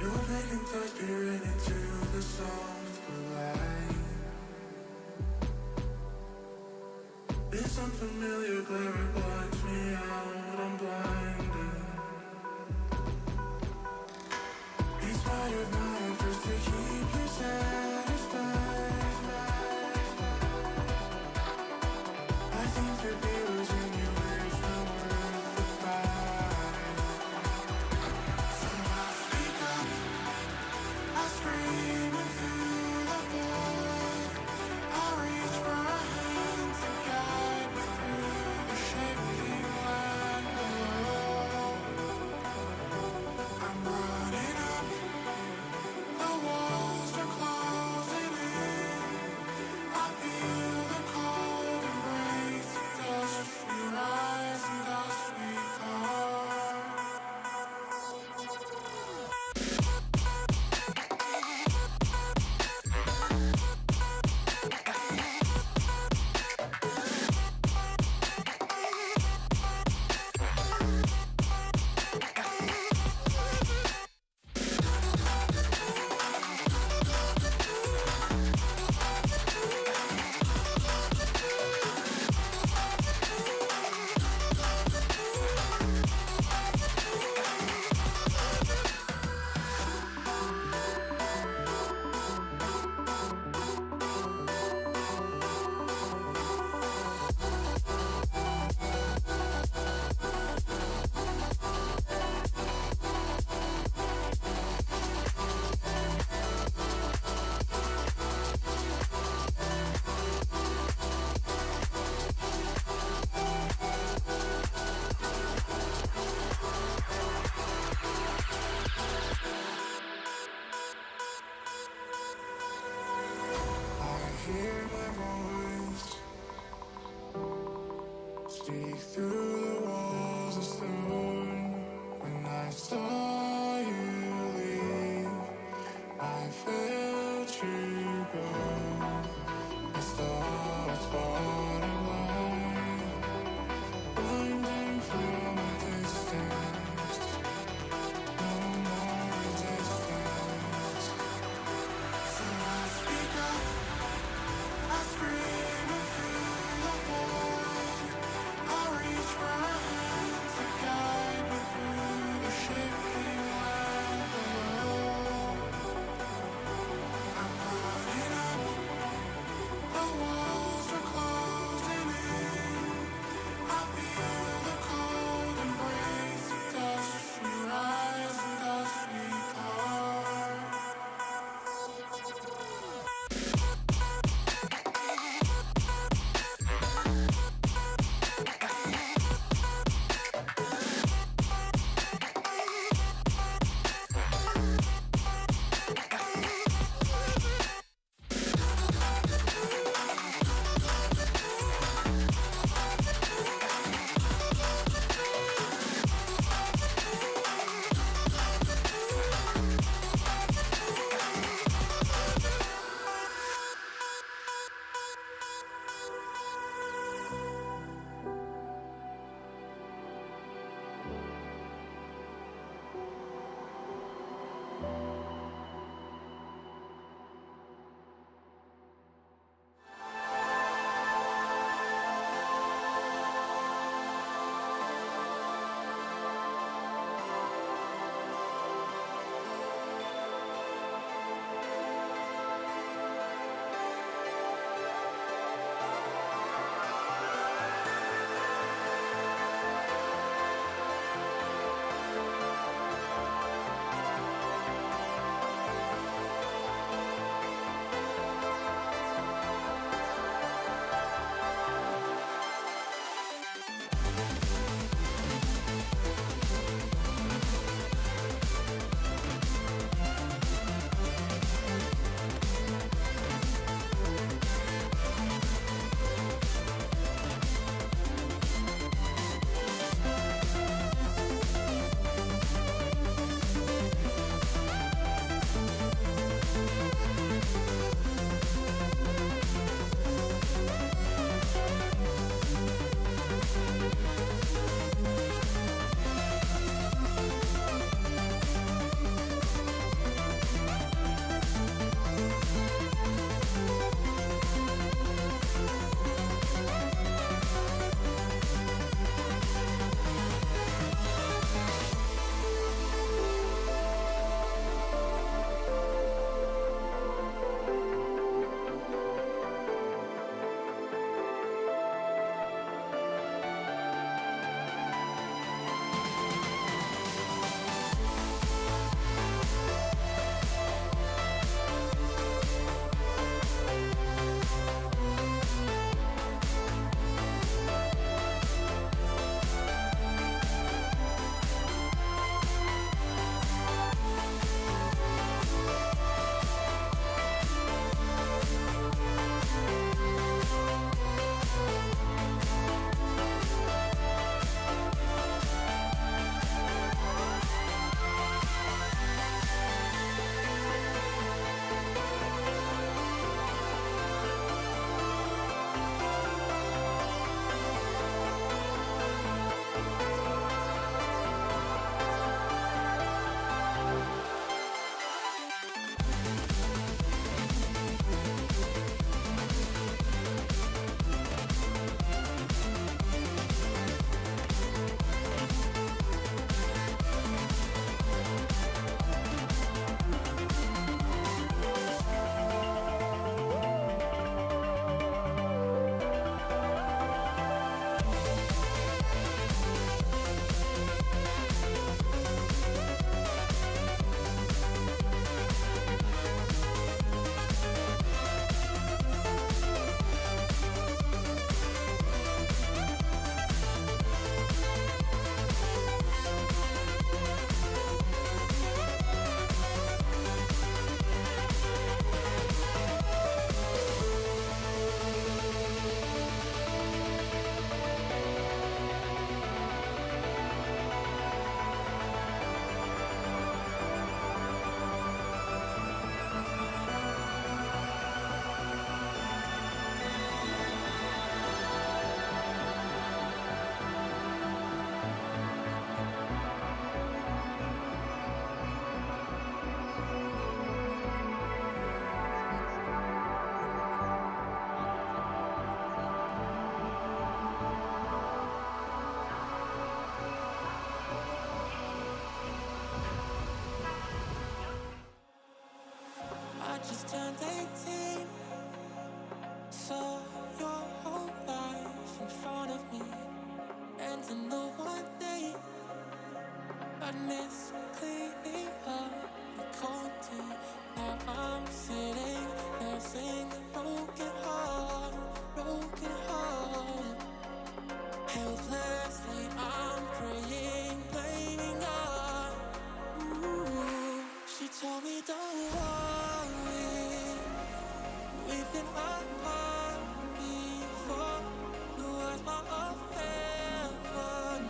Your vacant thoughts peering into the soft blue light. This unfamiliar glare, it blocks me out, I'm blinded. These spider my efforts to keep you satisfied. I seem to be losing you, it's not worth the fight. So I speak up, I scream into the void. I reach for a hand to guide me through the shifting light. Madness cleaning up the cold tea. Now I'm sitting there singing broken heart, broken heart. Helplessly I'm praying, blaming God. Ooh, she told me don't worry, we've been apart before. The world's part of heaven,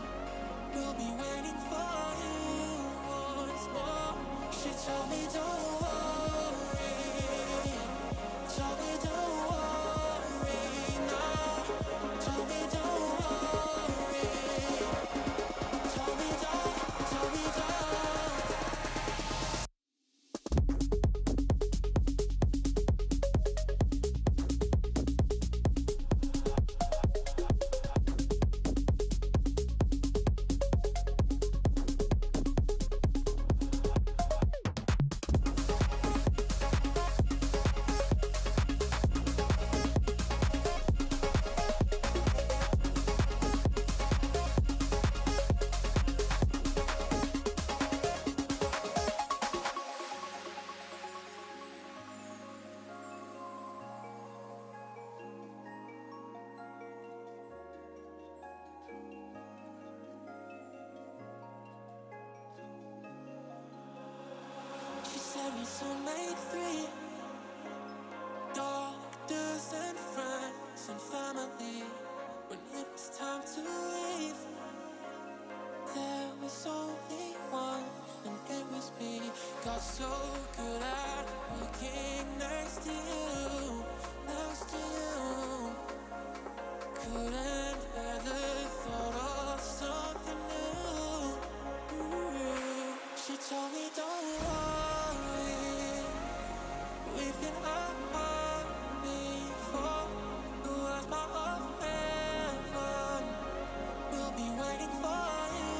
we'll be waiting for you once more. She told me don't worry, told me don't worry now, told me don't worry, told me don't, told me don't. She said we soon made three, doctors and friends and family. When it was time to leave, there was only one, and it was me. Got so good at working next to you, next to you. Couldn't bear the thought of something new. Ooh, she told me don't worry, we've been apart before. The world's part of heaven, we'll be waiting for you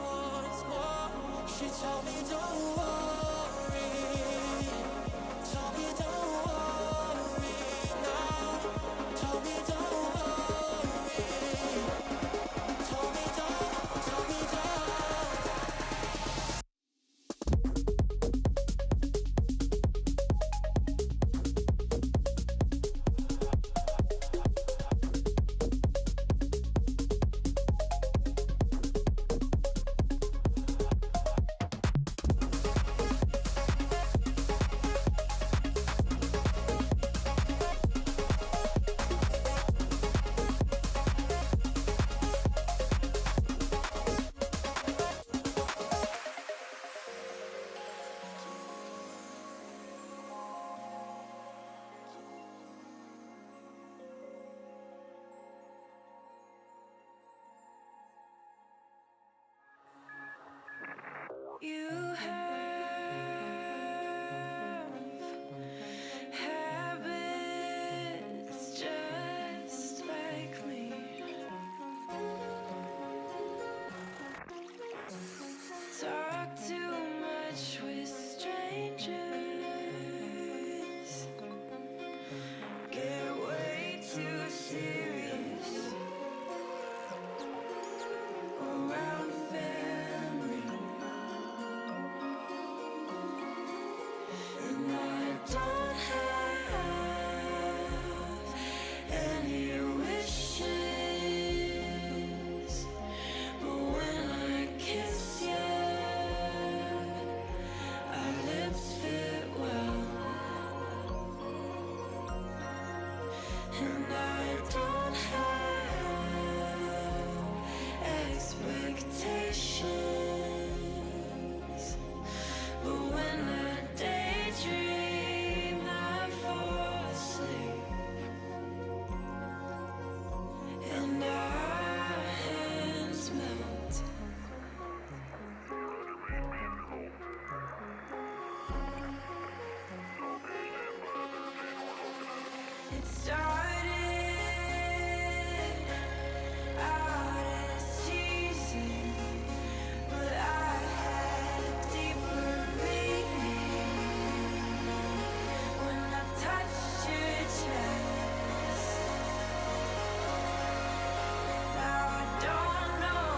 once more. She told me don't worry, told me don't worry now, told me don't worry, told me don't, told me don't. You have habits just like me. Talk too much with strangers. Get way too serious around family. And I don't have any wishes, but when I kiss you, our lips fit well. And I don't have expectations, but when I daydream, I fall asleep, and our hands melt. It started out as teasing, but I had deeper meaning when I touched your chest. Now I don't know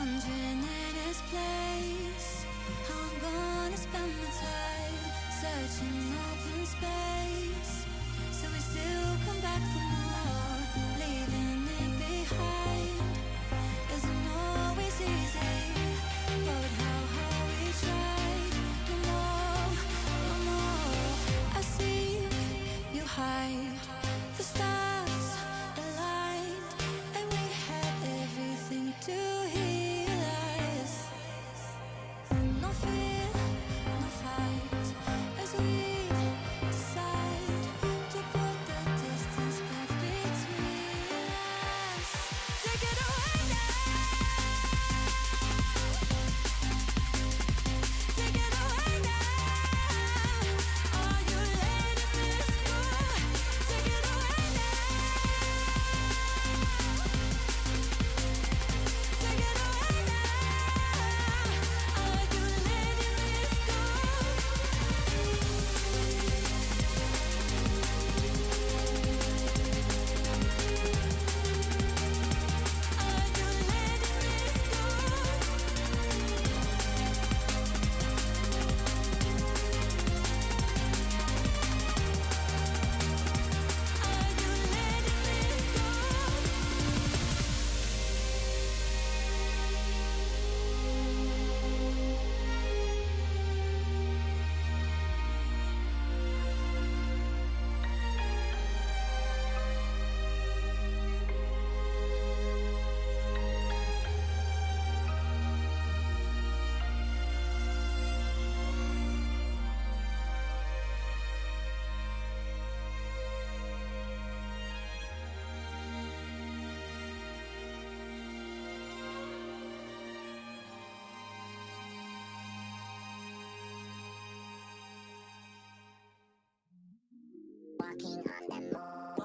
wondering in his place how I'm gonna spend my time searching open space. So we still come back for more, leaving it behind isn't always easy, but how we tried. No more, I see you hide. The stars aligned, and we had everything to heal us. No fear, no fight, as we decide to put the distance back between us. Take it away now. Take it away now. Are you letting this go? Take it away now. Take it away now. Are you letting this go? Are you letting this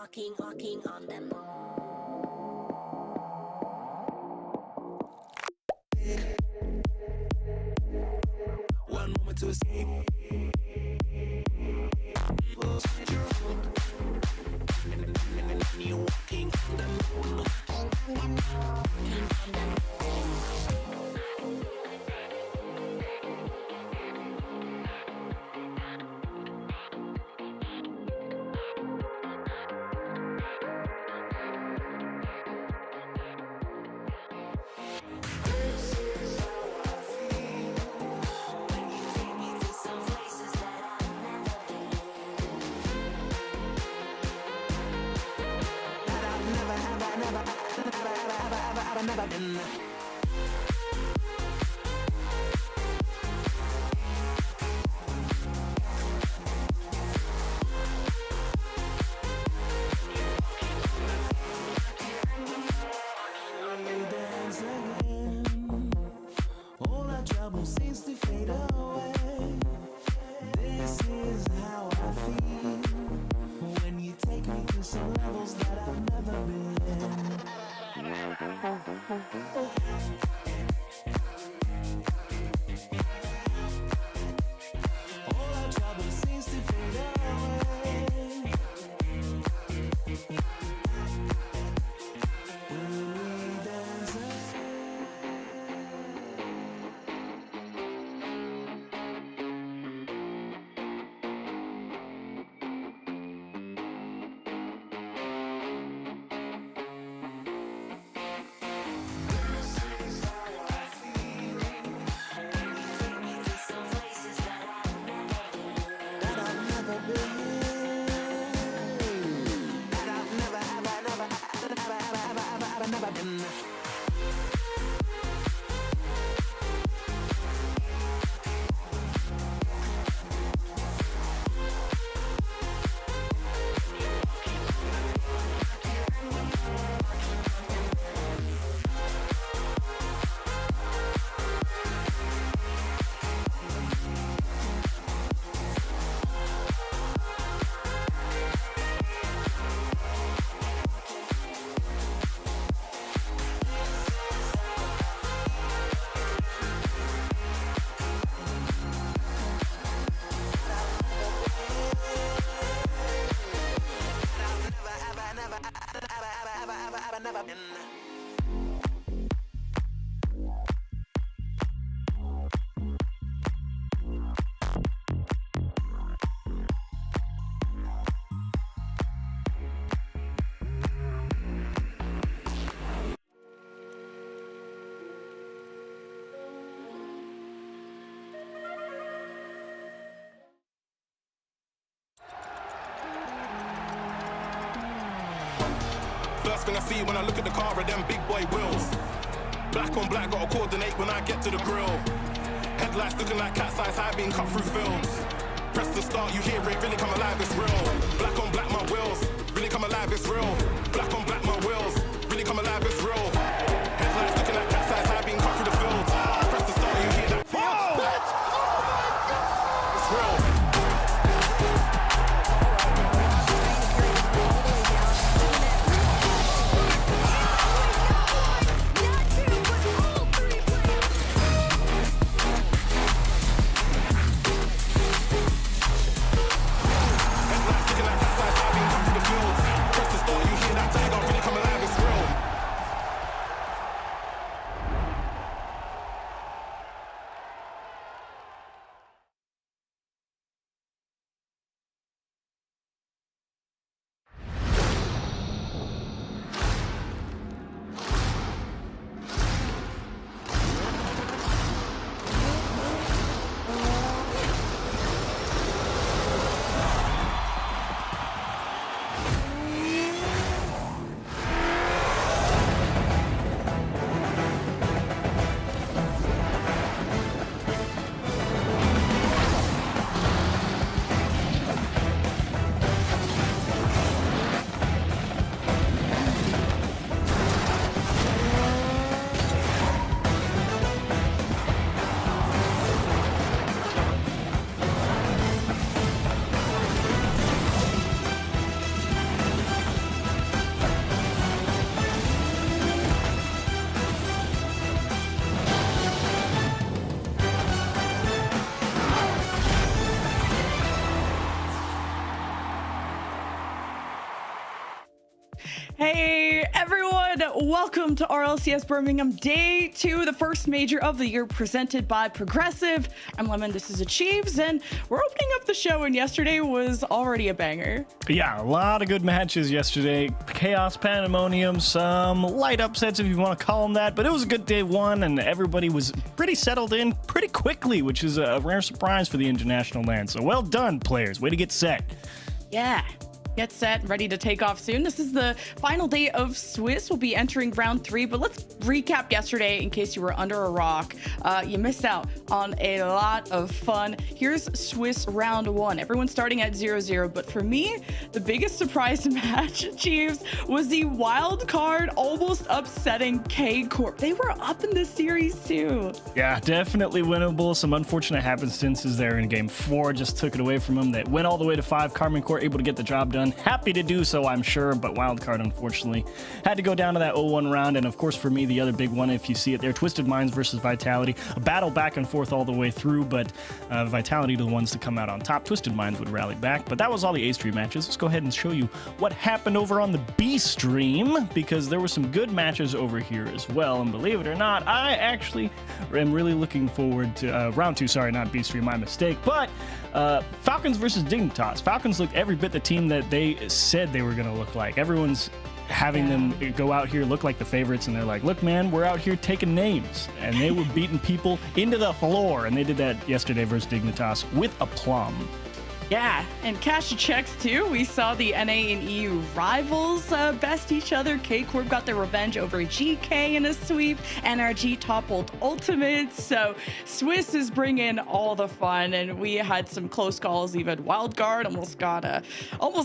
Walking on the moon. One moment to escape. You're walking on the moon. I've never been. Dance again. All our trouble seems to fade away. This is how I feel when you take me to some levels that I've never been. All our trouble seems to fade away. Will we dance I've never been. I've never been. First thing I see when I look at the car are them big boy wheels. Black on black, gotta coordinate when I get to the grill. Headlights looking like cat's eyes, high being cut through films. Press the start, you hear it, really come alive, it's real. Black on black, my wheels, really come alive, it's real. Black on black, my wheels, really come alive, it's real. Headlights looking like cat's eyes, high being cut through the fields. Press the start, you hear that. It's real. Hey everyone, welcome to Rlcs Birmingham Day 2, the first major of the year presented by Progressive. I'm Lemon, this is Achieves, and we're opening up the show, and yesterday was already a banger. Yeah, a lot of good matches yesterday. Chaos, pandemonium, some light upsets if you want to call them that, but it was a good day one, and everybody was pretty settled in pretty quickly, which is a rare surprise for the international land. So well done, players. Way to get set. Yeah. Get set, ready to take off soon. This is the final day of Swiss. We'll be entering round 3, but let's recap yesterday in case you were under a rock. You missed out on a lot of fun. Here's Swiss round 1. Everyone's starting at 0-0, but for me, the biggest surprise match, Chiefs, was the wild card almost upsetting K Corp. They were up in this series too. Yeah, definitely winnable. Some unfortunate happenstances there in game 4 just took it away from them. That went all the way to 5. Carmen Corp able to get the job done. Happy to do so, I'm sure, but Wildcard, unfortunately, had to go down to that 0-1 round. And of course, for me, the other big one, if you see it there, Twisted Minds versus Vitality. A battle back and forth all the way through, but Vitality to the ones to come out on top. Twisted Minds would rally back, but that was all the A stream matches. Let's go ahead and show you what happened over on the B stream, because there were some good matches over here as well. And believe it or not, I actually am really looking forward to round 2. Sorry, not B stream, my mistake. But Falcons versus Dignitas. Falcons looked every bit the team that they said they were going to look like. Everyone's having them go out here, look like the favorites, and they're like, look, man, we're out here taking names. And they were beating people into the floor, and they did that yesterday versus Dignitas with aplomb. Yeah, and cash checks too. We saw the NA and EU rivals best each other. K Corp got their revenge over GK in a sweep. NRG toppled Ultimate. So Swiss is bringing all the fun, and we had some close calls. Even Wildcard almost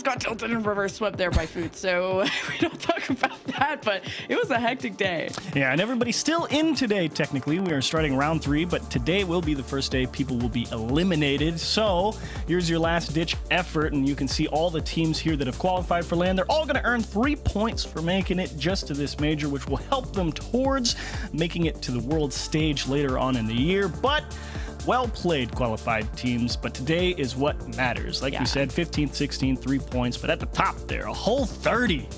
got tilted and reverse swept there by Food. So we don't talk about that, but it was a hectic day. Yeah, and everybody's still in today. Technically, we are starting round 3, but today will be the first day people will be eliminated. So here's your last ditch effort, and you can see all the teams here that have qualified for LAN. They're all going to earn 3 points for making it just to this major, which will help them towards making it to the world stage later on in the year. But well played, qualified teams, but today is what matters. Like we said, 15th, 16th, 3 points, but at the top there, a whole 30.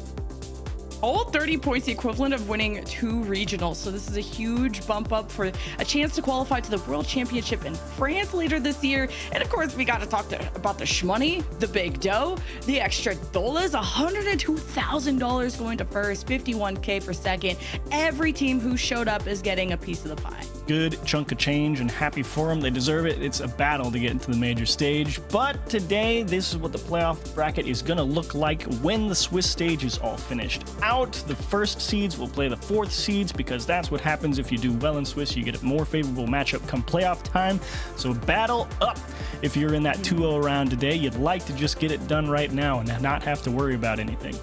All 30 points, the equivalent of winning 2 regionals. So this is a huge bump up for a chance to qualify to the World Championship in France later this year. And of course, we got to talk about the shmoney, the big dough, the extra dollars, $102,000 going to first, $51K for second. Every team who showed up is getting a piece of the pie. good chunk of change and happy for them. They deserve it. It's a battle to get into the major stage. But today, this is what the playoff bracket is going to look like when the Swiss stage is all finished out. The first seeds will play the fourth seeds because that's what happens if you do well in Swiss. You get a more favorable matchup come playoff time. So battle up. If you're in that 2-0 round today, you'd like to just get it done right now and not have to worry about anything.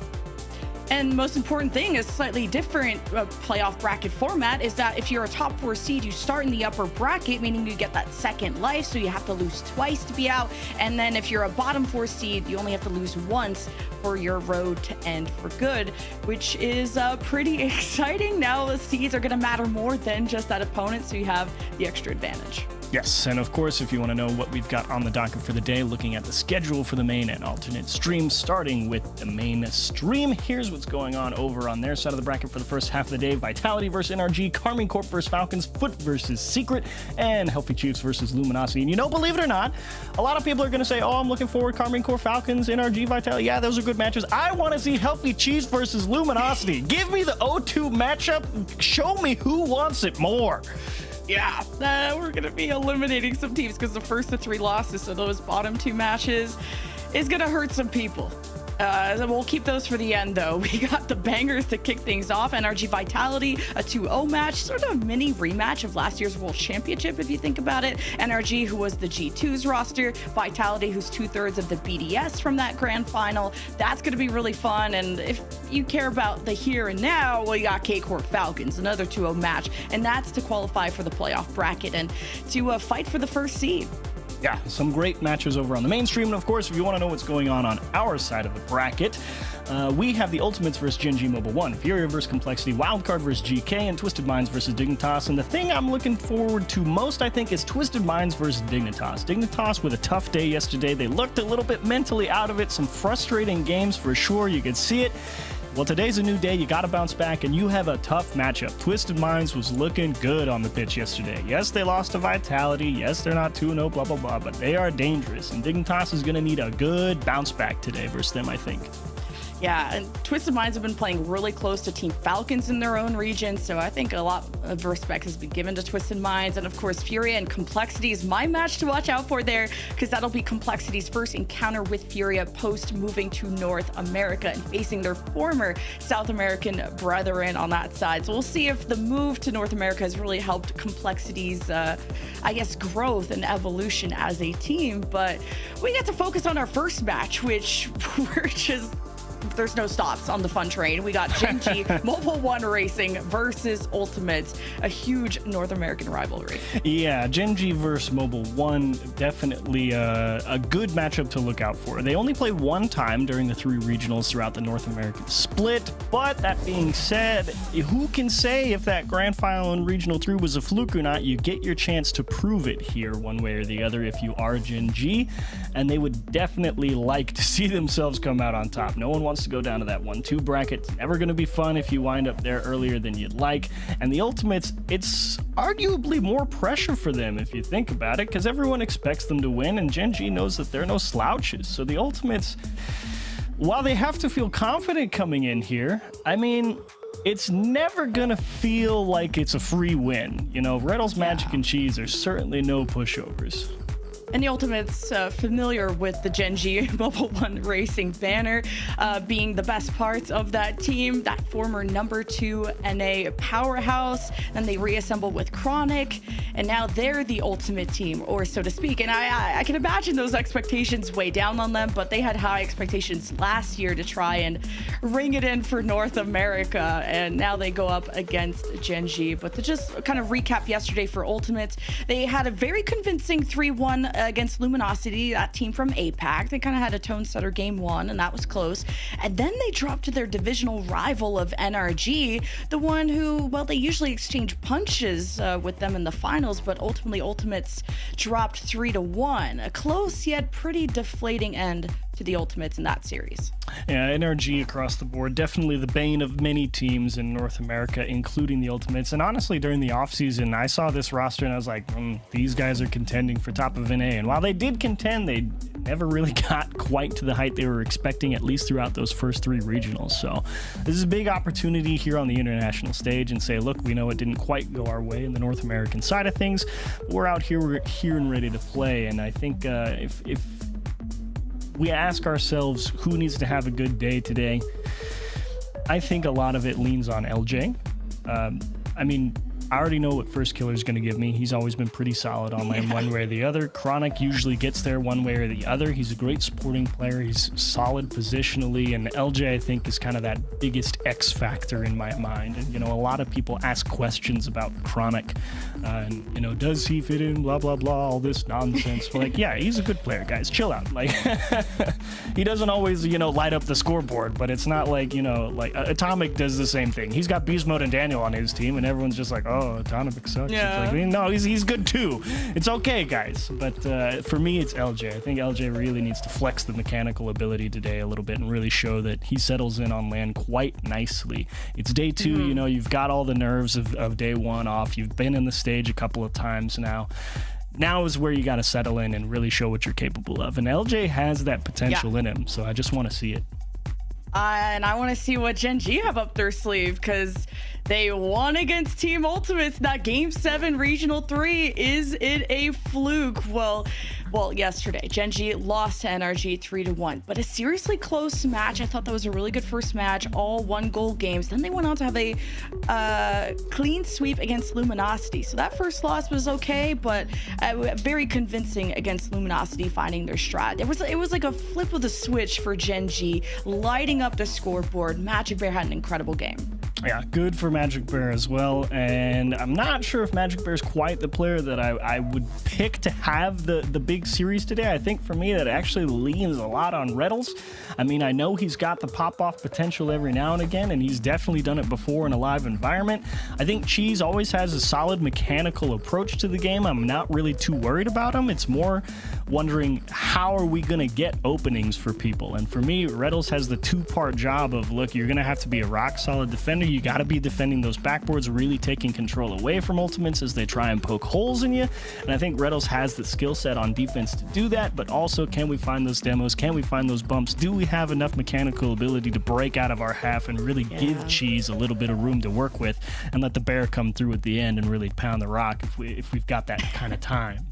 And most important thing is slightly different playoff bracket format is that if you're a top 4 seed, you start in the upper bracket, meaning you get that second life, so you have to lose twice to be out. And then if you're a bottom 4 seed, you only have to lose once for your road to end for good, which is pretty exciting. Now the seeds are going to matter more than just that opponent, so you have the extra advantage. Yes, and of course, if you want to know what we've got on the docket for the day, looking at the schedule for the main and alternate streams, starting with the main stream, here's what's going on over on their side of the bracket for the first half of the day. Vitality versus NRG, Carmine Corp versus Falcons, Foot versus Secret, and Healthy Chiefs versus Luminosity. And you know, believe it or not, a lot of people are going to say, oh, I'm looking forward Carmine Corp, Falcons, NRG, Vitality. Yeah, those are good matches. I want to see Healthy Chiefs versus Luminosity. Give me the O2 matchup. Show me who wants it more. Yeah, we're going to be eliminating some teams because the first of 3 losses, so those bottom 2 matches, is going to hurt some people. We'll keep those for the end, though. We got the bangers to kick things off. NRG Vitality, a 2-0 match, sort of a mini rematch of last year's World Championship, if you think about it. NRG, who was the G2's roster. Vitality, who's 2/3 of the BDS from that grand final. That's going to be really fun. And if you care about the here and now, well, you got K-Corp Falcons, another 2-0 match. And that's to qualify for the playoff bracket and to fight for the first seed. Yeah, some great matches over on the mainstream. And of course, if you want to know what's going on our side of the bracket, we have the Ultimates versus Gen.G Mobile 1, Furia versus Complexity, Wildcard versus GK, and Twisted Minds versus Dignitas. And the thing I'm looking forward to most, I think, is Twisted Minds versus Dignitas. Dignitas with a tough day yesterday. They looked a little bit mentally out of it. Some frustrating games for sure. You could see it. Well, today's a new day. You got to bounce back, and you have a tough matchup. Twisted Minds was looking good on the pitch yesterday. Yes, they lost to Vitality. Yes, they're not 2-0, blah, blah, blah, but they are dangerous, and Dignitas is going to need a good bounce back today versus them, I think. Yeah, and Twisted Minds have been playing really close to Team Falcons in their own region, so I think a lot of respect has been given to Twisted Minds. And of course, Furia and Complexity is my match to watch out for there, because that'll be Complexity's first encounter with Furia post moving to North America and facing their former South American brethren on that side. So we'll see if the move to North America has really helped Complexity's, growth and evolution as a team. But we get to focus on our first match, which we're just... There's no stops on the fun train. We got Gen.G Mobile 1 Racing versus Ultimates, a huge North American rivalry. Yeah, Gen.G versus Mobile 1, definitely a good matchup to look out for. They only played one time during the 3 regionals throughout the North American split, but that being said, who can say if that grand final in Regional 3 was a fluke or not? You get your chance to prove it here one way or the other if you are Gen.G, and they would definitely like to see themselves come out on top. No one wants to go down to that 1-2 bracket. It's never going to be fun if you wind up there earlier than you'd like. And the Ultimates, it's arguably more pressure for them if you think about it, because everyone expects them to win, and Gen.G knows that they're no slouches. So the Ultimates, while they have to feel confident coming in here, I mean, it's never gonna feel like it's a free win. You know, Rlcs, Magic, and Cheese are certainly no pushovers. And the Ultimates, familiar with the Gen.G Mobile 1 Racing banner, being the best parts of that team, that former number 2 NA powerhouse. Then they reassembled with Chronic, and now they're the ultimate team, or so to speak. And I can imagine those expectations weigh down on them, but they had high expectations last year to try and ring it in for North America, and now they go up against Gen.G. But to just kind of recap yesterday for Ultimates, they had a very convincing 3-1 against Luminosity, that team from APAC. They kind of had a tone setter game 1, and that was close. And then they dropped to their divisional rival of NRG, the one who, well, they usually exchange punches with them in the finals, but ultimately Ultimates dropped 3-1. A close yet pretty deflating end to the Ultimates in that series. Yeah, NRG across the board, definitely the bane of many teams in North America, including the Ultimates. And honestly, during the offseason, I saw this roster and I was like, these guys are contending for top of NA. And while they did contend, they never really got quite to the height they were expecting, at least throughout those first 3 regionals. So this is a big opportunity here on the international stage and say, look, we know it didn't quite go our way in the North American side of things. We're out here, we're here and ready to play. And I think if we ask ourselves who needs to have a good day today, I think a lot of it leans on LJ. I mean, I already know what First Killer is going to give me. He's always been pretty solid on lane one way or the other. Chronic usually gets there one way or the other. He's a great supporting player. He's solid positionally, and LJ, I think, is kind of that biggest X factor in my mind. And, you know, a lot of people ask questions about Chronic, and, you know, does he fit in, blah, blah, blah, all this nonsense. But, like, yeah, he's a good player, guys. Chill out. Like, he doesn't always, you know, light up the scoreboard, but it's not like, you know, like Atomic does the same thing. He's got Beast Mode and Daniel on his team, and everyone's just like, oh, Atomic sucks. Yeah. It's like, no, he's good too. It's okay, guys. But for me, it's LJ. I think LJ really needs to flex the mechanical ability today a little bit and really show that he settles in on land quite nicely. It's day 2, you know, you've got all the nerves of day 1 off. You've been in the stage a couple of times now. Now is where you got to settle in and really show what you're capable of. And LJ has that potential in him, so I just want to see it. And I want to see what Gen.G have up their sleeve, because they won against Team Ultimates. That Game 7 Regional 3, is it a fluke? Well, yesterday, Gen.G lost to NRG 3-1, but a seriously close match. I thought that was a really good first match, all 1-goal games. Then they went on to have a clean sweep against Luminosity. So that first loss was okay, but very convincing against Luminosity, finding their stride. It was like a flip of the switch for Gen.G, lighting up the scoreboard. Magic Bear had an incredible game. Yeah, good for Magic Bear as well, and I'm not sure if Magic Bear is quite the player that I would pick to have the big series today. I think for me that actually leans a lot on Rlcs. I mean, I know he's got the pop-off potential every now and again, and he's definitely done it before in a live environment. I think Cheese always has a solid mechanical approach to the game. I'm not really too worried about him. It's more wondering how are we going to get openings for people, and for me, Rlcs has the 2-part job of, look, you're going to have to be a rock-solid defender. You got to be defending those backboards, really taking control away from Ultimates as they try and poke holes in you. And I think Rlcs has the skill set on defense to do that, but also, can we find those demos? Can we find those bumps? Do we have enough mechanical ability to break out of our half and really give Cheese a little bit of room to work with and let the bear come through at the end and really pound the rock if we've got that kind of time?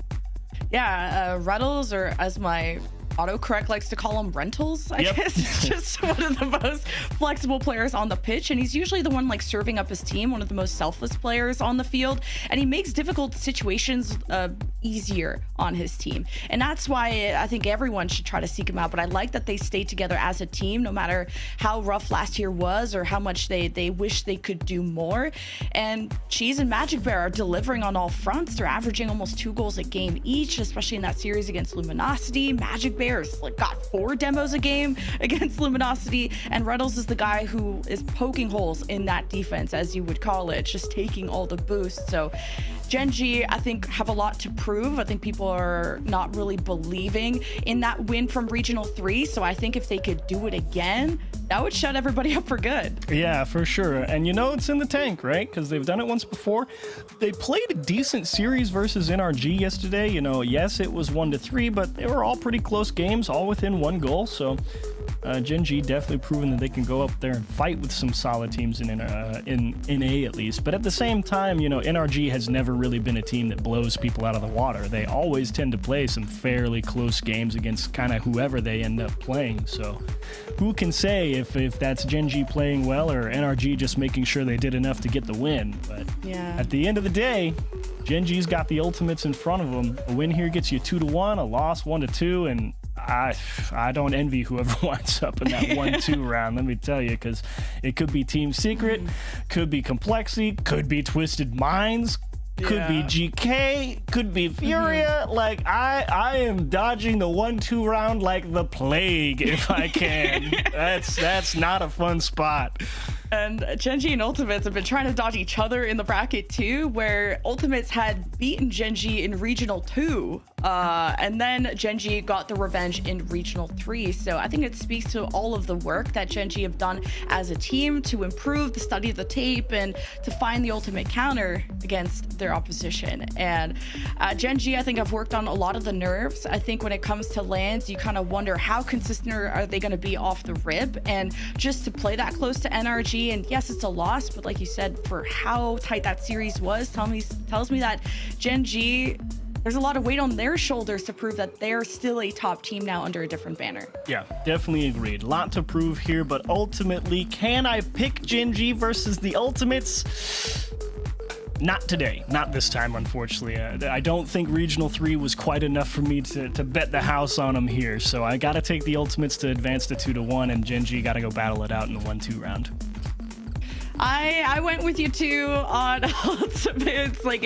Yeah, Rlcs, or as my autocorrect likes to call them, rentals, I guess. It's just one of the most flexible players on the pitch, and he's usually the one like serving up his team, one of the most selfless players on the field, and he makes difficult situations easier on his team. And that's why I think everyone should try to seek him out. But I like that they stay together as a team, no matter how rough last year was or how much they wish they could do more. And Cheese and Magic Bear are delivering on all fronts. They're averaging almost 2 goals a game each, especially in that series against Luminosity. Magic Bears like got 4 demos a game against Luminosity, and Rlcs is the guy who is poking holes in that defense, as you would call it, just taking all the boosts. So Gen.G, I think, have a lot to prove. I think people are not really believing in that win from Regional 3, so I think if they could do it again, that would shut everybody up for good. Yeah, for sure. And you know it's in the tank, right? Because they've done it once before. They played a decent series versus NRG yesterday. You know, yes, it was 1-3, but they were all pretty close games, all within 1 goal. So Gen.G definitely proven that they can go up there and fight with some solid teams in NA at least. But at the same time, you know, NRG has never really been a team that blows people out of the water. They always tend to play some fairly close games against kind of whoever they end up playing. So who can say if that's Gen.G playing well or NRG just making sure they did enough to get the win? But at the end of the day, Gen.G's got the ultimates in front of them. A win here gets you 2-1, a loss 1-2, and I don't envy whoever winds up in that 1-2 round, let me tell you, because it could be Team Secret, could be Complexity, could be Twisted Minds, could be GK, could be Furia. Like, I am dodging the 1-2 round like the plague if I can. That's not a fun spot. And Gen.G and Ultimates have been trying to dodge each other in the bracket too, where Ultimates had beaten Gen.G in Regional 2, and then Gen.G got the revenge in Regional 3. So I think it speaks to all of the work that Gen.G have done as a team to improve the study of the tape and to find the ultimate counter against their opposition. And Gen.G, I think, have worked on a lot of the nerves. I think when it comes to lands, you kind of wonder how consistent are they going to be off the rip, and just to play that close to NRG. And yes, it's a loss, but like you said, for how tight that series was, tells me that Gen.G, there's a lot of weight on their shoulders to prove that they're still a top team now under a different banner. Yeah, definitely agreed. Lot to prove here, but ultimately, can I pick Gen.G versus the Ultimates? Not today. Not this time, unfortunately. I don't think Regional 3 was quite enough for me to bet the house on them here, so I gotta take the Ultimates to advance to 2-1, and Gen.G gotta go battle it out in the 1-2 round. I went with you too on Ultimates. Like,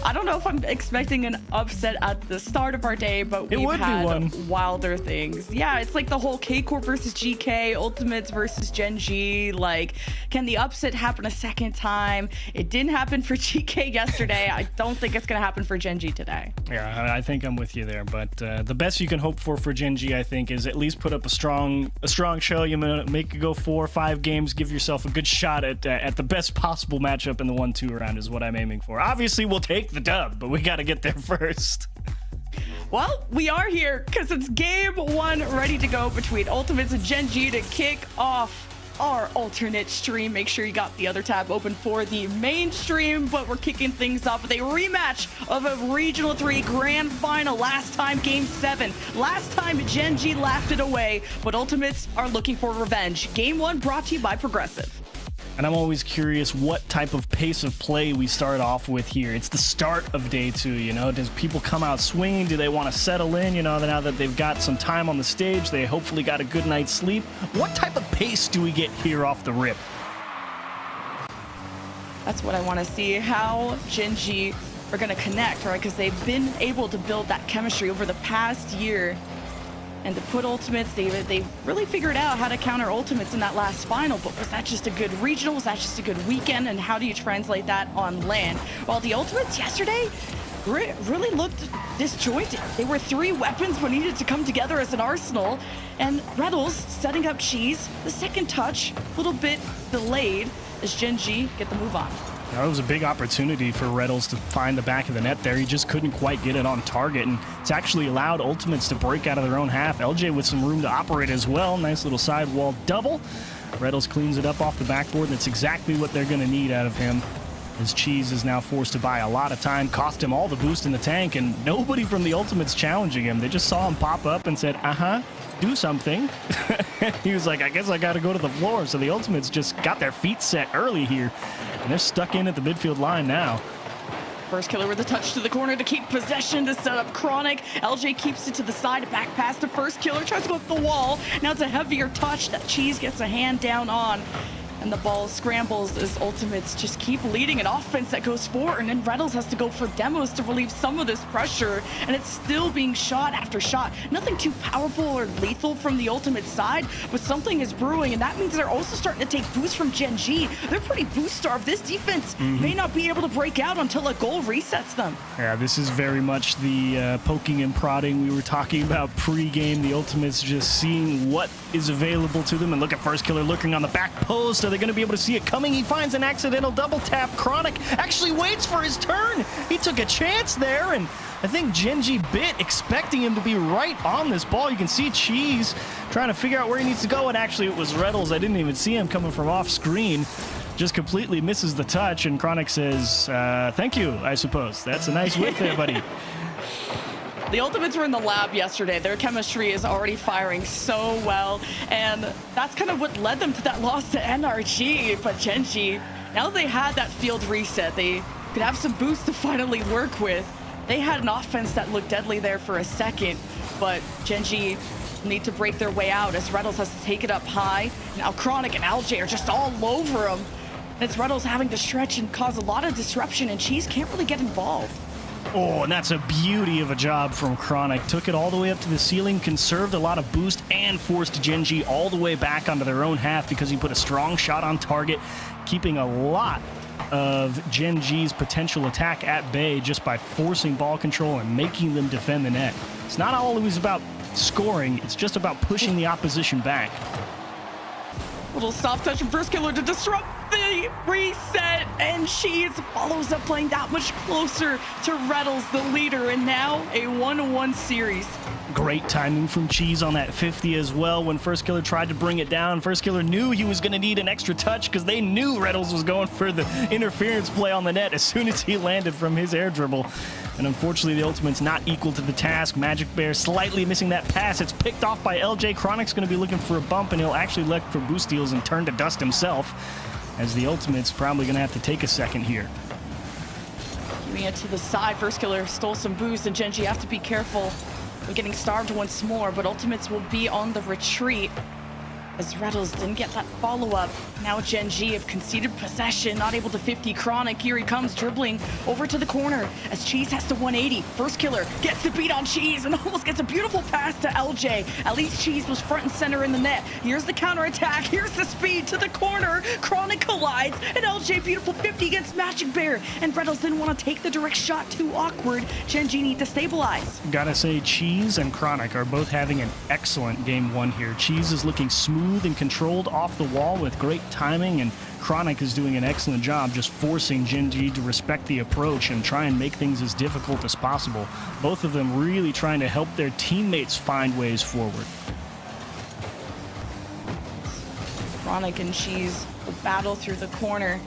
I don't know if I'm expecting an upset at the start of our day, but we've had wilder things. Yeah, it's like the whole K-Corp versus GK, Ultimates versus Gen.G. Like, can the upset happen a second time? It didn't happen for GK yesterday. I don't think it's going to happen for Gen.G today. Yeah, I think I'm with you there, but the best you can hope for Gen.G, I think, is at least put up a strong show. You make it go 4 or 5 games, give yourself a good shot at the best possible matchup in the 1-2 round is what I'm aiming for. Obviously, we'll take the dub, but we got to get there first. Well, we are here because it's game 1 ready to go between Ultimates and Gen.G to kick off our alternate stream. Make sure you got the other tab open for the main stream, but we're kicking things off with a rematch of a Regional 3 Grand Final. Last time, Game 7. Last time, Gen.G laughed it away, but Ultimates are looking for revenge. Game 1 brought to you by Progressive. And I'm always curious what type of pace of play we start off with here. It's the start of day 2, you know? Does people come out swinging? Do they want to settle in, you know, now that they've got some time on the stage? They hopefully got a good night's sleep. What type of pace do we get here off the rip? That's what I want to see, how Gen.G are going to connect, right? Because they've been able to build that chemistry over the past year. And to put Ultimates, they've really figured out how to counter Ultimates in that last final. But was that just a good regional? Was that just a good weekend? And how do you translate that on land? Well, the Ultimates yesterday really looked disjointed. They were 3 weapons but needed to come together as an arsenal. And Rlcs setting up Cheese. The second touch, a little bit delayed as Gen.G get the move on. That was a big opportunity for Rlcs to find the back of the net there. He just couldn't quite get it on target, and it's actually allowed Ultimates to break out of their own half. LJ with some room to operate as well. Nice little sidewall double. Rlcs cleans it up off the backboard. That's exactly what they're going to need out of him, as Cheese is now forced to buy a lot of time. Cost him all the boost in the tank, and nobody from the Ultimates challenging him. They just saw him pop up and said, do something. He was like, I guess I got to go to the floor. So the Ultimates just got their feet set early here, and they're stuck in at the midfield line now. First killer with a touch to the corner to keep possession to set up Chronic. LJ keeps it to the side, back pass to first killer, tries to go up the wall. Now it's a heavier touch that Cheese gets a hand down on. And the ball scrambles as Ultimates just keep leading an offense that goes forward, and then Rlcs has to go for demos to relieve some of this pressure, and it's still being shot after shot. Nothing too powerful or lethal from the Ultimate side, but something is brewing, and that means they're also starting to take boosts from Gen.G. They're pretty boost starved. This defense may not be able to break out until a goal resets them. Yeah, this is very much the poking and prodding we were talking about pre-game. The Ultimates just seeing what is available to them, and look at first killer looking on the back post. Are they going to be able to see it coming? He finds an accidental double tap. Chronic actually waits for his turn. He took a chance there, and I think Gen.G bit, expecting him to be right on this ball. You can see Cheese trying to figure out where he needs to go, and actually it was Rlcs. I didn't even see him coming from off screen. Just completely misses the touch, and Chronic says, thank you, I suppose. That's a nice whip there, buddy. The Ultimates were in the lab yesterday. Their chemistry is already firing so well, and that's kind of what led them to that loss to NRG. But Gen.G, now they had that field reset, they could have some boost to finally work with. They had an offense that looked deadly there for a second, but Gen.G need to break their way out as Rlcs has to take it up high. Now Chronic and LJ are just all over him. It's Rlcs having to stretch and cause a lot of disruption, and Cheese can't really get involved. Oh, and that's a beauty of a job from Chronic. Took it all the way up to the ceiling, conserved a lot of boost, and forced Gen.G all the way back onto their own half because he put a strong shot on target, keeping a lot of Gen.G's potential attack at bay just by forcing ball control and making them defend the net. It's not always about scoring, it's just about pushing the opposition back. Little soft touch from First Killer to disrupt the reset, and Cheese follows up, playing that much closer to Rlcs, the leader, and now a 1-1 series. Great timing from Cheese on that 50 as well. When First Killer tried to bring it down, First Killer knew he was going to need an extra touch because they knew Rlcs was going for the interference play on the net as soon as he landed from his air dribble. And unfortunately, the Ultimate's not equal to the task. Magic Bear slightly missing that pass. It's picked off by LJ. Chronic's going to be looking for a bump, and he'll actually look for boost steals and turn to dust himself, as the Ultimate's probably going to have to take a second here. Giving it to the side, First Killer stole some boost, and Gen.G have to be careful. We're getting starved once more, but Ultimates will be on the retreat as Rlcs didn't get that follow-up. Now Gen.G have conceded possession, not able to 50 Chronic. Here he comes, dribbling over to the corner as Cheese has to 180. First Killer gets the beat on Cheese and almost gets a beautiful pass to LJ. At least Cheese was front and center in the net. Here's the counterattack, here's the speed to the corner. Chronic collides, and LJ beautiful 50 against Magic Bear. And Rlcs didn't want to take the direct shot, too awkward. Gen.G need to stabilize. Gotta say, Cheese and Chronic are both having an excellent game one here. Cheese is looking smooth and controlled off the wall with great timing, and Chronic is doing an excellent job just forcing Gen.G to respect the approach and try and make things as difficult as possible. Both of them really trying to help their teammates find ways forward. Chronic and Cheese will battle through the corner.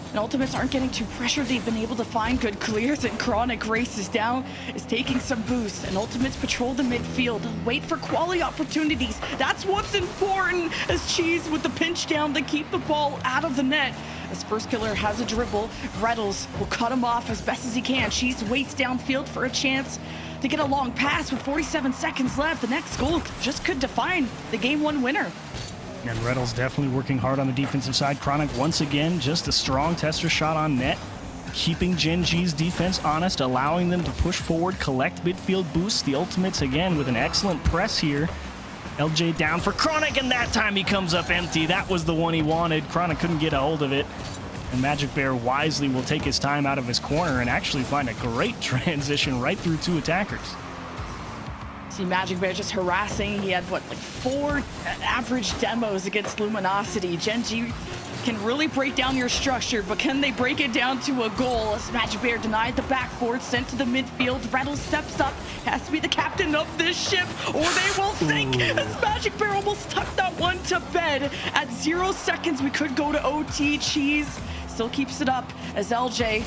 And Ultimates aren't getting too pressured. They've been able to find good clears, and Chronic races down, is taking some boosts, and Ultimates patrol the midfield, wait for quality opportunities. That's what's important, as Cheese with the pinch down to keep the ball out of the net. As First Killer has a dribble, Rlcs will cut him off as best as he can. Cheese waits downfield for a chance to get a long pass with 47 seconds left. The next goal just could define the game one winner. And Rlcs definitely working hard on the defensive side. Chronic, once again, just a strong tester shot on net, keeping Gen.G's defense honest, allowing them to push forward, collect midfield boosts. The Ultimates, again, with an excellent press here. LJ down for Chronic, and that time he comes up empty. That was the one he wanted. Chronic couldn't get a hold of it. And Magic Bear wisely will take his time out of his corner and actually find a great transition right through two attackers. See Magic Bear just harassing. He had, what, like 4 average demos against Luminosity. Gen.G can really break down your structure, but can they break it down to a goal? As Magic Bear denied the backboard, sent to the midfield. Rlcs steps up, has to be the captain of this ship, or they will sink. As Magic Bear almost tucked that one to bed. At 0 seconds, we could go to OT. Cheese still keeps it up as LJ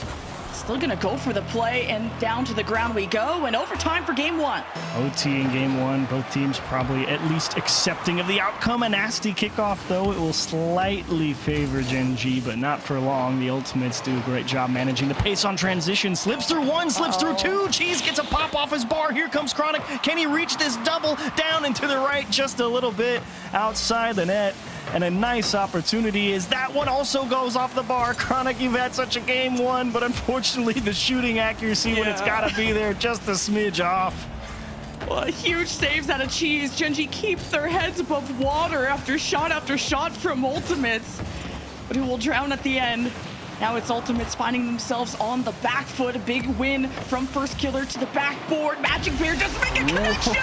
still gonna go for the play, and down to the ground we go, and overtime for game one. OT in game one, both teams probably at least accepting of the outcome. A nasty kickoff, though. It will slightly favor Gen.G, but not for long. The Ultimates do a great job managing the pace on transition. Slips through one, slips through two. Cheese gets a pop off his bar. Here comes Chronic. Can he reach this double? Down and to the right, just a little bit outside the net. And a nice opportunity is that one also goes off the bar. Chronic, you've had such a game one, but unfortunately the shooting accuracy when it's gotta be there, just a smidge off. Well, huge saves out of Cheese. Gen.G keep their heads above water after shot from Ultimates, but who will drown at the end. Now it's Ultimates finding themselves on the back foot. A big win from First Killer to the backboard. Magic Bear doesn't make a connection,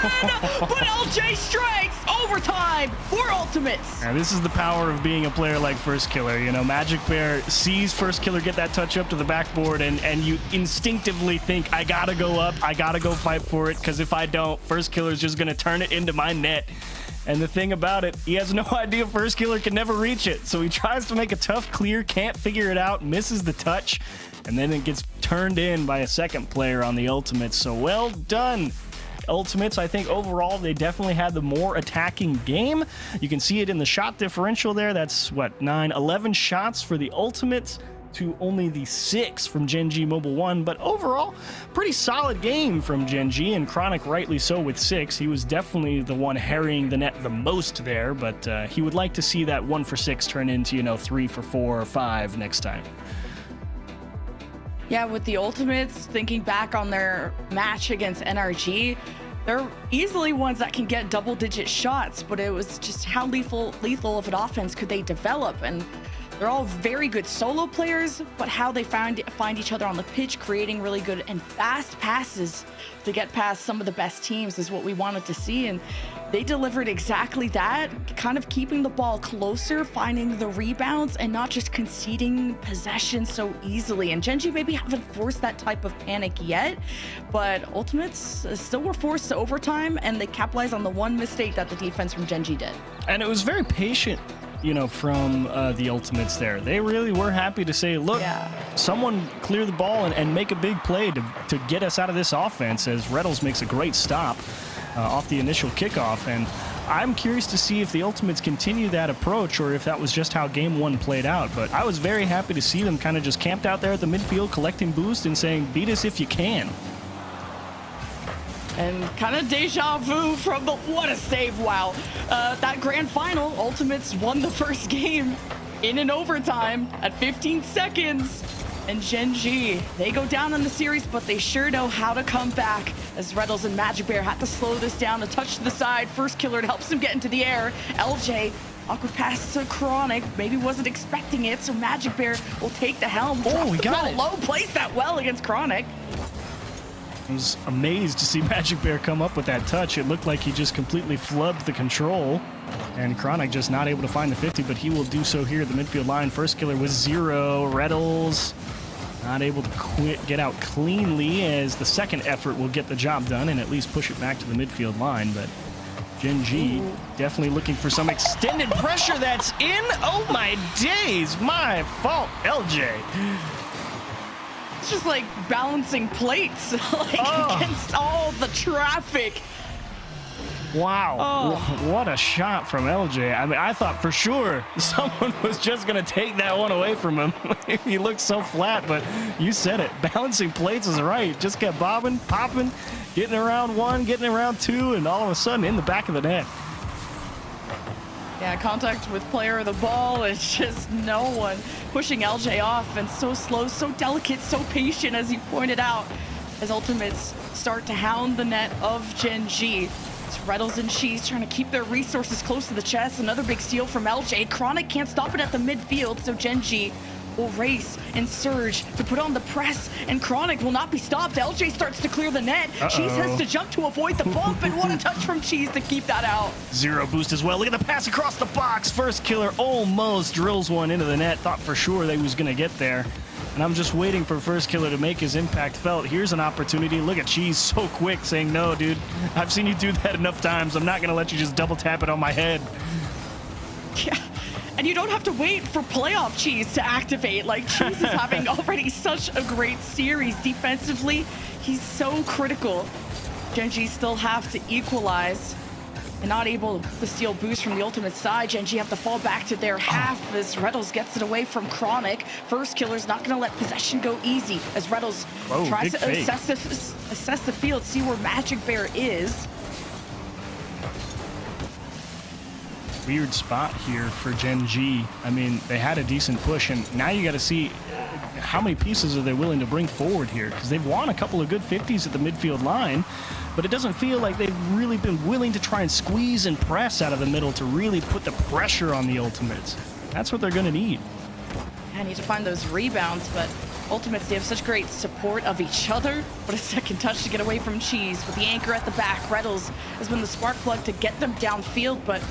but LJ strikes. Overtime for Ultimates. Now, this is the power of being a player like First Killer. You know, Magic Bear sees First Killer get that touch up to the backboard, and you instinctively think, I gotta go up, I gotta go fight for it, because if I don't, First Killer's just gonna turn it into my net. And the thing about it, he has no idea First Killer can never reach it. So he tries to make a tough clear, can't figure it out, misses the touch, and then it gets turned in by a second player on the Ultimates. So well done, Ultimates. I think overall they definitely had the more attacking game. You can see it in the shot differential there. That's what, 11 shots for the Ultimates to only the 6 from Gen.G Mobile 1, but overall, pretty solid game from Gen.G, and Chronic rightly so with 6. He was definitely the one harrying the net the most there, but he would like to see that 1 for 6 turn into, 3 for 4 or 5 next time. Yeah, with the Ultimates, thinking back on their match against NRG, they're easily ones that can get double-digit shots, but it was just how lethal of an offense could they develop? And they're all very good solo players, but how they find each other on the pitch, creating really good and fast passes to get past some of the best teams is what we wanted to see. And they delivered exactly that, kind of keeping the ball closer, finding the rebounds, and not just conceding possession so easily. And Gen.G maybe haven't forced that type of panic yet, but Ultimates still were forced to overtime, and they capitalized on the one mistake that the defense from Gen.G did. And it was very patient, you know, from the Ultimates there. They really were happy to say, look, someone clear the ball and make a big play to get us out of this offense, as Rlcs makes a great stop off the initial kickoff. And I'm curious to see if the Ultimates continue that approach or if that was just how game one played out. But I was very happy to see them kind of just camped out there at the midfield, collecting boost and saying, beat us if you can. And kind of deja vu from the, what a save, wow. That grand final, Ultimates won the first game in an overtime at 15 seconds. And Gen.G, they go down in the series, but they sure know how to come back, as Rlcs and Magic Bear had to slow this down, a touch to the side. First killer helps him get into the air. LJ, awkward pass to Chronic, maybe wasn't expecting it, so Magic Bear will take the helm. Oh, we got it. Low, placed that well against Chronic. I was amazed to see Magic Bear come up with that touch. It looked like he just completely flubbed the control, and Chronic just not able to find the 50, but he will do so here at the midfield line. First killer with 0. Rlcs not able to get out cleanly, as the second effort will get the job done and at least push it back to the midfield line. But Gen.G definitely looking for some extended pressure. That's in. Oh my days, my fault, LJ. It's just like balancing plates against all the traffic. Wow, what a shot from LJ. I mean, I thought for sure someone was just going to take that one away from him. He looked so flat, but you said it. Balancing plates is right. Just kept bobbing, popping, getting around one, getting around two, and all of a sudden in the back of the net. Yeah, contact with player of the ball. It's just no one pushing LJ off, and so slow, so delicate, so patient, as you pointed out, as Ultimates start to hound the net of Gen.G. It's Rlcs and Cheese trying to keep their resources close to the chest. Another big steal from LJ. Chronic can't stop it at the midfield, so Gen.G will race and surge to put on the press, and Chronic will not be stopped. LJ starts to clear the net. Cheese has to jump to avoid the bump, and what a touch from Cheese to keep that out. 0 boost as well. Look at the pass across the box. First killer almost drills one into the net. Thought for sure they was going to get there. And I'm just waiting for first killer to make his impact felt. Here's an opportunity. Look at Cheese so quick saying, no, dude, I've seen you do that enough times. I'm not going to let you just double tap it on my head. Yeah. And you don't have to wait for playoff Cheese to activate. Like, Cheese is having already such a great series. Defensively, he's so critical. Gen.G still have to equalize and not able to steal boost from the Ultimate side. Gen.G have to fall back to their half as Rlcs gets it away from Chronic. First killer's not going to let possession go easy as Rlcs tries to assess the field, see where Magic Bear is. Weird spot here for Gen.G. I mean, they had a decent push, and now you got to see how many pieces are they willing to bring forward here, because they've won a couple of good 50s at the midfield line, but it doesn't feel like they've really been willing to try and squeeze and press out of the middle to really put the pressure on the Ultimates. That's what they're going to need. I need to find those rebounds, but Ultimates, they have such great support of each other. But a second touch to get away from Cheese with the anchor at the back. Rlcs has been the spark plug to get them downfield, but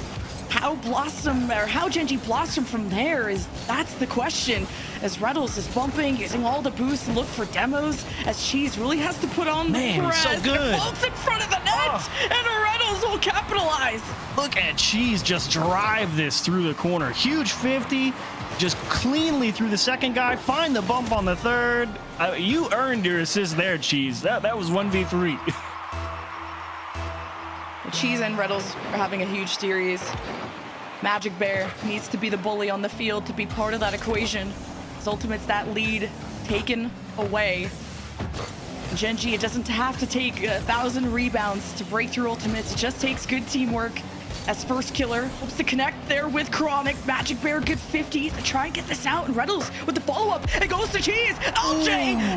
how Gen.G blossom from there that's the question, as Rlcs is bumping, using all the boosts to look for demos, as Cheese really has to put on the press. So good. And it falls in front of the net, and Rlcs will capitalize. Look at Cheese just drive this through the corner. Huge 50, just cleanly through the second guy, find the bump on the third. You earned your assist there, Cheese. That was 1v3. Cheese and Rlcs are having a huge series. Magic Bear needs to be the bully on the field to be part of that equation. As Ultimates, that lead taken away. Gen.G, it doesn't have to take 1,000 rebounds to break through Ultimates. It just takes good teamwork as first killer hopes to connect there with Chronic. Magic Bear good 50 to try and get this out, and Reynolds with the follow-up. It goes to Cheese. LJ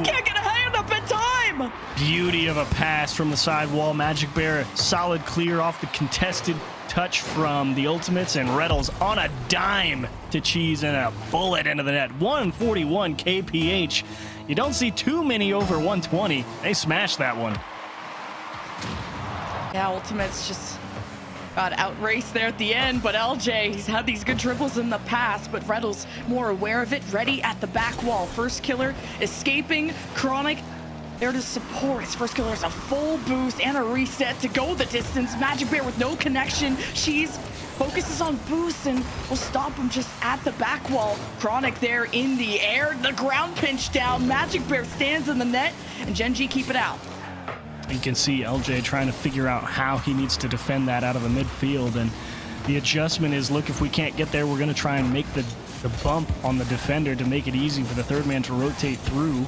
can't get a hand up in time. Beauty of a pass from the sidewall. Magic Bear solid clear off the contested touch from the Ultimates, and Reynolds on a dime to Cheese and a bullet into the net. 141 kph. You don't see too many over 120. They smashed that one. Yeah, Ultimates just got outraced there at the end, but LJ, he's had these good dribbles in the past, but Reynolds more aware of it, ready at the back wall. First killer escaping. Chronic there to support. His first killer is a full boost and a reset to go the distance. Magic Bear with no connection. She's focuses on boost and will stop him just at the back wall. Chronic there in the air. The ground pinch down. Magic Bear stands in the net, and Gen.G keep it out. You can see LJ trying to figure out how he needs to defend that out of the midfield, and the adjustment is, look, if we can't get there, we're going to try and make the bump on the defender to make it easy for the third man to rotate through.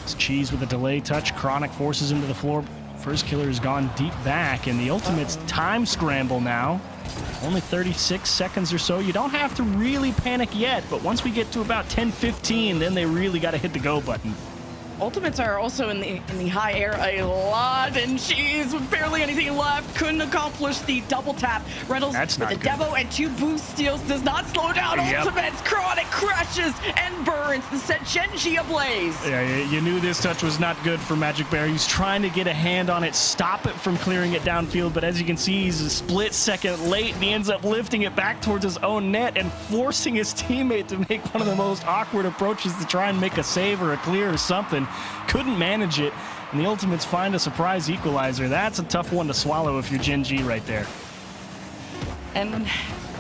It's Cheese with a delay touch. Chronic forces him to the floor. First killer has gone deep back, and the Ultimate's time scramble now. Only 36 seconds or so. You don't have to really panic yet, but once we get to about 10-15, then they really got to hit the go button. Ultimates are also in the high air a lot, and Cheese with barely anything left couldn't accomplish the double tap. Reynolds with the Devo and 2 boost steals does not slow down. Yep. Ultimates. Chronic crashes and burns to set Gen.G ablaze. Yeah, you knew this touch was not good for Magic Bear. He's trying to get a hand on it, stop it from clearing it downfield, but as you can see, he's a split second late, and he ends up lifting it back towards his own net and forcing his teammate to make one of the most awkward approaches to try and make a save or a clear or something. Couldn't manage it, and the Ultimates find a surprise equalizer. That's a tough one to swallow if you're Gen.G right there. And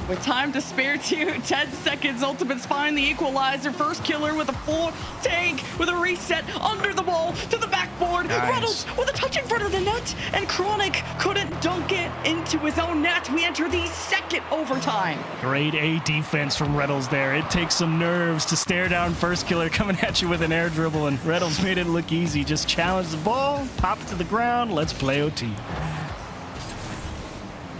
with time to spare too, 10 seconds, Ultimates find the equalizer. First killer with a full tank with a reset under the ball to the backboard. Nice. Reynolds with a touch in front of the net, and Chronic couldn't dunk it into his own net. We enter the second overtime. Grade A defense from Reynolds there. It takes some nerves to stare down first killer coming at you with an air dribble, and Reynolds made it look easy. Just challenge the ball, pop it to the ground, let's play OT.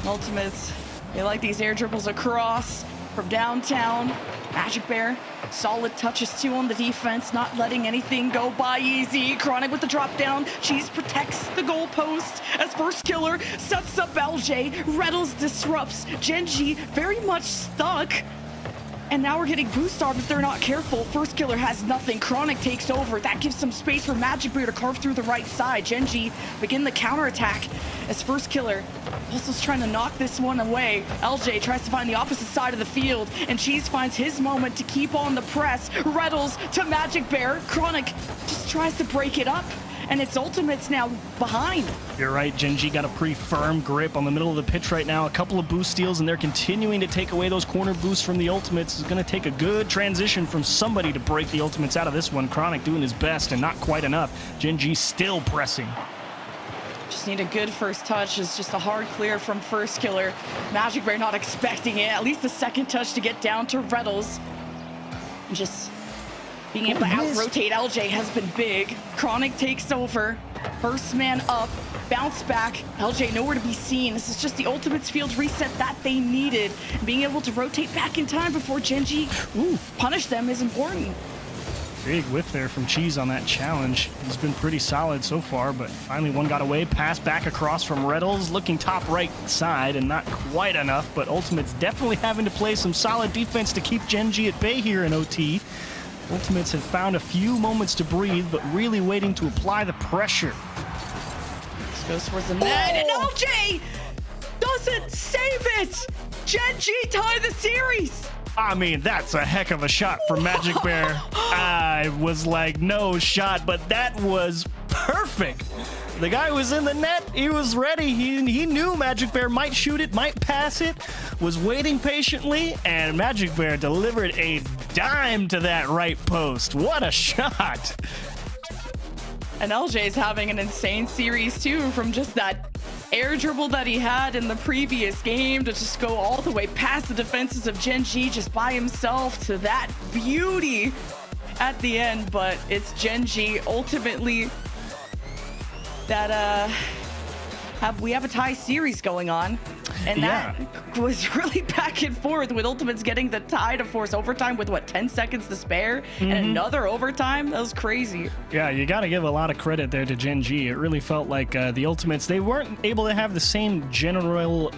Ultimates, they like these air dribbles across from downtown. Magic Bear, solid touches too on the defense, not letting anything go by easy. Chronic with the drop down. Cheese protects the goalpost as first killer sets up LJ. Reynolds disrupts. Gen.G very much stuck. And now we're getting boost starved if they're not careful. First killer has nothing. Chronic takes over. That gives some space for Magic Bear to carve through the right side. Gen.G begin the counterattack as first killer also trying to knock this one away. LJ tries to find the opposite side of the field, and Cheese finds his moment to keep on the press. Reynolds to Magic Bear. Chronic just tries to break it up, and it's Ultimates now behind. You're right, Gen.G got a pretty firm grip on the middle of the pitch right now. A couple of boost steals, and they're continuing to take away those corner boosts from the Ultimates. It's going to take a good transition from somebody to break the Ultimates out of this one. Chronic doing his best and not quite enough. Gen.G still pressing. Just need a good first touch. It's just a hard clear from first killer. Magic Bear not expecting it. At least the second touch to get down to Reynolds. And just being able to out-rotate LJ has been big. Chronic takes over. First man up. Bounce back. LJ nowhere to be seen. This is just the Ultimates field reset that they needed. Being able to rotate back in time before Gen.G punish them is important. Big whiff there from Cheese on that challenge. He's been pretty solid so far, but finally one got away. Pass back across from Reynolds, looking top right side and not quite enough, but Ultimates definitely having to play some solid defense to keep Gen.G at bay here in OT. Ultimates have found a few moments to breathe, but really waiting to apply the pressure. This goes towards the net, and LJ doesn't save it! Gen.G tie the series! I mean, that's a heck of a shot from Magic Bear. I was like, no shot, but that was perfect. The guy was in the net. He was ready. He knew Magic Bear might shoot it, might pass it, was waiting patiently, and Magic Bear delivered a dime to that right post. What a shot. And LJ is having an insane series too, from just that air dribble that he had in the previous game to just go all the way past the defenses of Gen.G just by himself to that beauty at the end. But it's Gen.G ultimately that we have a tie series going on, and that was really back and forth with Ultimates getting the tie to force overtime with what, 10 seconds to spare, and another overtime. That was crazy. Yeah, you got to give a lot of credit there to Gen.G. It really felt like the Ultimates, they weren't able to have the same general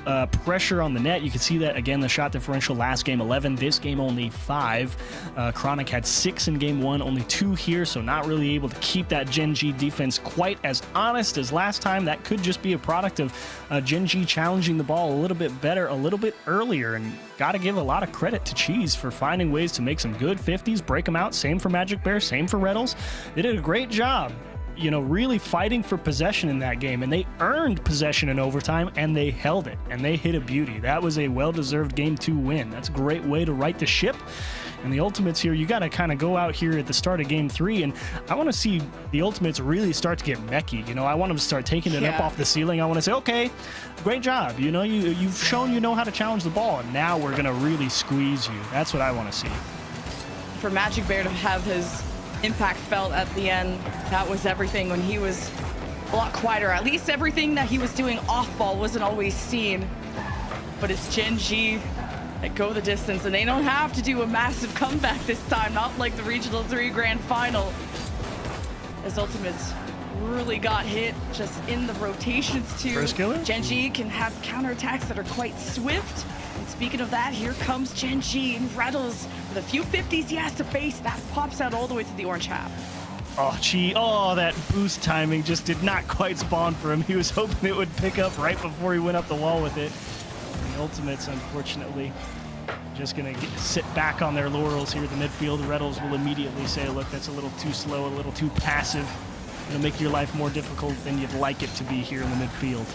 pressure on the net. You could see that again, the shot differential last game 11, this game only 5. Chronic had 6 in game 1, only 2 here, so not really able to keep that Gen.G defense quite as honest as last time. That could just be a product of Gen.G challenging the ball a little bit better, a little bit earlier, and got to give a lot of credit to Cheese for finding ways to make some good 50s, break them out. Same for Magic Bear, same for Rlcs. They did a great job, you know, really fighting for possession in that game, and they earned possession in overtime, and they held it, and they hit a beauty. That was a well-deserved Game 2 win. That's a great way to right the ship. And the Ultimates here, you got to kind of go out here at the start of Game 3, and I want to see the Ultimates really start to get mechy. You know, I want them to start taking it up off the ceiling. I want to say, okay, great job. You know, you've shown you know how to challenge the ball, and now we're going to really squeeze you. That's what I want to see. For Magic Bear to have his impact felt at the end, that was everything. When he was a lot quieter, at least everything that he was doing off ball wasn't always seen. But it's Gen.G that go the distance, and they don't have to do a massive comeback this time, not like the Regional 3 Grand Final, as Ultimates really got hit just in the rotations too. First killer? Gen.G can have counterattacks that are quite swift. And speaking of that, here comes Gen.G and Rlcs with a few 50s he has to face. That pops out all the way to the orange half. Oh, that boost timing just did not quite spawn for him. He was hoping it would pick up right before he went up the wall with it. The Ultimates, unfortunately, just going to sit back on their laurels here at the midfield. The Rlcs will immediately say, look, that's a little too slow, a little too passive. It'll make your life more difficult than you'd like it to be here in the midfield.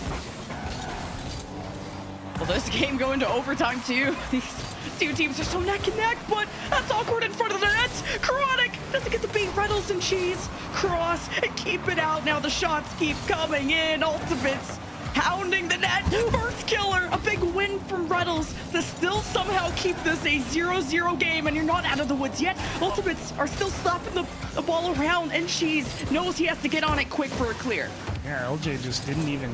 Well, this game going to overtime too. These two teams are so neck and neck, but that's awkward in front of the net. Chronic doesn't get to beat Rlcs and Cheese. Cross and keep it out. Now the shots keep coming in. Ultimates pounding the net. First killer. A big win from Rlcs to still somehow keep this a 0-0 game, and you're not out of the woods yet. Ultimates are still slapping the ball around, and Cheese knows he has to get on it quick for a clear. Yeah, LJ just didn't even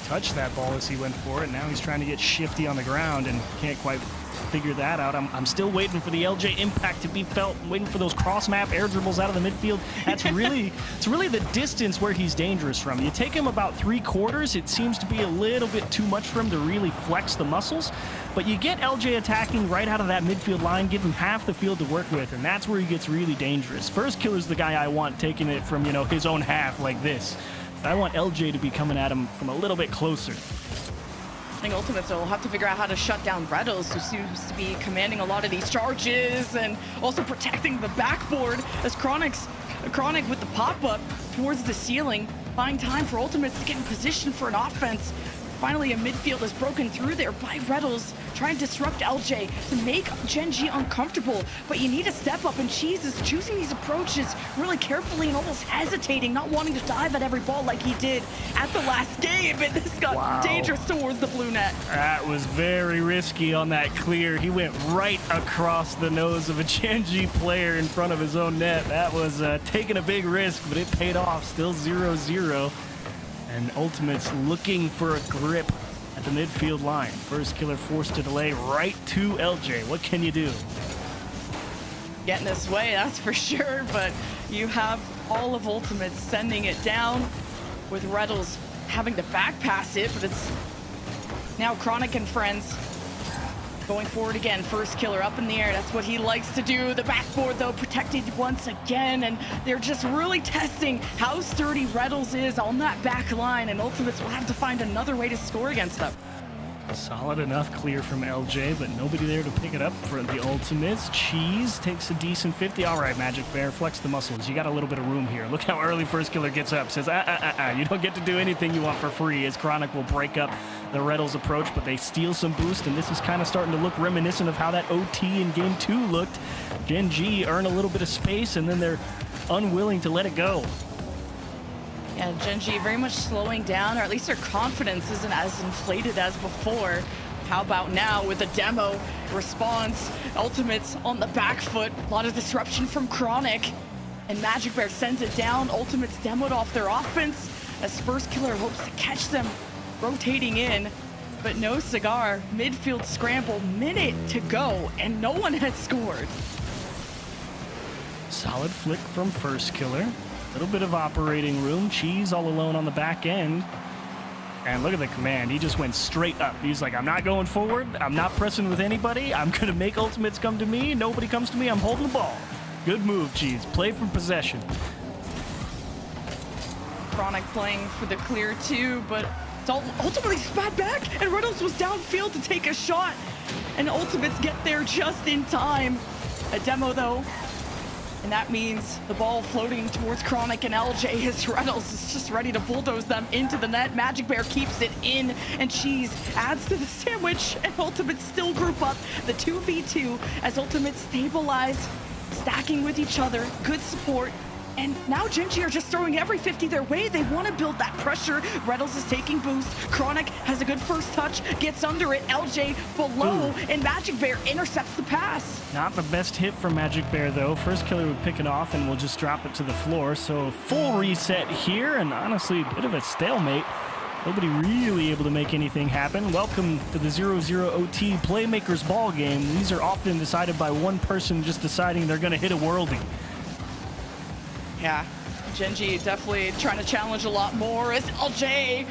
touch that ball as he went for it. Now he's trying to get shifty on the ground and can't quite figure that out. I'm still waiting for the LJ impact to be felt, waiting for those cross-map air dribbles out of the midfield. That's really, it's really the distance where he's dangerous from. You take him about 3/4, it seems to be a little bit too much for him to really flex the muscles, but you get LJ attacking right out of that midfield line, give him half the field to work with, and that's where he gets really dangerous. First killer's the guy I want taking it from, you know, his own half like this. I want LJ to be coming at him from a little bit closer. I think Ultimates will have to figure out how to shut down Rlcs, who seems to be commanding a lot of these charges and also protecting the backboard as Chronic with the pop-up towards the ceiling, buying time for Ultimates to get in position for an offense. Finally, a midfield is broken through there by Rlcs, trying to disrupt LJ to make Gen.G uncomfortable. But you need to step up, and Cheese is choosing these approaches really carefully and almost hesitating, not wanting to dive at every ball like he did at the last game. And this got dangerous towards the blue net. That was very risky on that clear. He went right across the nose of a Gen.G player in front of his own net. That was taking a big risk, but it paid off. Still 0-0. And Ultimates looking for a grip at the midfield line. First killer forced to delay right to LJ. What can you do? Getting this way, that's for sure, but you have all of Ultimates sending it down with Rlcs having to back pass it, but it's now Chronic and friends going forward again. First killer up in the air. That's what he likes to do. The backboard, though, protected once again, and they're just really testing how sturdy Rlcs is on that back line, and Ultimates will have to find another way to score against them. Solid enough clear from LJ, but nobody there to pick it up for the Ultimates. Cheese takes a decent 50. All right, Magic Bear, flex the muscles. You got a little bit of room here. Look how early First Killer gets up. Says, you don't get to do anything you want for free, as Chronic will break up the Rlcs approach, but they steal some boost, and this is kind of starting to look reminiscent of how that OT in Game 2 looked. Gen.G earn a little bit of space, and then they're unwilling to let it go. Yeah, Gen.G very much slowing down, or at least their confidence isn't as inflated as before. How about now with a demo response? Ultimates on the back foot. A lot of disruption from Chronic. And Magic Bear sends it down. Ultimates demoed off their offense. as First Killer hopes to catch them rotating in. But no cigar, midfield scramble, minute to go, and no one has scored. Solid flick from First Killer. Little bit of operating room. Cheese all alone on the back end. And look at the command. He just went straight up. He's like, I'm not going forward. I'm not pressing with anybody. I'm going to make ultimates come to me. Nobody comes to me. I'm holding the ball. Good move, Cheese. Play for possession. Chronic playing for the clear too, but ultimately spat back, and Reynolds was downfield to take a shot, and Ultimates get there just in time. A demo though, and that means the ball floating towards Chronic and LJ as Reynolds is just ready to bulldoze them into the net. Magic Bear keeps it in, and Cheese adds to the sandwich, and Ultimates still group up the 2v2 as Ultimates stabilize, stacking with each other, good support. And now Gen.G are just throwing every 50 their way. They want to build that pressure. Reynolds is taking boost. Chronic has a good first touch, gets under it. LJ below, and Magic Bear intercepts the pass. Not the best hit for Magic Bear, though. First Killer would pick it off and will just drop it to the floor. So full reset here, and honestly, a bit of a stalemate. Nobody really able to make anything happen. Welcome to the 0-0 OT Playmakers ball game. These are often decided by one person just deciding they're going to hit a worldie. Yeah, Gen.G definitely trying to challenge a lot more as LJ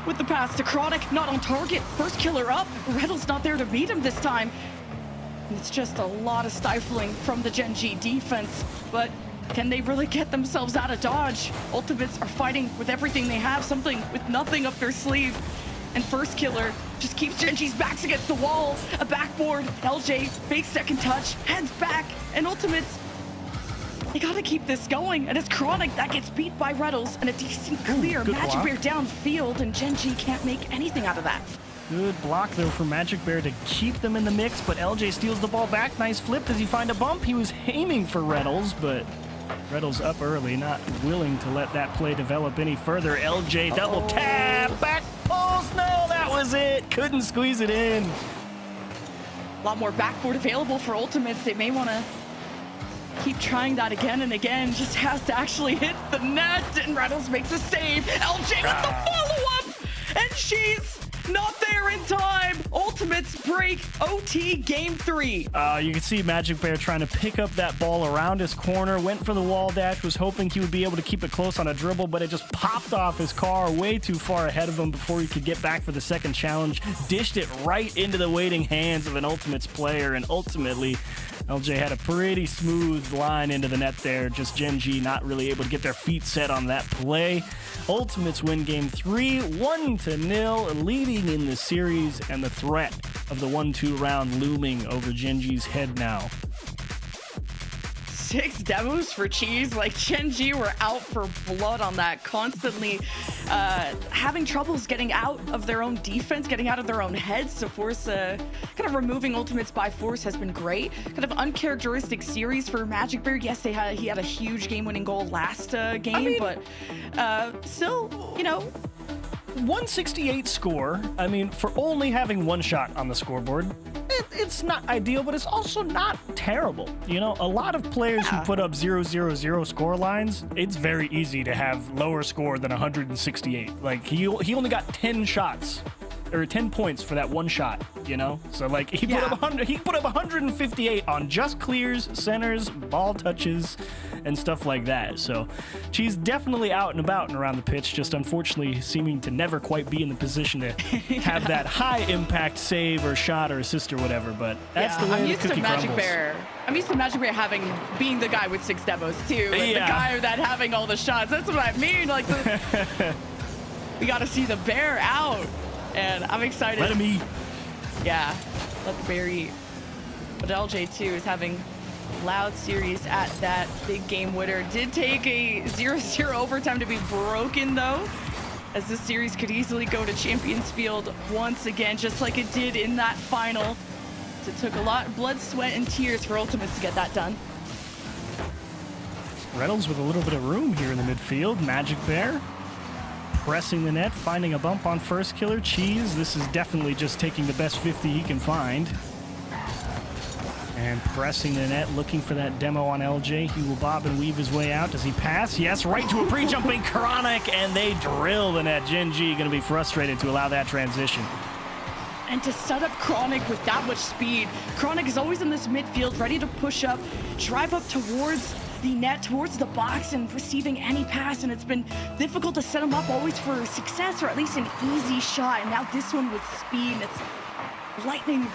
with the pass to Chronic, not on target. First Killer up, Reynolds not there to beat him this time. It's just a lot of stifling from the Gen.G defense, but can they really get themselves out of dodge? Ultimates are fighting with everything they have, something with nothing up their sleeve. And First Killer just keeps Gen.G's backs against the wall. A backboard, LJ, fake second touch, heads back, and Ultimates, they gotta keep this going, and it's Chronic that gets beat by Reynolds, and a decent clear. Magic Bear downfield, and Gen.G can't make anything out of that. Good block, though, for Magic Bear to keep them in the mix, but LJ steals the ball back. Nice flip. Does he find a bump? He was aiming for Reynolds, but Reynolds up early, not willing to let that play develop any further. LJ double tap, back post. No, that was it. Couldn't squeeze it in. A lot more backboard available for Ultimates. They may want to keep trying that again and again. Just has to actually hit the net, and Reynolds makes a save. LJ with the follow-up, and she's not there in time. Ultimates break OT game 3. You can see Magic Bear trying to pick up that ball around his corner, went for the wall dash, was hoping he would be able to keep it close on a dribble, but it just popped off his car way too far ahead of him before he could get back for the second challenge. Dished it right into the waiting hands of an Ultimates player, and ultimately LJ had a pretty smooth line into the net there. Just Gen.G not really able to get their feet set on that play. Ultimates win game 3, 1-0, leading in the series, and the threat of the 1-2 round looming over Gen.G's head now. 6 demos for Cheese. Like, Gen.G were out for blood on that, constantly having troubles getting out of their own defense, getting out of their own heads. So Force kind of removing Ultimates by force has been great. Kind of uncharacteristic series for Magic Bear. Yes, he had a huge game-winning goal last game, but still, you know, 168 score. I mean, for only having one shot on the scoreboard, it's not ideal, but it's also not terrible. You know, a lot of players who put up 0-0-0 score lines, it's very easy to have lower score than 168. Like, he only got 10 shots, or 10 points for that one shot, you know? So, like, he put up 158 on just clears, centers, ball touches, and stuff like that. So she's definitely out and about and around the pitch, just unfortunately seeming to never quite be in the position to have that high impact save or shot or assist or whatever. But that's the way the cookie crumbles. I'm used to Magic Bear being the guy with 6 demos too. Like the guy that having all the shots. That's what I mean. Like, we got to see the bear out, and I'm excited. Let him eat. Yeah, let the bear eat. But LJ too is having loud series at that big game winner. Did take a 0-0 overtime to be broken though, as this series could easily go to Champions Field once again, just like it did in that final. So it took a lot of blood, sweat, and tears for Ultimates to get that done. Reynolds with a little bit of room here in the midfield. Magic Bear pressing the net, finding a bump on First Killer. Cheese, this is definitely just taking the best 50 he can find. And pressing the net, looking for that demo on LJ. He will bob and weave his way out. Does he pass? Yes, right to a pre-jumping Chronic, and they drill the net. Gen.G going to be frustrated to allow that transition. And to set up Chronic with that much speed, Chronic is always in this midfield, ready to push up, drive up towards the net, towards the box, and receiving any pass. And it's been difficult to set him up always for success, or at least an easy shot. And now this one with speed, and it's lightning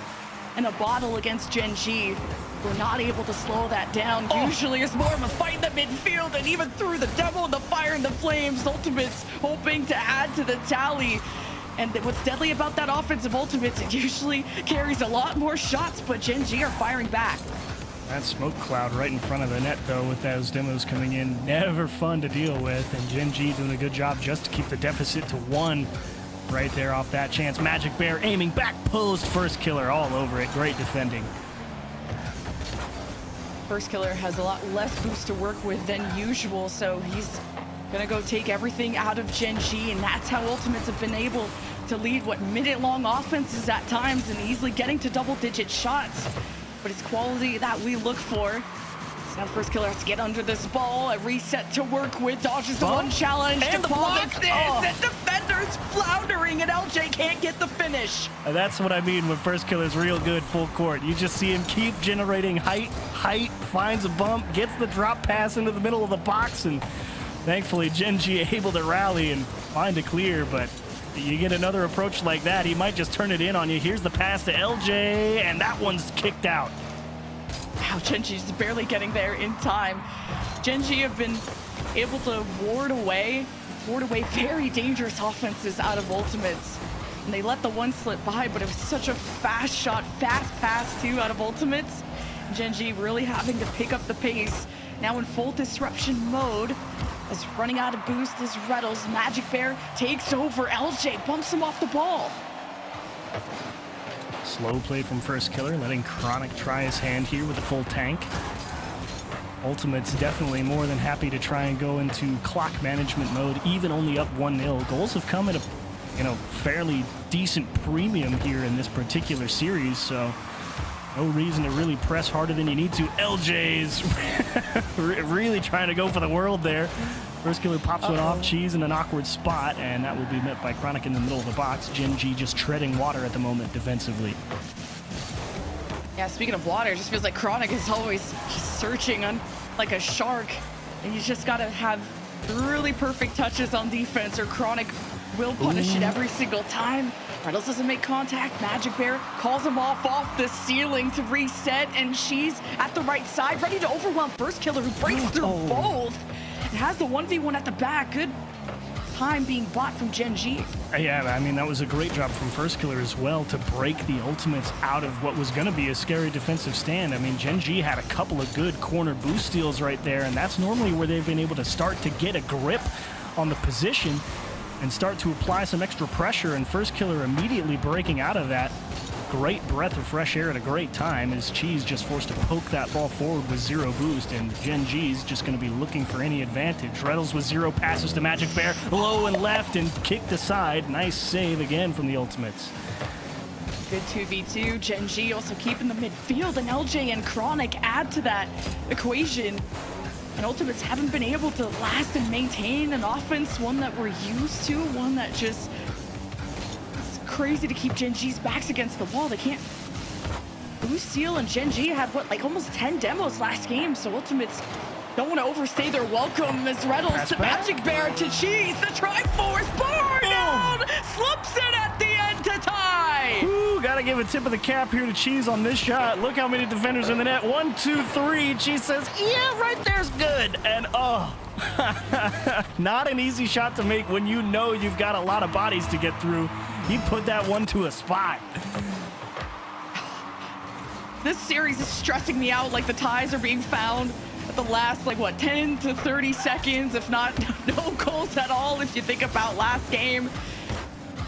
in a bottle against Gen.G. We're not able to slow that down. Usually it's more of a fight in the midfield, and even through the demo, the fire and the flames, Ultimates hoping to add to the tally. And what's deadly about that offensive Ultimates, it usually carries a lot more shots, but Gen.G are firing back. That smoke cloud right in front of the net, though, with those demos coming in, never fun to deal with. And Gen.G doing a good job just to keep the deficit to 1 right there off that chance. Magic Bear aiming back post, first killer all over it. Great defending. First killer has a lot less boost to work with than usual, so he's gonna go take everything out of Gen.G, and that's how Ultimates have been able to lead what minute-long offenses at times and easily getting to double-digit shots. But it's quality that we look for. So now First killer has to get under this ball, a reset to work with, dodges the one challenge, and the block. deposits this, and defenders floundering, and LJ can't get the finish. That's what I mean when First killer's real good full court. You just see him keep generating height, finds a bump, gets the drop pass into the middle of the box, and thankfully Gen.G able to rally and find a clear, but you get another approach like that, he might just turn it in on you. Here's the pass to LJ, and that one's kicked out. Wow, Gen.G's barely getting there in time. Gen.G have been able to ward away very dangerous offenses out of Ultimates. And they let the one slip by, but it was such a fast shot, fast pass too out of Ultimates. Gen.G really having to pick up the pace. Now in full disruption mode, as running out of boost is Rlcs. Magic Bear takes over. LJ bumps him off the ball. Slow play from First killer, letting Chronic try his hand here with the full tank. Ultimate's definitely more than happy to try and go into clock management mode, even only up 1-0. Goals have come at a fairly decent premium here in this particular series, so no reason to really press harder than you need to. LJ's really trying to go for the world there. First killer pops one off, Cheese in an awkward spot, and that will be met by Chronic in the middle of the box. Gen.G just treading water at the moment defensively. Yeah, speaking of water, it just feels like Chronic is always just searching on like a shark, and you just gotta have really perfect touches on defense or Chronic will punish it every single time. Rlcs doesn't make contact. Magic Bear calls him off the ceiling to reset, and she's at the right side, ready to overwhelm First killer, who breaks through both. It has the 1v1 at the back. Good time being bought from Gen.G. Yeah, I mean, that was a great job from First killer as well to break the Ultimates out of what was going to be a scary defensive stand. I mean, Gen.G had a couple of good corner boost steals right there, and that's normally where they've been able to start to get a grip on the position and start to apply some extra pressure, and First killer immediately breaking out of that. Great breath of fresh air at a great time as Cheese just forced to poke that ball forward with 0 boost, and Gen.G's just going to be looking for any advantage. Rlcs with 0 passes to Magic Bear, low and left and kicked aside. Nice save again from the Ultimates. Good 2v2. Gen.G also keeping the midfield, and LJ and Chronic add to that equation. And Ultimates haven't been able to last and maintain an offense, one that we're used to, one that just crazy to keep Gen.G's backs against the wall. They can't boost seal, and Gen.G had what, like almost 10 demos last game, so Ultimates don't want to overstay their welcome as Rlcs to Magic Bear to Cheese. The Triforce bar down, slips it at the end to tie. Ooh, gotta give a tip of the cap here to Cheese on this shot. Look how many defenders in the net. 1, 2, 3. Cheese says, yeah, right there's good. And oh, not an easy shot to make when you know you've got a lot of bodies to get through. He put that one to a spot. This series is stressing me out, like the ties are being found at the last, like what, 10 to 30 seconds, if not no goals at all if you think about last game.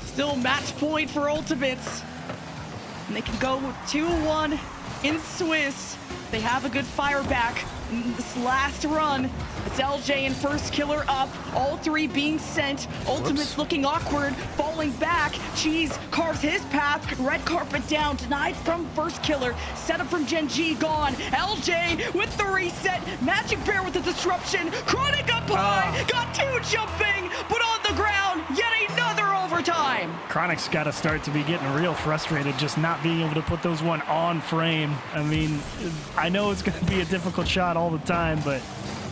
Still match point for Ultimates. And they can go 2-1 in Swiss. They have a good fire back in this last run. It's LJ and First Killer up, all three being sent. Ultimate's looking awkward, falling back. Cheese carves his path, red carpet down, denied from First Killer. Setup from Gen.G gone. LJ with the reset. Magic Bear with the disruption. Chronic up high, got two jumping, but on the ground, yet another overtime. Chronic's got to start to be getting real frustrated just not being able to put those one on frame. I mean, I know it's going to be a difficult shot all the time, but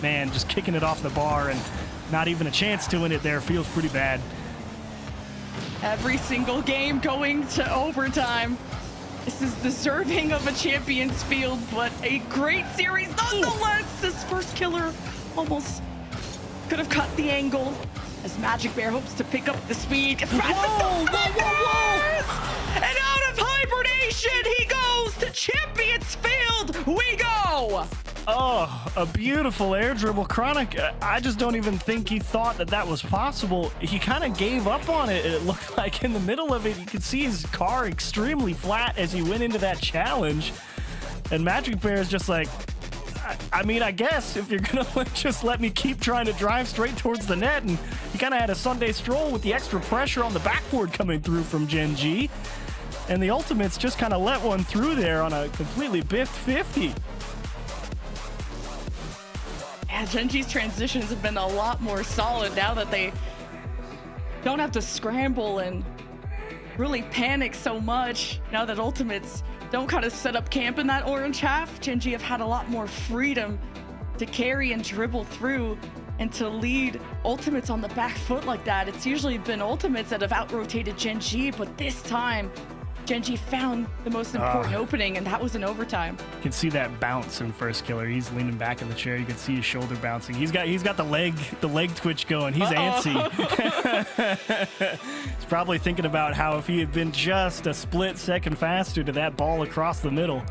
man, just kicking it off the bar and not even a chance to win it there feels pretty bad. Every single game going to overtime. This is deserving of a champion's field, but a great series nonetheless. This First Killer almost could have cut the angle as Magic Bear hopes to pick up the speed. Gets past the defenders! And out of hibernation, he goes to champion's field. We go! Oh, a beautiful air dribble. Chronic, I just don't even think he thought that that was possible. He kind of gave up on it. It looked like in the middle of it, you could see his car extremely flat as he went into that challenge. And Magic Bear is just like, I mean, I guess if you're going to just let me keep trying to drive straight towards the net. And he kind of had a Sunday stroll with the extra pressure on the backboard coming through from Gen.G. And the Ultimates just kind of let one through there on a completely biffed 50. Yeah, Gen.G's transitions have been a lot more solid now that they don't have to scramble and really panic so much. Now that Ultimates don't kind of set up camp in that orange half, Gen.G have had a lot more freedom to carry and dribble through and to lead Ultimates on the back foot like that. It's usually been Ultimates that have out-rotated Gen.G, but this time Gen.G found the most important opening, and that was in overtime. You can see that bounce in First Killer. He's leaning back in the chair. You can see his shoulder bouncing. He's got the leg twitch going. He's antsy. He's probably thinking about how if he had been just a split second faster to that ball across the middle,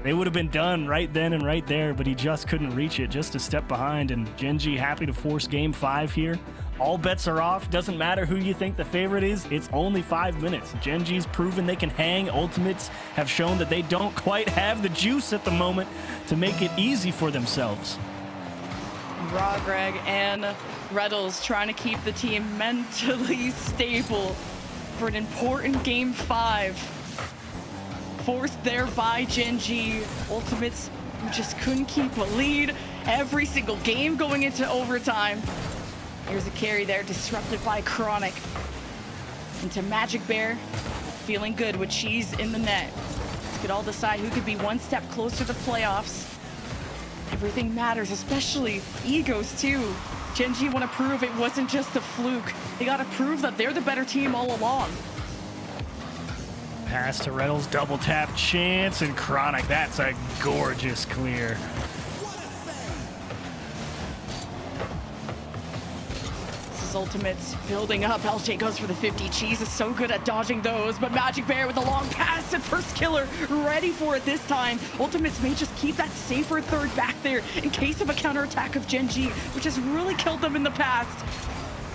they would have been done right then and right there, but he just couldn't reach it, just a step behind. And Gen.G happy to force game 5 here. All bets are off. Doesn't matter who you think the favorite is. It's only 5 minutes. Gen.G's proven they can hang. Ultimates have shown that they don't quite have the juice at the moment to make it easy for themselves. Raw Greg and Rlcs trying to keep the team mentally stable for an important game 5. Forced there by Gen.G. Ultimates who just couldn't keep a lead every single game going into overtime. Here's a carry there, disrupted by Chronic. Into Magic Bear, feeling good with Cheese in the net. Let's get all decide who could be one step closer to playoffs. Everything matters, especially egos too. Gen.G want to prove it wasn't just a fluke. They got to prove that they're the better team all along. Pass to Rlcs, double tap chance, and Chronic. That's a gorgeous clear. Ultimates building up. LJ goes for the 50. Cheese is so good at dodging those, but Magic Bear with a long pass and First Killer ready for it this time. Ultimates may just keep that safer third back there in case of a counterattack of Gen.G, which has really killed them in the past.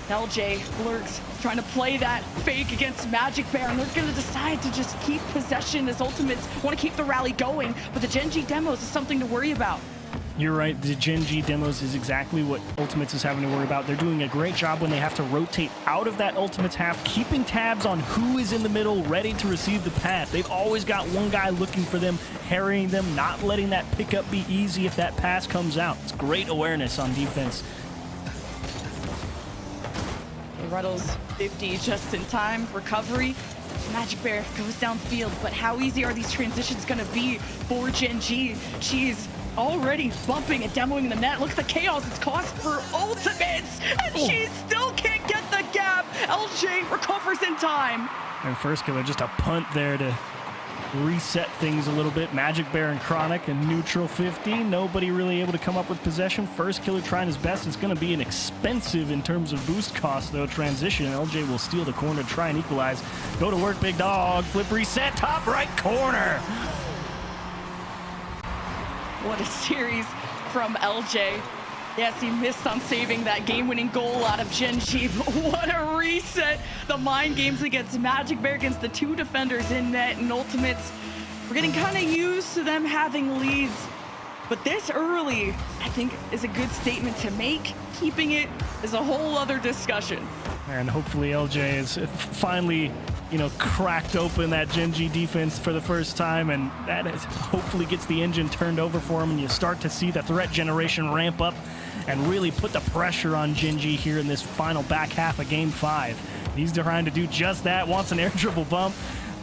LJ lurks, trying to play that fake against Magic Bear, and they're going to decide to just keep possession as Ultimates want to keep the rally going, but the Gen.G demos is something to worry about. You're right, the Gen.G demos is exactly what Ultimates is having to worry about. They're doing a great job when they have to rotate out of that Ultimates half, keeping tabs on who is in the middle, ready to receive the pass. They've always got one guy looking for them, harrying them, not letting that pickup be easy if that pass comes out. It's great awareness on defense. Rlcs 50 just in time. Recovery. Magic Bear goes downfield, but how easy are these transitions going to be for Gen.G? She's already bumping and demoing the net. Look at the chaos it's caused for Ultimates, and she still can't get the gap. LJ recovers in time. And First Killer, just a punt there to reset things a little bit. Magic Bear and Chronic and neutral 50. Nobody really able to come up with possession. First Killer trying his best. It's going to be an expensive in terms of boost cost, though, transition. LJ will steal the corner, try and equalize. Go to work, big dog. Flip reset, top right corner. What a series from LJ. Yes, he missed on saving that game-winning goal out of Gen.G, but what a reset. The mind games against Magic Bear against the two defenders in net, and Ultimates We're getting kind of used to them having leads, but this early, I think, is a good statement to make. Keeping it is a whole other discussion. And hopefully LJ is finally, cracked open that Gen.G defense for the first time, and that hopefully gets the engine turned over for him, and you start to see the threat generation ramp up and really put the pressure on Gen.G here in this final back half of Game 5. He's trying to do just that, wants an air dribble bump,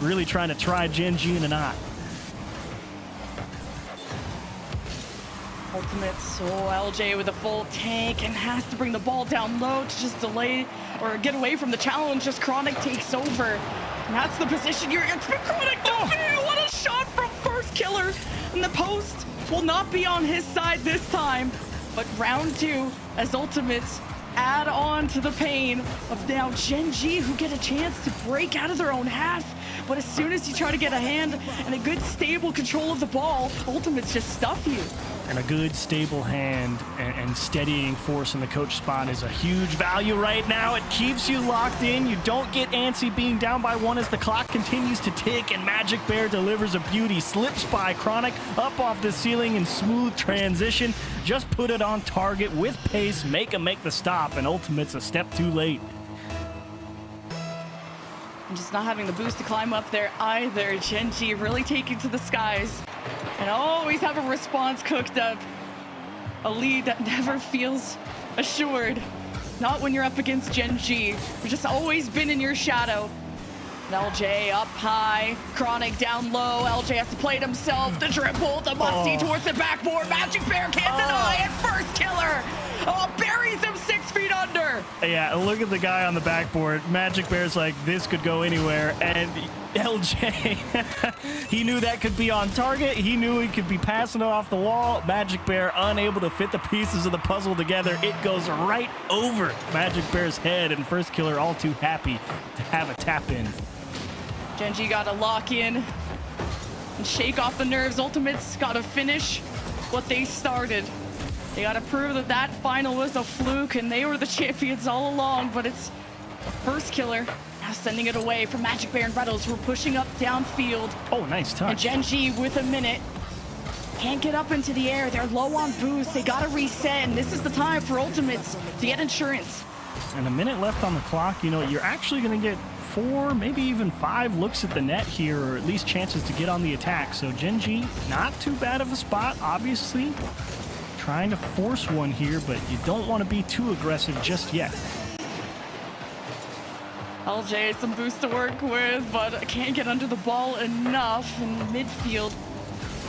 really trying to try Gen.G in a knot. Ultimate, so LJ with a full tank and has to bring the ball down low to just delay or get away from the challenge. Just Chronic takes over. And that's the position you're in. Chronic, what a shot from First Killer. And the post will not be on his side this time. But round 2, as Ultimates add on to the pain of now Gen.G, who get a chance to break out of their own half. But as soon as you try to get a hand and a good stable control of the ball, Ultimates just stuff you. And a good stable hand and steadying force in the coach spot is a huge value right now. It keeps you locked in. You don't get antsy being down by 1 as the clock continues to tick, and Magic Bear delivers a beauty. Slips by Chronic up off the ceiling in smooth transition. Just put it on target with pace, make the stop, and Ultimate's a step too late. And just not having the boost to climb up there either. Gen.G really taking to the skies and always have a response cooked up. A lead that never feels assured. Not when you're up against Gen.G, who's just always been in your shadow. And LJ up high, Chronic down low. LJ has to play it himself. The dribble, the musty towards the backboard. Magic Bear can't deny it. First Killer. Buries him 6 feet under. Yeah, look at the guy on the backboard. Magic Bear's like, this could go anywhere. And LJ, he knew that could be on target. He knew he could be passing it off the wall. Magic Bear unable to fit the pieces of the puzzle together. It goes right over Magic Bear's head, and First Killer all too happy to have a tap in. Gen.G got to lock in and shake off the nerves. Ultimates got to finish what they started. They got to prove that that final was a fluke and they were the champions all along, but it's First Killer now sending it away from Magic Bear and Reddles, who are pushing up downfield. Oh, nice touch. And Gen.G with a minute. Can't get up into the air. They're low on boost. They got to reset, and this is the time for Ultimates to get insurance. And a minute left on the clock. You're actually going to get 4, maybe even 5 looks at the net here, or at least chances to get on the attack. So Gen.G, not too bad of a spot, obviously. Trying to force one here, but you don't want to be too aggressive just yet. LJ, some boost to work with, but can't get under the ball enough in midfield.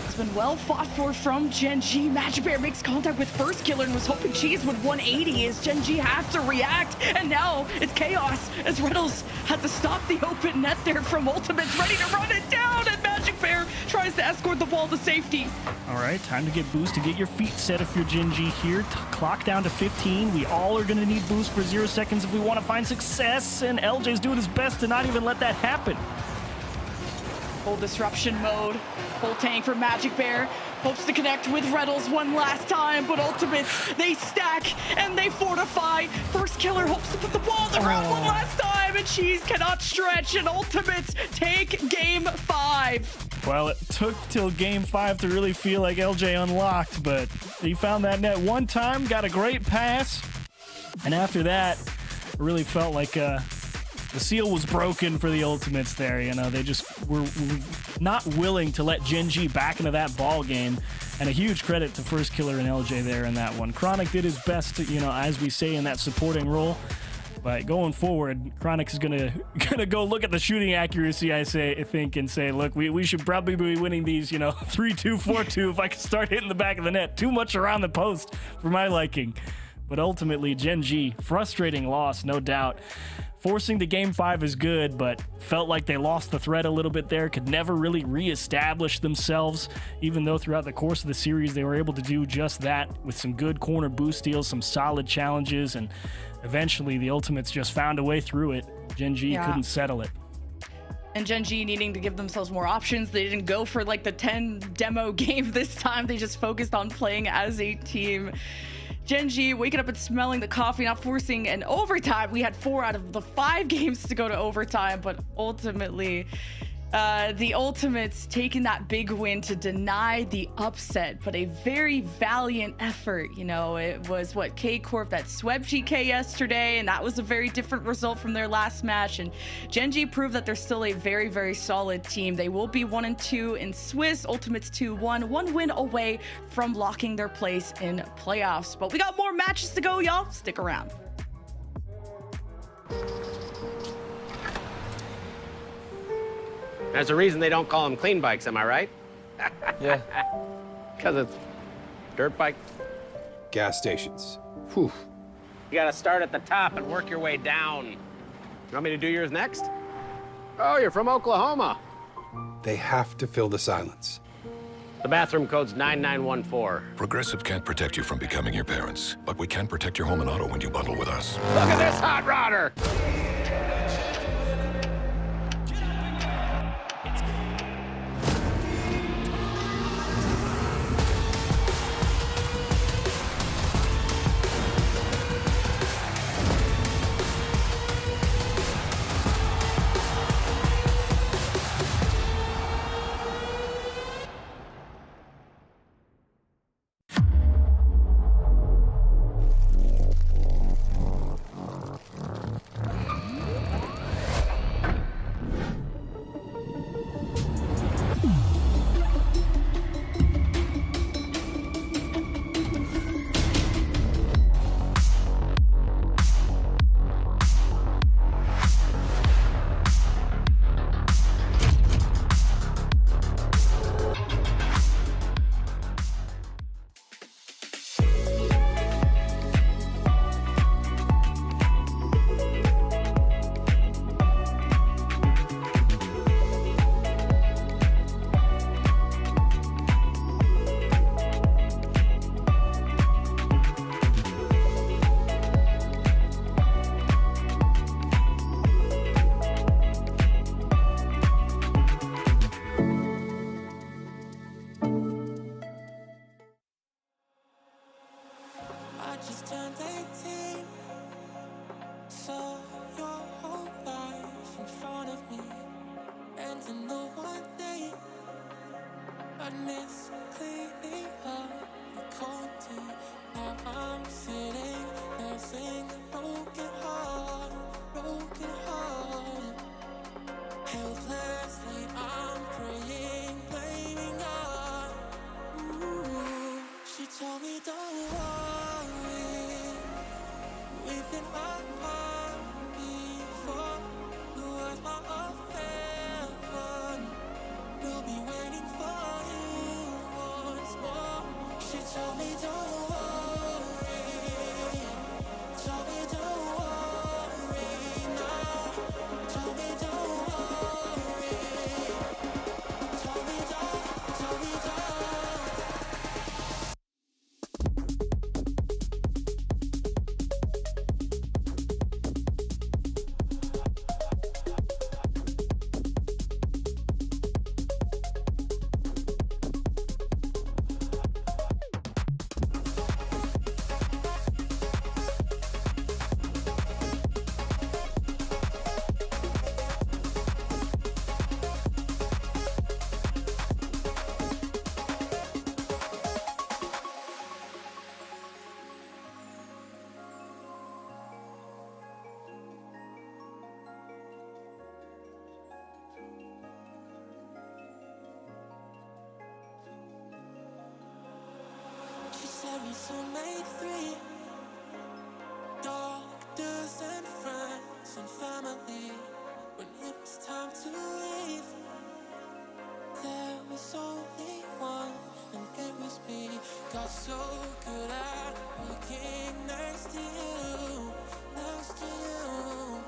It's been well fought for from Gen.G. Magic Bear makes contact with First Killer and was hoping Cheese would 180 as Gen.G has to react. And now it's chaos as Reynolds had to stop the open net there from Ultimates, ready to run it down, and Magic Bear tries to escort the ball to safety. All right, time to get boost to get your feet set if you're Gen.G here. Clock down to 15. We all are going to need boost for 0 seconds if we want to find success, and LJ's doing his best to not even let that happen. Full disruption mode, full tank for Magic Bear. Hopes to connect with Reddles one last time, but Ultimates, they stack and they fortify. First Killer hopes to put the ball on the ground one last time, and Cheese cannot stretch, and Ultimates take Game 5. Well, it took till Game 5 to really feel like LJ unlocked, but he found that net one time, got a great pass, and after that, it really felt like the seal was broken for the Ultimates there. They just were not willing to let Gen.G back into that ball game, and a huge credit to First Killer and LJ there in that one. Chronic did his best to, as we say, in that supporting role. But going forward, Chronic is gonna go look at the shooting accuracy, I think, and say, look, we should probably be winning these, 3-2, 4-2 if I could start hitting the back of the net. Too much around the post for my liking. But ultimately, Gen.G, frustrating loss, no doubt. Forcing to Game 5 is good, but felt like they lost the thread a little bit there, could never really reestablish themselves, even though throughout the course of the series they were able to do just that with some good corner boost steals, some solid challenges, and eventually the Ultimates just found a way through it. Gen.G couldn't settle it. And Gen.G needing to give themselves more options. They didn't go for like the 10 demo game this time. They just focused on playing as a team. Gen.G waking up and smelling the coffee, not forcing an overtime. We had 4 out of the 5 games to go to overtime, but ultimately The Ultimates taking that big win to deny the upset, but a very valiant effort. You know, it was what K-Corp that swept GK yesterday, and that was a very different result from their last match. And Gen.G proved that they're still a very, very solid team. They will be 1-2 in Swiss, Ultimates 2-1, one win away from locking their place in playoffs. But we got more matches to go, y'all. Stick around. There's a reason they don't call them clean bikes, am I right? Yeah. Because it's dirt bike. Gas stations. Whew. You gotta start at the top and work your way down. You want me to do yours next? Oh, you're from Oklahoma. They have to fill the silence. The bathroom code's 9914. Progressive can't protect you from becoming your parents, but we can protect your home and auto when you bundle with us. Look at this hot rodder! I just turned 18, saw your whole life in front of me, and in the one day I miss cleaning up the cold tea. Now I'm sitting there singing broken heart, helplessly I'm praying, blaming God. Ooh, she told me don't worry, we've been apart before. The world's part of heaven, we'll be waiting for you once more. She told me don't worry, told me don't worry now, told me don't worry, told me don't, told me don't. She said we soon made three, doctors and friends and family. When it was time to leave, there was only one, and it was me. Got so good at looking next to you, next to you.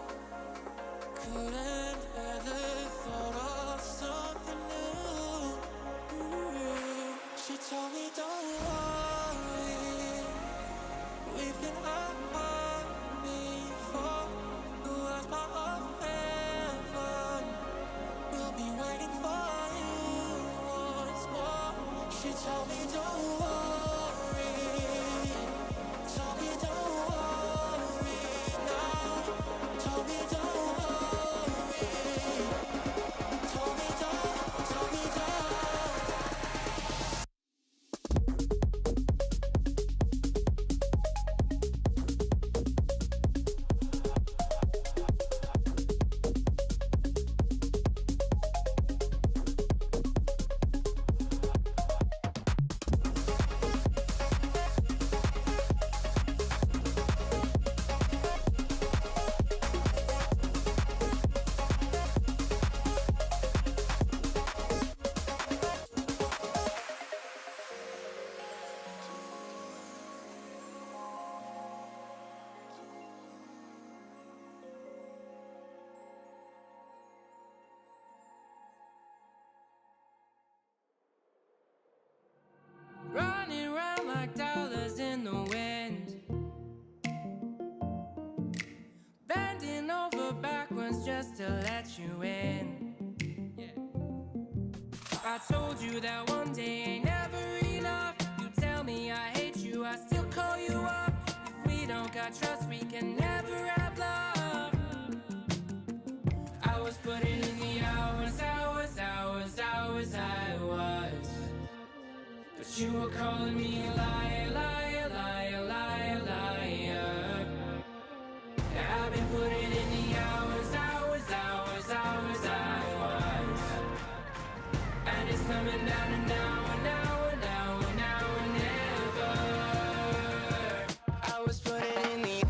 Couldn't bear the thought of something new. Ooh, she told me don't worry, we've been apart before. The world's part of heaven, we'll be waiting for you once more. She told me don't worry, told me don't worry now, told me don't worry, told me don't. I told you that one day ain't never enough. You tell me I hate you, I still call you up. If we don't got trust, we can never have love. I was putting in the hours, I was. But you were calling me a liar, liar, liar, liar, liar. I've been putting in the hours, I was. And it's coming down to now and now and now and now and never. I was putting in the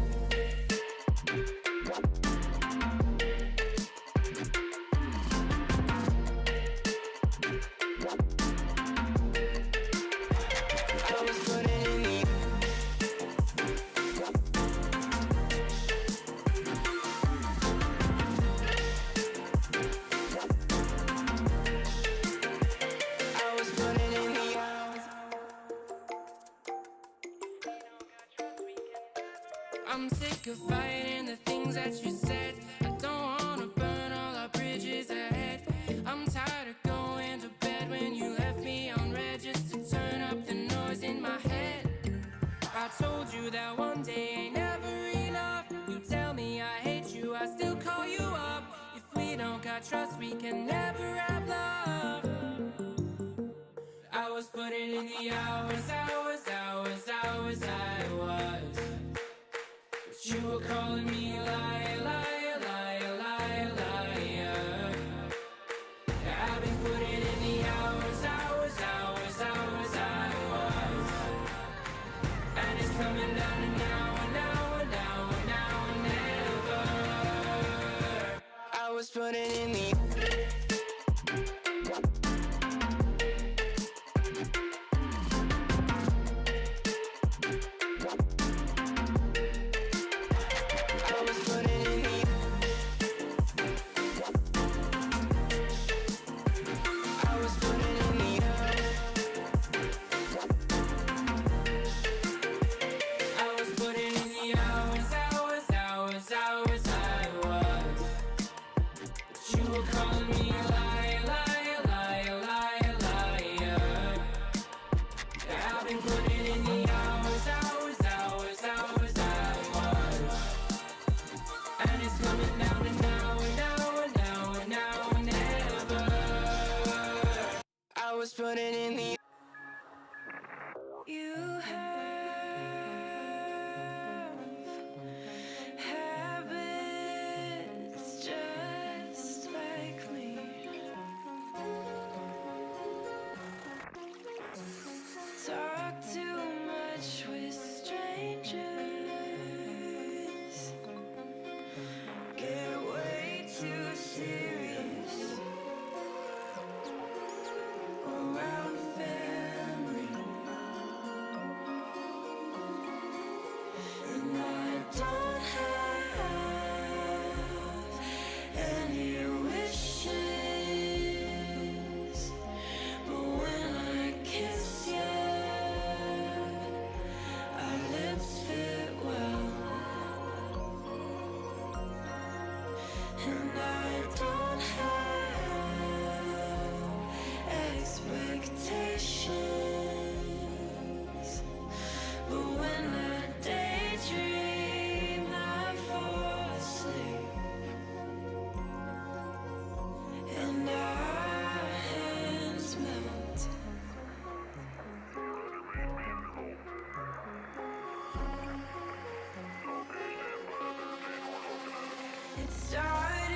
I'm sick of fighting the things that you said. I don't wanna burn all our bridges ahead. I'm tired of going to bed when you left me on red just to turn up the noise in my head. I told you that one day ain't never enough. You tell me I hate you, I still call you up. If we don't got trust, we can never have love. I was putting in the hours, I was. But you were calling me a liar, liar, liar, liar, liar. I've been putting in the hours, I was. And it's coming down to now and now and now and now and never. I was putting in the putting in the you have habits just like me. Talk too much with strangers. Get way too serious around family. And I don't have any wishes, but when I kiss you, our lips fit well. And I don't have expectations, but when I daydream, I fall asleep. And our hands melt. It started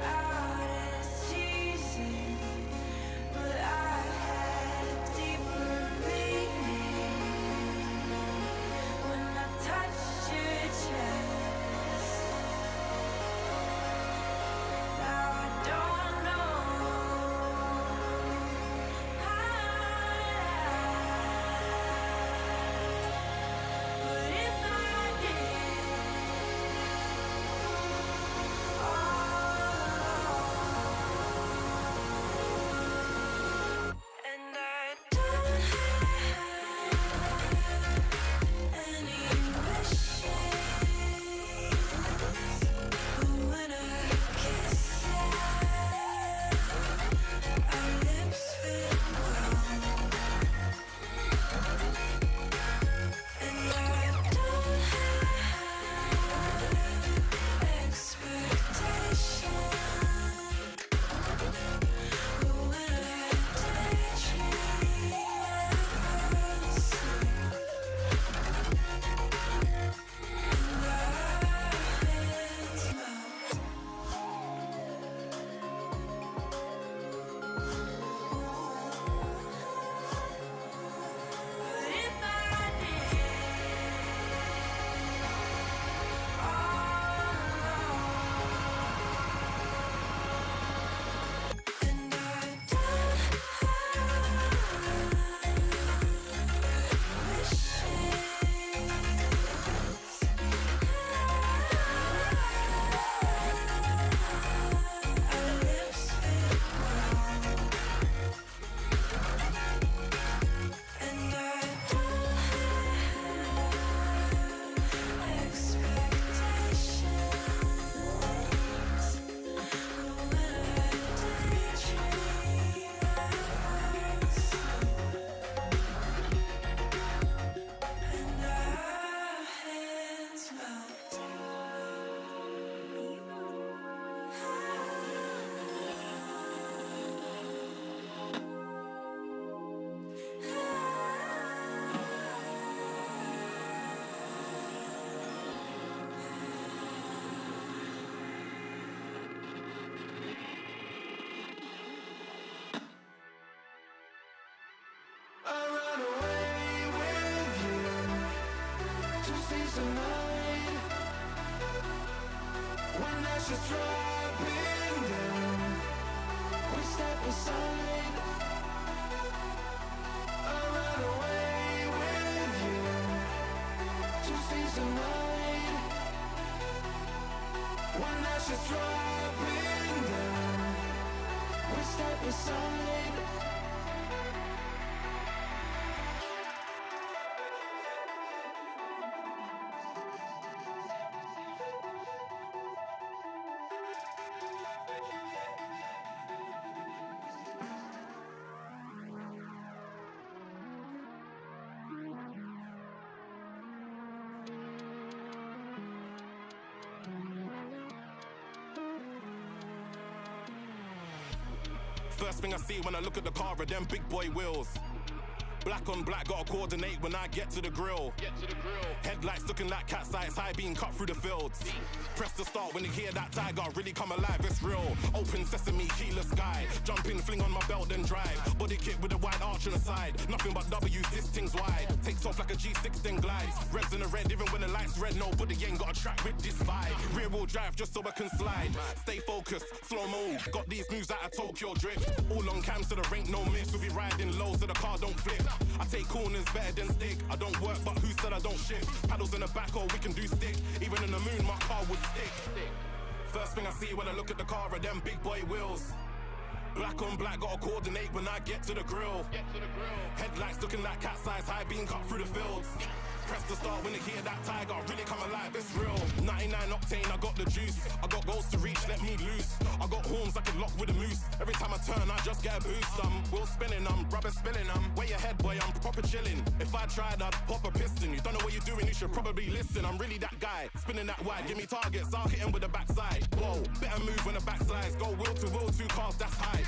out as teasing, but I had deeper meaning when I touched your chest. Now I don't know how to act, but if I did, peace of mind. When ashes dropping down, we step aside. I'll run away with you to seize the night. When ashes dropping down, we step aside. First thing I see when I look at the car are them big boy wheels. Black on black, gotta coordinate when I get to the grill. Headlights looking like cat's eyes, high being cut through the fields. Press the start when you hear that tiger really come alive, it's real. Open sesame, keyless sky. Jump in, fling on my belt, then drive. Body kit with a wide arch on the side. Nothing but W's, this thing's wide. Takes off like a G6, then glides. Revs in the red, even when the light's red. Nobody ain't got a track with this vibe. Rear wheel drive just so I can slide. Stay focused, slow mo. Got these moves out of Tokyo drift. All on cam so there ain't no miss. We'll be riding low so the car don't flip. I take corners better than stick. I don't work, but who said I don't shift? Paddles in the back, or we can do stick. Even in the moon, my car would stick. First thing I see when I look at the car are them big boy wheels. Black on black, gotta coordinate when I get to the grill. Headlights looking like cat's eyes, high being cut through the fields. Press the start when you hear that tiger really come alive, it's real. 99 octane, I got the juice. I got goals to reach, let me loose. I got horns I can lock with a moose. Every time I turn, I just get a boost. Wheel spinning, rubber spilling, way ahead, boy, I'm proper chilling. If I tried, I'd pop a piston. You don't know what you're doing, you should probably listen. I'm really that guy, spinning that wide. Give me targets, I'll hit him with the backside. Whoa, better move when the backslides. Go wheel to wheel, 2 cars, that's high.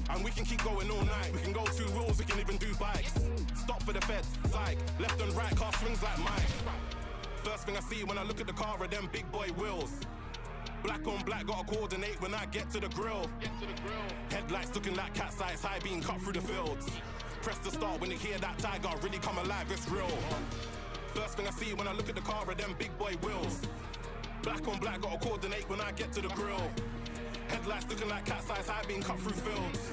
And we can keep going all night. We can go 2 wheels, we can even do bikes. Stop for the feds, psych. Left and right, car swings like mine. First thing I see when I look at the car are them big boy wheels. Black on black, gotta coordinate when I get to the grill. Headlights looking like cat's eyes, high being cut through the fields. Press the start when you hear that tiger really come alive, it's real. First thing I see when I look at the car are them big boy wheels. Black on black, gotta coordinate when I get to the grill. Headlights looking like cat's eyes, high being cut through fields.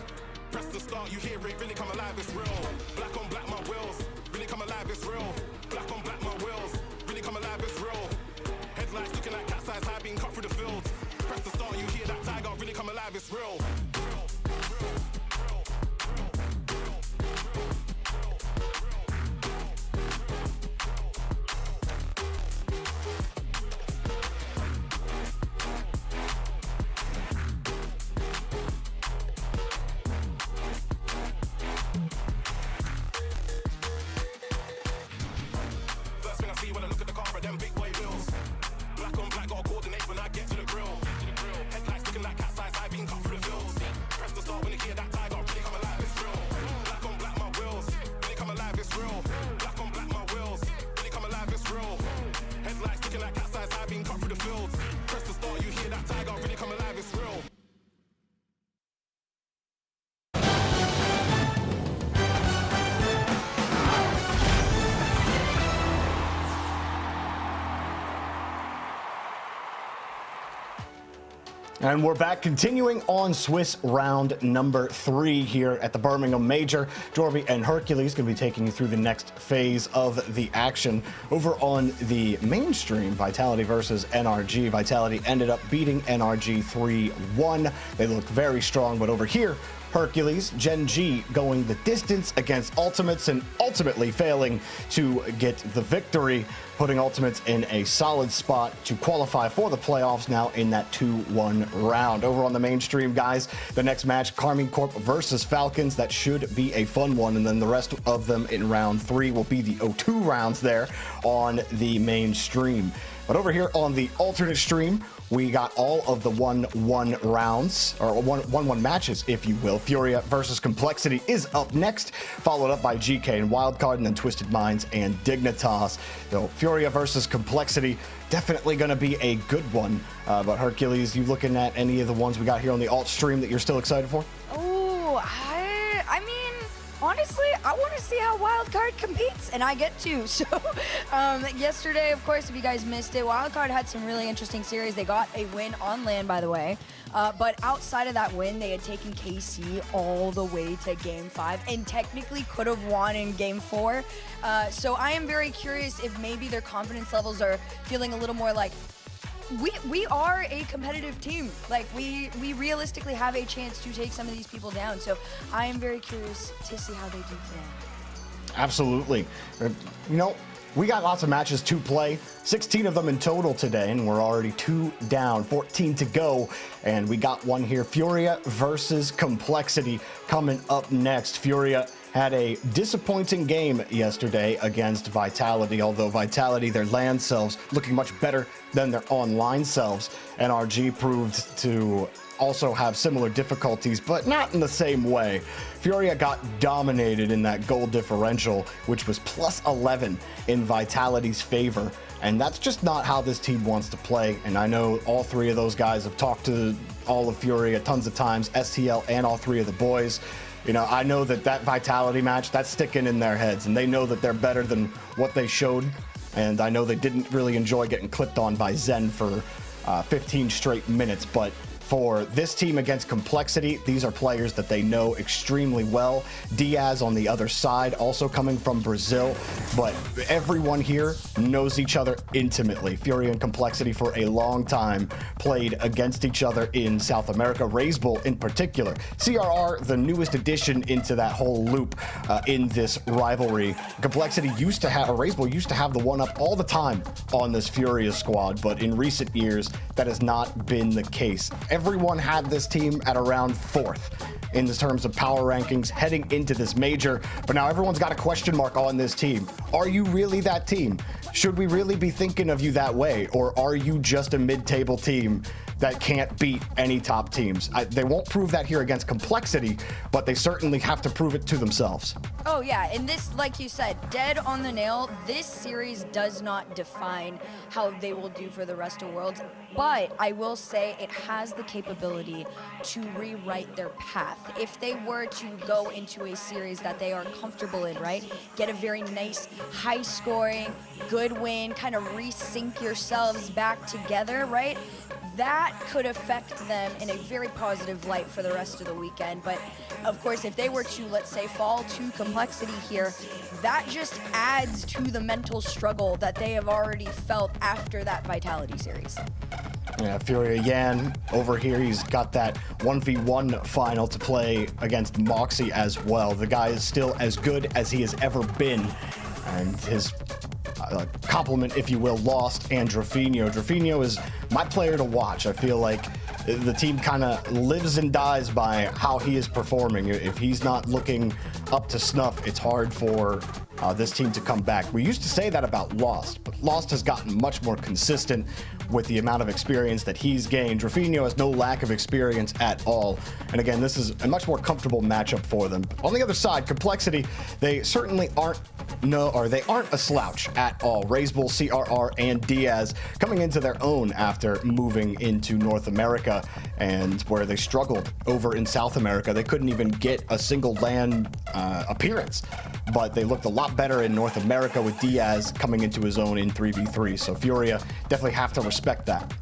Press the start, you hear it really come alive, it's real. Black on black, my wheels really come alive, it's real. Black on black, my wheels really come alive, it's real. Headlights looking like cat's eyes, high being cut through the fields. Press the start, you hear that tiger really come alive, it's real. And we're back, continuing on Swiss round number 3 here at the Birmingham Major. Jorby and Hercules going to be taking you through the next phase of the action. Over on the mainstream, Vitality versus NRG. Vitality ended up beating NRG 3-1. They look very strong, but over here, Hercules, Gen.G going the distance against Ultimates and ultimately failing to get the victory, putting Ultimates in a solid spot to qualify for the playoffs now in that 2-1 round. Over on the mainstream, guys, the next match, Carmine Corp versus Falcons. That should be a fun one, and then the rest of them in round 3 will be the O2 rounds there on the mainstream. But over here on the alternate stream, we got all of the 1-1 rounds, or 1-1 matches, if you will. Furia versus Complexity is up next, followed up by GK and Wildcard, and then Twisted Minds and Dignitas. So Furia versus Complexity, definitely going to be a good one. But Hercules, you looking at any of the ones we got here on the alt stream that you're still excited for? Oh, I mean, honestly, I want to see how Wildcard competes, and I get to. So yesterday, of course, if you guys missed it, Wildcard had some really interesting series. They got a win on land, by the way. But outside of that win, they had taken KC all the way to Game 5 and technically could have won in Game 4. So I am very curious if maybe their confidence levels are feeling a little more like, we are a competitive team. Like, we realistically have a chance to take some of these people down. So I am very curious to see how they do today. Absolutely. You know, we got lots of matches to play, 16 of them in total today, and we're already 2 down, 14 to go, and we got one here. Furia versus Complexity coming up next. Furia had a disappointing game yesterday against Vitality, although Vitality, their LAN selves, looking much better than their online selves. NRG proved to also have similar difficulties, but not in the same way. Furia got dominated in that goal differential, which was plus 11 in Vitality's favor. And that's just not how this team wants to play. And I know all three of those guys have talked to all of Furia tons of times, STL and all three of the boys. You know, I know that Vitality match, that's sticking in their heads, and they know that they're better than what they showed. And I know they didn't really enjoy getting clipped on by Zen for 15 straight minutes, but for this team against Complexity, these are players that they know extremely well. Diaz on the other side, also coming from Brazil, but everyone here knows each other intimately. Furia and Complexity for a long time played against each other in South America, Razebull in particular. CRR, the newest addition into that whole loop in this rivalry. Complexity used to have, or Razebull used to have the one-up all the time on this Furia squad, but in recent years, that has not been the case. Everyone had this team at around 4th in terms of power rankings heading into this major, but now everyone's got a question mark on this team. Are you really that team? Should we really be thinking of you that way, or are you just a mid-table team that can't beat any top teams? They won't prove that here against Complexity, but they certainly have to prove it to themselves. Oh yeah, and this, like you said, dead on the nail, this series does not define how they will do for the rest of Worlds, but I will say it has the capability to rewrite their path. If they were to go into a series that they are comfortable in, right? Get a very nice, high-scoring, good win, kind of resync yourselves back together, right? That could affect them in a very positive light for the rest of the weekend. But of course, if they were to, let's say, fall to Complexity here, that just adds to the mental struggle that they have already felt after that Vitality series. Yeah, Furia Yan over here, he's got that 1v1 final to play against Moxie as well. The guy is still as good as he has ever been, and his compliment, if you will, lost and Drafinho. Drafinho is my player to watch. I feel like the team kind of lives and dies by how he is performing. If he's not looking up to snuff, it's hard for this team to come back. We used to say that about Lost, but Lost has gotten much more consistent with the amount of experience that he's gained. Drafinho has no lack of experience at all. And again, this is a much more comfortable matchup for them. On the other side, Complexity, they certainly aren't a slouch at all. Razebull, CRR, and Diaz coming into their own after moving into North America, and where they struggled over in South America. They couldn't even get a single LAN appearance, but they looked a lot better in North America with Diaz coming into his own in 3v3. So Furia definitely have to respect that.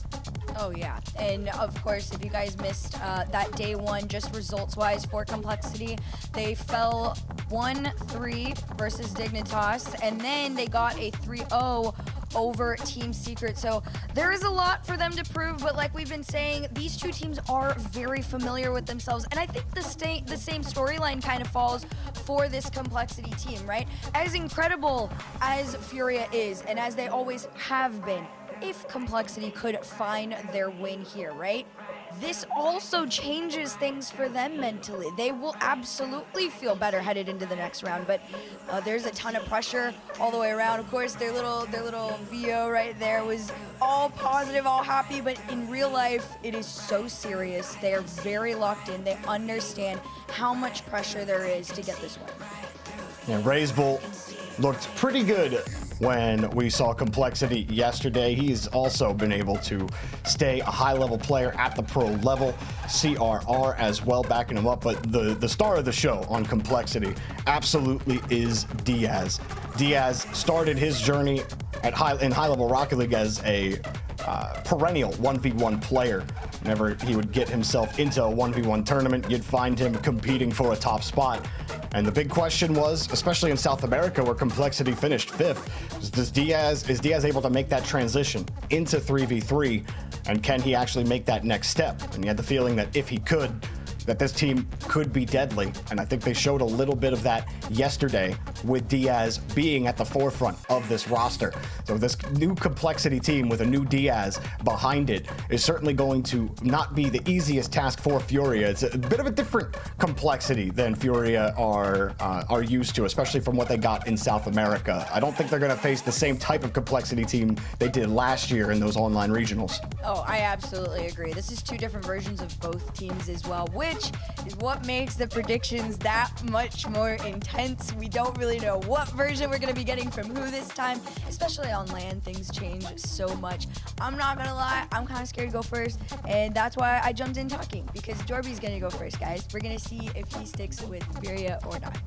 Oh yeah, and of course, if you guys missed that day one, just results-wise for Complexity, they fell 1-3 versus Dignitas, and then they got a 3-0 over Team Secret. So there is a lot for them to prove, but like we've been saying, these two teams are very familiar with themselves, and I think the same storyline kind of falls for this Complexity team, right? As incredible as Furia is, and as they always have been, if Complexity could find their win here, right? This also changes things for them mentally. They will absolutely feel better headed into the next round, but there's a ton of pressure all the way around. Of course, their little VO right there was all positive, all happy, but in real life, it is so serious. They are very locked in. They understand how much pressure there is to get this win. Yeah, Razebull looked pretty good when we saw Complexity yesterday. He's also been able to stay a high-level player at the pro level. CRR as well backing him up, but the star of the show on Complexity absolutely is Diaz. Diaz started his journey in high-level Rocket League as a perennial 1v1 player. Whenever he would get himself into a 1v1 tournament, you'd find him competing for a top spot. And the big question was, especially in South America where Complexity finished 5th, is Diaz able to make that transition into 3v3? And can he actually make that next step? And you had the feeling that if he could, that this team could be deadly. And I think they showed a little bit of that yesterday with Diaz being at the forefront of this roster. So this new Complexity team with a new Diaz behind it is certainly going to not be the easiest task for Furia. It's a bit of a different Complexity than Furia are used to, especially from what they got in South America. I don't think they're going to face the same type of Complexity team they did last year in those online regionals. Oh, I absolutely agree. This is two different versions of both teams as well, which is what makes the predictions that much more intense. We don't really know what version we're going to be getting from who this time, especially on LAN. Things change so much. I'm not going to lie, I'm kind of scared to go first, and that's why I jumped in talking, because Dorby's going to go first, guys. We're going to see if he sticks with Furia or not.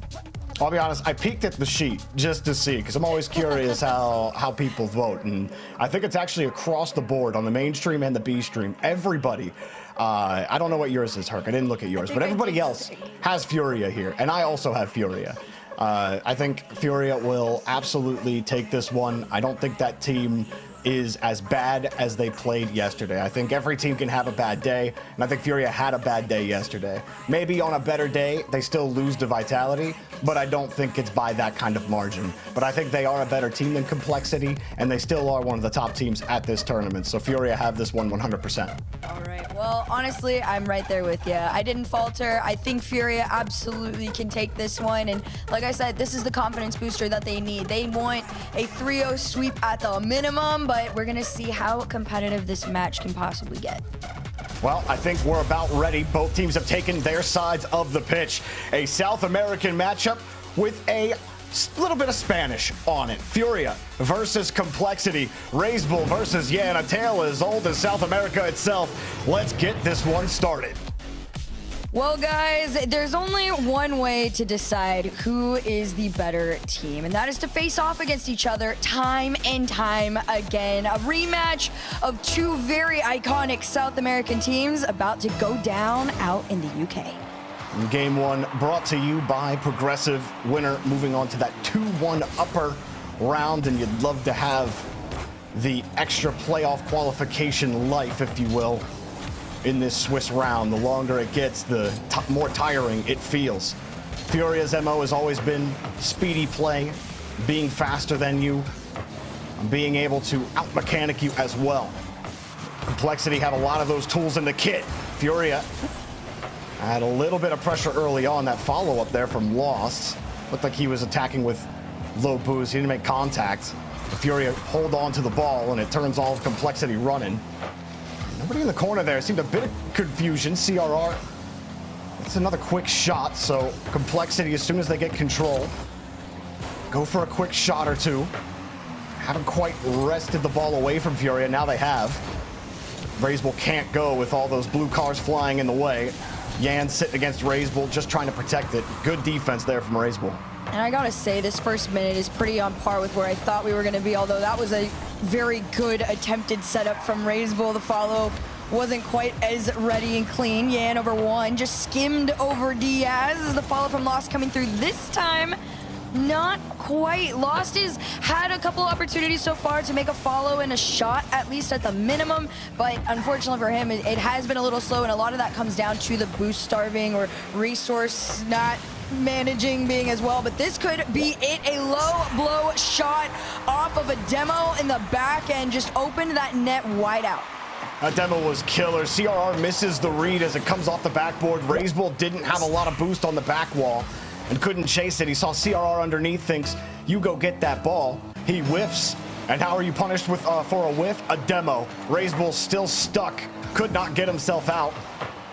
I'll be honest, I peeked at the sheet just to see, because I'm always curious how people vote, and I think it's actually across the board on the mainstream and the B stream. Everybody, I don't know what yours is, Herc. I didn't look at yours, but everybody else has Furia here, and I also have Furia. I think Furia will absolutely take this one. I don't think that team is as bad as they played yesterday. I think every team can have a bad day, and I think Furia had a bad day yesterday. Maybe on a better day, they still lose to Vitality, but I don't think it's by that kind of margin. But I think they are a better team than Complexity, and they still are one of the top teams at this tournament. So Furia have this one 100%. All right. Well, honestly, I'm right there with you. I didn't falter. I think Furia absolutely can take this one. And like I said, this is the confidence booster that they need. They want a 3-0 sweep at the minimum, but we're going to see how competitive this match can possibly get. Well, I think we're about ready. Both teams have taken their sides of the pitch. A South American matchup with a little bit of Spanish on it. Furia versus Complexity. Razebull versus Yan, a tale as old as South America itself. Let's get this one started. Well, guys, there's only one way to decide who is the better team, and that is to face off against each other time and time again. A rematch of two very iconic South American teams about to go down out in the UK. Game one brought to you by Progressive. Winner moving on to that 2-1 upper round, and you'd love to have the extra playoff qualification life, if you will, in this Swiss round. The longer it gets, the more tiring it feels. Furia's MO has always been speedy play, being faster than you, and being able to out-mechanic you as well. Complexity had a lot of those tools in the kit. Furia had a little bit of pressure early on. That follow-up there from Lost looked like he was attacking with low boost. He didn't make contact. The Furia hold on to the ball, and it turns all of Complexity running. Nobody in the corner there. Seemed a bit of confusion. CRR, that's another quick shot. So Complexity, as soon as they get control, go for a quick shot or two. Haven't quite wrested the ball away from Furia. Now they have. Razebull can't go with all those blue cars flying in the way. Yan sitting against Razebull, just trying to protect it. Good defense there from Razebull. And I gotta say, this first minute is pretty on par with where I thought we were gonna be, although that was a very good attempted setup from Razebull. The follow wasn't quite as ready and clean. Yan over one, just skimmed over Diaz as the follow from Lost coming through this time. Not quite. Lost has had a couple opportunities so far to make a follow and a shot, at least at the minimum, but unfortunately for him, it has been a little slow, and a lot of that comes down to the boost starving or resource not managing being as well. But this could be it. A low blow shot off of a demo in the back and just opened that net wide out. That demo was killer. CRR misses the read as it comes off the backboard. Razebull didn't have a lot of boost on the back wall and couldn't chase it. He saw CRR underneath, thinks, you go get that ball. He whiffs, and how are you punished with for a whiff? A demo. Razebull still stuck, could not get himself out.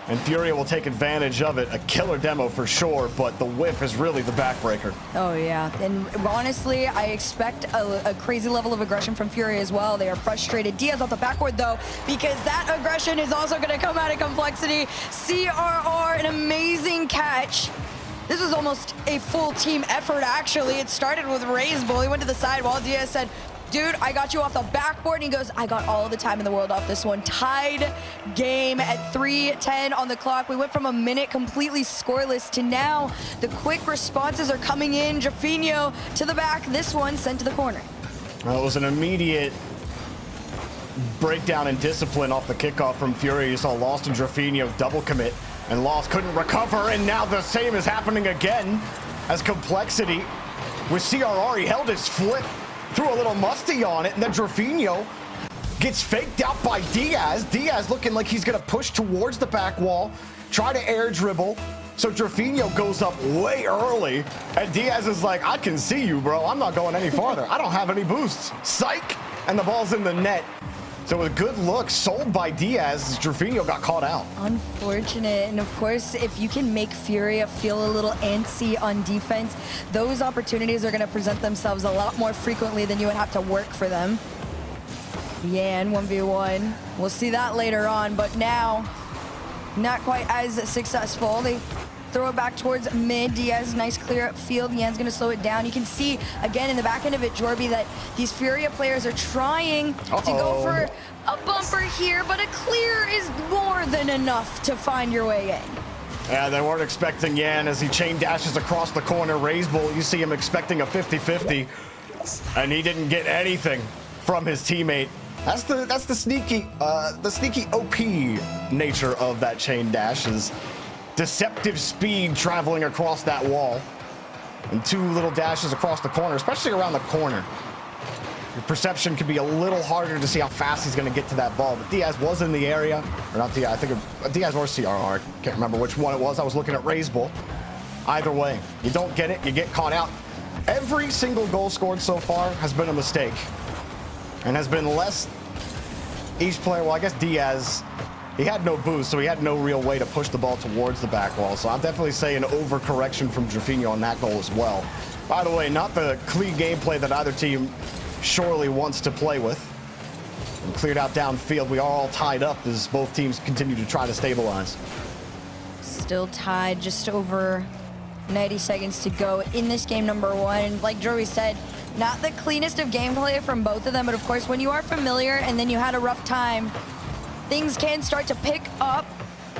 and Furia will take advantage of it. A killer demo for sure, but the whiff is really the backbreaker. Oh, yeah. And honestly, I expect a crazy level of aggression from Furia as well. They are frustrated. Diaz off the backboard, though, because that aggression is also going to come out of Complexity. CRR, an amazing catch. This was almost a full team effort, actually. It started with Razebull. He went to the sidewall. Diaz said, dude, I got you off the backboard. And he goes, I got all the time in the world off this one. Tied game at 3:10 on the clock. We went from a minute completely scoreless to now the quick responses are coming in. Jaffinho to the back. This one sent to the corner. Well, it was an immediate breakdown in discipline off the kickoff from Furia. You saw Lost and Jaffinho double commit, and Lost couldn't recover. And now the same is happening again as Complexity with CRR. He held his flip, threw a little musty on it, and then Jaffinho gets faked out by Diaz. Diaz looking like he's gonna push towards the back wall, try to air dribble. So Jaffinho goes up way early, and Diaz is like, I can see you, bro. I'm not going any farther. I don't have any boosts. Psych! And the ball's in the net. So a good look sold by Diaz as Jaffinho got caught out. Unfortunate. And of course, if you can make Furia feel a little antsy on defense, those opportunities are going to present themselves a lot more frequently than you would have to work for them. Yan 1v1. We'll see that later on, but now not quite as successful. They throw it back towards mid. Diaz, nice clear field. Yan's going to slow it down. You can see, again, in the back end of it, Jorby, that these Furia players are trying to go for a bumper here, but a clear is more than enough to find your way in. Yeah, they weren't expecting Yan as he chain dashes across the corner. Razebull, you see him expecting a 50-50, and he didn't get anything from his teammate. That's the sneaky OP nature of that chain dash, is deceptive speed traveling across that wall, and two little dashes across the corner, especially around the corner. Your perception can be a little harder to see how fast he's going to get to that ball, but Diaz was in the area, or not Diaz, I think Diaz or CRR, can't remember which one it was. I was looking at Razebull. Either way, you don't get it, you get caught out. Every single goal scored so far has been a mistake, and has been less each player. Well, I guess Diaz, he had no boost, so he had no real way to push the ball towards the back wall. So I'm definitely saying overcorrection from Jaffinho on that goal as well. By the way, not the clean gameplay that either team surely wants to play with. And cleared out downfield. We are all tied up as both teams continue to try to stabilize. Still tied, just over 90 seconds to go in this game number one. Like Joey said, not the cleanest of gameplay from both of them, but of course, when you are familiar and then you had a rough time, things can start to pick up.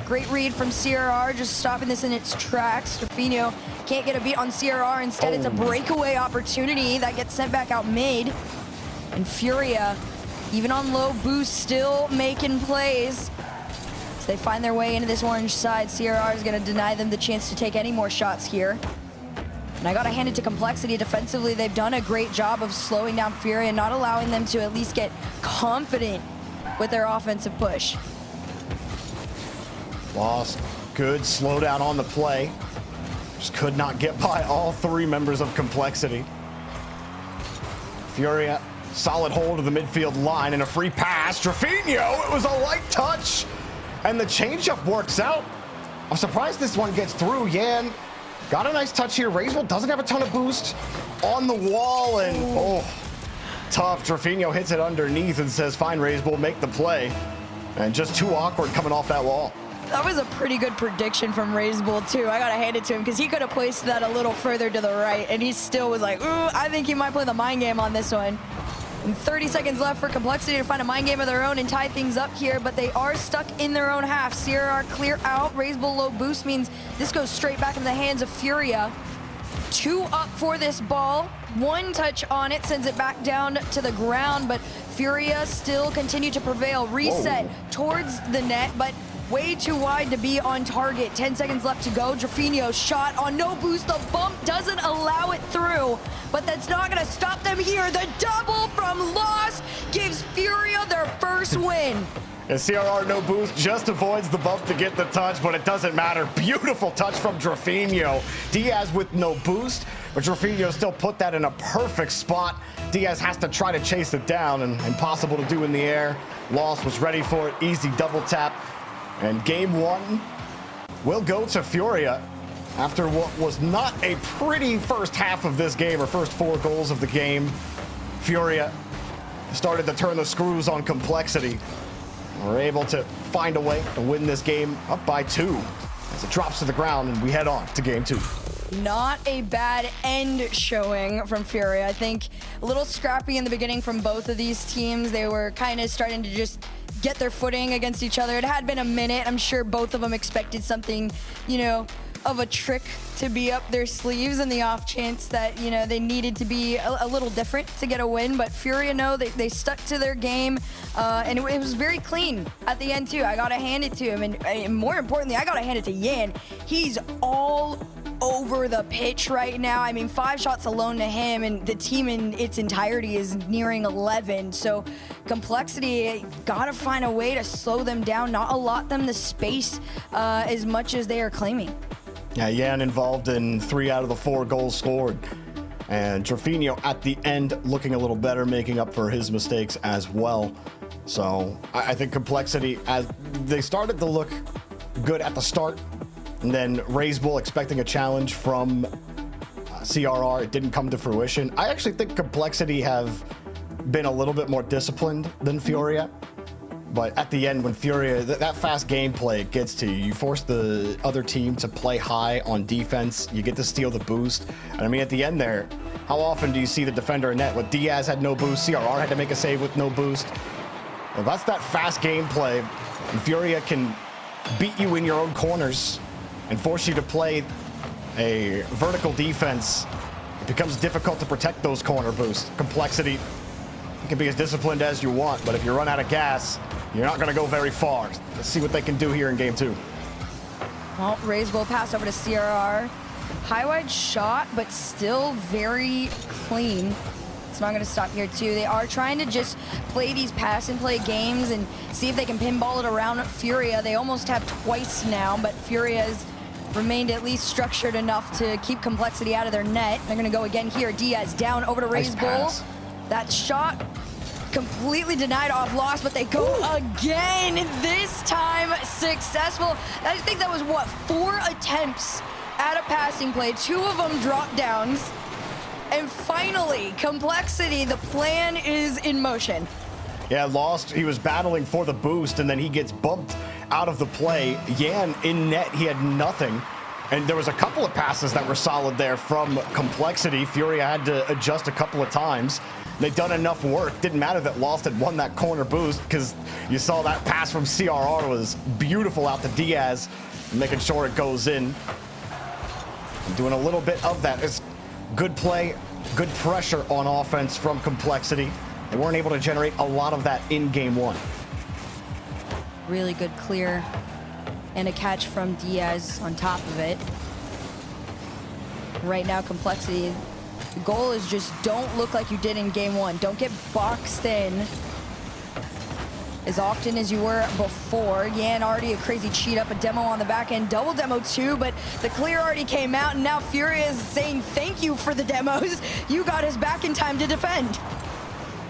Great read from CRR, just stopping this in its tracks. Jaffinho can't get a beat on CRR. Instead, it's a breakaway opportunity that gets sent back out mid. And Furia, even on low boost, still making plays. As they find their way into this orange side, CRR is going to deny them the chance to take any more shots here. And I got to hand it to Complexity defensively. They've done a great job of slowing down Furia and not allowing them to at least get confident with their offensive push. Lost. Good slowdown on the play. Just could not get by all three members of Complexity. Furia, solid hold of the midfield line and a free pass. Jaffinho, it was a light touch. And the changeup works out. I'm surprised this one gets through. Yan got a nice touch here. Razebull doesn't have a ton of boost on the wall, and tough. Jaffinho hits it underneath and says, fine, Razebull, make the play. And just too awkward coming off that wall. That was a pretty good prediction from Razebull, too. I gotta hand it to him, because he could have placed that a little further to the right, and he still was like, ooh, I think he might play the mind game on this one. And 30 seconds left for Complexity to find a mind game of their own and tie things up here, but they are stuck in their own half. CRR clear out. Razebull low boost means this goes straight back into the hands of Furia. 2 up for this ball. 1 touch on it sends it back down to the ground, but Furia still continue to prevail. Reset towards the net, but way too wide to be on target. 10 seconds left to go. Jaffinho shot on no boost. The bump doesn't allow it through, but that's not going to stop them here. The double from Lost gives Furia their first win. And CRR no boost just avoids the bump to get the touch, but it doesn't matter. Beautiful touch from Jaffinho. Diaz with no boost, but Jaffinho still put that in a perfect spot. Diaz has to try to chase it down, and impossible to do in the air. Lost was ready for it. Easy double tap. And game one will go to Furia after what was not a pretty first half of this game, or first 4 goals of the game. Furia started to turn the screws on Complexity. We're able to find a way to win this game up by 2 as it drops to the ground, and we head on to game 2. Not a bad end showing from Furia. I think a little scrappy in the beginning from both of these teams. They were kind of starting to just get their footing against each other. It had been a minute. I'm sure both of them expected something, you know, of a trick to be up their sleeves in the off chance that, you know, they needed to be a little different to get a win. But Furia, no, they stuck to their game, and it was very clean at the end too. I gotta hand it to him, and more importantly, I gotta hand it to Yan. He's all over the pitch right now. I mean, 5 shots alone to him, and the team in its entirety is nearing 11. So Complexity gotta find a way to slow them down, not allot them the space as much as they are claiming. Yeah, Yan involved in 3 out of the 4 goals scored. And Trofino at the end looking a little better, making up for his mistakes as well. So I think Complexity, as they started to look good at the start, and then Razebull expecting a challenge from CRR, it didn't come to fruition. I actually think Complexity have been a little bit more disciplined than Furia. But at the end, when Furia, that fast gameplay gets to you, you force the other team to play high on defense, you get to steal the boost. And I mean, at the end there, how often do you see the defender in net? With Diaz had no boost, CRR had to make a save with no boost. Well, that's that fast gameplay. And Furia can beat you in your own corners and force you to play a vertical defense. It becomes difficult to protect those corner boosts. Complexity, you can be as disciplined as you want, but if you run out of gas, you're not going to go very far. Let's see what they can do here in game 2. Well, Razebull pass over to CRR. High wide shot, but still very clean. It's not going to stop here too. They are trying to just play these pass and play games and see if they can pinball it around Furia. They almost have twice now, but Furia has remained at least structured enough to keep Complexity out of their net. They're going to go again here. Diaz down over to Razebull. That shot completely denied off loss, but they go again, this time successful. I think that was, what, 4 attempts at a passing play, 2 of them drop downs. And finally, Complexity, the plan is in motion. Yeah, lost. He was battling for the boost, and then he gets bumped out of the play. Yan in net, he had nothing. And there was a couple of passes that were solid there from Complexity. Furia had to adjust a couple of times. They'd done enough work. Didn't matter that Lost had won that corner boost, because you saw that pass from CRR was beautiful out to Diaz, making sure it goes in. Doing a little bit of that. It's good play, good pressure on offense from Complexity. They weren't able to generate a lot of that in game 1. Really good clear and a catch from Diaz on top of it. Right now, Complexity, the goal is just don't look like you did in game 1. Don't get boxed in as often as you were before. Yan already a crazy cheat up, a demo on the back end, double demo too, but the clear already came out, and now Furia is saying thank you for the demos. You got us back in time to defend.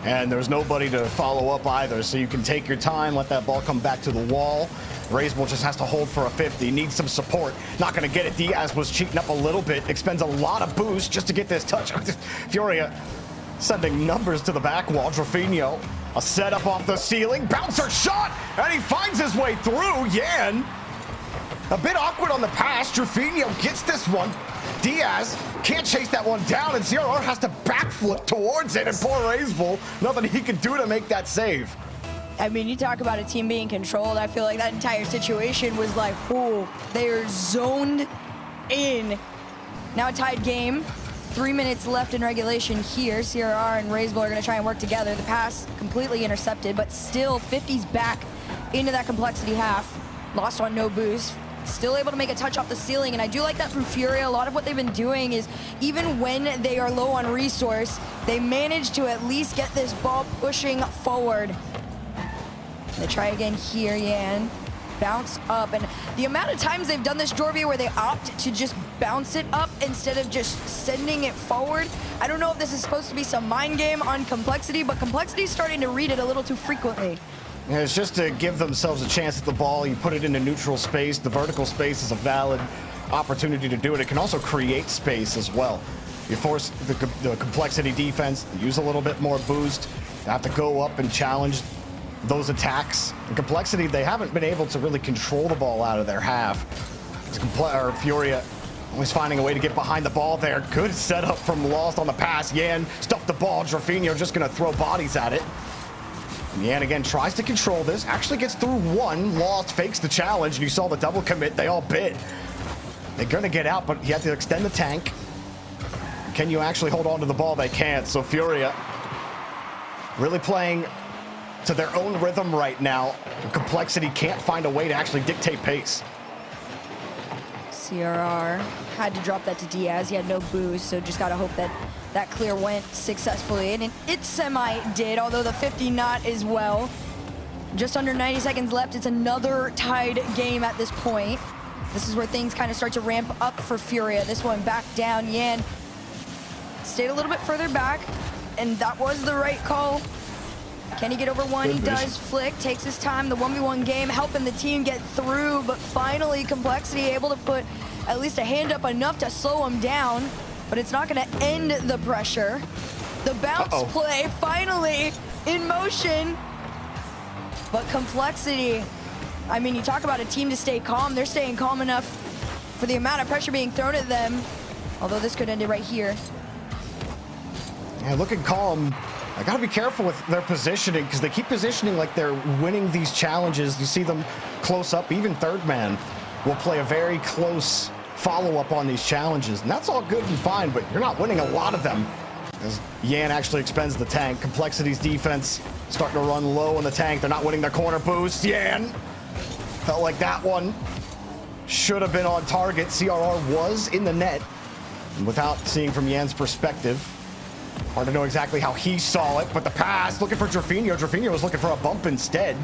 And there's nobody to follow up either, so you can take your time, let that ball come back to the wall. Razebull just has to hold for a 50, needs some support. Not gonna get it. Diaz was cheating up a little bit, expends a lot of boost just to get this touch. Furia sending numbers to the back wall. Trofino, a setup off the ceiling, bouncer shot, and he finds his way through. Yan, a bit awkward on the pass. Trofino gets this one. Diaz can't chase that one down, and CRR has to backflip towards it, and poor Razebull, nothing he can do to make that save. I mean, you talk about a team being controlled. I feel like that entire situation was like, oh, they're zoned in. Now a tied game. 3 minutes left in regulation here. CRR and Razebull are going to try and work together. The pass completely intercepted, but still 50's back into that Complexity half. Lost on no boost. Still able to make a touch off the ceiling, and I do like that from Furia. A lot of what they've been doing is, even when they are low on resource, they manage to at least get this ball pushing forward. They try again here, Yan. Bounce up, and the amount of times they've done this, Jorby, where they opt to just bounce it up instead of just sending it forward. I don't know if this is supposed to be some mind game on Complexity, but Complexity is starting to read it a little too frequently. And it's just to give themselves a chance at the ball. You put it into neutral space. The vertical space is a valid opportunity to do it. It can also create space as well. You force the complexity defense to use a little bit more boost. They have to go up and challenge those attacks. In complexity, they haven't been able to really control the ball out of their half. Furia always finding a way to get behind the ball there. Good setup from Lost on the pass. Yan stuffed the ball. Drafinho just going to throw bodies at it. Yan again tries to control this. Actually gets through one. Lost fakes the challenge, and you saw the double commit. They all bit. They're going to get out, but you have to extend the tank. Can you actually hold on to the ball? They can't. So Furia really playing to their own rhythm right now. Complexity can't find a way to actually dictate pace. CRR had to drop that to Diaz. He had no boost, so just gotta hope that that clear went successfully. And it semi did, although the 50 not as well. Just under 90 seconds left. It's another tied game at this point. This is where things kind of start to ramp up for Furia. This one back down. Yan stayed a little bit further back, and that was the right call. Can he get over one? He does. Flick takes his time. The 1v1 game helping the team get through, but finally Complexity able to put at least a hand up enough to slow him down, but it's not going to end the pressure. The bounce play finally in motion, but Complexity, I mean, you talk about a team to stay calm. They're staying calm enough for the amount of pressure being thrown at them, although this could end it right here. Yeah, looking calm. I gotta be careful with their positioning because they keep positioning like they're winning these challenges. You see them close up. Even third man will play a very close follow-up on these challenges, and that's all good and fine, but you're not winning a lot of them. As Yan actually expends the tank. Complexity's defense starting to run low on the tank. They're not winning their corner boost. Yan felt like that one should have been on target. CRR was in the net, and without seeing from Yan's perspective, hard to know exactly how he saw it, but the pass, looking for Drafinho. Drafinho was looking for a bump instead.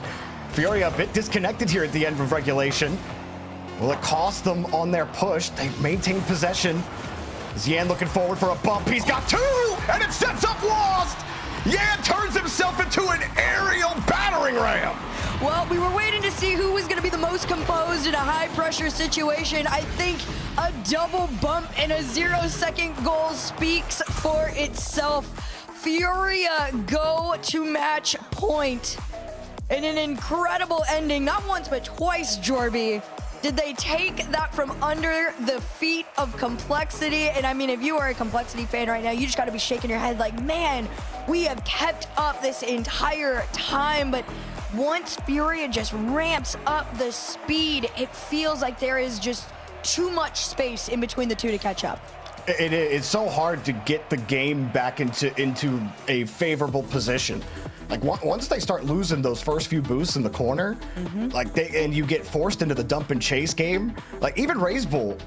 Furia a bit disconnected here at the end of regulation. Will it cost them on their push? They maintain possession. Is Yan looking forward for a bump? He's got two, and it sets up Lost. Yan turns himself into an aerial battering ram. Well, we were waiting to see who was going to be the most composed in a high-pressure situation. I think a double bump and a 0-second goal speaks for itself. Furia go to match point in an incredible ending. Not once, but twice, Jorby. Did they take that from under the feet of Complexity? And I mean, if you are a Complexity fan right now, you just got to be shaking your head like, man, we have kept up this entire time, but once Furia just ramps up the speed, it feels like there is just too much space in between the two to catch up. It's so hard to get the game back into a favorable position. Like once they start losing those first few boosts in the corner, and you get forced into the dump and chase game. Like even Razebull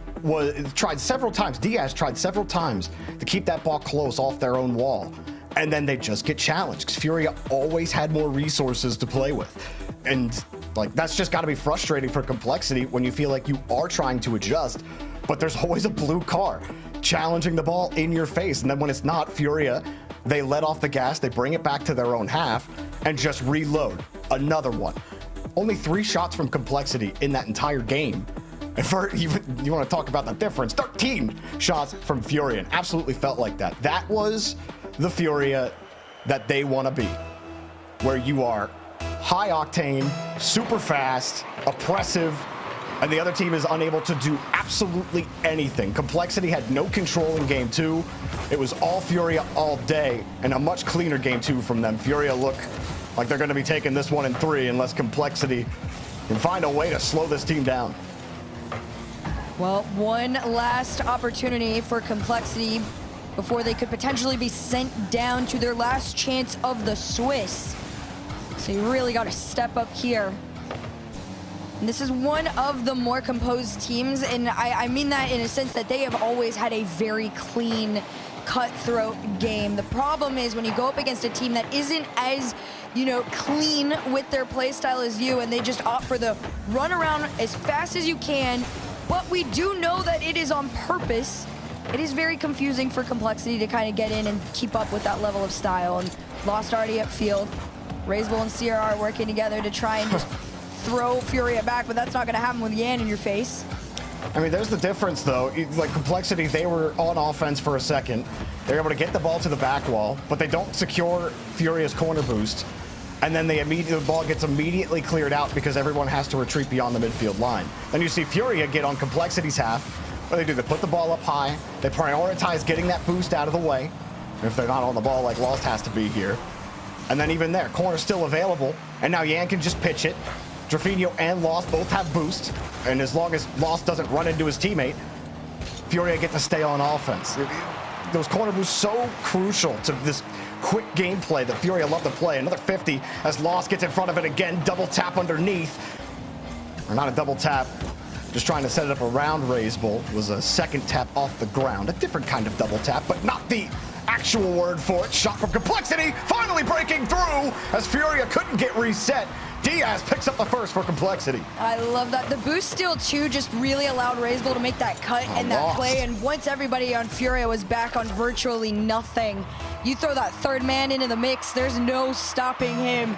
tried several times. Diaz tried several times to keep that ball close off their own wall. And then they just get challenged because Furia always had more resources to play with. And like that's just got to be frustrating for Complexity when you feel like you are trying to adjust, but there's always a blue car challenging the ball in your face. And then when it's not, Furia, they let off the gas, they bring it back to their own half and just reload another one. Only 3 shots from Complexity in that entire game. And for you want to talk about the difference, 13 shots from Furia, and absolutely felt like that. That was the Furia that they want to be, where you are high octane, super fast, oppressive, and the other team is unable to do absolutely anything. Complexity had no control in game 2. It was all Furia all day, and a much cleaner game 2 from them. Furia look like they're going to be taking this one in 3 unless Complexity can find a way to slow this team down. Well, one last opportunity for Complexity before they could potentially be sent down to their last chance of the Swiss. So you really got to step up here. And this is one of the more composed teams, and I mean that in a sense that they have always had a very clean, cutthroat game. The problem is when you go up against a team that isn't as, clean with their play style as you, and they just opt for the run around as fast as you can, but we do know that it is on purpose. It is very confusing for Complexity to kind of get in and keep up with that level of style. And Lost already upfield. Razebull and CRR working together to try and just throw Furia back, but that's not going to happen with Yan in your face. I mean, there's the difference, though. Like, Complexity, they were on offense for a second. They're able to get the ball to the back wall, but they don't secure Furia's corner boost. And then the ball gets immediately cleared out because everyone has to retreat beyond the midfield line. Then you see Furia get on Complexity's half. What do? They put the ball up high. They prioritize getting that boost out of the way. If they're not on the ball, like Lost has to be here. And then even there, corner's still available. And now Yan can just pitch it. Drafinho and Lost both have boost. And as long as Lost doesn't run into his teammate, Furia get to stay on offense. Those corner boosts so crucial to this quick gameplay that Furia love to play. Another 50 as Lost gets in front of it again. Double tap underneath. Or not a double tap. Just trying to set it up around Razebull. It was a second tap off the ground. A different kind of double tap, but not the actual word for it. Shot from Complexity, finally breaking through as Furia couldn't get reset. Diaz picks up the first for Complexity. I love that. The boost steal too just really allowed Razebull to make that cut and that play, and once everybody on Furia was back on virtually nothing, you throw that third man into the mix, there's no stopping him.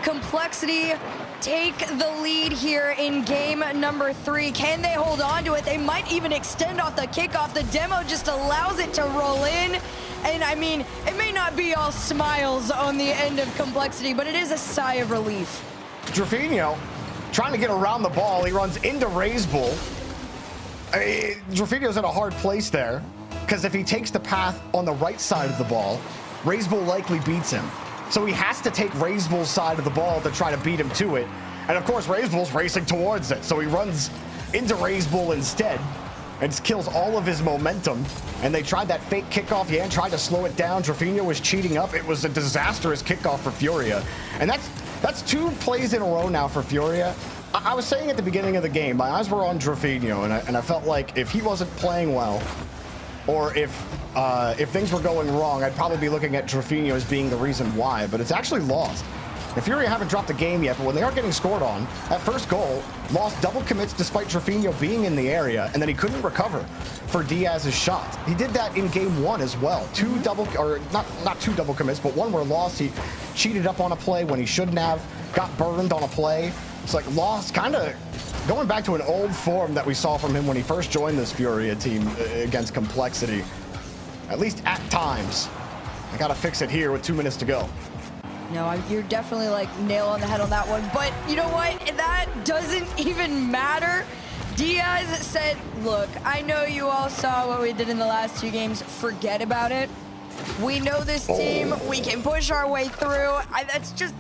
Complexity take the lead here in game number 3. Can they hold on to it? They might even extend off the kickoff. The demo just allows it to roll in. And I mean, it may not be all smiles on the end of Complexity, but it is a sigh of relief. Drafinho trying to get around the ball. He runs into Razebull. Drafinho's in a hard place there because if he takes the path on the right side of the ball, Razebull likely beats him. So he has to take Razebull's side of the ball to try to beat him to it. And of course, Razebull's racing towards it. So he runs into Razebull instead and kills all of his momentum. And they tried that fake kickoff. Yan tried to slow it down. Drafinho was cheating up. It was a disastrous kickoff for Furia. And that's 2 plays in a row now for Furia. I was saying at the beginning of the game, my eyes were on Drafinho, and I felt like if he wasn't playing well, or if things were going wrong, I'd probably be looking at Drafinho as being the reason why, but it's actually Lost. And Furia haven't dropped a game yet, but when they are getting scored on, that first goal, Lost double commits despite Drafinho being in the area, and then he couldn't recover for Diaz's shot. He did that in game 1 as well. Not two double commits, but one where Lost, he cheated up on a play when he shouldn't have, got burned on a play. It's like Lost kind of going back to an old form that we saw from him when he first joined this Furia team against Complexity. At least at times. I gotta fix it here with 2 minutes to go. No, you're definitely like nail on the head on that one. But you know what? That doesn't even matter. Diaz said, look, I know you all saw what we did in the last 2 games. Forget about it. We know this team. We can push our way through. That's just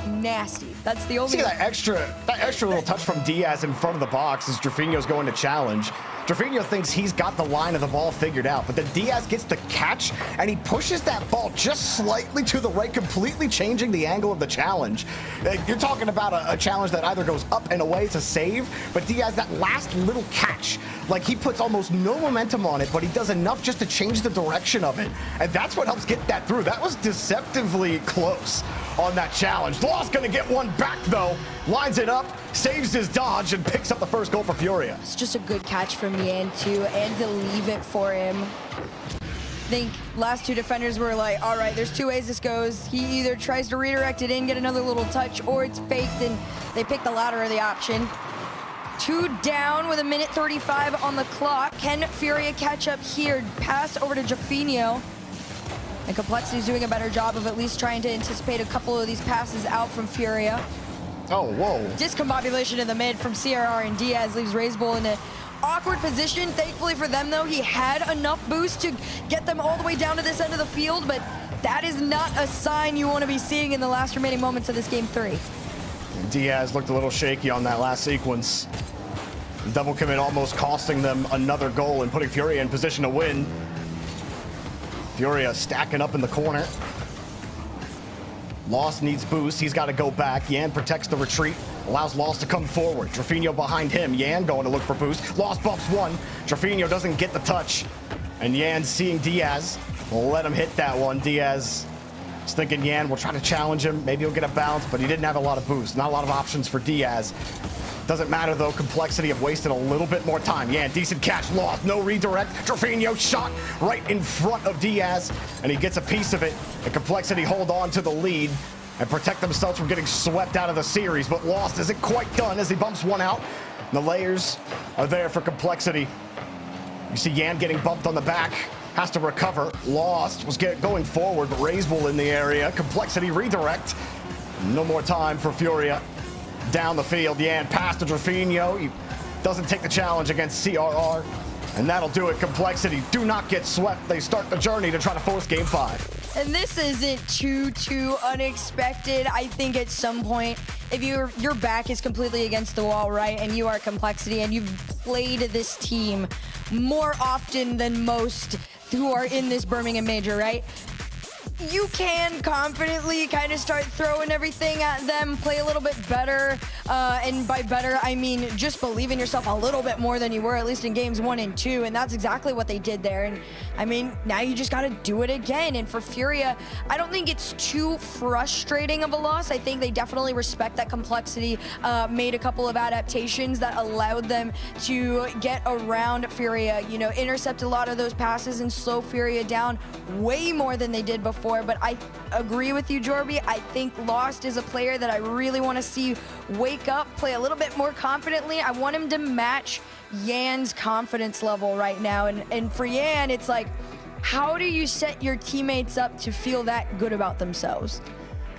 nasty. That's the only... See that extra little touch from Diaz in front of the box as Drafinho's going to challenge. Drafinho thinks he's got the line of the ball figured out, but then Diaz gets the catch, and he pushes that ball just slightly to the right, completely changing the angle of the challenge. You're talking about a challenge that either goes up and away to save, but Diaz, that last little catch, like he puts almost no momentum on it, but he does enough just to change the direction of it, and that's what helps get that through. That was deceptively close on that challenge. Lost gonna get one back though, lines it up, saves his dodge, and picks up the first goal for Furia. It's just a good catch from Yan too, and to leave it for him. I think last 2 defenders were like, all right, there's 2 ways this goes. He either tries to redirect it in, get another little touch, or it's faked, and they pick the latter of the option. 2 down with 1:35 on the clock. Can Furia catch up here? Pass over to Drafinho. And Complexity's doing a better job of at least trying to anticipate a couple of these passes out from Furia. Oh, whoa. Discombobulation in the mid from CRR, and Diaz leaves Razebull in an awkward position. Thankfully for them, though, he had enough boost to get them all the way down to this end of the field, but that is not a sign you want to be seeing in the last remaining moments of this game 3. Diaz looked a little shaky on that last sequence. The double commit almost costing them another goal and putting Furia in position to win. Furia stacking up in the corner. Lost needs boost. He's got to go back. Yan protects the retreat, allows Lost to come forward. Drafinho behind him. Yan going to look for boost. Lost bumps one. Drafinho doesn't get the touch. And Yan seeing Diaz will let him hit that one. Diaz is thinking Yan will try to challenge him. Maybe he'll get a bounce, but he didn't have a lot of boost. Not a lot of options for Diaz. Doesn't matter though, Complexity have wasted a little bit more time. Yeah, decent catch, Lost, no redirect. Drafinho shot right in front of Diaz, and he gets a piece of it. And Complexity hold on to the lead and protect themselves from getting swept out of the series, but Lost isn't quite done as he bumps one out. And the layers are there for Complexity. You see Yan getting bumped on the back, has to recover. Lost was going forward, but Razebull in the area. Complexity redirect. No more time for Furia. Down the field, Yan past to Drafinho. He doesn't take the challenge against CRR, and that'll do it. Complexity do not get swept. They start the journey to try to force game 5. And this isn't too unexpected. I think at some point, if your back is completely against the wall, right, and you are Complexity and you've played this team more often than most who are in this Birmingham major, right? You can confidently kind of start throwing everything at them, play a little bit better, and by better, I mean just believe in yourself a little bit more than you were, at least in games 1 and 2, and that's exactly what they did there. And I mean, now you just got to do it again. And for Furia, I don't think it's too frustrating of a loss. I think they definitely respect that Complexity made a couple of adaptations that allowed them to get around Furia, you know, intercept a lot of those passes and slow Furia down way more than they did before. But I agree with you, Jorby. I think Lost is a player that I really want to see wake up, play a little bit more confidently. I want him to match Yan's confidence level right now. And for Yan, it's like, how do you set your teammates up to feel that good about themselves?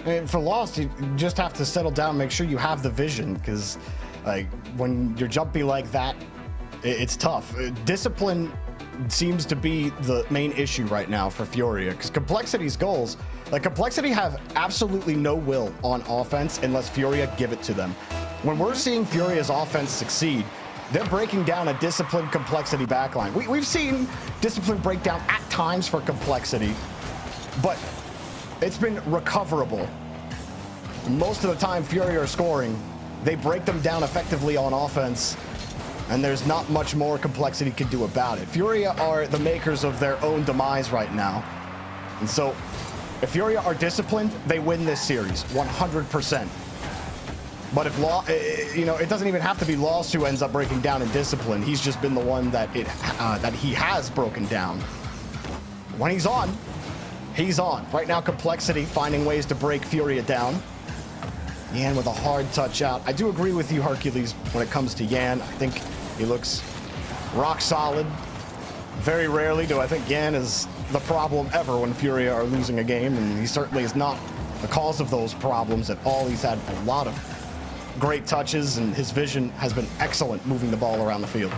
And for Lost, you just have to settle down, make sure you have the vision, because like when you're jumpy like that, it's tough. Discipline seems to be the main issue right now for Furia, because Complexity's goals, like Complexity have absolutely no will on offense unless Furia give it to them. When we're seeing Furia's offense succeed, they're breaking down a disciplined Complexity backline. We've seen discipline breakdown at times for Complexity, but it's been recoverable. Most of the time Furia are scoring, they break them down effectively on offense, and there's not much more Complexity can do about it. Furia are the makers of their own demise right now. And so, if Furia are disciplined, they win this series, 100%. But if it doesn't even have to be Lost who ends up breaking down in discipline. He's just been the one that he has broken down. When he's on, he's on. Right now, Complexity finding ways to break Furia down. Yan with a hard touch out. I do agree with you, Hercules, when it comes to Yan. I think he looks rock solid. Very rarely do I think Yan is the problem ever when Furia are losing a game, and he certainly is not the cause of those problems at all. He's had a lot of great touches, and his vision has been excellent moving the ball around the field.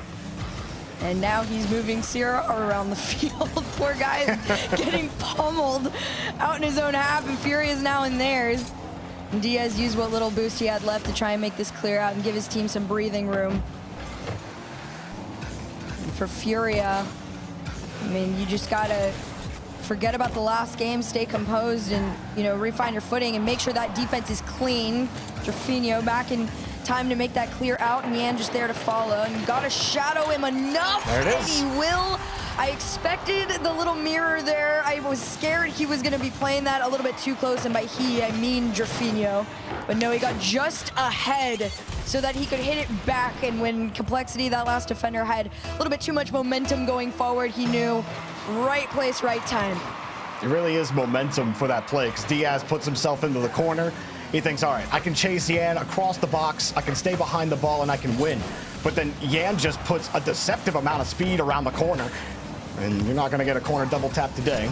And now he's moving Sierra around the field. Poor guy's getting pummeled out in his own half, and Furia is now in theirs. And Diaz used what little boost he had left to try and make this clear out and give his team some breathing room. And for Furia, I mean, you just gotta forget about the last game, stay composed, and, you know, refine your footing and make sure that defense is clean. Drafinho back in time to make that clear out, and Yan just there to follow. And you gotta shadow him enough. There it is. And he will. I expected the little mirror there. I was scared he was gonna be playing that a little bit too close, and by he, I mean Drafinho. But no, he got just ahead so that he could hit it back, and when Complexity, that last defender, had a little bit too much momentum going forward, he knew right place, right time. It really is momentum for that play, because Diaz puts himself into the corner. He thinks, all right, I can chase Yan across the box, I can stay behind the ball, and I can win. But then Yan just puts a deceptive amount of speed around the corner, and you're not going to get a corner double tap today.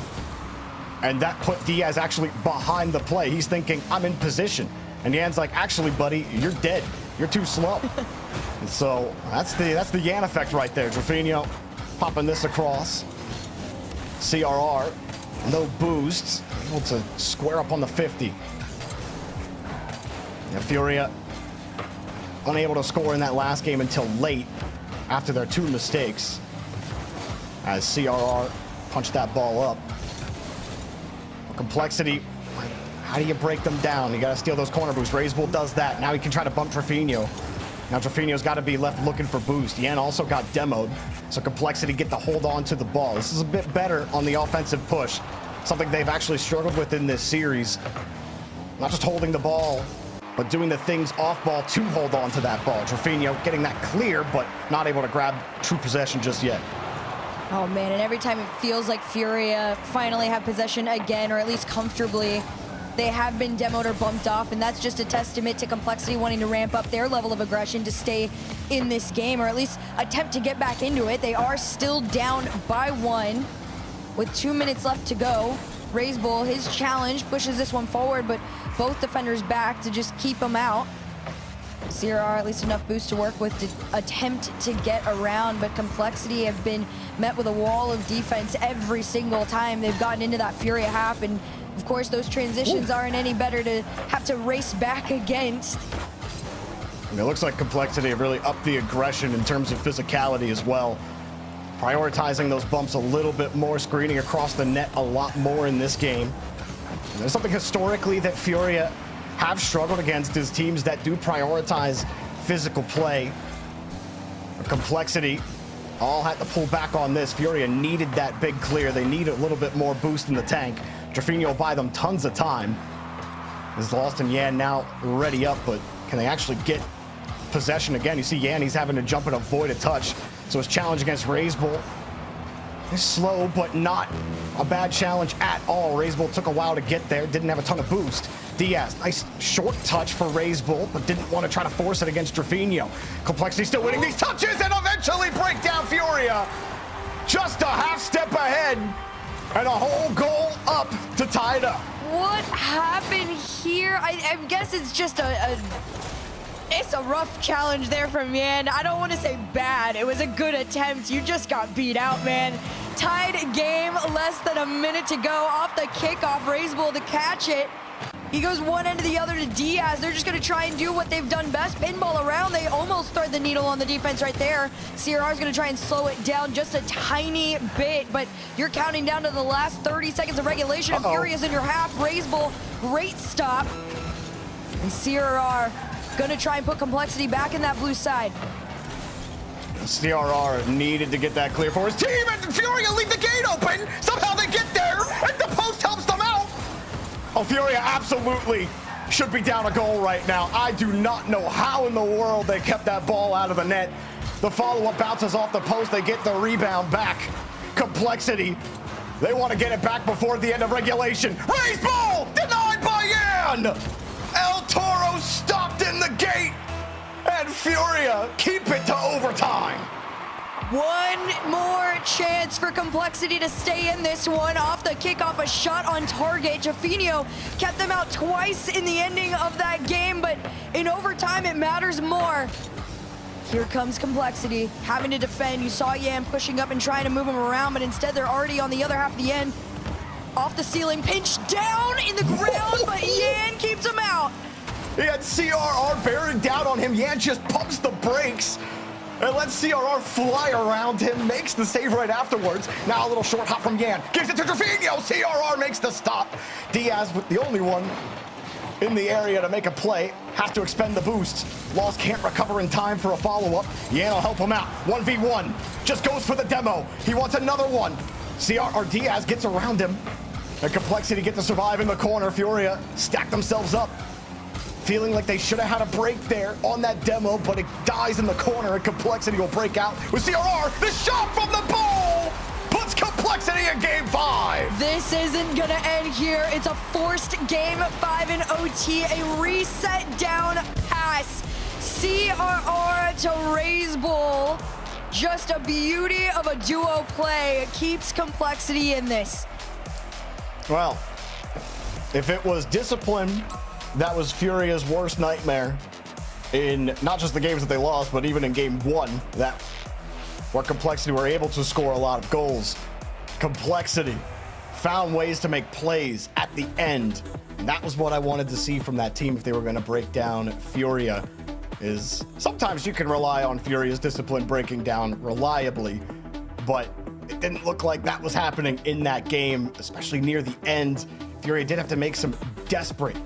And that put Diaz actually behind the play. He's thinking, I'm in position. And Yan's like, actually, buddy, you're dead. You're too slow. And so that's the Yan effect right there. Drafinho popping this across. CRR, no boosts, able to square up on the 50. Yeah, Furia unable to score in that last game until late after their 2 mistakes, as CRR punched that ball up. Complexity, how do you break them down? You got to steal those corner boosts. Razebull does that. Now he can try to bump Drafinho. Now Drafinho's got to be left looking for boost. Yan also got demoed, so Complexity get to hold on to the ball. This is a bit better on the offensive push, something they've actually struggled with in this series. Not just holding the ball, but doing the things off ball to hold on to that ball. Drafinho getting that clear, but not able to grab true possession just yet. Oh man, and every time it feels like Furia finally have possession again, or at least comfortably, they have been demoed or bumped off, and that's just a testament to Complexity wanting to ramp up their level of aggression to stay in this game, or at least attempt to get back into it. They are still down by 1 with 2 minutes left to go. Razebull, his challenge, pushes this one forward, but both defenders back to just keep him out. CRR at least enough boost to work with to attempt to get around, but Complexity have been met with a wall of defense every single time they've gotten into that Furia half, and of course those transitions aren't any better to have to race back against. And it looks like Complexity have really upped the aggression in terms of physicality as well. Prioritizing those bumps a little bit more, screening across the net a lot more in this game. And there's something historically that Furia have struggled against, is teams that do prioritize physical play. Complexity all had to pull back on this. Furia needed that big clear. They need a little bit more boost in the tank. Drafinho will buy them tons of time. Is Lost and Yan now ready up, but can they actually get possession again? You see Yan, he's having to jump and avoid a touch. So his challenge against Razebull is slow, but not a bad challenge at all. Razebull took a while to get there, didn't have a ton of boost. Diaz, nice short touch for Razebull, but didn't want to try to force it against Drafinho. Complexity still winning these touches and eventually break down Furia. Just a half step ahead and a whole goal up to tie it up. What happened here? I guess it's just it's a rough challenge there from Yan. I don't want to say bad. It was a good attempt. You just got beat out, man. Tied game, less than a minute to go. Off the kickoff, Razebull to catch it. He goes one end to the other to Diaz. They're just going to try and do what they've done best. Pinball around. They almost thread the needle on the defense right there. CRR is going to try and slow it down just a tiny bit, but you're counting down to the last 30 seconds of regulation. And Furia's in your half. Razebull, great stop. And CRR going to try and put Complexity back in that blue side. CRR needed to get that clear for his team, and Furia leave the gate open. Somehow they get there, and the post helps them out. Oh, Furia absolutely should be down a goal right now. I do not know how in the world they kept that ball out of the net. The follow-up bounces off the post. They get the rebound back. Complexity, they want to get it back before the end of regulation. Raise ball! Denied by Yan! El Toro stopped in the gate, and Furia keep it to overtime. One more chance for Complexity to stay in this one. Off the kickoff, a shot on target. Drafinho kept them out twice in the ending of that game, but in overtime, it matters more. Here comes Complexity, having to defend. You saw Yan pushing up and trying to move him around, but instead they're already on the other half of the end. Off the ceiling, pinched down in the ground, but Yan keeps him out. He had CRR bearing down on him. Yan just pumps the brakes and lets CRR fly around him, makes the save right afterwards. Now a little short hop from Yan, gives it to Drafinho. CRR makes the stop. Diaz, with the only one in the area to make a play, has to expend the boost. Lost can't recover in time for a follow-up. Yan will help him out. 1v1, just goes for the demo. He wants another one. CRR Diaz gets around him. And Complexity get to survive in the corner. Furia stack themselves up, feeling like they should have had a break there on that demo, but it dies in the corner, and Complexity will break out with CRR. The shot from the ball puts Complexity in game 5. This isn't gonna end here. It's a forced game 5 in OT, a reset down pass. CRR to Razebull. Just a beauty of a duo play. It keeps Complexity in this. Well, if it was discipline that was Furia's worst nightmare in not just the games that they lost, but even in game 1, that where Complexity were able to score a lot of goals. Complexity found ways to make plays at the end. And that was what I wanted to see from that team if they were going to break down Furia. Is sometimes you can rely on Furia's discipline breaking down reliably, but it didn't look like that was happening in that game, especially near the end. Furia did have to make some desperate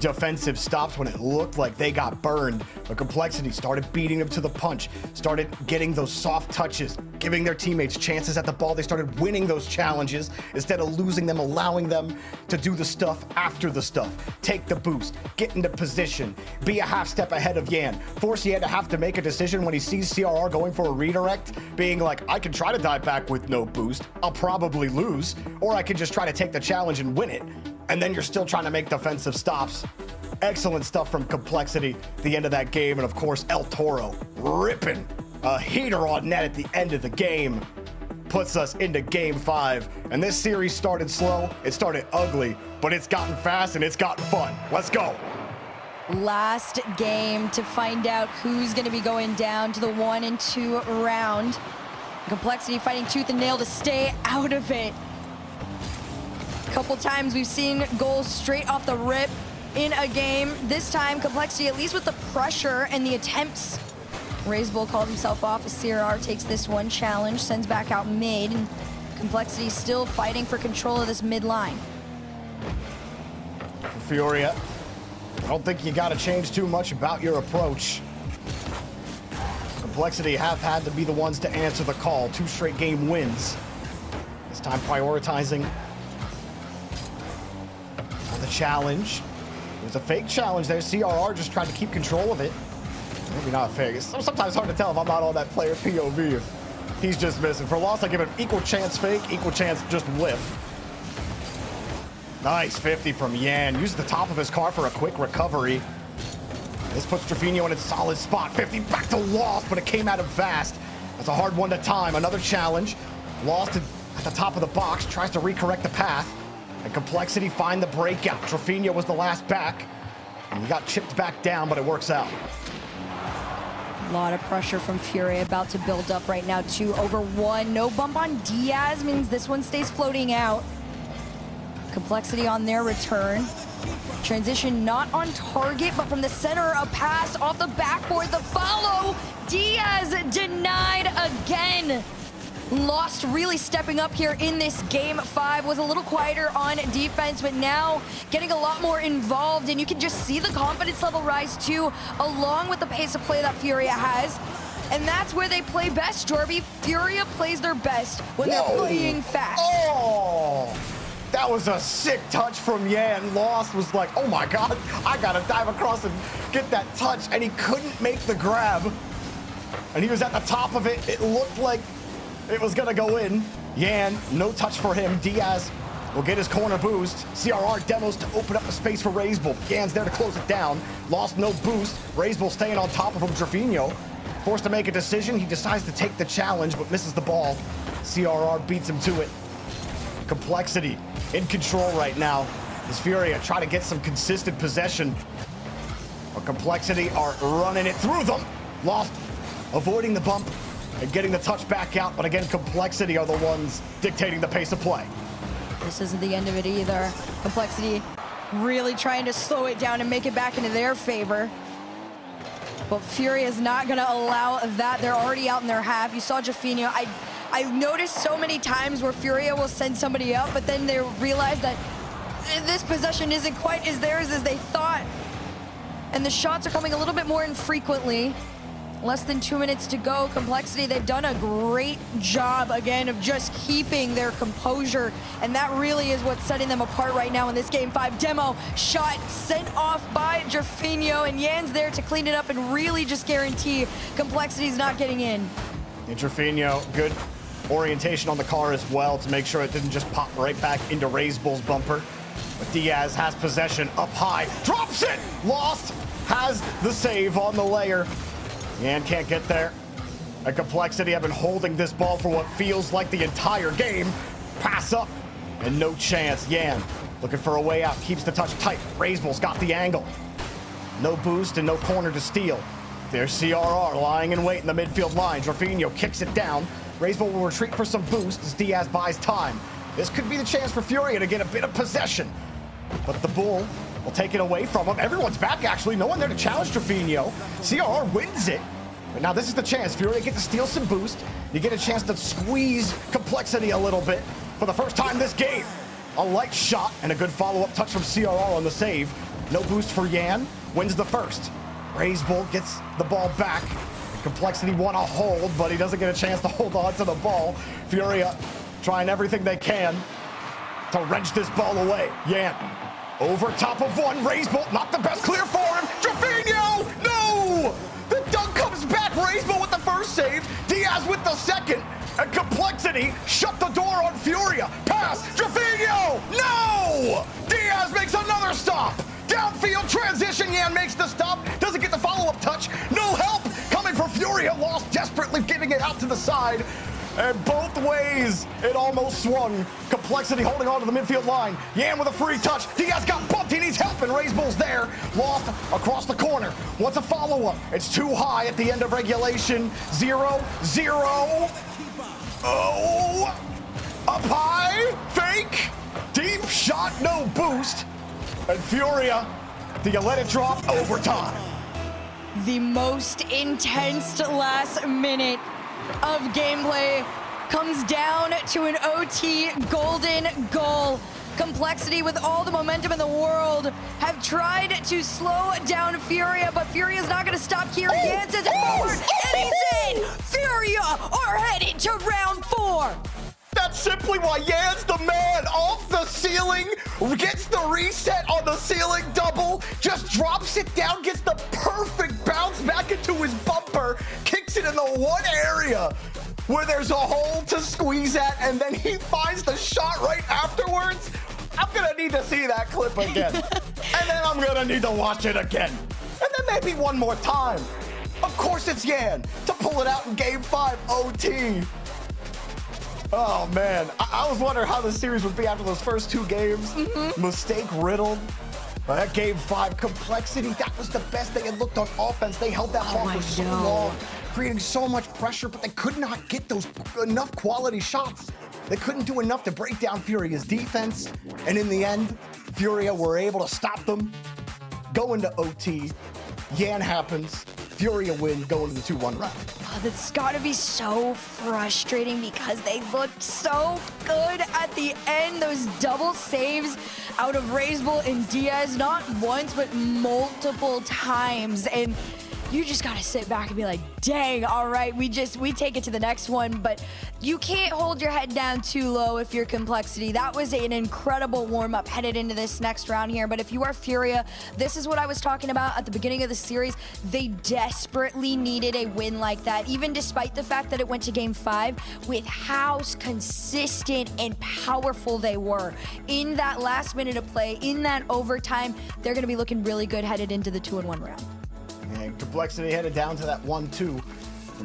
defensive stops when it looked like they got burned, but Complexity started beating them to the punch, started getting those soft touches, giving their teammates chances at the ball. They started winning those challenges instead of losing them, allowing them to do the stuff after the stuff. Take the boost, get into position, be a half step ahead of Yan. Force Yan to have to make a decision when he sees CRR going for a redirect, being like, I can try to dive back with no boost. I'll probably lose, or I can just try to take the challenge and win it. And then you're still trying to make defensive stops. Excellent stuff from Complexity at the end of that game. And of course, El Toro ripping a heater on net at the end of the game. Puts us into game 5. And this series started slow, it started ugly, but it's gotten fast and it's gotten fun. Let's go. Last game to find out who's going to be going down to the 1 and 2 round. Complexity fighting tooth and nail to stay out of it. Couple times we've seen goals straight off the rip in a game. This time, Complexity, at least with the pressure and the attempts. Razebull calls himself off as CRR takes this one challenge, sends back out mid, and Complexity still fighting for control of this mid line. For Furia, I don't think you got to change too much about your approach. Complexity have had to be the ones to answer the call. 2 straight game wins. This time prioritizing the challenge. It was a fake challenge there. CRR just tried to keep control of it. Maybe not fake. It's sometimes hard to tell if I'm not on that player POV if he's just missing. For loss, I give it equal chance fake, equal chance just whiff. Nice 50 from Yan. Uses the top of his car for a quick recovery. This puts Trevino in a solid spot. 50 back to Lost, but it came at him fast. That's a hard one to time. Another challenge. Lost at the top of the box. Tries to recorrect the path. And Complexity find the breakout. Trevino was the last back. And he got chipped back down, but it works out. A lot of pressure from Furia about to build up right now. 2 over 1. No bump on Diaz means this one stays floating out. Complexity on their return. Transition not on target, but from the center, a pass off the backboard. The follow. Diaz denied again. Lost really stepping up here in this game 5. Was a little quieter on defense, but now getting a lot more involved, and you can just see the confidence level rise too, along with the pace of play that Furia has. And that's where they play best, Jorby. Furia plays their best when they're playing fast. Oh! That was a sick touch from Yan. Lost was like, oh my God, I gotta dive across and get that touch. And he couldn't make the grab. And he was at the top of it. It looked like it was gonna go in. Yan, no touch for him. Diaz will get his corner boost. CRR demos to open up the space for Razebull. Yan's there to close it down. Lost no boost. Razebull staying on top of him. Trevino forced to make a decision. He decides to take the challenge, but misses the ball. CRR beats him to it. Complexity in control right now as Furia try to get some consistent possession. But Complexity are running it through them. Lost avoiding the bump and getting the touch back out, but again, Complexity are the ones dictating the pace of play. This isn't the end of it either. Complexity really trying to slow it down and make it back into their favor. But Furia is not going to allow that. They're already out in their half. You saw Jafino. I've noticed so many times where Furia will send somebody up, but then they realize that this possession isn't quite as theirs as they thought. And the shots are coming a little bit more infrequently. Less than 2 minutes to go. Complexity, they've done a great job, again, of just keeping their composure. And that really is what's setting them apart right now in this game 5. Demo shot sent off by Jafino, and Yan's there to clean it up and really just guarantee Complexity's not getting in. And Trevino, good orientation on the car as well to make sure it didn't just pop right back into Razebull's bumper. But Diaz has possession up high, drops it! Lost has the save on the layer. Yan can't get there. And Complexity have been holding this ball for what feels like the entire game. Pass up, and no chance. Yan looking for a way out, keeps the touch tight. Razebull's got the angle. No boost and no corner to steal. There's CRR lying in wait in the midfield line. Trevino kicks it down. Razebull will retreat for some boost as Diaz buys time. This could be the chance for Furia to get a bit of possession. But the Bull will take it away from him. Everyone's back, actually. No one there to challenge Trevino. CRR wins it. But now this is the chance. Furia get to steal some boost. You get a chance to squeeze Complexity a little bit for the first time this game. A light shot and a good follow-up touch from CRR on the save. No boost for Yan. Wins the first. Razebull gets the ball back. Complexity want to hold, but he doesn't get a chance to hold on to the ball. Furia trying everything they can to wrench this ball away. Yan over top of one. Raise Bolt, not the best clear for him. Trevino, no! The dunk comes back. Raise Bolt with the first save. Diaz with the second. And Complexity shut the door on Furia. Pass, Trevino, no! Diaz makes another stop. Downfield transition, Yan makes the stop. Doesn't get the follow-up touch. No help coming for Furia. Lost desperately getting it out to the side. And both ways, it almost swung. Complexity holding on to the midfield line. Yan with a free touch. Diaz got bumped. He needs help, and Raise Bull's there. Lost across the corner. Wants a follow-up. It's too high at the end of regulation. 0-0. Oh, up high. Fake. Deep shot, no boost. And Furia, do you let it drop? Overtime. The most intense last minute of gameplay comes down to an OT golden goal. Complexity, with all the momentum in the world, have tried to slow down Furia, but Furia's not going to stop here. Yan sends it forward, and he's in! Furia are headed to round 4. That's simply why Yan's the man. Off the ceiling, gets the reset on the ceiling double, just drops it down, gets the perfect bounce back into his bumper, kicks it in the one area where there's a hole to squeeze at, and then he finds the shot right afterwards. I'm gonna need to see that clip again. And then I'm gonna need to watch it again. And then maybe one more time. Of course it's Yan to pull it out in game 5 OT. Oh man, I was wondering how the series would be after those first 2 games. Mistake riddled. That game 5, Complexity, that was the best they had looked on offense. They held that ball for so long, creating so much pressure, but they could not get those enough quality shots. They couldn't do enough to break down Furia's defense. And in the end, Furia were able to stop them, go into OT. Yan happens. Furia win, go into the 2-1 round. Oh, that's gotta be so frustrating because they looked so good at the end. Those double saves out of Raisbull and Diaz, not once, but multiple times. And you just gotta sit back and be like, dang, all right, we take it to the next one. But you can't hold your head down too low if you're Complexity. That was an incredible warm-up headed into this next round here. But if you are Furia, this is what I was talking about at the beginning of the series. They desperately needed a win like that, even despite the fact that it went to game 5, with how consistent and powerful they were. In that last minute of play, in that overtime, they're gonna be looking really good headed into the 2-1 round. And Complexity headed down to that 1-2.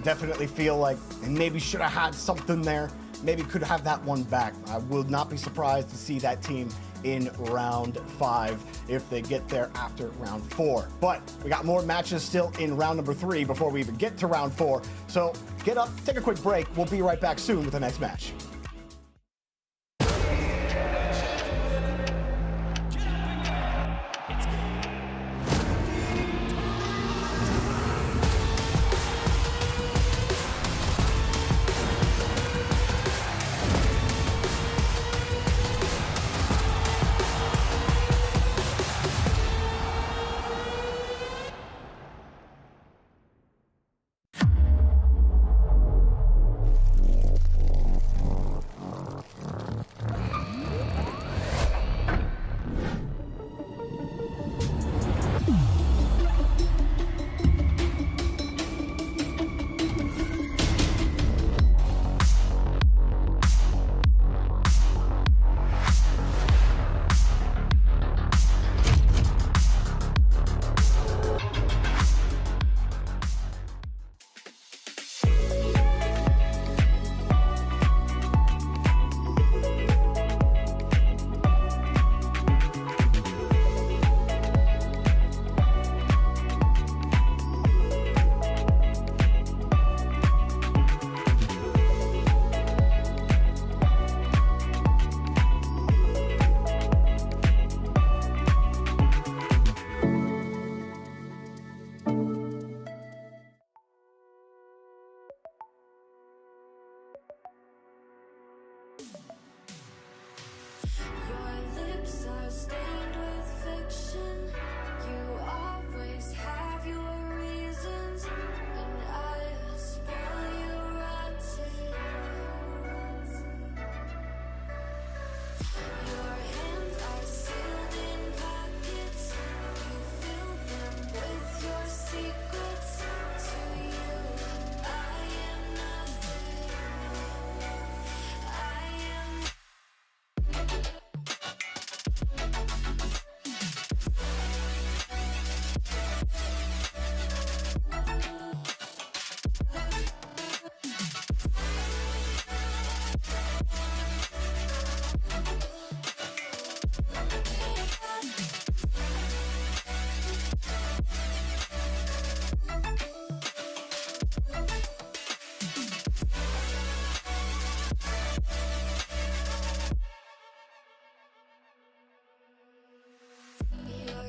Definitely feel like they maybe should have had something there. Maybe could have that one back. I would not be surprised to see that team in round 5 if they get there after round 4. But we got more matches still in round number 3 before we even get to round 4. So get up, take a quick break. We'll be right back soon with the next match.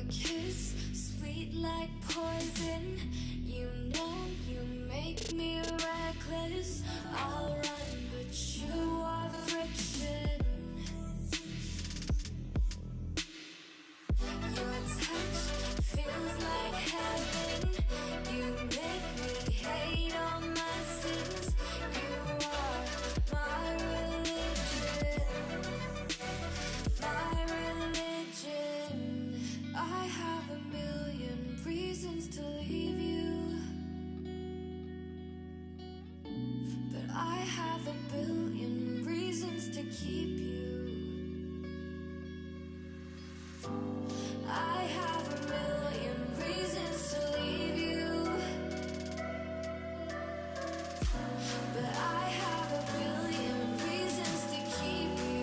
kiss, sweet like poison. You know you make me reckless. I'll run, but you are friction. Your touch feels like heaven. You make me hate all my sins. You are my religion. My religion. I have a million reasons to leave you, but I have a billion reasons to keep you. I have a million reasons to leave you, but I have a billion reasons to keep you.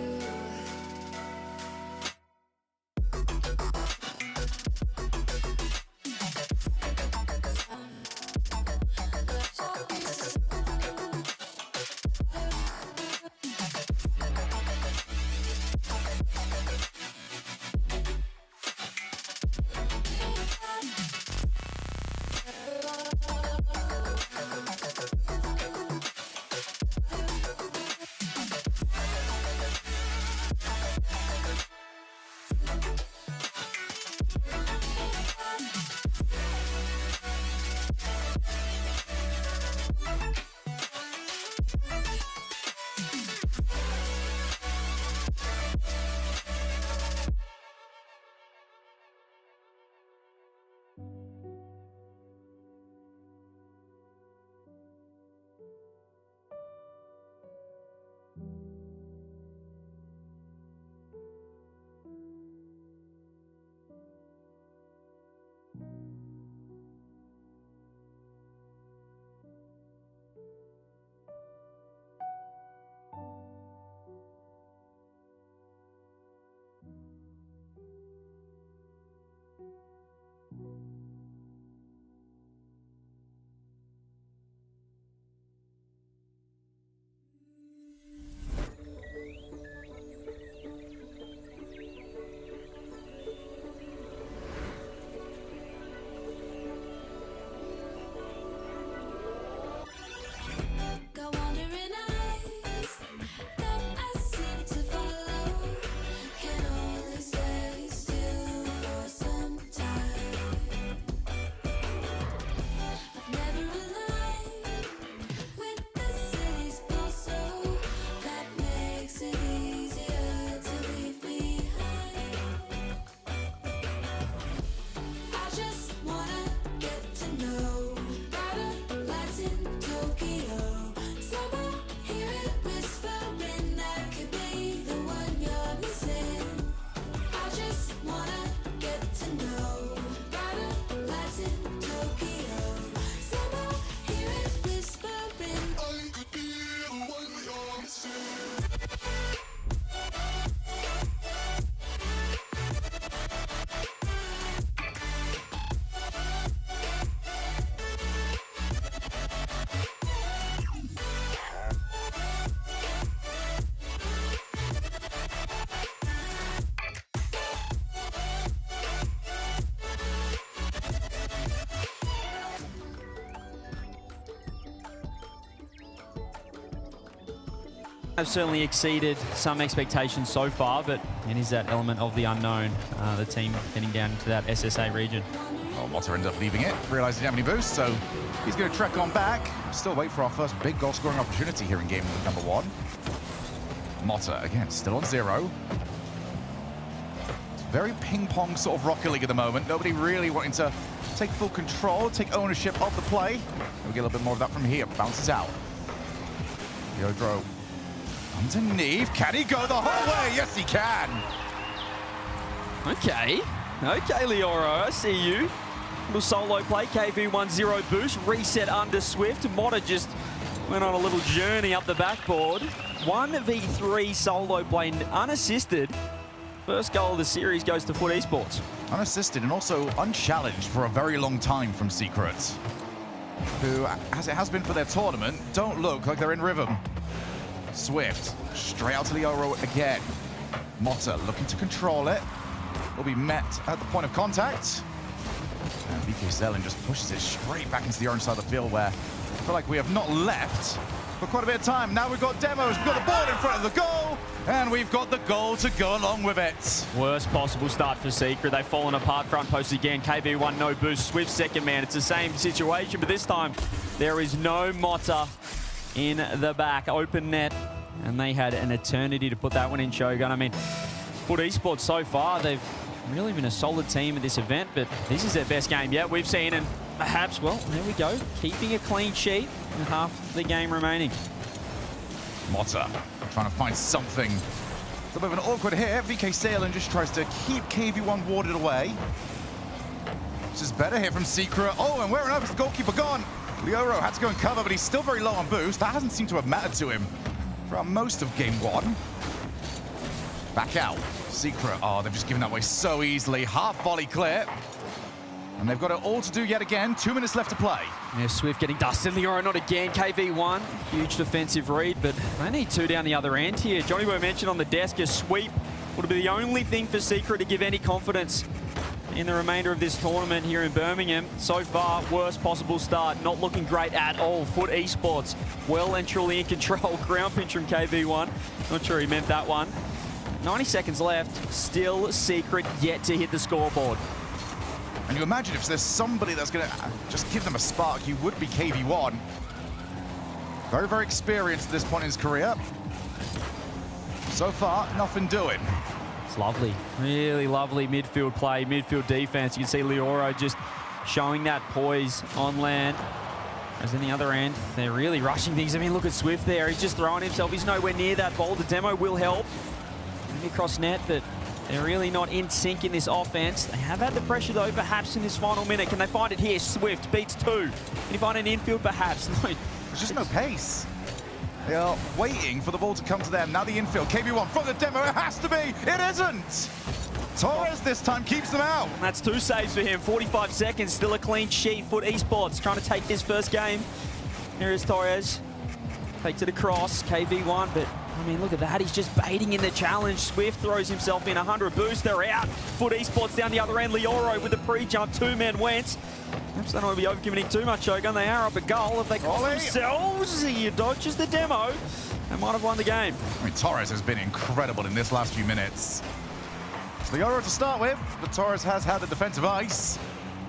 Go wandering eyes that I seem to follow, can only stay still for some time. I've never aligned with the city's pulse, so that makes it easier to leave behind. I just wanna get to know brighter lights in Tokyo. Somehow hear it whispering that could be the one you're missing. I just wanna get to know brighter lights in Tokyo. Somehow hear it whispering I could be the one you're missing. Have certainly exceeded some expectations so far, but it is that element of the unknown, the team getting down into that SSA region. Well, Motta ended up leaving it, realized he didn't have any boost, so he's going to trek on back. Still wait for our first big goal-scoring opportunity here in game number 1. Motta, again, still on 0. It's very ping-pong sort of Rocket League at the moment. Nobody really wanting to take full control, take ownership of the play. We'll get a little bit more of that from here. Bounces out. Yodro underneath. Can he go the whole way? Yes, he can. Okay, Leoro, I see you. Little solo play, KV 1-0 boost, reset under Swift. Motta just went on a little journey up the backboard. 1v3 solo play, unassisted. First goal of the series goes to Foot Esports. Unassisted and also unchallenged for a very long time from Secret, who, as it has been for their tournament, don't look like they're in rhythm. Swift, straight out to the Oro again. Motta looking to control it. will be met at the point of contact. And VK Zelen just pushes it straight back into the orange side of the field where I feel like we have not left for quite a bit of time. Now we've got demos, we've got the board in front of the goal, and we've got the goal to go along with it. Worst possible start for Secret. They've fallen apart front post again. KV1 no boost. Swift second man. It's the same situation, but this time there is no Motta in the back. Open net, and they had an eternity to put that one in, Shogun. I mean, Foot Esports so far, they've really been a solid team at this event, but this is their best game yet we've seen, and perhaps, well, there we go, keeping a clean sheet with half the game remaining. Motta trying to find something. It's a bit of an awkward hit. VK Salen just tries to keep KV1 warded away. This is better here from Secret. Oh, and where on earth is the goalkeeper gone? Lioro had to go and cover, but he's still very low on boost. That hasn't seemed to have mattered to him throughout most of game one. Back out. Secret. Oh, they've just given that away so easily. Half volley clear. And they've got it all to do yet again. 2 minutes left to play. Yeah, Swift getting dusted. Lioro not again. KV1. Huge defensive read, but they need two down the other end here. Johnny Boy mentioned on the desk a sweep would be the only thing for Secret to give any confidence in the remainder of this tournament here in Birmingham. So far, worst possible start. Not looking great at all. Foot Esports well and truly in control. Ground pinch from KV1. Not sure he meant that one. 90 seconds left. Still Secret yet to hit the scoreboard. And you imagine if there's somebody that's going to just give them a spark, he would be KV1. Very, very experienced at this point in his career. So far, nothing doing. It's lovely. Really lovely midfield play, midfield defense. You can see Lioro just showing that poise on land. As in the other end, they're really rushing things. I mean, look at Swift there. He's just throwing himself. He's nowhere near that ball. The demo will help. Maybe across net, but they're really not in sync in this offense. They have had the pressure, though, perhaps in this final minute. Can they find it here? Swift beats two. Can you find an infield, perhaps? No. There's just no pace. They are waiting for the ball to come to them. Now the infield. KV1 from the demo. It has to be. It isn't. Torres this time keeps them out. That's two saves for him. 45 seconds. Still a clean sheet. Foot Esports trying to take this first game. Here is Torres. Takes it across. KV1, but I mean, look at that. He's just baiting in the challenge. Swift throws himself in 100 boost. They're out. Foot Esports down the other end. Lioro with the pre-jump. Two men went. Perhaps they don't want to be over-committing too much, Shogun. They are up a goal. If they cost themselves, he dodges the demo. They might have won the game. I mean, Torres has been incredible in this last few minutes. It's Lioro to start with, but Torres has had the defensive ice.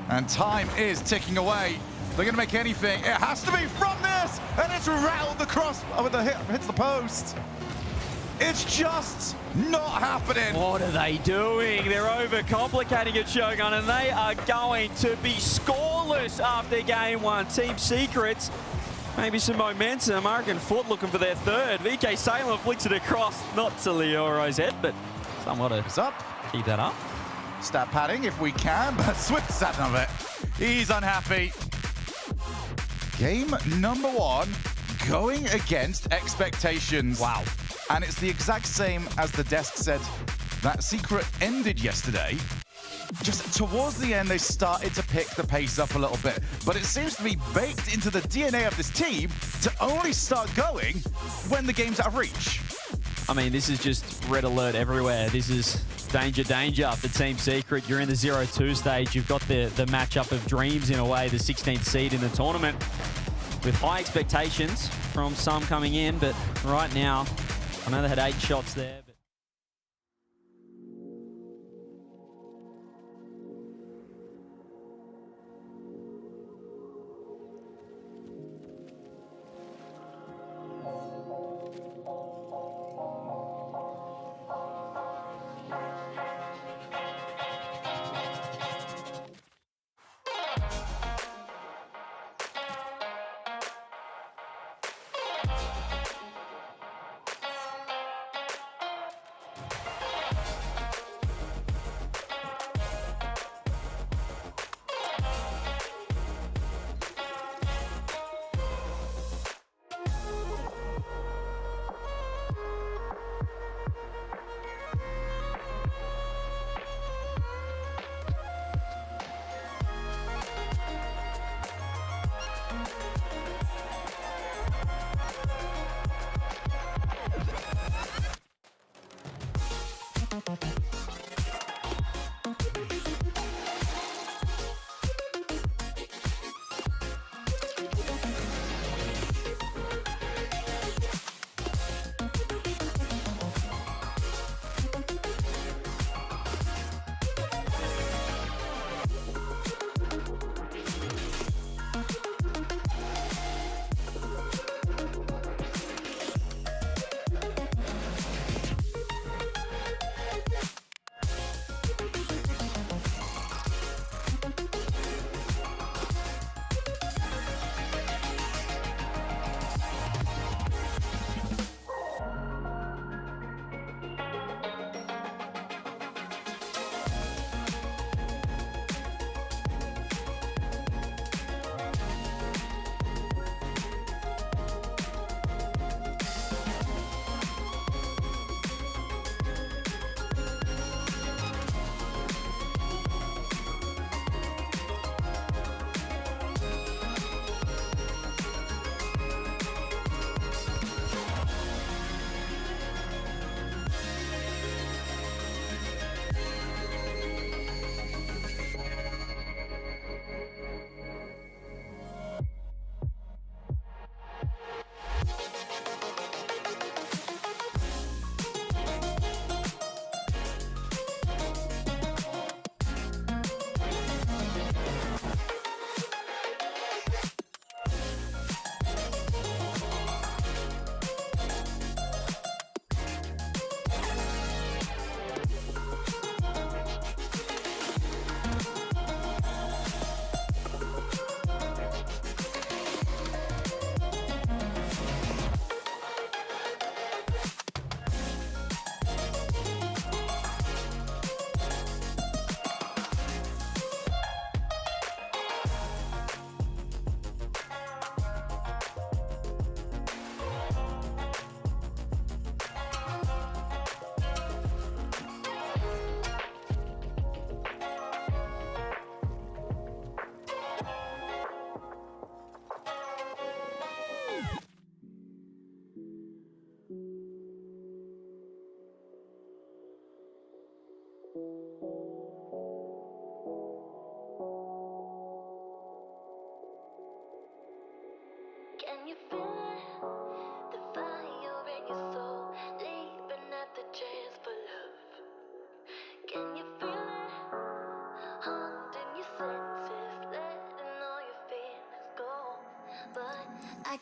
And time is ticking away. They're going to make anything. It has to be from this. And it's rattled the cross with the hits the post. It's just not happening. What are they doing? They're overcomplicating it, Shogun, and they are going to be scoreless after game one. Team Secrets, maybe some momentum. American Foot looking for their third. VK Salem flicks it across, not to Lioro's head, but somewhat to keep that up. Stat padding if we can, but Swift sat of it. He's unhappy. Game number one, going against expectations. Wow. And it's the exact same as the desk said. That Secret ended yesterday. Just towards the end, they started to pick the pace up a little bit. But it seems to be baked into the DNA of this team to only start going when the game's out of reach. I mean, this is just red alert everywhere. This is danger, danger for Team Secret. You're in the 0-2 stage. You've got the matchup of dreams in a way, the 16th seed in the tournament, with high expectations from some coming in. But right now, I know they had 8 shots there.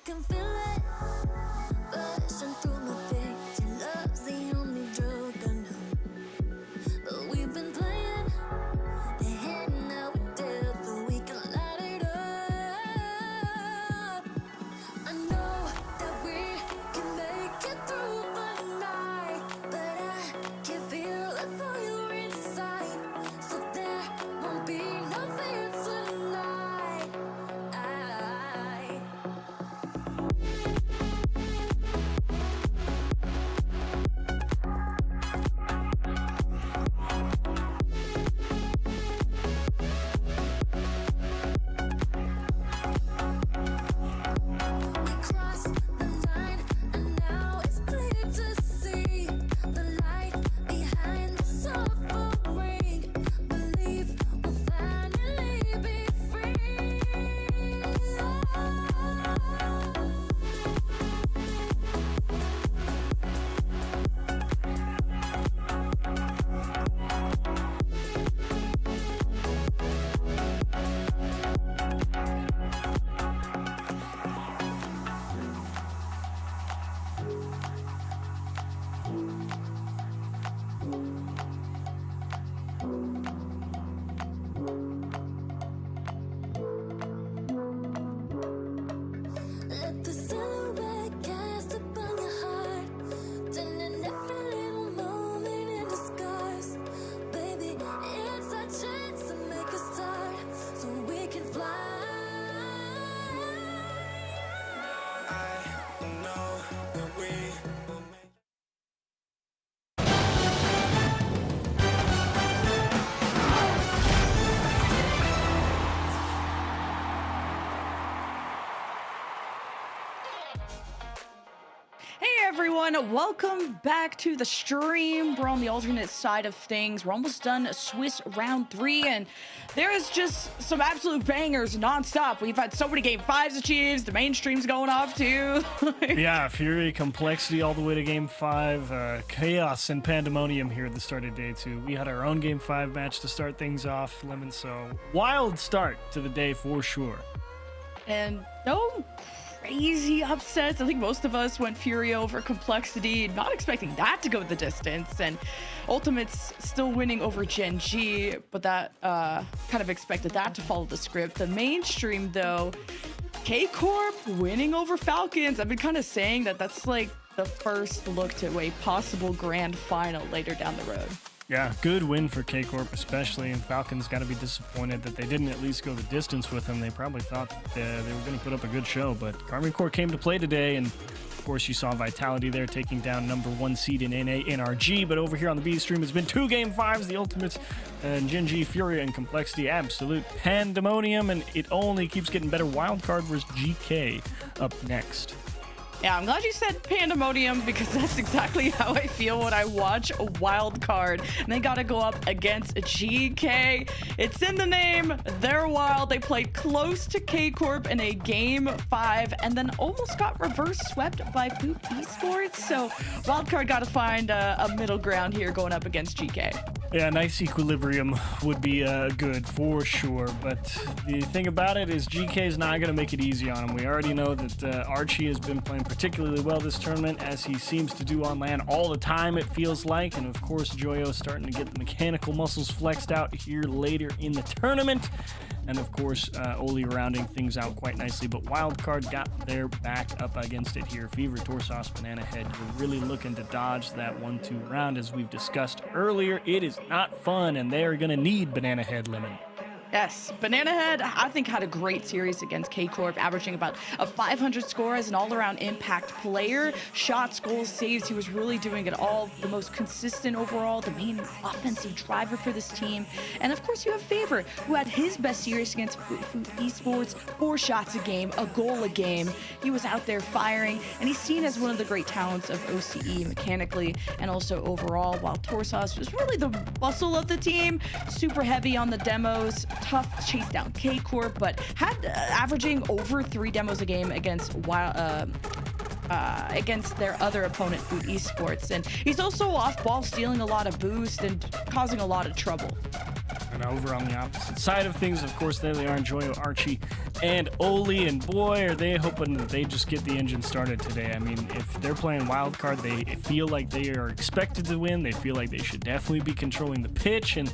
can feel it rushing through my veins. Your love's the only drug I know. But we've been playing, they're heading out with death, but we can light it up. I know that we can make it through the night, but I can feel it for you inside. So there won't be no fear tonight. We crossed the line, and now it's clear to see the light behind the suffering. Believe we'll finally be free. Let the silhouette cast upon your heart, turning every little moment into scars. Baby, it's our chance to make a start, so we can fly. I know that we will make. Hey everyone, welcome back to the stream. We're on the alternate side of things. We're almost done Swiss round 3, and there is just some absolute bangers nonstop. We've had so many game 5s achieved. The mainstream's going off too. Yeah, Furia, Complexity all the way to Game 5. Chaos and Pandemonium here at the start of Day 2. We had our own Game 5 match to start things off, Lemon, so wild start to the day for sure. And no crazy upsets. I think most of us went Furia over Complexity, not expecting that to go the distance. And Ultimate's still winning over Gen.G, but that kind of expected that to follow the script. The mainstream, though, K-Corp winning over Falcons. I've been kind of saying that that's like the first look to a possible grand final later down the road. Yeah, good win for K-Corp especially, and Falcons got to be disappointed that they didn't at least go the distance with him. They probably thought that they were going to put up a good show, but Karmine Corp came to play today, and of course you saw Vitality there taking down number 1 seed in NA NRG, but over here on the B stream, it's been 2 Game 5s, the Ultimates, and Gen.G, Furia, and Complexity, absolute pandemonium, and it only keeps getting better. Wildcard versus GK up next. Yeah, I'm glad you said pandemonium, because that's exactly how I feel when I watch a Wildcard. And they got to go up against GK. It's in the name. They're wild. They played close to K-Corp in a Game 5 and then almost got reverse swept by Poop Esports. So Wildcard got to find a middle ground here going up against GK. Yeah, nice equilibrium would be good for sure, but the thing about it is GK is not going to make it easy on him. We already know that Archie has been playing particularly well this tournament, as he seems to do on LAN all the time, it feels like, and of course Joyo starting to get the mechanical muscles flexed out here later in the tournament, and of course Oli rounding things out quite nicely, but Wildcard got their back up against it here. Fever, Torsos, Banana Head, you're really looking to dodge that 1-2 round, as we've discussed earlier. It is not fun, and they are going to need Banana Head Lemon. Yes, Banana Head, I think, had a great series against K-Corp, averaging about a 500 score as an all-around impact player. Shots, goals, saves, he was really doing it all. The most consistent overall, the main offensive driver for this team. And of course, you have Favor, who had his best series against Esports, 4 shots a game, a goal a game. He was out there firing, and he's seen as one of the great talents of OCE mechanically and also overall, while Torsos was really the muscle of the team, super heavy on the demos, tough to chase down K-Corp, but had averaging over 3 demos a game against their other opponent, Food Esports. And he's also off ball, stealing a lot of boost and causing a lot of trouble. And over on the opposite side of things, of course, there they are, Joyo, Archie, and Oli. And boy, are they hoping that they just get the engine started today. I mean, if they're playing Wildcard, they feel like they are expected to win. They feel like they should definitely be controlling the pitch. And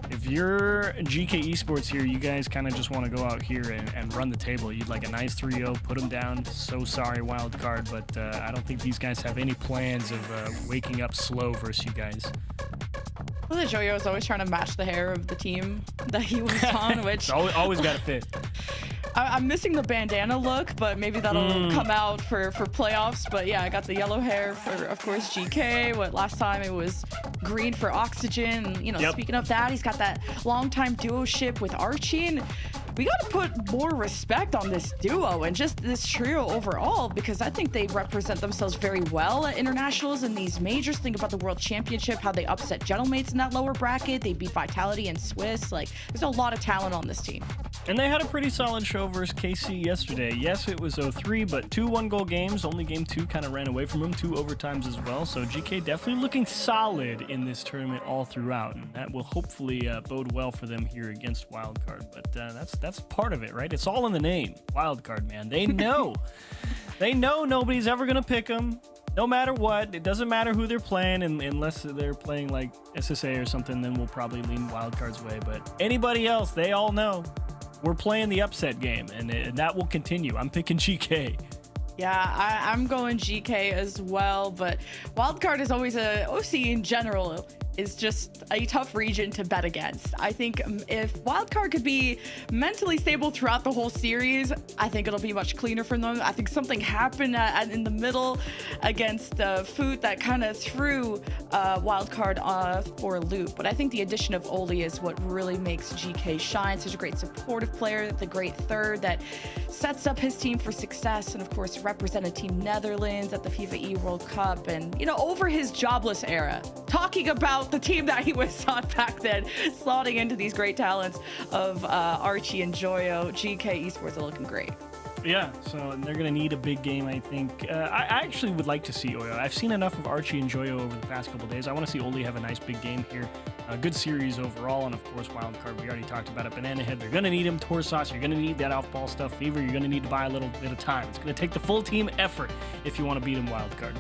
if you're GK Esports here, you guys kind of just want to go out here and run the table. You'd like a nice 3-0, put them down. So sorry, Wildcard, but I don't think these guys have any plans of waking up slow versus you guys. Well, the Joyo is always trying to match the hair of the team that he was on, which always got to fit. I'm missing the bandana look, but maybe that'll come out for playoffs. But yeah, I got the yellow hair for, of course, GK. What last time it was green for Oxygen. You know, Speaking of that, he's got that long-time duo-ship with Archie. And we got to put more respect on this duo and just this trio overall, because I think they represent themselves very well at internationals and these majors. Think about the World Championship, how they upset Gentlemates in that lower bracket. They beat Vitality and Swiss. Like, there's a lot of talent on this team. And they had a pretty solid show versus KC yesterday. Yes, it was 0-3, but 2 one-goal games. Only game 2 kind of ran away from them, 2 overtimes as well. So GK definitely looking solid in this tournament all throughout, and that will hopefully bode well for them here against Wildcard. But that's part of it, right? It's all in the name. Wildcard, man. They know. They know nobody's ever going to pick them. No matter what, it doesn't matter who they're playing, and unless they're playing like SSA or something, then we'll probably lean Wildcard's way. But anybody else, they all know we're playing the upset game, and that will continue. I'm picking GK. Yeah, I'm going GK as well, but Wildcard is always OC in general is just a tough region to bet against. I think if Wildcard could be mentally stable throughout the whole series, I think it'll be much cleaner for them. I think something happened in the middle against Foot that kind of threw Wildcard for a loop. But I think the addition of Oli is what really makes GK shine. Such a great supportive player, the great third that sets up his team for success, and of course represented Team Netherlands at the FIFA E World Cup, and you know, over his jobless era, talking about the team that he was on back then, slotting into these great talents of Archie and Joyo. GK Esports are looking great. Yeah, so they're going to need a big game, I think. I actually would like to see Oyo. I've seen enough of Archie and Joyo over the past couple days. I want to see Oli have a nice big game here. A good series overall, and of course, Wildcard, we already talked about it. Banana Head, they're going to need him. Torsos, you're going to need that off-ball stuff. Fever, you're going to need to buy a little bit of time. It's going to take the full team effort if you want to beat him, Wildcard.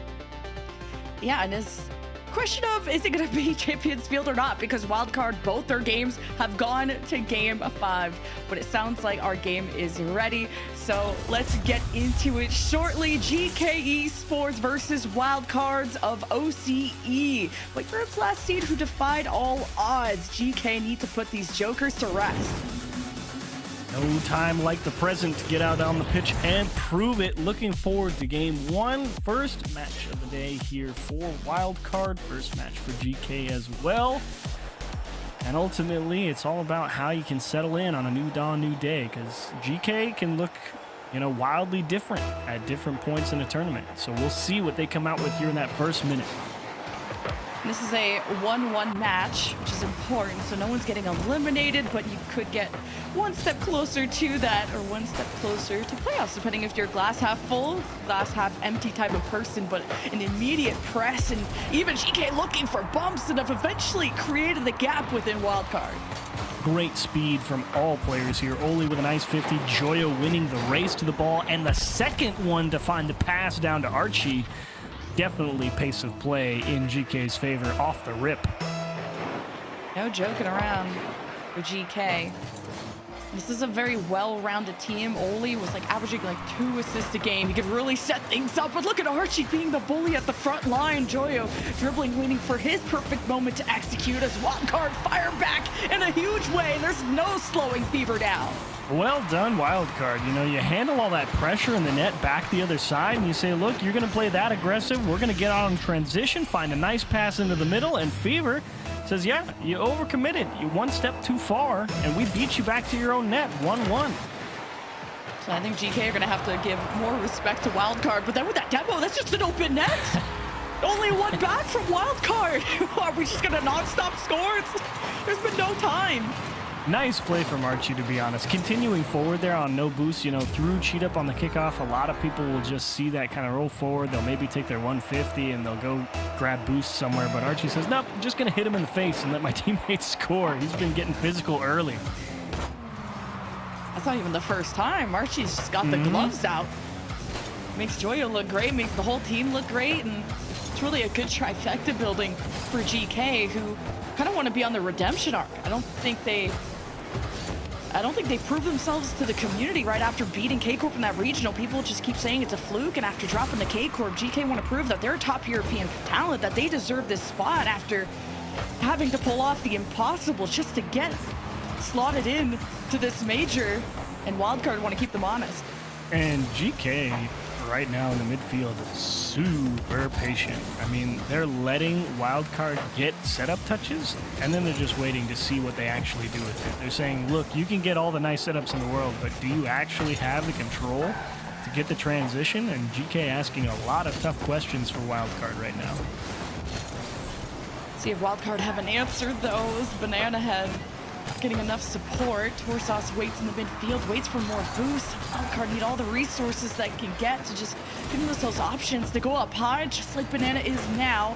Yeah, and this question of, is it going to be Champions Field or not? Because Wildcard, both their games have gone to game 5, but it sounds like our game is ready. So let's get into it shortly. GK Esports versus Wildcards of OCE. Like Europe's last seed who defied all odds. GK need to put these jokers to rest. No time like the present to get out on the pitch and prove it. Looking forward to game 1. First match of the day here for Wildcard. First match for GK as well. And ultimately, it's all about how you can settle in on a new dawn, new day, because GK can look, you know, wildly different at different points in the tournament. So we'll see what they come out with here in that first minute. This is a 1-1 match, which is important, so no one's getting eliminated, but you could get one step closer to that, or one step closer to playoffs, depending if you're glass half full, glass half empty type of person. But an immediate press, and even GK looking for bumps, and have eventually created the gap within Wildcard. Great speed from all players here. Oli with a nice 50, Joyo winning the race to the ball, and the second one to find the pass down to Archie. Definitely pace of play in GK's favor off the rip. No joking around for GK. This is a very well-rounded team. Oli was like averaging like 2 assists a game. He could really set things up, but look at Archie being the bully at the front line. Joyo dribbling, waiting for his perfect moment to execute as Wildcard fire back in a huge way. There's no slowing Fever down. Well done, Wildcard. You know, you handle all that pressure in the net back the other side, and you say, look, you're going to play that aggressive. We're going to get on transition, find a nice pass into the middle, and Fever says, yeah, you overcommitted. You one step too far, and we beat you back to your own net, 1-1. So I think GK are going to have to give more respect to Wildcard, but then with that demo, that's just an open net. Only one back from Wildcard. Are we just going to non-stop score? There's been no time. Nice play from Archie, to be honest. Continuing forward there on no boost, you know, through cheat up on the kickoff, a lot of people will just see that kind of roll forward. They'll maybe take their 150 and they'll go grab boost somewhere. But Archie says, nope, I'm just going to hit him in the face and let my teammates score. He's been getting physical early. That's not even the first time. Archie's just got the gloves out. Makes Joyo look great, makes the whole team look great, and it's really a good trifecta building for GK, who kind of want to be on the redemption arc. I don't think they proved themselves to the community right after beating K-Corp in that regional. People just keep saying it's a fluke, and after dropping the K-Corp, GK want to prove that they're top European talent, that they deserve this spot after having to pull off the impossible just to get slotted in to this major, and Wildcard want to keep them honest. And GK right now in the midfield is super patient. I mean, they're letting Wildcard get setup touches, and then they're just waiting to see what they actually do with it. They're saying, look, you can get all the nice setups in the world, but do you actually have the control to get the transition? And GK asking a lot of tough questions for Wildcard right now. See if Wildcard haven't answered those. Banana Head getting enough support. Torsas waits in the midfield, waits for more boost. Wildcard need all the resources they can get to just give themselves options to go up high, just like Banana is now.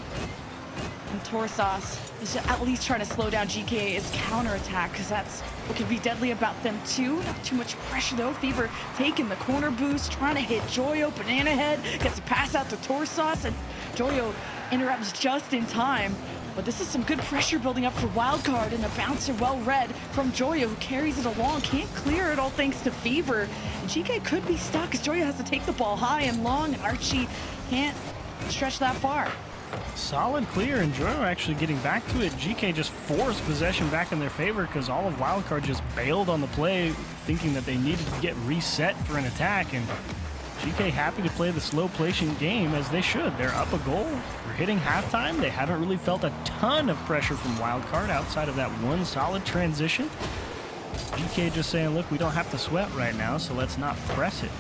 And Torsas is at least trying to slow down GK's counterattack, because that's what can be deadly about them too. Not too much pressure though. Fever taking the corner boost, trying to hit Joyo. Banana Head gets a pass out to Torsas, and Joyo interrupts just in time. But this is some good pressure building up for Wildcard, and a bouncer well read from Joyo, who carries it along. Can't clear it all thanks to Fever. And GK could be stuck as Joyo has to take the ball high and long, and Archie can't stretch that far. Solid clear, and Joyo actually getting back to it. GK just forced possession back in their favor because all of Wildcard just bailed on the play, thinking that they needed to get reset for an attack, and GK happy to play the slow patient game as they should. They're up a goal. We're hitting halftime. They haven't really felt a ton of pressure from Wildcard outside of that one solid transition. GK just saying, look, we don't have to sweat right now, so let's not press it.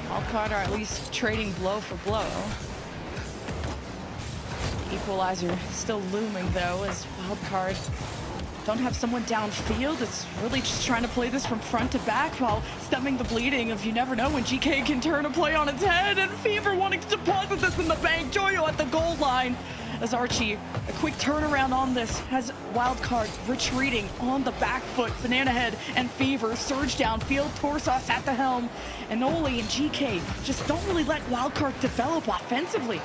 Wildcard are at least trading blow for blow. Equalizer still looming though, as Wildcard don't have someone downfield. It's really just trying to play this from front to back while stemming the bleeding of you never know when GK can turn a play on its head, and Fever wanting to deposit this in the bank. Joyo at the goal line as Archie, a quick turnaround on this, has Wildcard retreating on the back foot. Banana Head and Fever surge downfield. Torsas at the helm, and Oli and GK just don't really let Wildcard develop offensively.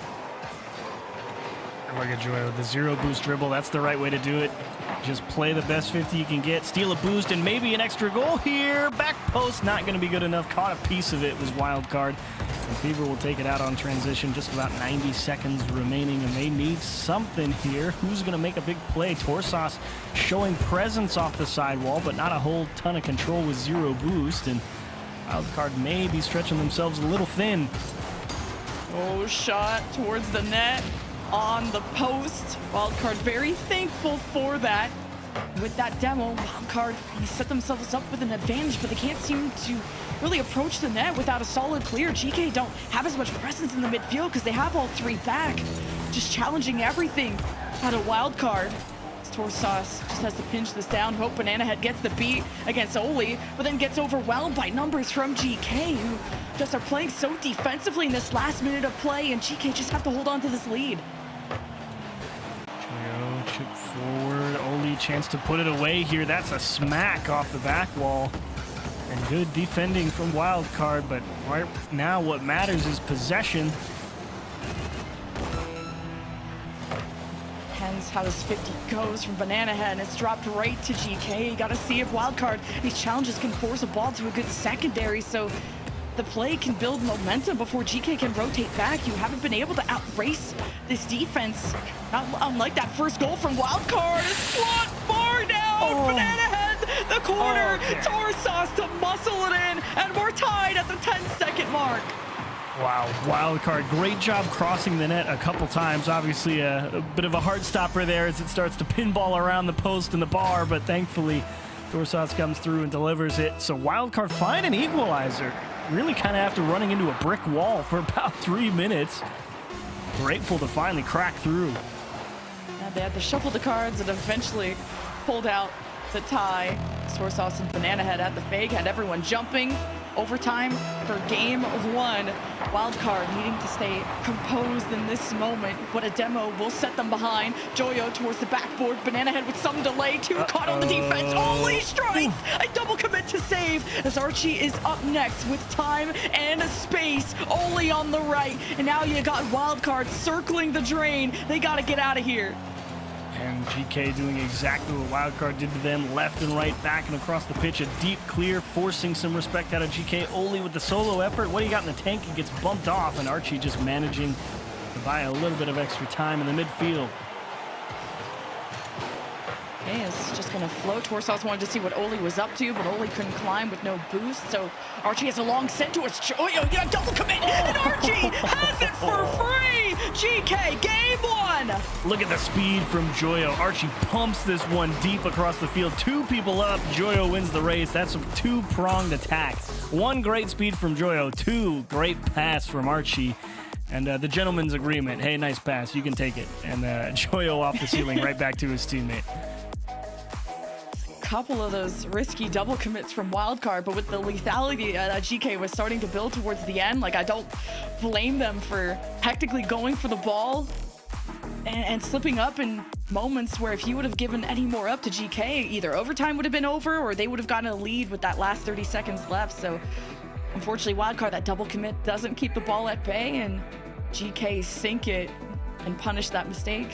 Look at Joyo with the zero boost dribble. That's the right way to do it. Just play the best 50 you can get, steal a boost, and maybe an extra goal here. Back post, not going to be good enough. Caught a piece of it, was Wildcard. And Fever will take it out on transition. Just about 90 seconds remaining, and they need something here. Who's going to make a big play? Torsas showing presence off the sidewall, but not a whole ton of control with zero boost. And Wildcard may be stretching themselves a little thin. Oh, shot towards the net. On the post. Wildcard very thankful for that. With that demo, Wildcard set themselves up with an advantage, but they can't seem to really approach the net without a solid clear. GK don't have as much presence in the midfield because they have all three back, just challenging everything out of Wildcard. Torsas just has to pinch this down, hope Banana Head gets the beat against Oli, but then gets overwhelmed by numbers from GK, who just are playing so defensively in this last minute of play, and GK just have to hold on to this lead. Joyo chip forward, Oli chance to put it away here. That's a smack off the back wall. And good defending from Wildcard, but right now what matters is possession. Depends how this 50 goes from Banana Head, and it's dropped right to GK. You gotta see if Wildcard, these challenges can force a ball to a good secondary, so the play can build momentum before GK can rotate back. You haven't been able to outrace this defense. Not unlike that first goal from Wildcard. A slot far down. Banana Head, the corner. Torsas to muscle it in, and we're tied at the 10-second mark. Wow, Wildcard, great job crossing the net a couple times. Obviously a bit of a heart stopper there as it starts to pinball around the post and the bar, but thankfully Torsas comes through and delivers it. So Wildcard find an equalizer. Really kind of after running into a brick wall for about 3 minutes. Grateful to finally crack through. Yeah, they had to shuffle the cards and eventually pulled out the tie. Sour Sauce and Banana Head at the fake, had everyone jumping. Overtime for game 1. Wildcard needing to stay composed in this moment, but a demo will set them behind. Joyo towards the backboard. Banana Head with some delay. 2 caught on the defense. Only strikes. A double commit to save as Archie is up next with time and a space. Only on the right. And now you got Wildcard circling the drain. They got to get out of here. And GK doing exactly what Wildcard did to them, left and right, back and across the pitch. A deep clear, forcing some respect out of GK. Oli with the solo effort. What do you got in the tank? He gets bumped off, and Archie just managing to buy a little bit of extra time in the midfield. Okay, it's just gonna float. Torsos wanted to see what Oli was up to, but Oli couldn't climb with no boost. So Archie has a long send towards Joyo. You got double commit, and Archie has it for free. GK, game 1. Look at the speed from Joyo. Archie pumps this one deep across the field. 2 people up. Joyo wins the race. That's a 2-pronged attack. 1 great speed from Joyo. 2 great pass from Archie. And the gentleman's agreement. Hey, nice pass. You can take it. And Joyo off the ceiling right back to his teammate. Couple of those risky double commits from Wildcard, but with the lethality that GK was starting to build towards the end, like, I don't blame them for hectically going for the ball and slipping up in moments where if he would have given any more up to GK, either overtime would have been over or they would have gotten a lead with that last 30 seconds left. So unfortunately, Wildcard, that double commit doesn't keep the ball at bay, and GK sink it and punish that mistake.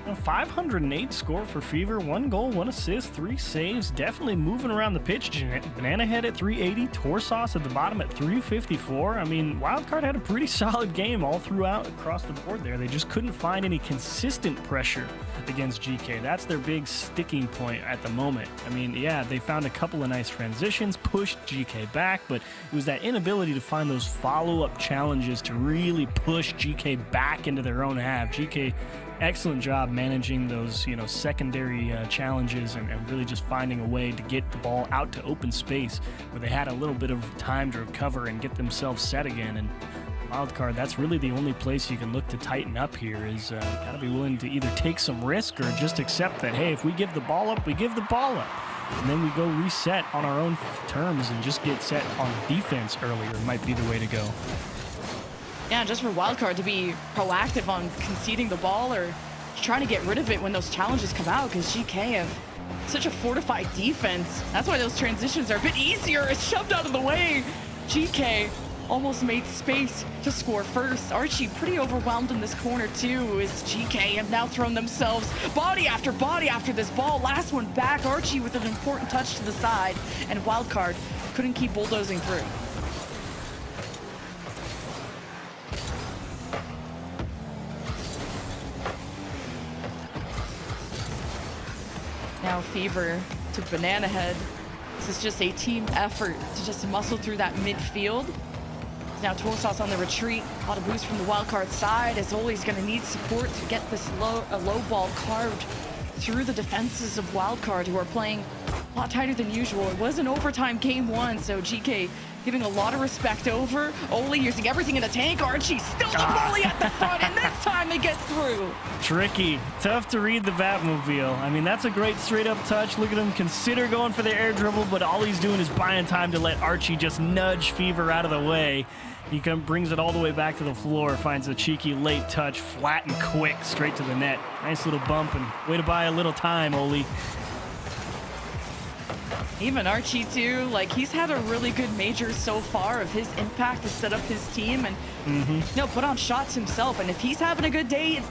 A 508 score for Fever. 1 goal, 1 assist, 3 saves. Definitely moving around the pitch. Banana Head at 380. Torsos at the bottom at 354. I mean, Wildcard had a pretty solid game all throughout across the board there. They just couldn't find any consistent pressure against GK. That's their big sticking point at the moment. I mean, yeah, they found a couple of nice transitions, pushed GK back, but it was that inability to find those follow-up challenges to really push GK back into their own half. GK, excellent job managing those, secondary challenges and really just finding a way to get the ball out to open space where they had a little bit of time to recover and get themselves set again. And Wildcard, that's really the only place you can look to tighten up here is got to be willing to either take some risk or just accept that, hey, if we give the ball up, we give the ball up. And then we go reset on our own terms and just get set on defense earlier might be the way to go. Yeah, just for Wildcard to be proactive on conceding the ball or trying to get rid of it when those challenges come out, because GK have such a fortified defense. That's why those transitions are a bit easier. It's shoved out of the way. GK almost made space to score first. Archie pretty overwhelmed in this corner too, as GK have now thrown themselves body after this ball. Last one back. Archie with an important touch to the side, and Wildcard couldn't keep bulldozing through. Now Fever to Banana Head. This is just a team effort to just muscle through that midfield. Now Torsos on the retreat. A lot of boost from the Wildcard side, as Oli's going to need support to get this low ball carved through the defenses of Wildcard, who are playing a lot tighter than usual. It was an overtime game 1, so GK giving a lot of respect over. Oli using everything in the tank. Archie still the volley at the front, and this time they get through. Tricky. Tough to read the Batmobile. I mean, that's a great straight-up touch. Look at him consider going for the air dribble, but all he's doing is buying time to let Archie just nudge Fever out of the way. He brings it all the way back to the floor, finds a cheeky late touch, flat and quick, straight to the net. Nice little bump, and way to buy a little time, Oli. Even Archie too, like, he's had a really good major so far of his impact to set up his team and put on shots himself. And if he's having a good day,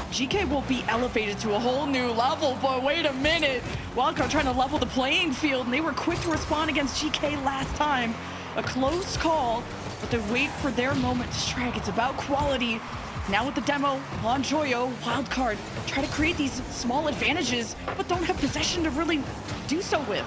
GK will be elevated to a whole new level. But wait a minute, Wildcard trying to level the playing field, and they were quick to respond against GK last time. A close call, but they wait for their moment to strike. It's about quality. Now with the demo on Joyo, Wildcard try to create these small advantages, but don't have possession to really do so with.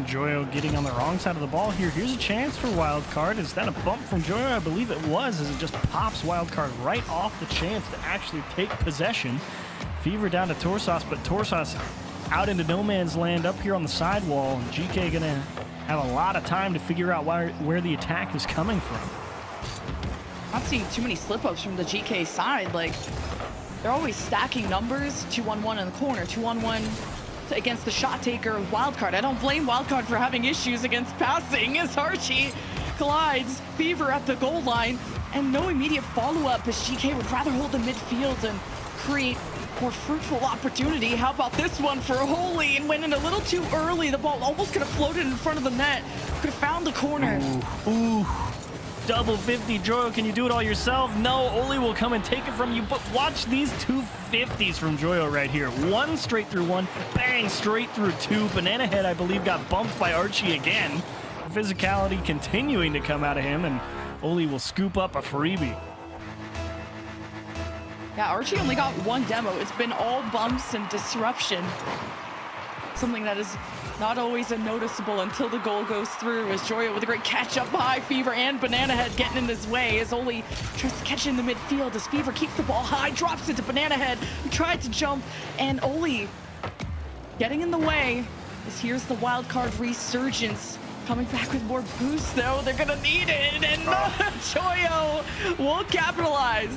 Joyo getting on the wrong side of the ball here. Here's a chance for Wildcard. Is that a bump from Joyo? I believe it was, as it just pops Wildcard right off the chance to actually take possession. Fever down to Torsos, but Torsos out into no man's land up here on the sidewall. And GK gonna have a lot of time to figure out where the attack is coming from. Not seeing too many slip-ups from the GK side. Like, they're always stacking numbers, 2-on-1 in the corner, 2-on-1 against the shot taker of Wildcard. I don't blame Wildcard for having issues against passing as Archie collides Fever at the goal line, and no immediate follow-up as GK would rather hold the midfield and create more fruitful opportunity. How about this one for Holy, and went in a little too early. The ball almost could have floated in front of the net, could have found the corner. Ooh. Double 50. Joyo, can you do it all yourself? No, Oli will come and take it from you, but watch these 2 50s from Joyo right here. One straight through one, bang, straight through two. Banana Head, I believe, got bumped by Archie again. Physicality continuing to come out of him, and Oli will scoop up a freebie. Yeah, Archie only got one demo. It's been all bumps and disruption. Something that is not always noticeable until the goal goes through, as Joyo with a great catch up high. Fever and Banana Head getting in his way as Oli tries to catch in the midfield as Fever keeps the ball high, drops it to Banana Head, who tried to jump, and Oli getting in the way as here's the Wildcard resurgence. Coming back with more boost though, they're gonna need it, and Joyo will capitalize.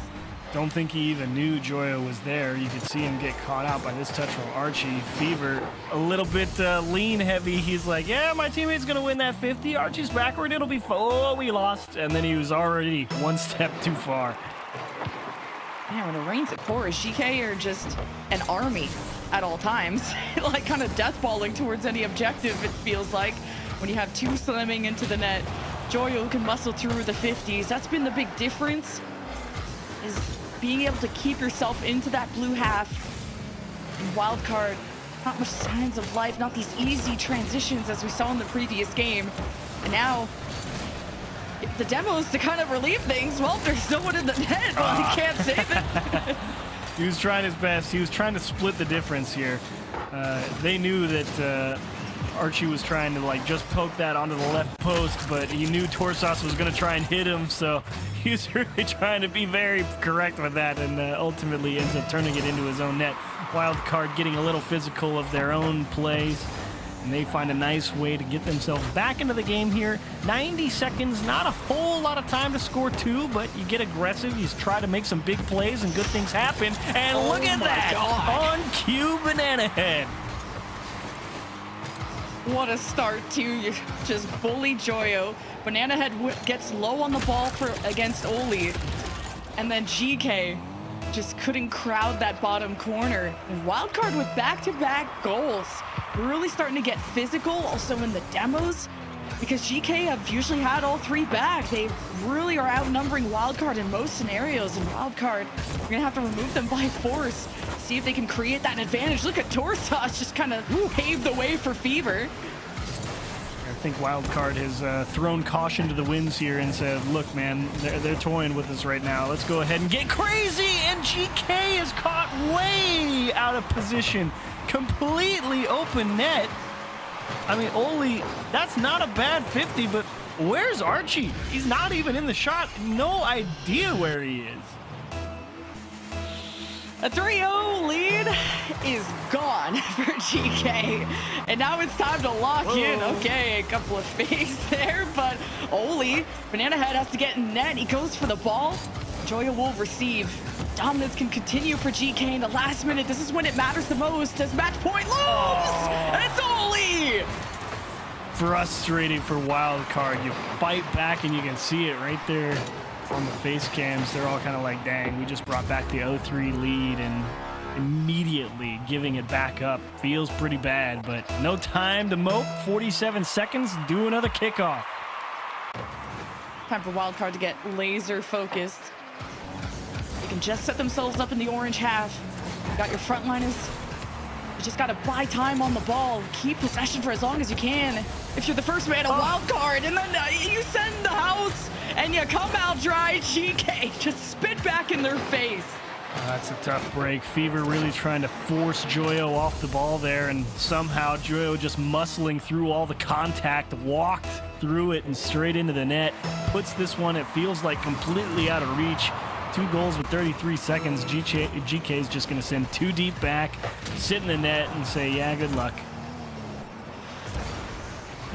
Don't think he even knew Joyo was there. You could see him get caught out by this touch from Archie. Fever, a little bit lean heavy. He's like, yeah, my teammate's gonna win that 50. Archie's backward, it'll be oh, we lost. And then he was already one step too far. Man, when it rains, it pours. GK are just an army at all times. Like kind of deathballing towards any objective, it feels like. When you have two slamming into the net, Joyo can muscle through the 50s. That's been the big difference, is being able to keep yourself into that blue half. And Wildcard, not much signs of life, not these easy transitions as we saw in the previous game. And now, the demos to kind of relieve things. Well, there's no one in the net, well, he can't save it. He was trying his best. He was trying to split the difference here. They knew that Archie was trying to like just poke that onto the left post, but he knew Torsos was going to try and hit him, so he was really trying to be very correct with that, and ultimately ends up turning it into his own net. Wildcard getting a little physical of their own plays, and they find a nice way to get themselves back into the game here. 90 seconds, not a whole lot of time to score two, but you get aggressive, you try to make some big plays, and good things happen. And look at that! God. On cue, Banana Head. What a start to you just bully Joyo. Banana Head gets low on the ball against Oli, and then GK just couldn't crowd that bottom corner. And Wildcard with back-to-back goals. We're really starting to get physical also in the demos, because GK have usually had all three back. They really are outnumbering Wildcard in most scenarios, and Wildcard, we're gonna have to remove them by force. See if they can create that advantage. Look at Torsos just kind of paved the way for Fever. I think Wildcard has thrown caution to the winds here and said, look, man, they're toying with us right now. Let's go ahead and get crazy. And GK is caught way out of position. Completely open net. I mean, Oli, that's not a bad 50, but where's Archie? He's not even in the shot. No idea where he is. A 3-0 lead is gone for GK. And now it's time to lock in. Okay, a couple of fakes there, but Oli, Banana Head has to get in net. He goes for the ball. Joyo will receive. Dominance can continue for GK in the last minute. This is when it matters the most as match point lose. It's Oli. Frustrating for Wildcard. You fight back and you can see it right there on the face cams. They're all kind of like, dang, we just brought back the 0-3 lead, and immediately giving it back up feels pretty bad, but no time to mope. 47 seconds, do another kickoff. Time for Wildcard to get laser focused. They can just set themselves up in the orange half. You got your frontliners. You just got to buy time on the ball. Keep possession for as long as you can. If you're the first man, a Wildcard, and then you send the house, and you come out dry. GK just spit back in their face. That's a tough break. Fever really trying to force Joyo off the ball there, and somehow Joyo just muscling through all the contact, walked through it and straight into the net. Puts this one, it feels like, completely out of reach. 2 goals with 33 seconds. GK is just going to send 2 deep back, sit in the net, and say, yeah, good luck.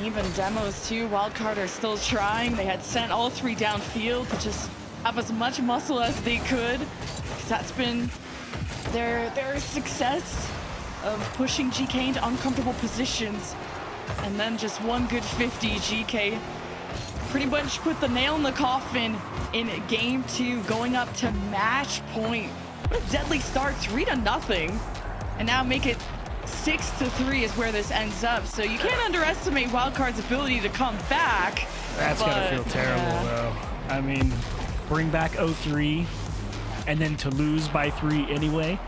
Even demos too. Wildcard are still trying. They had sent all 3 downfield to just have as much muscle as they could. That's been their success of pushing GK into uncomfortable positions, and then just one good 50. GK pretty much put the nail in the coffin in game 2, going up to match point. What a deadly start, 3-0, and now make it 6-3 is where this ends up. So you can't underestimate Wildcard's ability to come back. That's gotta feel terrible, though. I mean, bring back 0-3 and then to lose by 3 anyway.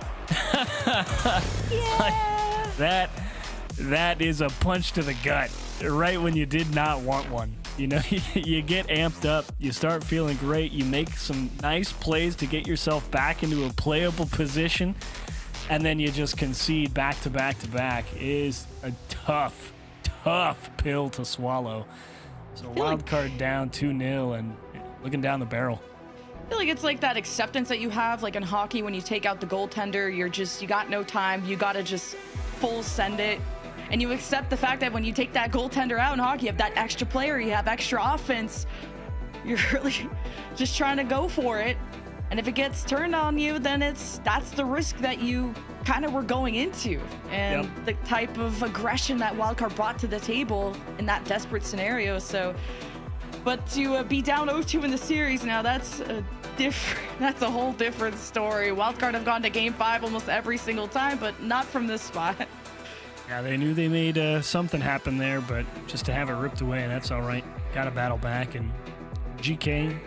Yeah. Like, that is a punch to the gut right when you did not want one. You know, you get amped up, you start feeling great, you make some nice plays to get yourself back into a playable position, and then you just concede back to back to back. It is a tough pill to swallow. So Wildcard down 2-0 and looking down the barrel. I feel like it's like that acceptance that you have like in hockey when you take out the goaltender. You got no time, you gotta just full send it. And you accept the fact that when you take that goaltender out in hockey, you have that extra player, you have extra offense. You're really just trying to go for it. And if it gets turned on you, then that's the risk that you kind of were going into. And the type of aggression that Wildcard brought to the table in that desperate scenario. So, but to be down 0-2 in the series now, that's a whole different story. Wildcard have gone to game 5 almost every single time, but not from this spot. Yeah, they knew they made something happen there, but just to have it ripped away, that's all right. Got to battle back, and GK,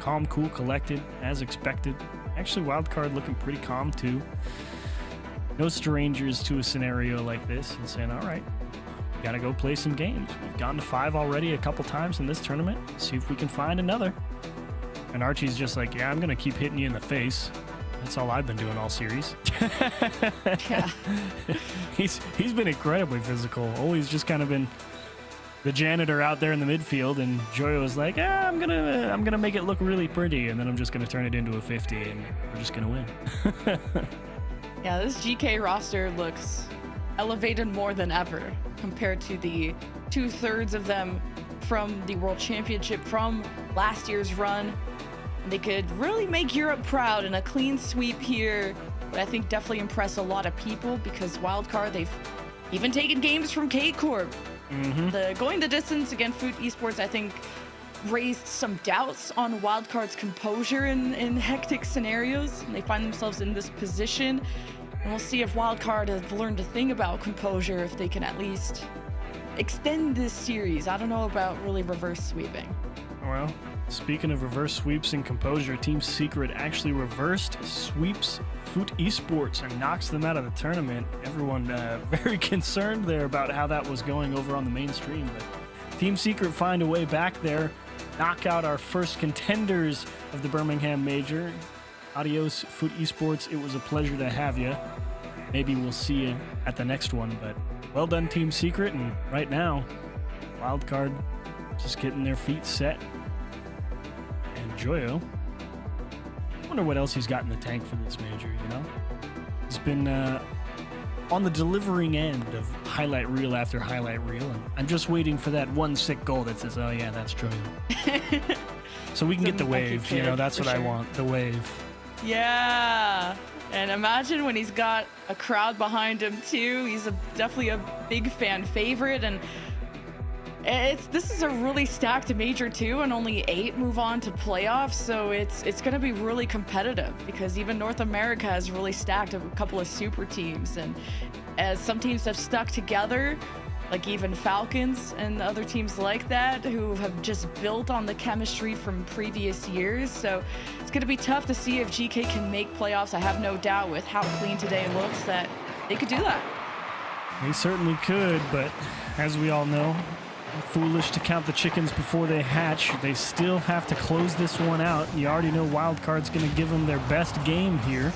calm, cool, collected, as expected. Actually, Wildcard looking pretty calm, too. No strangers to a scenario like this, and saying, all right, we got to go play some games. We've gotten to 5 already a couple times in this tournament. See if we can find another. And Archie's just like, yeah, I'm going to keep hitting you in the face. That's all I've been doing all series. Yeah. He's been incredibly physical. Always just kind of been the janitor out there in the midfield, and Joyo was like, I'm gonna make it look really pretty, and then I'm just gonna turn it into a 50, and we're just gonna win. Yeah, this GK roster looks elevated more than ever compared to the 2/3 of them from the World Championship from last year's run. They could really make Europe proud in a clean sweep here, but I think definitely impress a lot of people because Wildcard, they've even taken games from K-Corp. Going the distance against Foot Esports, I think, raised some doubts on Wildcard's composure in hectic scenarios. And they find themselves in this position, and we'll see if Wildcard has learned a thing about composure, if they can at least extend this series. I don't know about really reverse sweeping. Well, speaking of reverse sweeps and composure, Team Secret actually reversed sweeps Foot Esports and knocks them out of the tournament. Everyone very concerned there about how that was going over on the mainstream, but Team Secret find a way back there, knock out our first contenders of the Birmingham Major. Adios, Foot Esports. It was a pleasure to have you. Maybe we'll see you at the next one, but well done, Team Secret. And right now, Wildcard just getting their feet set. And Joyo, I wonder what else he's got in the tank for this major, you know? He's been on the delivering end of highlight reel after highlight reel, and I'm just waiting for that one sick goal that says, oh yeah, that's Joyo. So we can get the wave, you know, that's what I want, the wave. Yeah, and imagine when he's got a crowd behind him too. He's definitely a big fan favorite, and this is a really stacked major too, and only 8 move on to playoffs, so it's going to be really competitive because even North America has really stacked a couple of super teams, and as some teams have stuck together, like even Falcons and other teams like that who have just built on the chemistry from previous years. So it's going to be tough to see if GK can make playoffs. I have no doubt with how clean today looks that they could do that. They certainly could, but as we all know, foolish to count the chickens before they hatch. They still have to close this one out. You already know Wildcard's going to give them their best game here.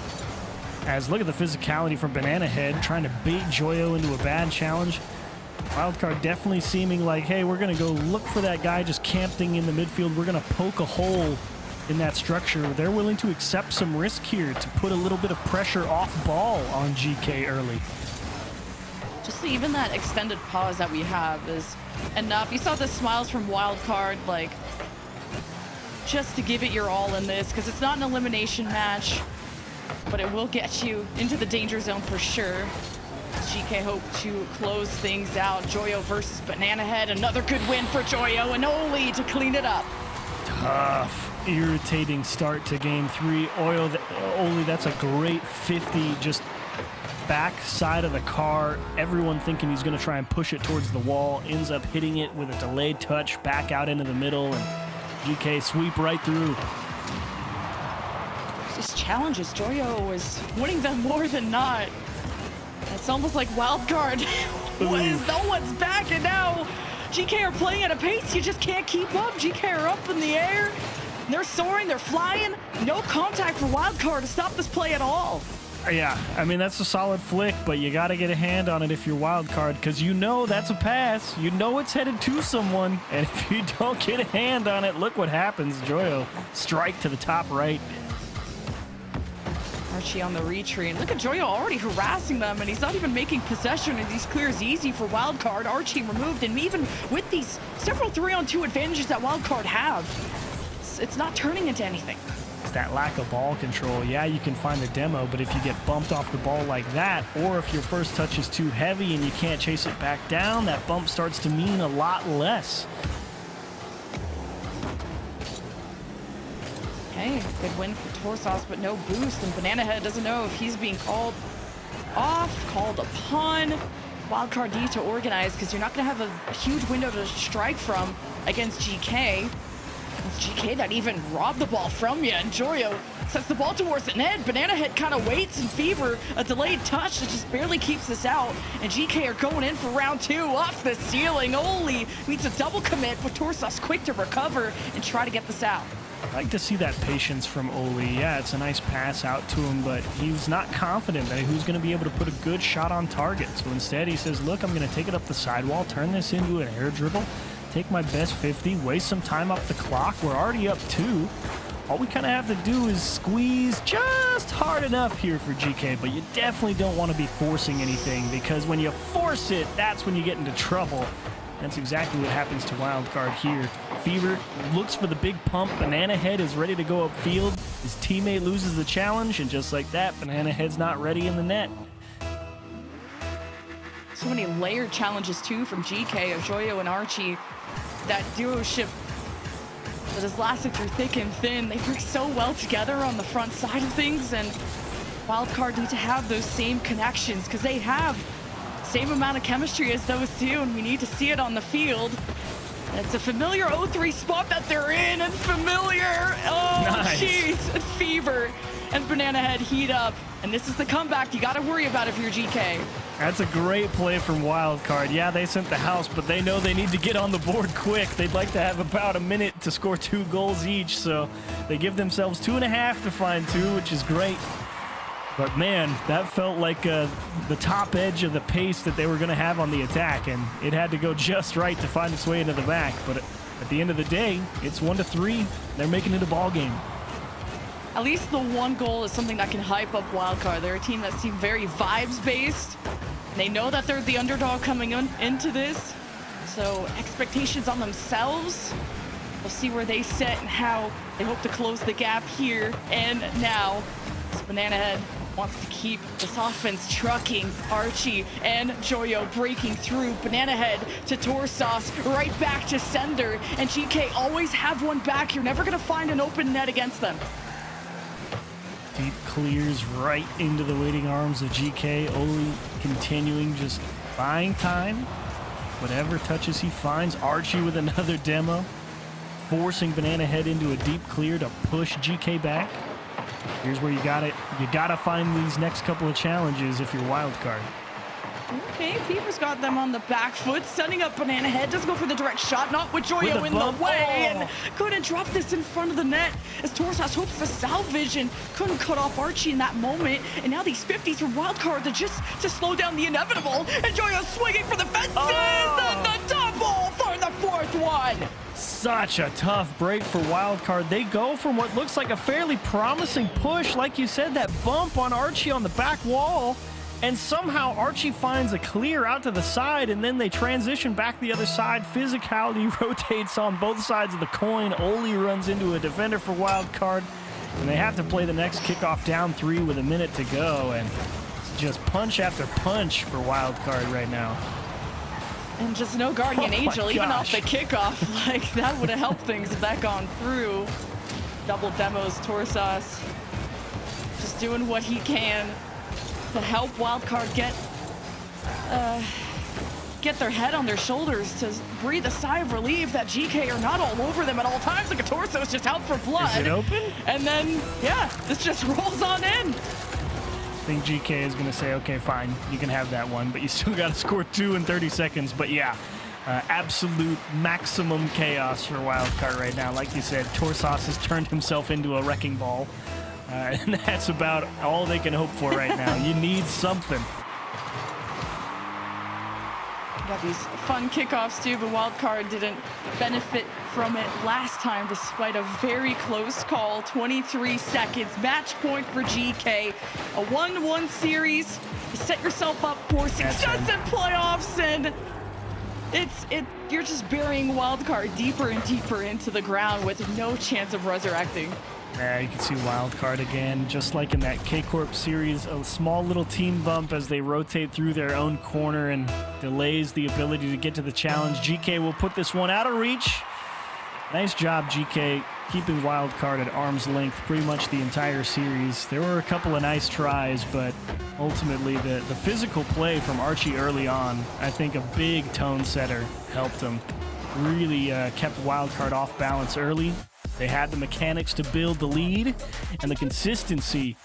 As look at the physicality from Banana Head, trying to bait Joyo into a bad challenge. Wildcard definitely seeming like, hey, we're going to go look for that guy just camping in the midfield. We're going to poke a hole in that structure. They're willing to accept some risk here to put a little bit of pressure off ball on GK early. Just even that extended pause that we have is enough. You saw the smiles from Wildcard, like, just to give it your all in this, because it's not an elimination match. but it will get you into the danger zone for sure. GK hope to close things out. Joyo versus Banana Head. Another good win for Joyo and Oli to clean it up. Tough, irritating start to game 3. Oli, that's a great 50, just back side of the car. Everyone thinking he's going to try and push it towards the wall. Ends up hitting it with a delayed touch back out into the middle, and GK sweep right through. These challenges, Joyo was winning them more than not. It's almost like Wildcard. No one's back, and now GK are playing at a pace you just can't keep up. GK are up in the air. They're soaring, they're flying. No contact for Wildcard to stop this play at all. Yeah, I mean, that's a solid flick, but you got to get a hand on it if you're Wildcard, because you know that's a pass. You know it's headed to someone, and if you don't get a hand on it, look what happens. Joyo strike to the top right. Archie on the retreat. Look at Joyo already harassing them, and he's not even making possession, and these clears easy for Wildcard. Archie removed, and even with these several 3-on-2 advantages that Wildcard have, it's not turning into anything. It's that lack of ball control. Yeah, you can find the demo, but if you get bumped off the ball like that, or if your first touch is too heavy and you can't chase it back down, that bump starts to mean a lot less. Okay, good win for Torsos, but no boost, and Banana Head doesn't know if he's being called off, called upon. Wildcard needs to organize, because you're not going to have a huge window to strike from against GK. It's GK that even robbed the ball from you, and Joyo sets the ball towards the net. Banana Head kind of waits, and Fever, a delayed touch that just barely keeps this out, and GK are going in for round 2 off the ceiling. Oli needs a double commit, but Torsos quick to recover and try to get this out. I like to see that patience from Oli. Yeah, it's a nice pass out to him, but he's not confident that who's going to be able to put a good shot on target. So instead he says, look, I'm going to take it up the sidewall, turn this into an air dribble, take my best 50, waste some time up the clock. We're already up 2. All we kind of have to do is squeeze just hard enough here for GK, but you definitely don't want to be forcing anything, because when you force it, that's when you get into trouble. That's exactly what happens to Wildcard here. Fever looks for the big pump. Banana Head is ready to go upfield. His teammate loses the challenge, and just like that, Banana Head's not ready in the net. So many layered challenges too from GK of Joyo and Archie. That duo-ship that has lasted through thick and thin. They work so well together on the front side of things, and Wildcard need to have those same connections, because they have same amount of chemistry as those two, and we need to see it on the field. It's a familiar 0-3 spot that they're in, and familiar. Oh, jeez. Nice. Fever and Banana Head heat up, and this is the comeback you got to worry about if you're GK. That's a great play from Wildcard. Yeah, they sent the house, but they know they need to get on the board quick. They'd like to have about a minute to score 2 goals each, so they give themselves 2.5 to find 2, which is great. But man, that felt like the top edge of the pace that they were going to have on the attack, and it had to go just right to find its way into the back. But at the end of the day, it's 1-3. They're making it a ball game. At least the 1 goal is something that can hype up Wildcard. They're a team that seems very vibes-based. They know that they're the underdog coming into this, so expectations on themselves. We'll see where they sit and how they hope to close the gap here and now. Banana Head wants to keep this offense trucking. Archie and Joyo breaking through. Banana Head to Torsos, right back to sender. And GK always have one back. You're never going to find an open net against them. Deep clears right into the waiting arms of GK. Oli continuing, just buying time. Whatever touches he finds. Archie with another demo, forcing Banana Head into a deep clear to push GK back. Here's where you gotta find these next couple of challenges if you're Wildcard. Okay, Fever's got them on the back foot, setting up Banana Head. Doesn't go for the direct shot, not with Joyo in the way, and couldn't drop this in front of the net as Torsos hopes to salvage and couldn't cut off Archie in that moment. And now these 50s from Wildcard are just to slow down the inevitable. And Joyo swinging for the fences, and the double for the 4th one. Such a tough break for Wildcard. They go from what looks like a fairly promising push, like you said, that bump on Archie on the back wall, and somehow Archie finds a clear out to the side, and then they transition back the other side. Physicality rotates on both sides of the coin. Oli runs into a defender for Wildcard, And they have to play the next kickoff down 3 with a minute to go, and it's just punch after punch for Wildcard right now. And just no Guardian Angel, even off gosh. the kickoff. Like, that would have helped things if that gone through. Double demos, Torsas just doing what he can to help Wildcard get their head on their shoulders, to breathe a sigh of relief that GK are not all over them at all times. Like a Torso is just out for blood. Is it open? And then, yeah, this just rolls on in. I think GK is going to say, okay, fine, you can have that one, but you still got to score 2 in 30 seconds. But yeah, absolute maximum chaos for Wildcard right now. Like you said, Torsas has turned himself into a wrecking ball. And that's about all they can hope for right now. You need something. Got these fun kickoffs too, but Wildcard didn't benefit from it last time despite a very close call. 23 seconds, match point for GK. A 1-1 series. You set yourself up for success in playoffs, and you're just burying Wildcard deeper and deeper into the ground with no chance of resurrecting. Yeah, you can see Wildcard again, just like in that K-Corp series, a small little team bump as they rotate through their own corner and delays the ability to get to the challenge. GK will put this one out of reach. Nice job, GK, keeping Wildcard at arm's length pretty much the entire series. There were a couple of nice tries, but ultimately the physical play from Archie early on, I think a big tone setter helped him. Really kept Wildcard off balance early. They had the mechanics to build the lead and the consistency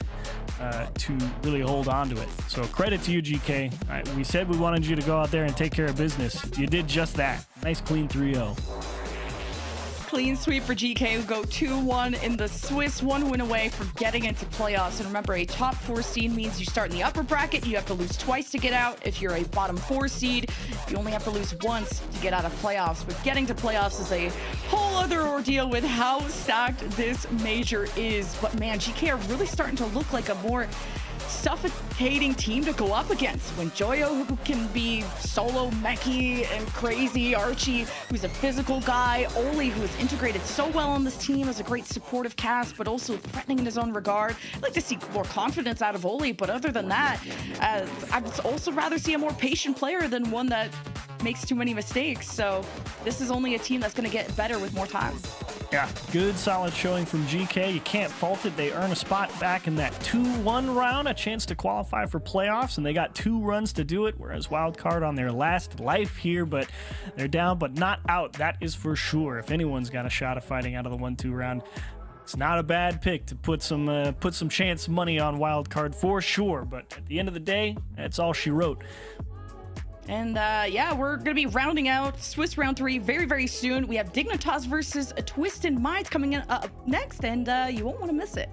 to really hold on to it. So credit to you, GK. We said we wanted you to go out there and take care of business. You did just that. Nice clean 3-0. Clean sweep for GK, who go 2-1 in the Swiss, 1 win away from getting into playoffs. And remember, a top 4 seed means you start in the upper bracket. You have to lose twice to get out. If you're a bottom 4 seed, you only have to lose once to get out of playoffs. But getting to playoffs is a whole other ordeal with how stacked this major is. But man, GK are really starting to look like a more suffocating team to go up against. When Joyo, who can be solo mechy and crazy, Archie, who's a physical guy, Oli, who is integrated so well on this team as a great supportive cast, but also threatening in his own regard. I'd like to see more confidence out of Oli, but other than that, I'd also rather see a more patient player than one that makes too many mistakes. So this is only a team that's going to get better with more time. Yeah, good solid showing from GK. You can't fault it. They earn a spot back in that 2-1 round, a chance to qualify for playoffs, and they got 2 runs to do it, whereas Wildcard on their last life here, but they're down but not out. That is for sure. If anyone's got a shot of fighting out of the 1-2 round, it's not a bad pick to put some chance money on Wildcard for sure, but at the end of the day, that's all she wrote. And yeah, we're going to be rounding out Swiss round 3 very, very soon. We have Dignitas versus Twisted Minds coming in up next, and you won't want to miss it.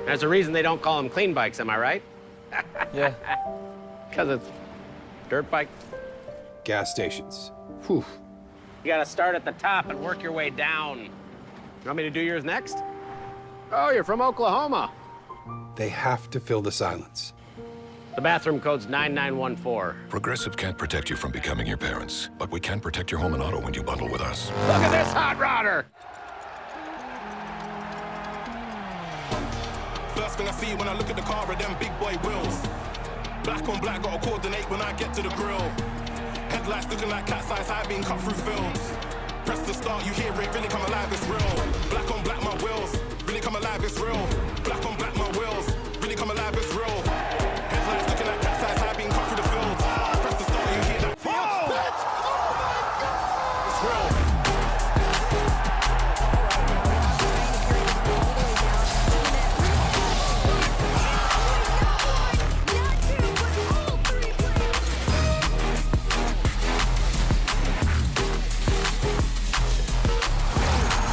There's a reason they don't call them clean bikes, am I right? Yeah. Because it's dirt bike. Gas stations. Whew. You gotta start at the top and work your way down. You want me to do yours next? Oh, you're from Oklahoma. They have to fill the silence. The bathroom code's 9914. Progressive can't protect you from becoming your parents, but we can protect your home and auto when you bundle with us. Look at this hot rodder! First thing I see when I look at the car are them big boy wheels. Black on black, gotta coordinate when I get to the grill. Headlights looking like cat's eyes high being cut through films. Press the start, you hear it really come alive, it's real. Black on black, my wheels really come alive, it's real. Black on black, my wheels really come alive, it's real. Headlights looking like cat's eyes high being cut through the fields. Press the start, you hear that. It's real.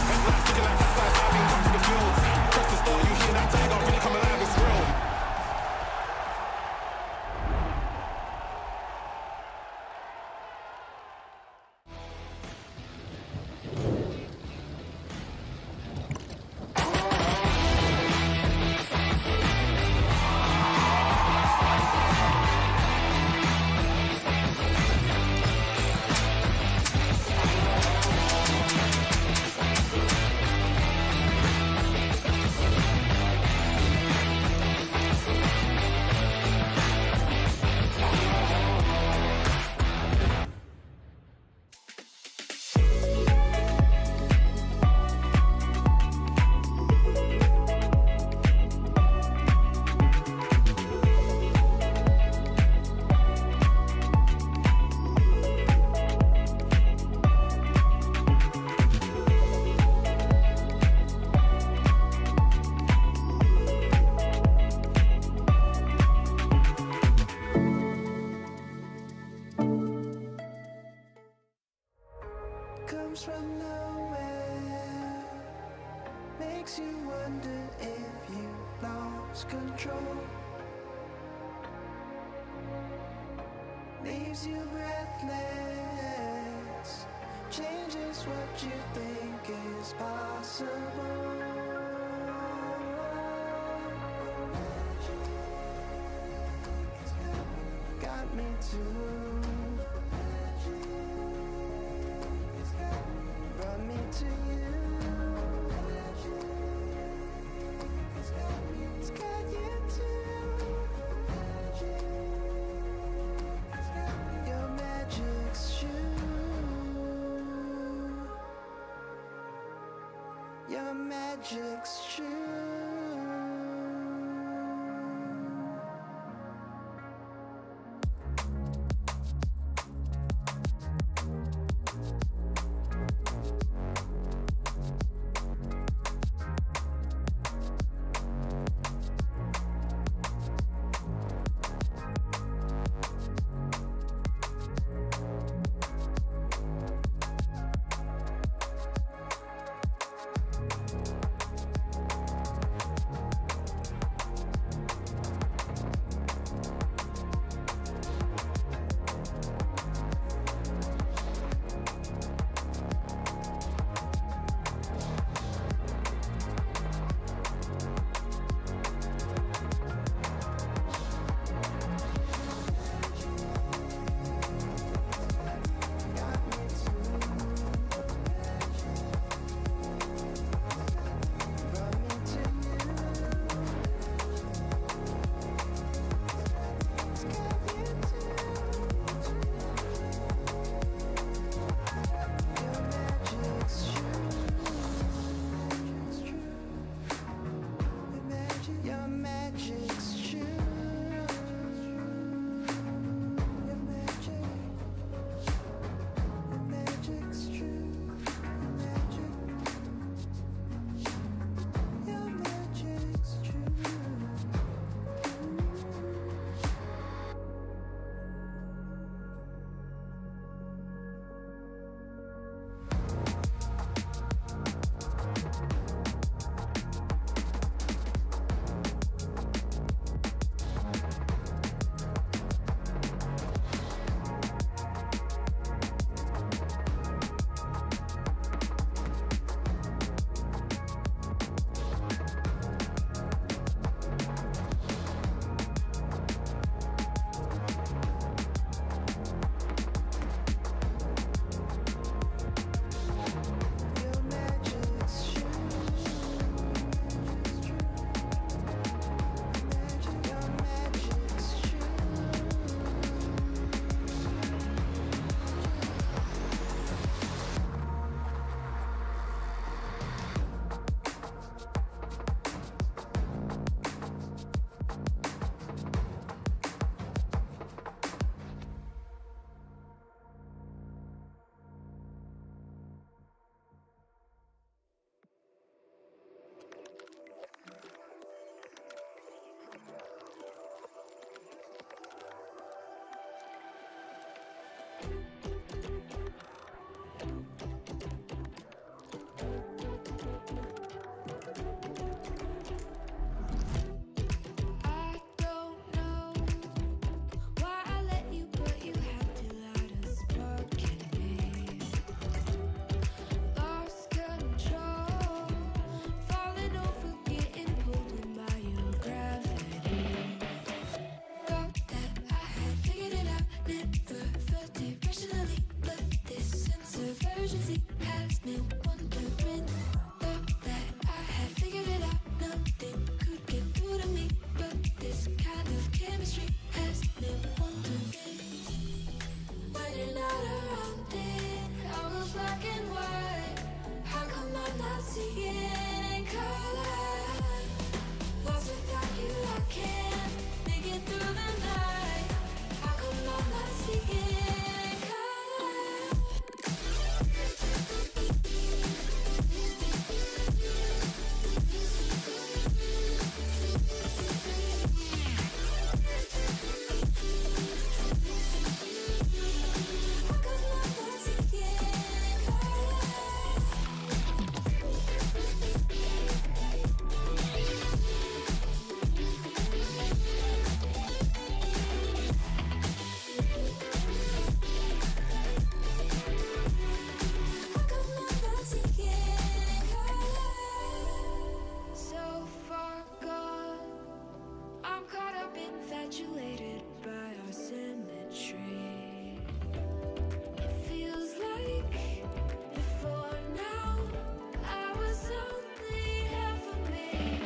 Headlights looking like cat's eyes high being cut through the fields. Press the start, you hear that. They don't really come alive, it's real. wondered if you lost control. Leaves you breathless, changes what you think is possible. Got me too. Brought me to you. It's got you too. Your magic's true. Your magic infatuated by our symmetry. It feels like before now I was only half of me.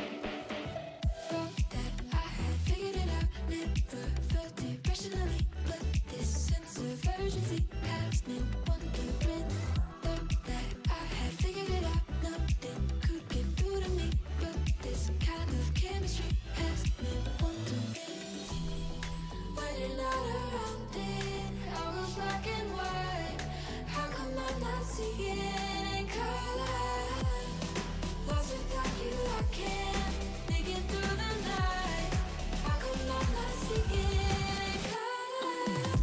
Thought that I had figured it out, never felt it rationally, but this sense of urgency has me wondering. Thought that I had figured it out, nothing could get through to me, but this kind of chemistry has me wondering. Running out around it, all goes black and white. How come I'm not seeing in color? Lost without you, I can't make it through the night. How come I'm not seeing in color?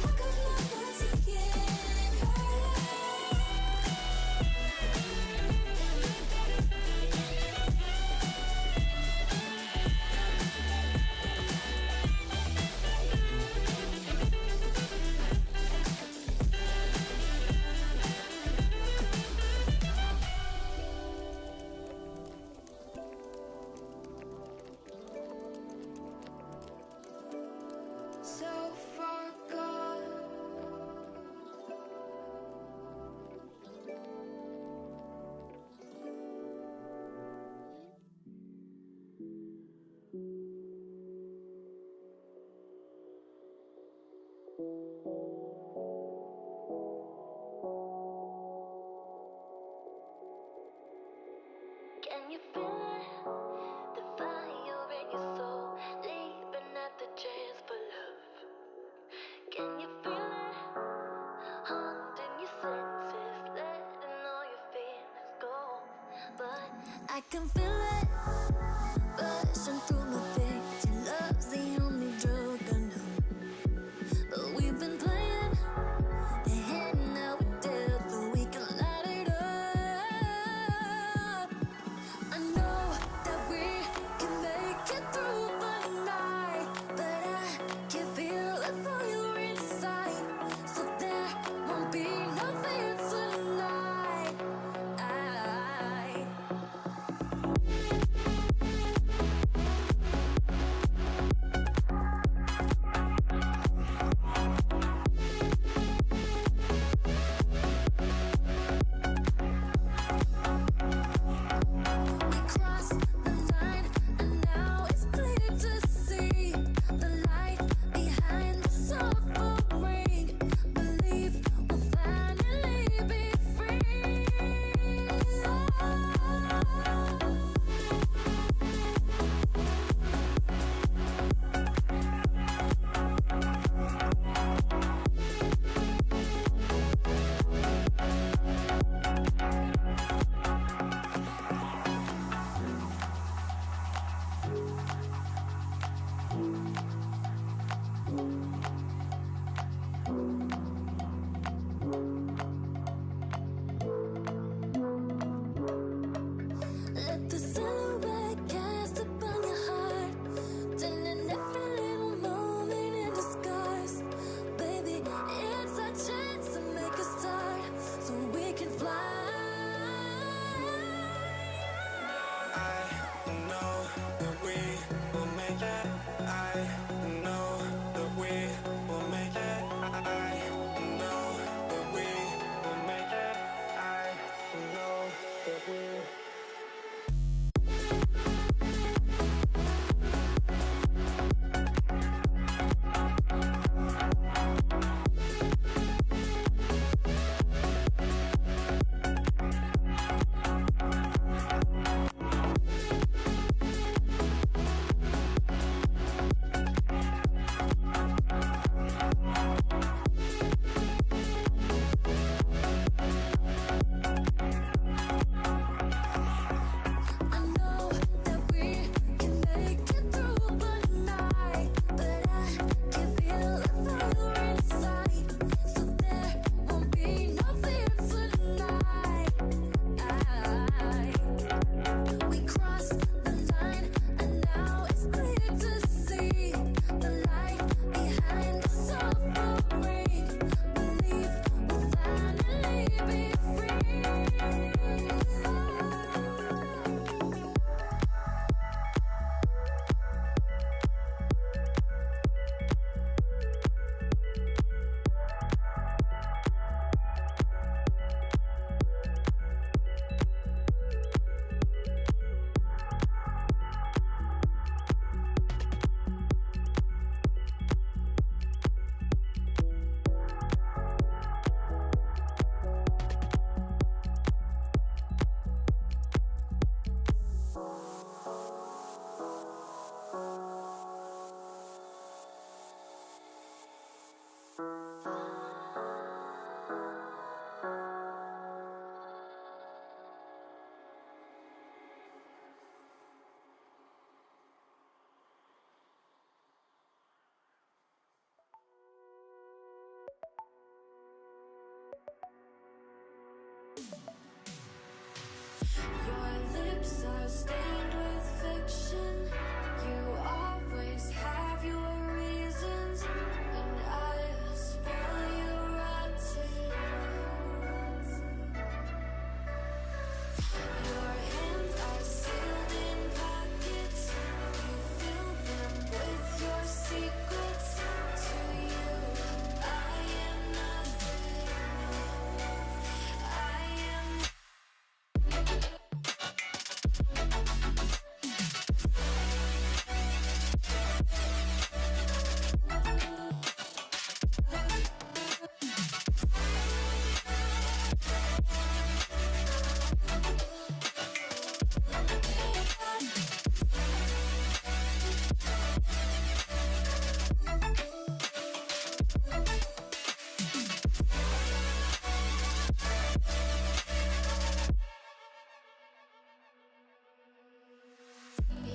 How come I'm not seeing in so far gone. Can you feel it? The fire in your soul, leaping at the chance for love. Can you feel it? Haunting your senses, letting all your feelings go. But I can feel it rushing through my veins. Your love's the only drug I know. But we've been playing the hand now we're dead, so we can light it up. I know that we can make it through the night, but I can feel the fire inside, so there won't be no fear tonight. Your lips are stained with fiction. You always have your reasons, and I spell you rotten. Your hands are sealed in pockets. You fill them with your secrets. To you, I am nothing. I am.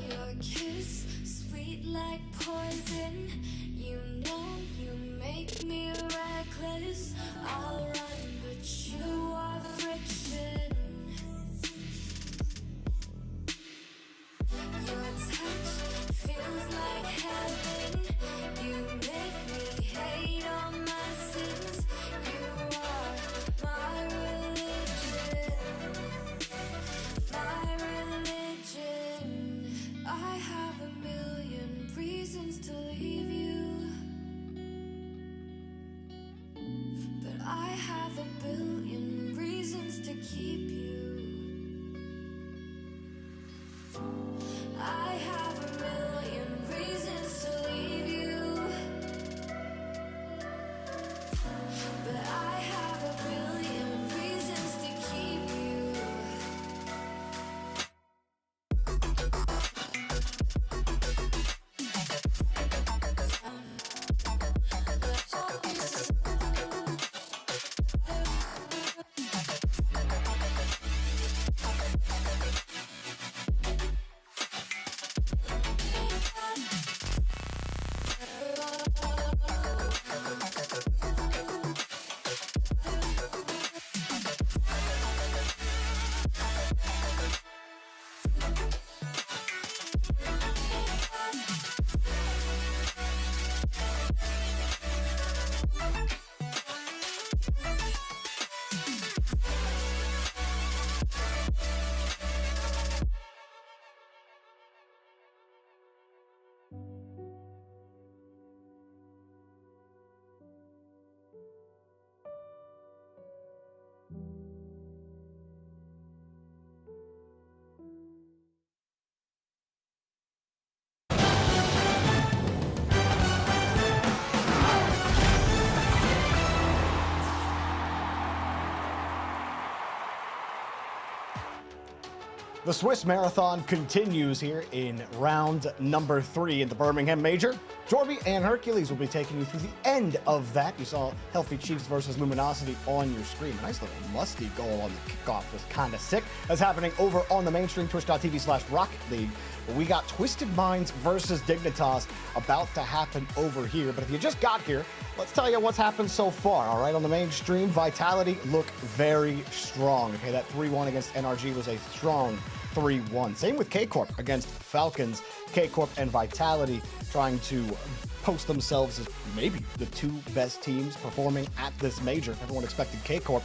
Your kiss, sweet like poison. You know you make me reckless. I'll run, but you are friction. Your touch feels like heaven. You make me hate all my sins. You are my religion. My religion. I have a million reasons to leave you, but I have a billion reasons to keep you. I have a million reasons to leave you, but I have a billion reasons to keep you. The Swiss Marathon continues here in round number 3 in the Birmingham Major. Jorby and Hercules will be taking you through the end of that. You saw Healthy Chiefs versus Luminosity on your screen. A nice little musty goal on the kickoff was kind of sick. That's happening over on the mainstream, twitch.tv/Rocket League. We got Twisted Minds versus Dignitas about to happen over here. But if you just got here, let's tell you what's happened so far. All right, on the mainstream, Vitality look very strong. Okay, that 3-1 against NRG was a strong 3-1. Same with K-Corp against Falcons. K-Corp and Vitality trying to post themselves as maybe the 2 best teams performing at this major. Everyone expected K-Corp.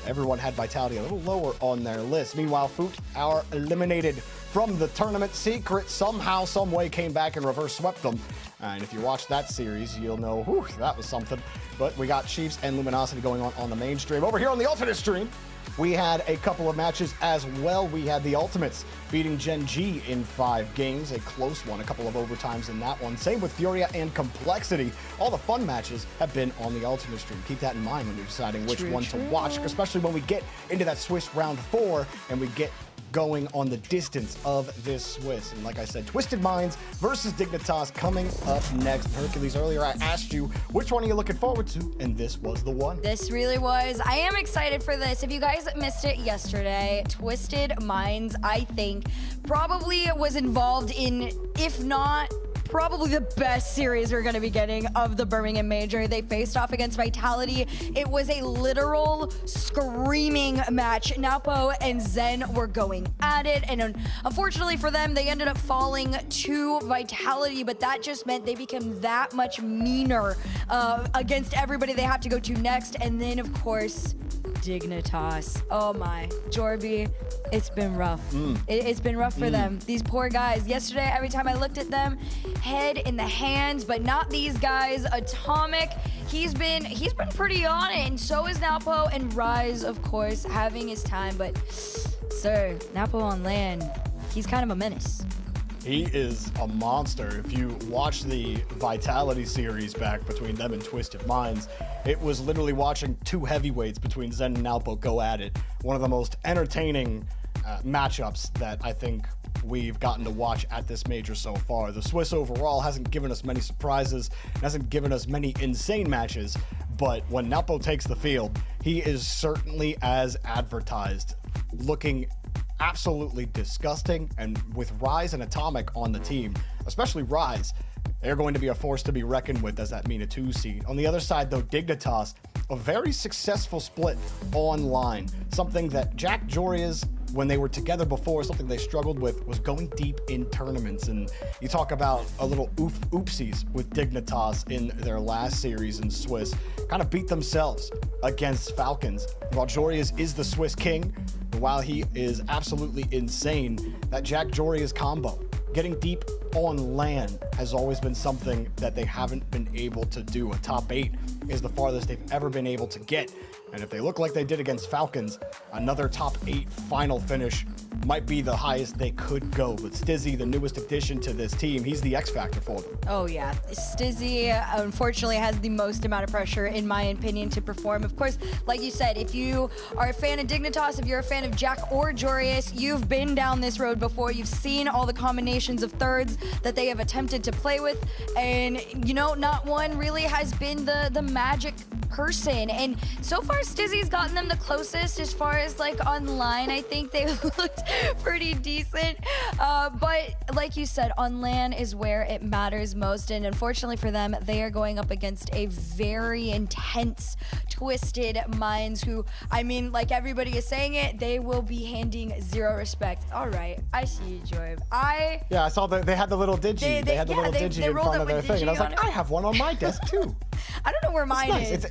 Everyone had Vitality a little lower on their list. Meanwhile, Foot are eliminated from the tournament. Secret somehow, some way came back and reverse swept them. And if you watch that series, you'll know, whew, that was something. But we got Chiefs and Luminosity going on the mainstream. Over here on the alternate stream, we had a couple of matches as well. We had the Ultimates beating Gen.G in 5 games, a close one, a couple of overtimes in that one. Same with Furia and Complexity. All the fun matches have been on the alternate stream. Keep that in mind when you're deciding which one to watch, especially when we get into that Swiss round 4 and we get going on the distance of this Swiss. And like I said, Twisted Minds versus Dignitas coming up next. Hercules, earlier I asked you which one are you looking forward to, and this was the one. This really was. I am excited for this. If you guys missed it yesterday, Twisted Minds, I think, probably was involved in, if not probably the best series we're going to be getting of the Birmingham Major. They faced off against Vitality. It was a literal screaming match. Napo and Zen were going at it, and unfortunately for them, they ended up falling to Vitality, but that just meant they became that much meaner against everybody they have to go to next. And then, of course, Dignitas. Oh my, Jorby, it's been rough. It's been rough for them. These poor guys. Yesterday, every time I looked at them, head in the hands, but not these guys. Atomic, he's been pretty on it, and so is Napo, and Rise, of course, having his time. But sir, Napo on land, he's kind of a menace. He is a monster. If you watch the Vitality series back between them and Twisted Minds, it was literally watching two heavyweights between Zen and Nalpo go at it. One of the most entertaining matchups that I think we've gotten to watch at this major so far. The Swiss overall hasn't given us many surprises, hasn't given us many insane matches, but when Nalpo takes the field, he is certainly as advertised, looking absolutely disgusting. And with Rise and Atomic on the team, especially Rise, they're going to be a force to be reckoned with as that MENA 2 seed. On the other side, though, Dignitas, a very successful split online. Something that Jack Joria's, when they were together before, something they struggled with was going deep in tournaments. And you talk about a little oopsies with Dignitas in their last series in Swiss, kind of beat themselves against Falcons. While Joria's is the Swiss king, while he is absolutely insane, that Jack Joria's combo, getting deep on LAN, has always been something that they haven't been able to do. A top 8 is the farthest they've ever been able to get. And if they look like they did against Falcons, another top 8 final finish might be the highest they could go. But Stizzy, the newest addition to this team, he's the X factor for them. Oh yeah, Stizzy unfortunately has the most amount of pressure, in my opinion, to perform. Of course, like you said, if you are a fan of Dignitas, if you're a fan of Jack or Jorius, you've been down this road before. You've seen all the combinations of thirds that they have attempted to play with, and you know, not one really has been the magic person. And so far, Stizzy's gotten them the closest as far as like online. I think they looked pretty decent. But like you said, on LAN is where it matters most. And unfortunately for them, they are going up against a very intense Twisted Minds who, I mean, like everybody is saying it, they will be handing zero respect. All right, I see you, Jorb. Yeah, I saw that they had the little digi. They had the little digi in front of their thing. And I was like, I have one on my desk too. I don't know where mine is.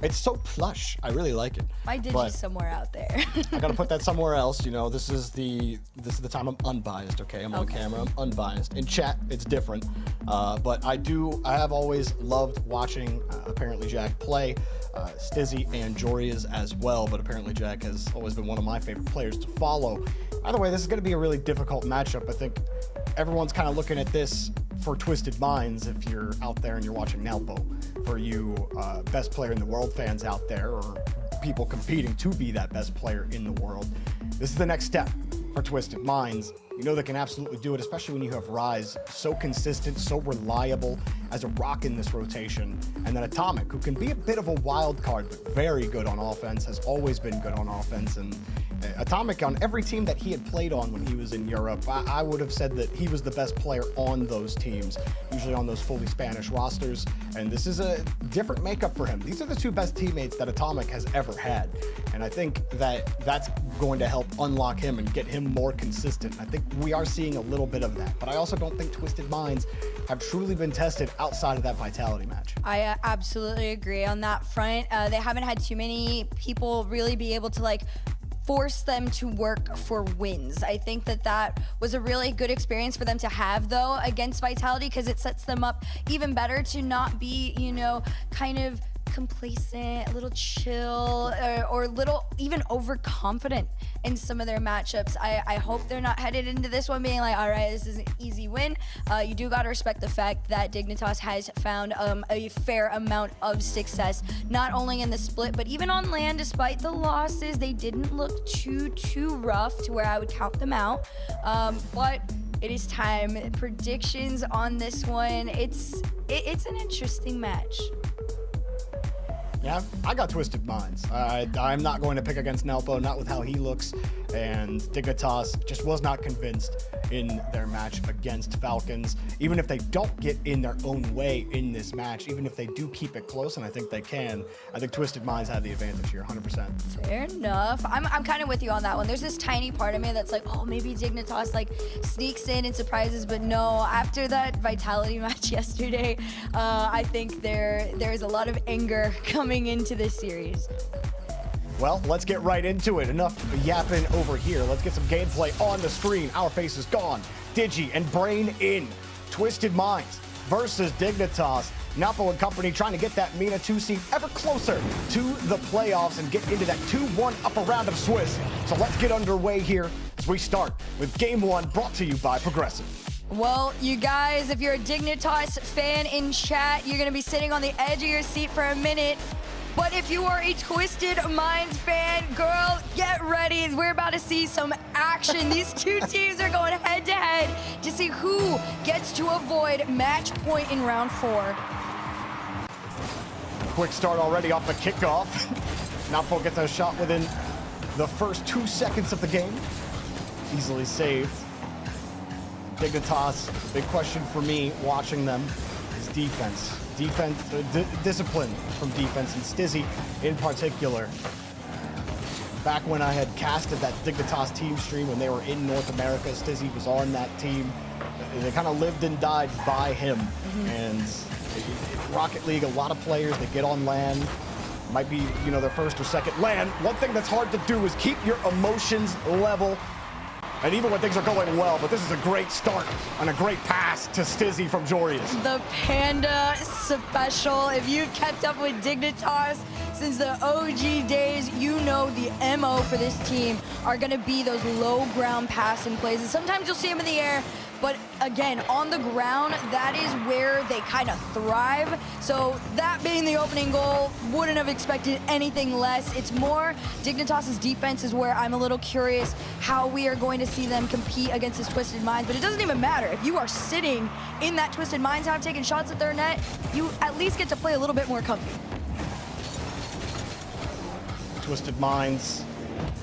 It's so plush. I really like it. My digi's somewhere out there. I gotta put that somewhere else. You know, this is the time I'm unbiased. Okay, I'm on camera. I'm unbiased. In chat, it's different. But I have always loved watching apparently Jack play, Stizzy and Joria's as well. But apparently Jack has always been one of my favorite players to follow. Either way, this is gonna be a really difficult matchup. I think everyone's kind of looking at this for Twisted Minds if you're out there and you're watching Nalpo. For you best player in the world fans out there, or people competing to be that best player in the world, this is the next step for Twisted Minds. You know they can absolutely do it, especially when you have Rise, so consistent, so reliable as a rock in this rotation. And then Atomic, who can be a bit of a wild card, but very good on offense, has always been good on offense. And Atomic, on every team that he had played on when he was in Europe, I would have said that he was the best player on those teams, usually on those fully Spanish rosters. And this is a different makeup for him. These are the two best teammates that Atomic has ever had. And I think that that's going to help unlock him and get him more consistent. I think we are seeing a little bit of that. But I also don't think Twisted Minds have truly been tested outside of that Vitality match. I absolutely agree on that front. They haven't had too many people really be able to like force them to work for wins. I think that was a really good experience for them to have though against Vitality, because it sets them up even better to not be, you know, kind of complacent, a little chill, or a little even overconfident in some of their matchups. I hope they're not headed into this one being like, all right, this is an easy win. You do gotta respect the fact that Dignitas has found a fair amount of success, not only in the split, but even on land. Despite the losses, they didn't look too rough to where I would count them out. But it is time. Predictions on this one. It's an interesting match. Yeah, I got Twisted Minds. I'm not going to pick against Nelpo, not with how he looks, and Dignitas just was not convinced in their match against Falcons. Even if they don't get in their own way in this match, even if they do keep it close, and I think they can, I think Twisted Minds had the advantage here, 100%. Fair enough. I'm kind of with you on that one. There's this tiny part of me that's like, oh, maybe Dignitas like sneaks in and surprises, but no. After that Vitality match yesterday, I think there's a lot of anger coming into this series. Well, let's get right into it. Enough yapping over here. Let's get some gameplay on the screen. Our face is gone. Digi and Brain in. Twisted Minds versus Dignitas. Napo and company trying to get that MENA 2 seed ever closer to the playoffs and get into that 2-1 upper round of Swiss. So let's get underway here as we start with Game 1, brought to you by Progressive. Well, you guys, if you're a Dignitas fan in chat, you're going to be sitting on the edge of your seat for a minute. But if you are a Twisted Minds fan, girl, get ready. We're about to see some action. These two teams are going head-to-head to see who gets to avoid match point in round 4. Quick start already off the kickoff. Napo gets a shot within the first 2 seconds of the game. Easily saved. Dignitas, big question for me watching them is defense. Discipline from defense, and Stizzy in particular. Back when I had casted that Dignitas team stream when they were in North America, Stizzy was on that team. They kind of lived and died by him. And Rocket League, a lot of players that get on LAN, might be, you know, their first or second LAN. One thing that's hard to do is keep your emotions level. And even when things are going well, but this is a great start and a great pass to Stizzy from Jorius. The Panda special. If you've kept up with Dignitas since the OG days, you know the MO for this team are going to be those low ground passing plays. And sometimes you'll see them in the air, but again, on the ground, that is where they kind of thrive. So that being the opening goal, wouldn't have expected anything less. It's more Dignitas' defense is where I'm a little curious how we are going to see them compete against this Twisted Minds. But it doesn't even matter. If you are sitting in that Twisted Minds have taken shots at their net, you at least get to play a little bit more comfy. Twisted Minds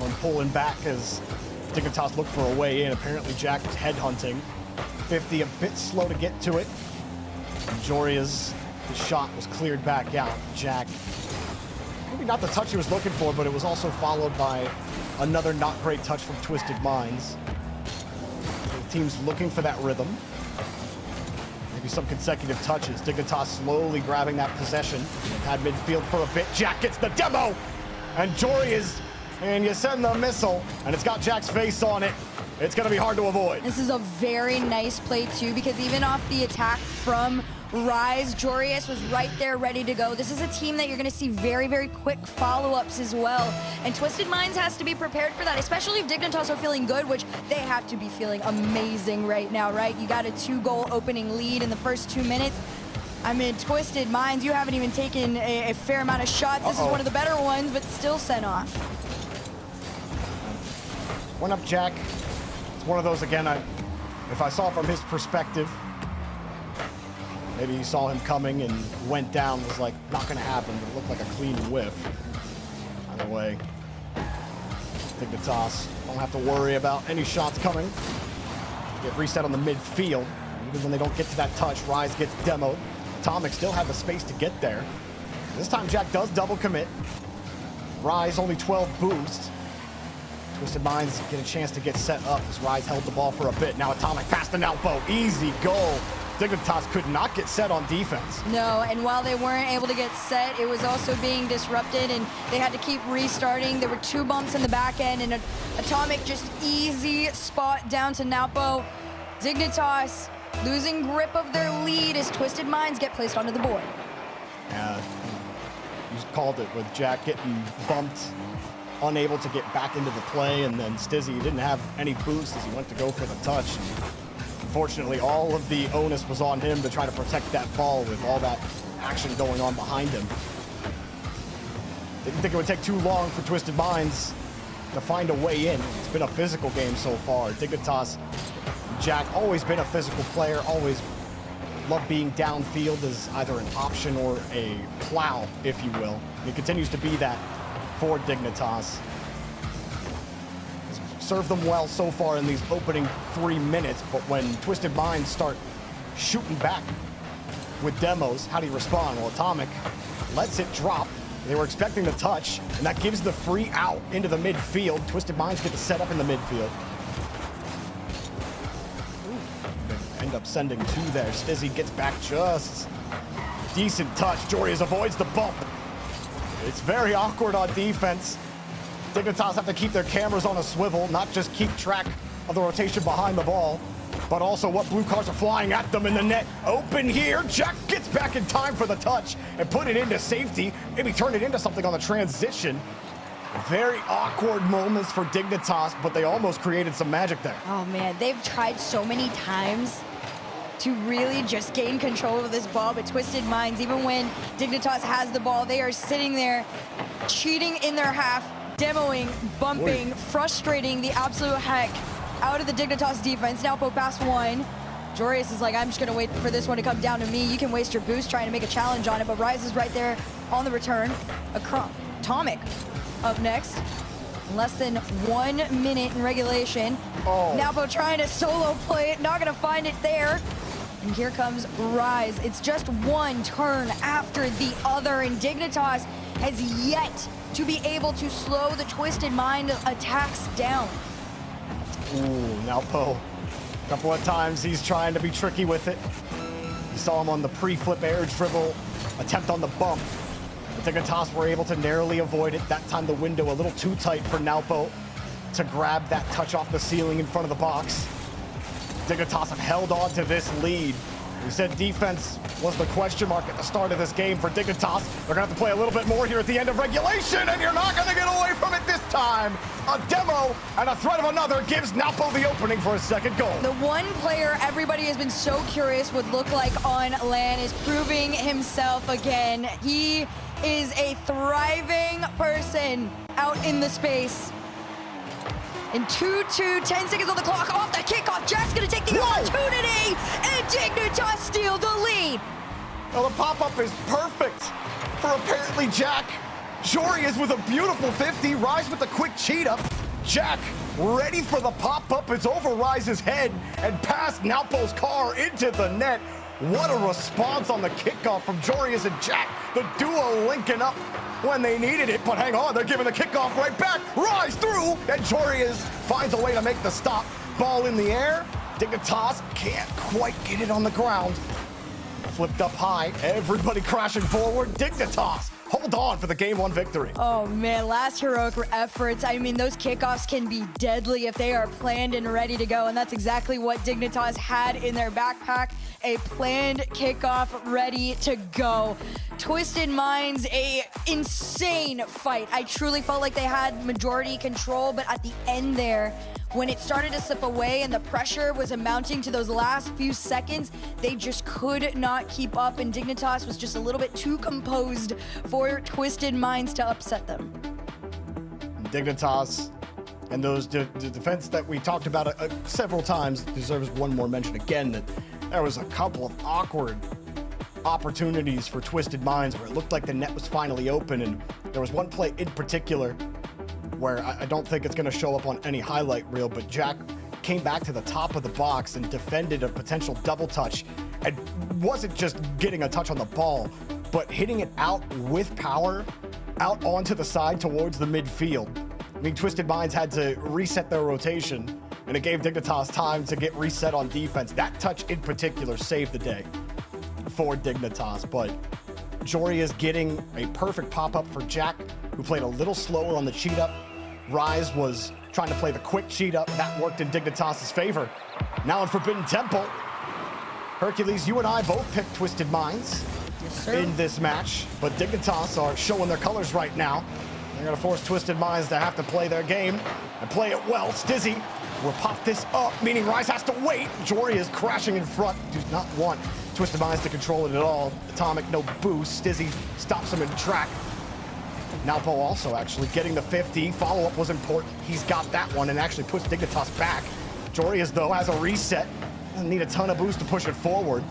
on pulling back as Dignitas looked for a way in. Apparently Jack was headhunting. 50 a bit slow to get to it. Joria's shot was cleared back out. Jack, maybe not the touch he was looking for, but it was also followed by another not great touch from Twisted Minds. The team's looking for that rhythm. Maybe some consecutive touches. Dignitas slowly grabbing that possession. Had midfield for a bit. Jack gets the demo! And Joria's, and you send the missile, and it's got Jack's face on it. It's going to be hard to avoid. This is a very nice play, too, because even off the attack from Rise, Jorius was right there ready to go. This is a team that you're going to see very, very quick follow-ups as well. And Twisted Minds has to be prepared for that, especially if Dignitas are feeling good, which they have to be feeling amazing right now, right? You got a 2-goal opening lead in the first 2 minutes. I mean, Twisted Minds, you haven't even taken a fair amount of shots. This is one of the better ones, but still sent off. One up Jack. It's one of those, again, if I saw from his perspective, maybe he saw him coming and went down, was like, not going to happen, but it looked like a clean whiff. Either way, Dignitas don't have to worry about any shots coming. Get reset on the midfield. Even when they don't get to that touch, Rise gets demoed. Atomic still had the space to get there. This time Jack does double commit. Rise only 12 boosts. Twisted Minds get a chance to get set up as Rise held the ball for a bit. Now Atomic past the elbow. Easy goal. Dignitas could not get set on defense. No, and while they weren't able to get set, it was also being disrupted, and they had to keep restarting. There were 2 bumps in the back end, and Atomic just easy spot down to Napo. Dignitas losing grip of their lead as Twisted Minds get placed onto the board. You called it, with Jack getting bumped, unable to get back into the play, and then Stizzy didn't have any boost as he went to go for the touch. Unfortunately, all of the onus was on him to try to protect that ball with all that action going on behind him. Didn't think it would take too long for Twisted Minds to find a way in. It's been a physical game so far. Dignitas, Jack, always been a physical player, always loved being downfield as either an option or a plow, if you will. And he continues to be that for Dignitas. Served them well so far in these opening 3 minutes, but when Twisted Minds start shooting back with demos, how do you respond? Well, Atomic lets it drop. They were expecting the touch, and that gives the free out into the midfield. Twisted Minds get the set up in the midfield. They end up sending two there. Stizzy gets back just decent touch. Jorius avoids the bump. It's very awkward on defense. Dignitas have to keep their cameras on a swivel, not just keep track of the rotation behind the ball, but also what blue cards are flying at them in the net. Open here, Jack gets back in time for the touch and put it into safety, maybe turn it into something on the transition. Very awkward moments for Dignitas, but they almost created some magic there. Oh man, they've tried so many times to really just gain control of this ball, but Twisted Minds, even when Dignitas has the ball, they are sitting there cheating in their half, demoing, bumping, frustrating the absolute heck out of the Dignitas defense. Now Pope pass one. Jorius is like, I'm just gonna wait for this one to come down to me. You can waste your boost trying to make a challenge on it, but Rise is right there on the return. Atomic up next. Less than 1 minute in regulation. Napo trying to solo play it, not gonna find it there. And here comes Rise. It's just one turn after the other, and Dignitas has yet to be able to slow the Twisted Mind attacks down. Ooh, now Poe. A couple of times he's trying to be tricky with it. You saw him on the pre-flip air dribble attempt on the bump. The Dignitas were able to narrowly avoid it. That time the window a little too tight for Naupo to grab that touch off the ceiling in front of the box. Dignitas have held on to this lead. We said defense was the question mark at the start of this game for Dignitas. They're gonna have to play a little bit more here at the end of regulation, and you're not gonna get away from it this time. A demo and a threat of another gives Naupo the opening for a second goal. The one player everybody has been so curious would look like on LAN is proving himself again. He is a thriving person out in the space. In 2-2, 10 seconds on the clock, off the kickoff. Jack's gonna take the opportunity, and Dignitas steal the lead. Well, the pop-up is perfect for apparently Jack. Jorius with a beautiful 50, Rise with the quick cheat up. Jack ready for the pop-up. It's over Rise's head and past Naupo's car into the net. What a response on the kickoff from Jorius and Jack. The duo linking up when they needed it, but hang on, they're giving the kickoff right back. Rise through, and Jorius finds a way to make the stop. Ball in the air. Dignitas can't quite get it on the ground. Flipped up high, everybody crashing forward. Dignitas hold on for the game one victory. Oh man, last heroic efforts. I mean, those kickoffs can be deadly if they are planned and ready to go, and that's exactly what Dignitas had in their backpack. A planned kickoff ready to go. Twisted Minds, a insane fight. I truly felt like they had majority control, but at the end there, when it started to slip away and the pressure was amounting to those last few seconds, they just could not keep up, and Dignitas was just a little bit too composed for Twisted Minds to upset them. Dignitas and those the defense that we talked about several times deserves one more mention again, that there was a couple of awkward opportunities for Twisted Minds where it looked like the net was finally open, and there was one play in particular where I don't think it's going to show up on any highlight reel, but Jack came back to the top of the box and defended a potential double touch, and wasn't just getting a touch on the ball, but hitting it out with power, out onto the side towards the midfield. I mean, Twisted Minds had to reset their rotation, and it gave Dignitas time to get reset on defense. That touch in particular saved the day for Dignitas, but Jorius getting a perfect pop-up for Jack, who played a little slower on the cheat up. Rise was trying to play the quick cheat up. That worked in Dignitas' favor. Now in Forbidden Temple, Hercules, you and I both picked Twisted Minds. sir. in this match. But Dignitas are showing their colors right now. They're going to force Twisted Minds to have to play their game and play it well. Stizzy will pop this up, meaning Rise has to wait. Jory is crashing in front. Does not want Twisted Minds to control it at all. Atomic, no boost. Stizzy stops him in track. Nalpo also actually getting the 50. Follow-up was important. He's got that one and actually puts Dignitas back. Jory, though, has a reset. Doesn't need a ton of boost to push it forward.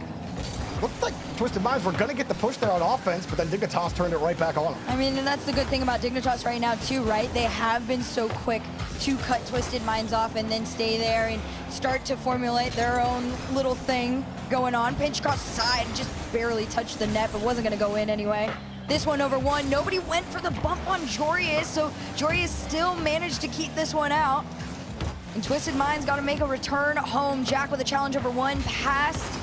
Looked like Twisted Minds were going to get the push there on offense, but then Dignitas turned it right back on him. I mean, and that's the good thing about Dignitas right now, too, right? They have been so quick to cut Twisted Minds off and then stay there and start to formulate their own little thing going on. Pinch across the side, just barely touched the net, but wasn't going to go in anyway. This one over one. Nobody went for the bump on Jorius, so Jorius still managed to keep this one out. And Twisted Minds got to make a return home. Jack with a challenge over one, passed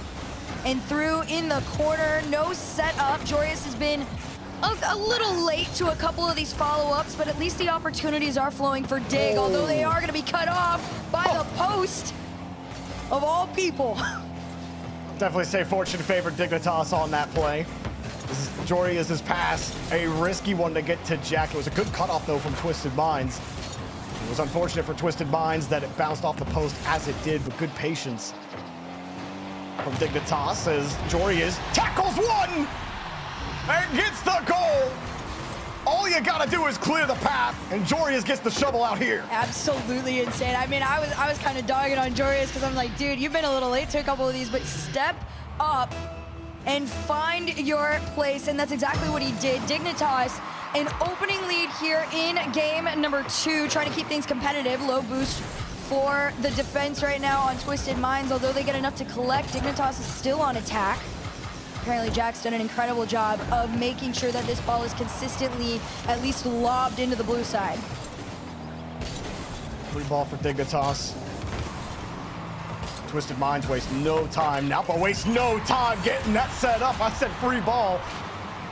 and through in the corner. No setup. Jorius has been a little late to a couple of these follow-ups, but at least the opportunities are flowing for Dig, although they are going to be cut off by the post of all people. Definitely say fortune favored Dignitas on that play. Jorius' pass, a risky one to get to Jack. It was a good cutoff, though, from Twisted Minds. It was unfortunate for Twisted Minds that it bounced off the post as it did, but good patience from Dignitas as Jorius tackles one and gets the goal. All you gotta do is clear the path, and Jorius gets the shovel out here. Absolutely insane. I mean, I was kind of dogging on Jorius because I'm like, dude, you've been a little late to a couple of these, but step up and find your place, and that's exactly what he did. Dignitas, an opening lead here in game number 2, trying to keep things competitive. Low boost for the defense right now on Twisted Minds. Although they get enough to collect, Dignitas is still on attack. Apparently Jack's done an incredible job of making sure that this ball is consistently at least lobbed into the blue side. Free ball for Dignitas. Twisted Minds waste no time. Nalpo wastes no time getting that set up. I said free ball.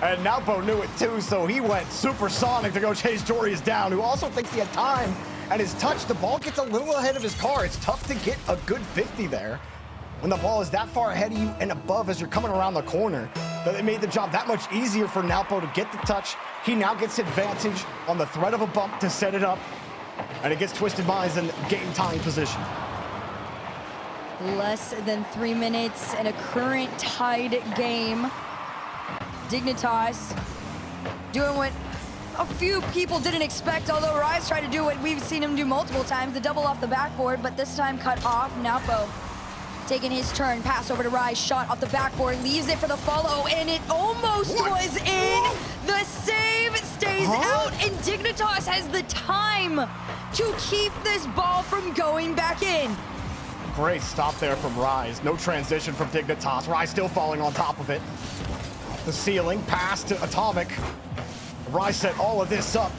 And Nalpo knew it too, so he went supersonic to go chase Jorius down, who also thinks he had time. And his touch, the ball gets a little ahead of his car. It's tough to get a good 50 there when the ball is that far ahead of you and above as you're coming around the corner. That it made the job that much easier for Nalpo to get the touch. He now gets advantage on the threat of a bump to set it up. And it gets Twisted Minds in game tying position. Less than 3 minutes in a current tied game. Dignitas doing what a few people didn't expect, although Rise tried to do what we've seen him do multiple times, the double off the backboard, but this time cut off. Nalpo taking his turn, pass over to Rise, shot off the backboard, leaves it for the follow, and it almost was in. The save stays out, and Dignitas has the time to keep this ball from going back in. Great stop there from Rise. No transition from Dignitas. Rise still falling on top of it. Off the ceiling, pass to Atomic. Rise set all of this up.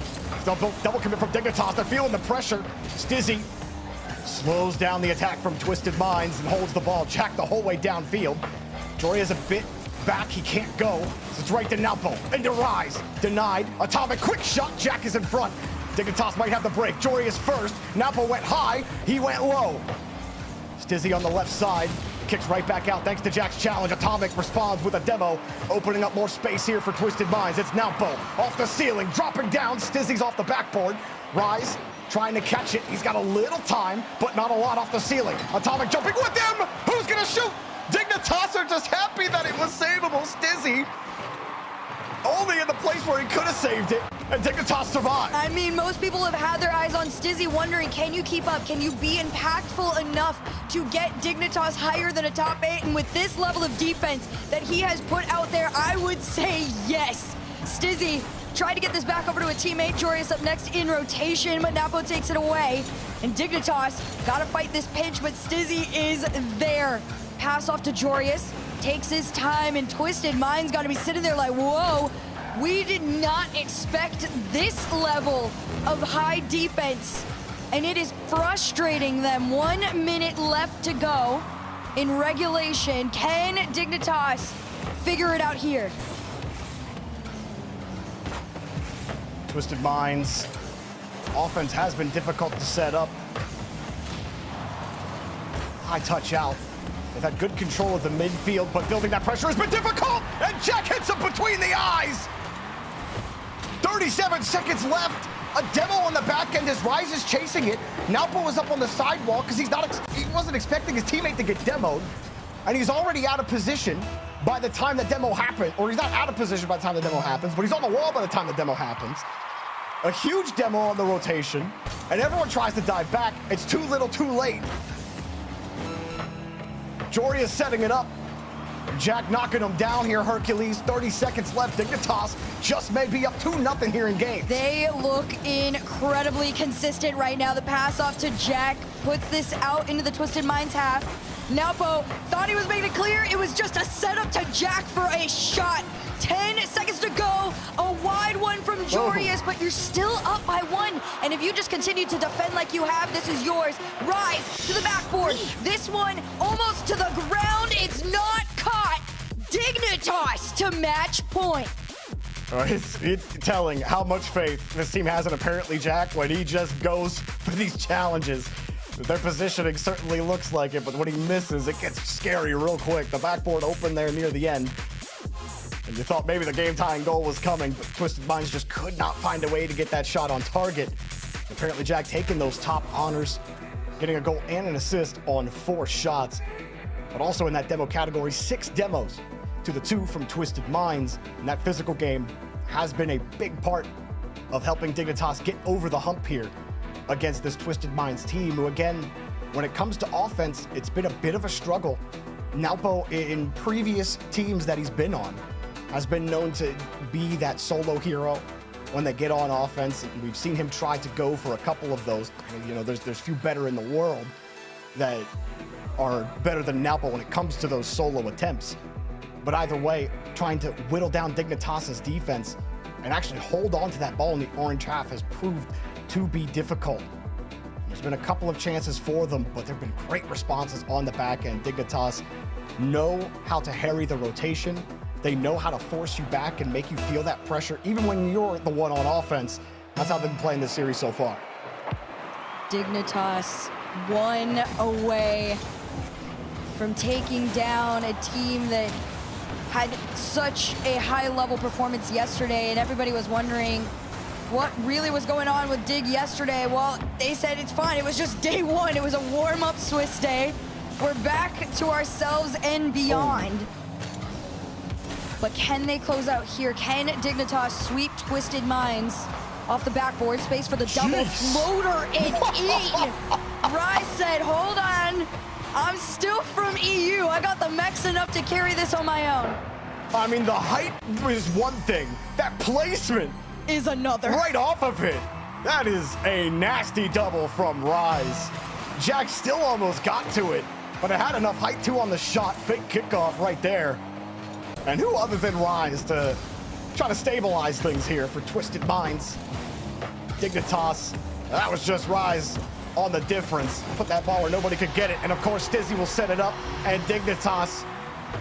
Double commit from Dignitas. They're feeling the pressure. Stizzy slows down the attack from Twisted Minds and holds the ball. Jack the whole way downfield. Jory is a bit back. He can't go. So it's right to Nalpo. Into Rise. Denied. Atomic, quick shot. Jack is in front. Dignitas might have the break. Jory is first. Nalpo went high. He went low. Stizzy on the left side, kicks right back out thanks to Jack's challenge. Atomic responds with a demo, opening up more space here for Twisted Minds. It's Nalpo off the ceiling, dropping down. Stizzy's off the backboard. Rise trying to catch it. He's got a little time, but not a lot off the ceiling. Atomic jumping with him. Who's gonna shoot? Dignitas are just happy that it was savable. Stizzy only in the place where he could have saved it, and Dignitas survived. I mean, most people have had their eyes on Stizzy wondering, can you keep up? Can you be impactful enough to get Dignitas higher than a top 8? And with this level of defense that he has put out there, I would say yes. Stizzy tried to get this back over to a teammate. Jorius up next in rotation, but Napo takes it away. And Dignitas gotta fight this pinch, but Stizzy is there. Pass off to Jorius. Takes his time, and Twisted Minds got to be sitting there like, whoa, we did not expect this level of high defense. And it is frustrating them. 1 minute left to go in regulation. Can Dignitas figure it out here? Twisted Minds. Offense has been difficult to set up. High touch out. They've had good control of the midfield, but building that pressure has been difficult, and Jack hits him between the eyes. 37 seconds left. A demo on the back end as Rise is chasing it. Naupo was up on the sidewalk because he wasn't expecting his teammate to get demoed, and he's already out of position by the time the demo happened, or he's not out of position by the time the demo happens, but he's on the wall by the time the demo happens. A huge demo on the rotation, and everyone tries to dive back. It's too little, too late. Jory is setting it up. Jack knocking him down here, Hercules. 30 seconds left. Dignitas just may be up 2-0 here in game. They look incredibly consistent right now. The pass off to Jack puts this out into the Twisted Minds half. Naupo thought he was making it clear. It was just a setup to Jack for a shot. 10 seconds to go. A wide one from Jorius, but you're still up by 1. And if you just continue to defend like you have, this is yours. Rise to the backboard. This one almost to the ground. It's not caught. Dignitas to match point. It's telling how much faith this team has in apparently Jack when he just goes for these challenges. Their positioning certainly looks like it, but when he misses, it gets scary real quick. The backboard open there near the end. And you thought maybe the game-tying goal was coming, but Twisted Minds just could not find a way to get that shot on target. Apparently Jack taking those top honors, getting a goal and an assist on 4 shots. But also in that demo category, 6 demos to the 2 from Twisted Minds. And that physical game has been a big part of helping Dignitas get over the hump here against this Twisted Minds team, who again, when it comes to offense, it's been a bit of a struggle. Naupo, in previous teams that he's been on, has been known to be that solo hero when they get on offense. We've seen him try to go for a couple of those. You know, there's few better in the world that are better than Naupo when it comes to those solo attempts. But either way, trying to whittle down Dignitas' defense and actually hold on to that ball in the orange half has proved to be difficult. There's been a couple of chances for them, but there have been great responses on the back end. Dignitas know how to harry the rotation. They know how to force you back and make you feel that pressure, even when you're the one on offense. That's how they've been playing this series so far. Dignitas 1 away from taking down a team that had such a high-level performance yesterday, and everybody was wondering what really was going on with Dig yesterday. Well, they said it's fine. It was just day 1. It was a warm-up Swiss day. We're back to ourselves and beyond. But can they close out here? Can Dignitas sweep Twisted Minds off the backboard? Space for the double floater and eat. Rise said, hold on. I'm still from EU. I got the mechs enough to carry this on my own. I mean, the height is one thing. That placement is another. Right off of it. That is a nasty double from Rise. Jack still almost got to it, but it had enough height too on the shot. Fake kickoff right there. And who other than Rise to try to stabilize things here for Twisted Minds? Dignitas, that was just Rise on the difference. Put that ball where nobody could get it. And of course, Stizzy will set it up, and Dignitas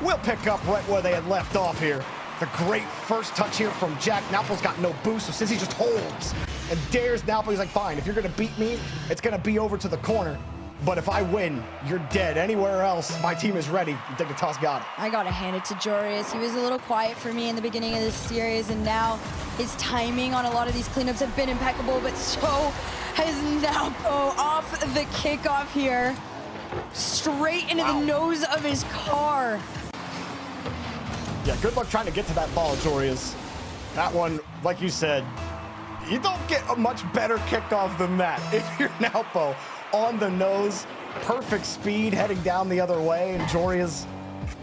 will pick up right where they had left off here. The great first touch here from Jack. Naupo's got no boost, so Stizzy just holds and dares Naupo. He's like, fine, if you're gonna beat me, it's gonna be over to the corner. But if I win, you're dead. Anywhere else, my team is ready. Dignitas got it. I gotta hand it to Jorius. He was a little quiet for me in the beginning of this series, and now his timing on a lot of these cleanups have been impeccable, but so has Naupo off the kickoff here. Straight into the nose of his car. Yeah, good luck trying to get to that ball, Jorius. That one, like you said, you don't get a much better kickoff than that. If you're Naupo, on the nose, perfect speed heading down the other way, and Jorius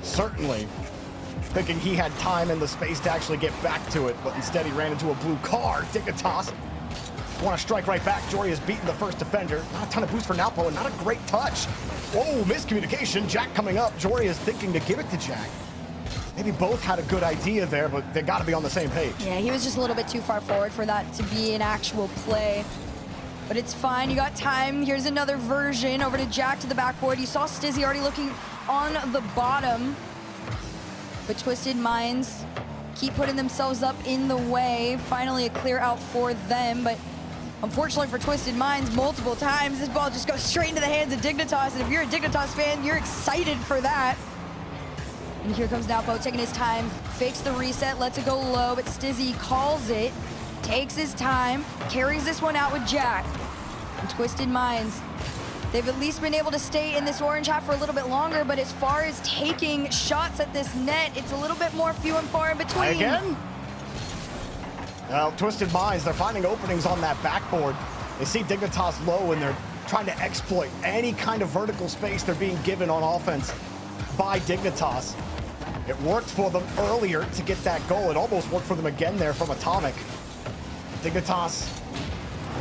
certainly thinking he had time and the space to actually get back to it, but instead he ran into a blue car. Dignitas want to strike right back. Jorius beating the first defender. Not a ton of boost for Naupo, and not a great touch. Whoa, miscommunication. Jack coming up. Jorius thinking to give it to Jack. Maybe both had a good idea there, but they got to be on the same page. Yeah, he was just a little bit too far forward for that to be an actual play. But it's fine, you got time. Here's another version over to Jack to the backboard. You saw Stizzy already looking on the bottom. But Twisted Minds keep putting themselves up in the way. Finally a clear out for them, but Unfortunately for Twisted Minds, multiple times, this ball just goes straight into the hands of Dignitas, and if you're a Dignitas fan, you're excited for that. And here comes Napo taking his time, fakes the reset, lets it go low, but Stizzy calls it, takes his time, carries this one out with Jack. And Twisted Minds, they've at least been able to stay in this orange half for a little bit longer, but as far as taking shots at this net, it's a little bit more few and far in between. Again? Well, Twisted Minds, they're finding openings on that backboard. They see Dignitas low and they're trying to exploit any kind of vertical space they're being given on offense by Dignitas. It worked for them earlier to get that goal. It almost worked for them again there from Atomic. Dignitas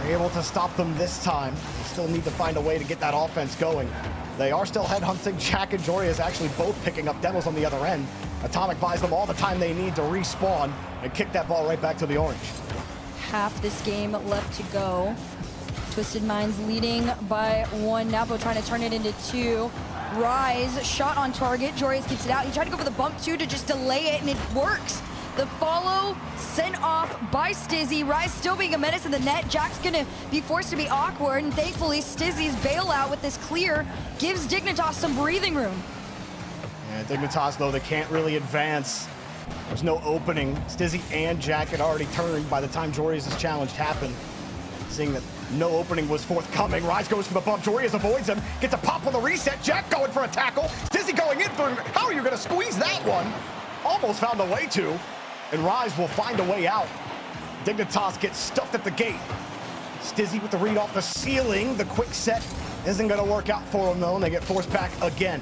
are able to stop them this time. They still need to find a way to get that offense going. They are still headhunting. Jack and Jory is actually both picking up demos on the other end. Atomic buys them all the time they need to respawn and kick that ball right back to the orange. Half this game left to go. Twisted Minds leading by 1. Napo trying to turn it into 2. Rise, shot on target. Joreus keeps it out. He tried to go for the bump too to just delay it, and it works. The follow sent off by Stizzy. Rise still being a menace in the net. Jack's gonna be forced to be awkward, and thankfully Stizzy's bailout with this clear gives Dignitas some breathing room. Yeah, Dignitas, though, they can't really advance. There's no opening. Stizzy and Jack had already turned by the time Joreus' challenge happened. Seeing that no opening was forthcoming, Rise goes for the bump. Joreus avoids him, gets a pop on the reset. Jack going for a tackle. Stizzy going in for him. How are you going to squeeze that one? Almost found a way to, and Rise will find a way out. Dignitas gets stuffed at the gate. Stizzy with the read off the ceiling. The quick set isn't going to work out for them, though, and they get forced back again.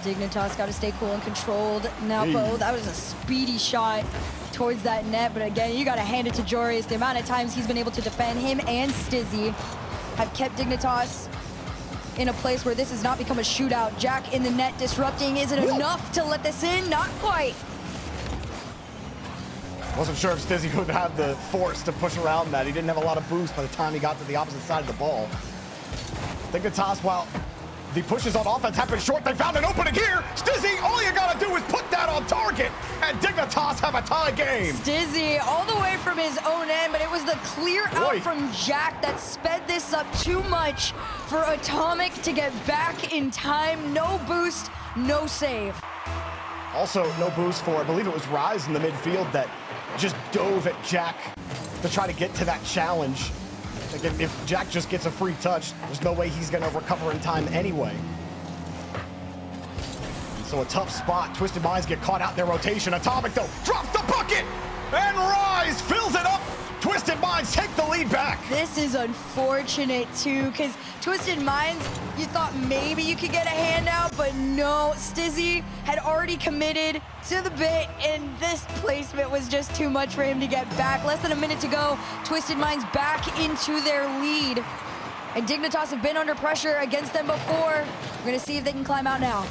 Dignitas got to stay cool and controlled. Napo, that was a speedy shot towards that net, but again, you got to hand it to Joreus. The amount of times he's been able to defend him and Stizzy have kept Dignitas in a place where this has not become a shootout. Jack in the net disrupting. Is it enough to let this in? Not quite. Wasn't sure if Stizzy would have the force to push around that. He didn't have a lot of boost by the time he got to the opposite side of the ball. Dignitas, while the pushes on offense happen short, they found an opening here. Stizzy, all you gotta do is put that on target, and Dignitas have a tie game. Stizzy all the way from his own end, but it was the clear out from Jack that sped this up too much for Atomic to get back in time. No boost, no save. Also, no boost for, I believe it was Rise in the midfield that just dove at Jack to try to get to that challenge. Like if Jack just gets a free touch, there's no way he's gonna recover in time anyway. And so a tough spot. Twisted Minds get caught out in their rotation. Atomic, though, drops the bucket! And Rise fills it up! Twisted Minds take the lead back! This is unfortunate, too, because Twisted Minds, you thought maybe you could get a handout, but no. Stizzy had already committed to the bit, and this placement was just too much for him to get back. Less than a minute to go. Twisted Minds back into their lead. And Dignitas have been under pressure against them before. We're going to see if they can climb out now.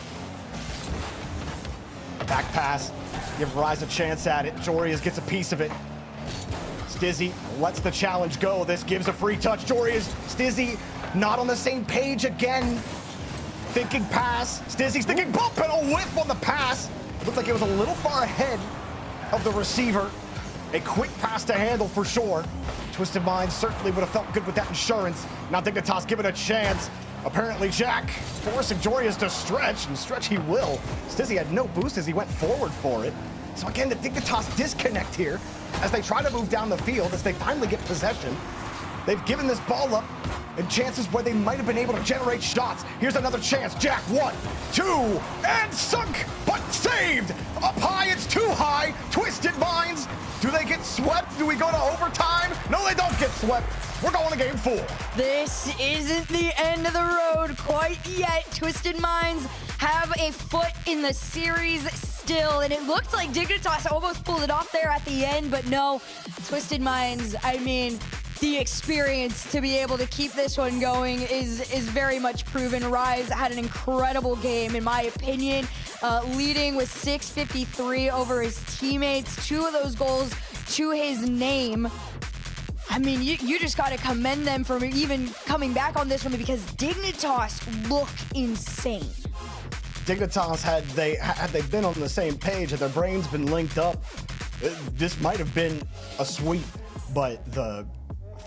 Back pass. Give Rise a chance at it. Joreus gets a piece of it. Stizzy lets the challenge go. This gives a free touch. Joreus, Stizzy not on the same page again. Thinking pass. Stizzy's thinking bump and a whiff on the pass. Looked like it was a little far ahead of the receiver. A quick pass to handle for sure. Twisted Minds certainly would have felt good with that insurance. Now Dignitas given a chance. Apparently Jack forcing Joreus to stretch, and stretch he will. Stizzy had no boost as he went forward for it. So again, the Dignitas disconnect here as they try to move down the field as they finally get possession. They've given this ball up and chances where they might have been able to generate shots. Here's another chance. Jack, 1, 2, and sunk, but saved. Up high, it's too high. Twisted Minds, do they get swept? Do we go to overtime? No, they don't get swept. We're going to game 4. This isn't the end of the road quite yet. Twisted Minds have a foot in the series still, and it looked like Dignitas almost pulled it off there at the end, but no. Twisted Minds, I mean, the experience to be able to keep this one going is very much proven. Rise had an incredible game, in my opinion, leading with 653 over his teammates. 2 of those goals to his name. I mean, you just got to commend them for even coming back on this one, because Dignitas look insane. Dignitas, had they been on the same page, had their brains been linked up, this might have been a sweep, but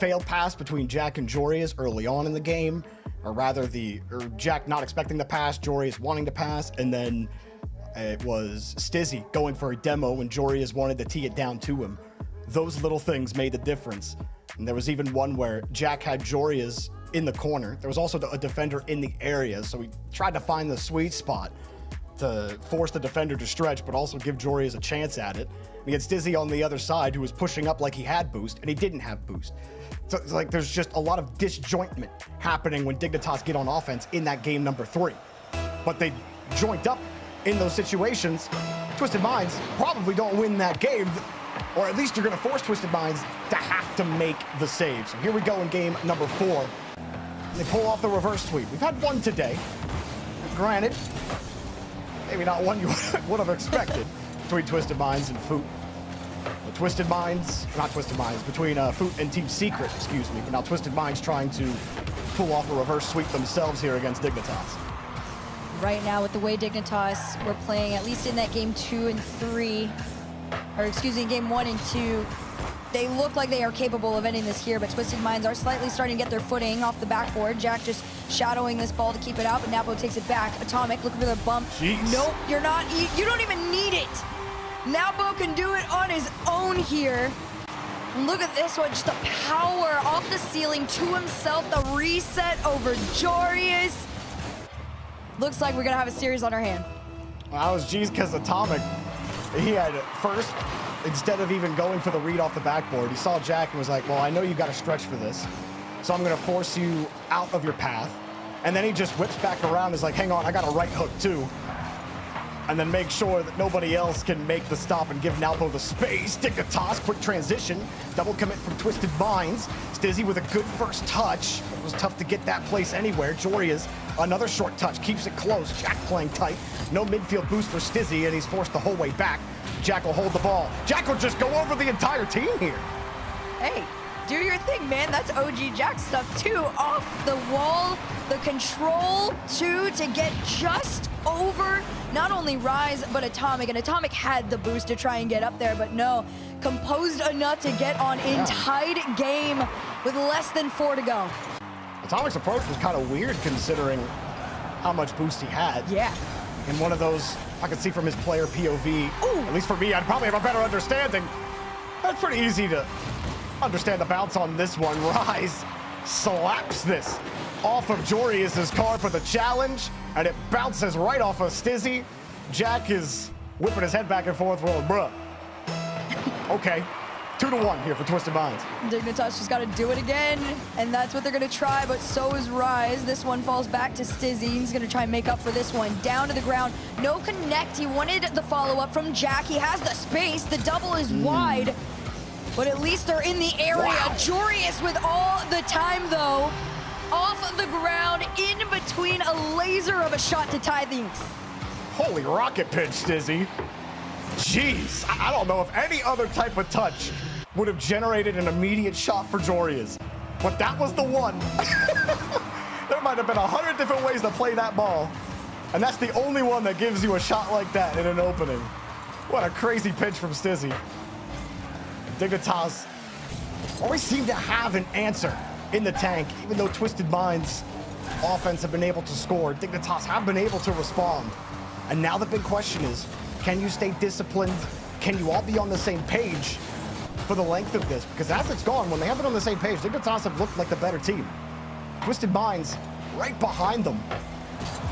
failed pass between Jack and Jorius early on in the game, or rather Jack not expecting the pass, Jorius wanting to pass, and then it was Stizzy going for a demo when Jorius wanted to tee it down to him. Those little things made the difference. And there was even one where Jack had Jorius in the corner. There was also a defender in the area, so he tried to find the sweet spot to force the defender to stretch, but also give Jorius a chance at it. And he had Stizzy on the other side who was pushing up like he had boost, and he didn't have boost. So it's like there's just a lot of disjointment happening when Dignitas get on offense in that game number 3. But they joint up in those situations. Twisted Minds probably don't win that game, or at least you're going to force Twisted Minds to have to make the save. So here we go in game number 4. They pull off the reverse sweep. We've had one today. Granted, maybe not one you would have expected between Twisted Minds and Foot. But Twisted Minds, not Twisted Minds, between Foot and Team Secret, excuse me. But now Twisted Minds trying to pull off a reverse sweep themselves here against Dignitas. Right now, with the way Dignitas were playing, at least in that game 2 and 3, or excuse me, game 1 and 2, they look like they are capable of ending this here, but Twisted Minds are slightly starting to get their footing off the backboard. Jack just shadowing this ball to keep it out, but Napo takes it back. Atomic looking for the bump. Jeez. Nope, you're not, you don't even need it. Napo can do it on his own here. And look at this one, just the power off the ceiling to himself, the reset over Jorius. Looks like we're gonna have a series on our hand. Well, that was G's because Atomic, he had first, instead of even going for the read off the backboard, he saw Jack and was like, well, I know you got to stretch for this, so I'm going to force you out of your path. And then he just whips back around and is like, hang on, I got a right hook too. And then make sure that nobody else can make the stop and give Nalpo the space. Dignitas, quick transition, double commit from Twisted Minds. Stizzy with a good first touch. It was tough to get that place anywhere. Jorius, another short touch, keeps it close. Jack playing tight. No midfield boost for Stizzy, and he's forced the whole way back. Jack will hold the ball. Jack will just go over the entire team here. Hey, do your thing, man. That's OG Jack stuff, too. Off the wall, the control, too, to get just over not only Rise, but Atomic. And Atomic had the boost to try and get up there, but no. Composed enough to get on in tied game with less than 4 to go. Atomic's approach was kind of weird considering how much boost he had. Yeah. In one of those, I could see from his player POV, at least for me, I'd probably have a better understanding. That's pretty easy to understand the bounce on this one. Rise slaps this off of Jorius's car for the challenge, and it bounces right off of Stizzy. Jack is whipping his head back and forth, well, bruh. Okay, 2-1 here for Twisted Minds. Dignitas just got to do it again, and that's what they're going to try, but so is Rise. This one falls back to Stizzy. He's going to try and make up for this one. Down to the ground. No connect. He wanted the follow-up from Jack. He has the space. The double is wide, but at least they're in the area. Wow. Jorius with all the time, though. Off the ground, in between a laser of a shot to tie things. Holy rocket pitch, Stizzy. Jeez, I don't know if any other type of touch would have generated an immediate shot for Jorius, but that was the one. There might have been 100 different ways to play that ball, and that's the only one that gives you a shot like that in an opening. What a crazy pitch from Stizzy. Dignitas always seem to have an answer in the tank, even though Twisted Minds offense have been able to score. Dignitas have been able to respond. And now the big question is, can you stay disciplined? Can you all be on the same page for the length of this? Because as it's gone, when they have been on the same page, Dignitas have looked like the better team. Twisted Minds right behind them.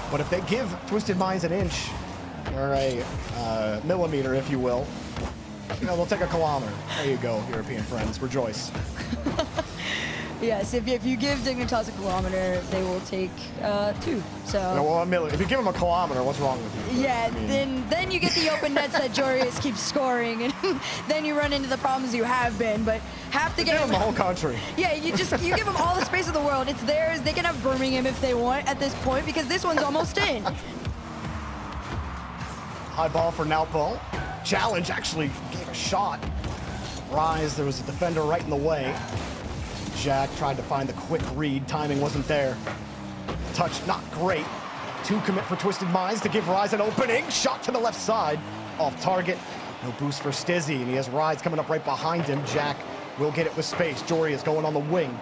But if they give Twisted Minds an inch, or a millimeter, if you will, you know, they'll take a kilometer. There you go, European friends, rejoice. Yes, if you give Dignitas a kilometer, they will take 2. So. No, well, a million. If you give them a kilometer, what's wrong with you? Yeah, I mean, then you get the open nets that Jorius keeps scoring, and then you run into the problems you have been. But half the game. Give them the whole country. Yeah, you give them all the space in the world. It's theirs. They can have Birmingham if they want at this point because this one's almost in. High ball for Nalpo. Challenge actually gave a shot. Rise, there was a defender right in the way. Jack tried to find the quick read. Timing wasn't there. Touch not great. 2 commit for Twisted Minds to give Rise an opening. Shot to the left side. Off target. No boost for Stizzy, and he has Rides coming up right behind him. Jack will get it with space. Jory is going on the wing.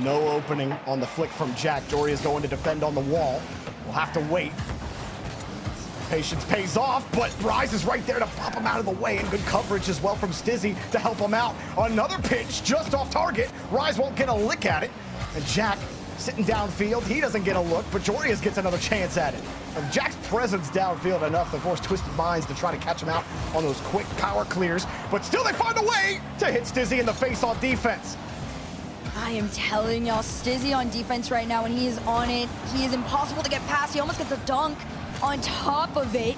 No opening on the flick from Jack. Jory is going to defend on the wall. We'll have to wait. Patience pays off, but Rise is right there to pop him out of the way, and good coverage as well from Stizzy to help him out. Another pitch just off target. Rise won't get a lick at it, and Jack sitting downfield. He doesn't get a look, but Jorius gets another chance at it. And Jack's presence downfield enough to force Twisted Minds to try to catch him out on those quick power clears, but still they find a way to hit Stizzy in the face on defense. I am telling y'all, Stizzy on defense right now, when he is on it, he is impossible to get past. He almost gets a dunk on top of it.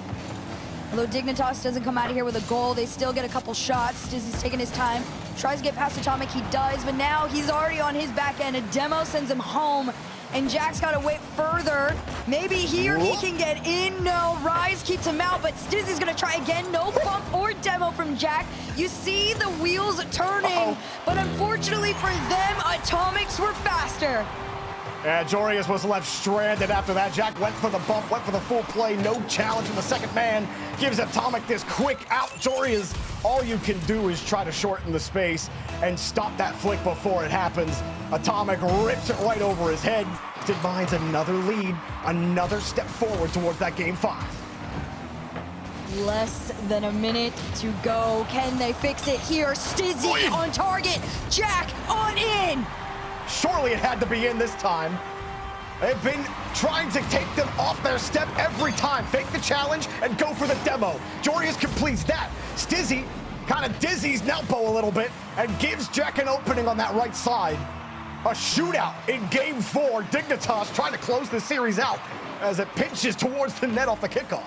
Although Dignitas doesn't come out of here with a goal, they still get a couple shots. Stizzy's taking his time, tries to get past Atomic, he does, but now he's already on his back end. A demo sends him home, and Jack's gotta wait further. Maybe here he can get in. No, Rise keeps him out, but Stizzy's gonna try again. No bump or demo from Jack. You see the wheels turning, but unfortunately for them, Atomics were faster. And Jorius was left stranded after that. Jack went for the bump, went for the full play. No challenge from the second man. Gives Atomic this quick out. Jorius, all you can do is try to shorten the space and stop that flick before it happens. Atomic rips it right over his head. Twisted Minds another lead, another step forward towards that game 5. Less than a minute to go. Can they fix it here? Stizzy on target. Jack on in. Surely it had to be in this time. They've been trying to take them off their step every time. Fake the challenge and go for the demo. Jorius completes that. Stizzy kind of dizzies Nelpo a little bit and gives Jack an opening on that right side. A shootout in game 4. Dignitas trying to close the series out as it pinches towards the net off the kickoff.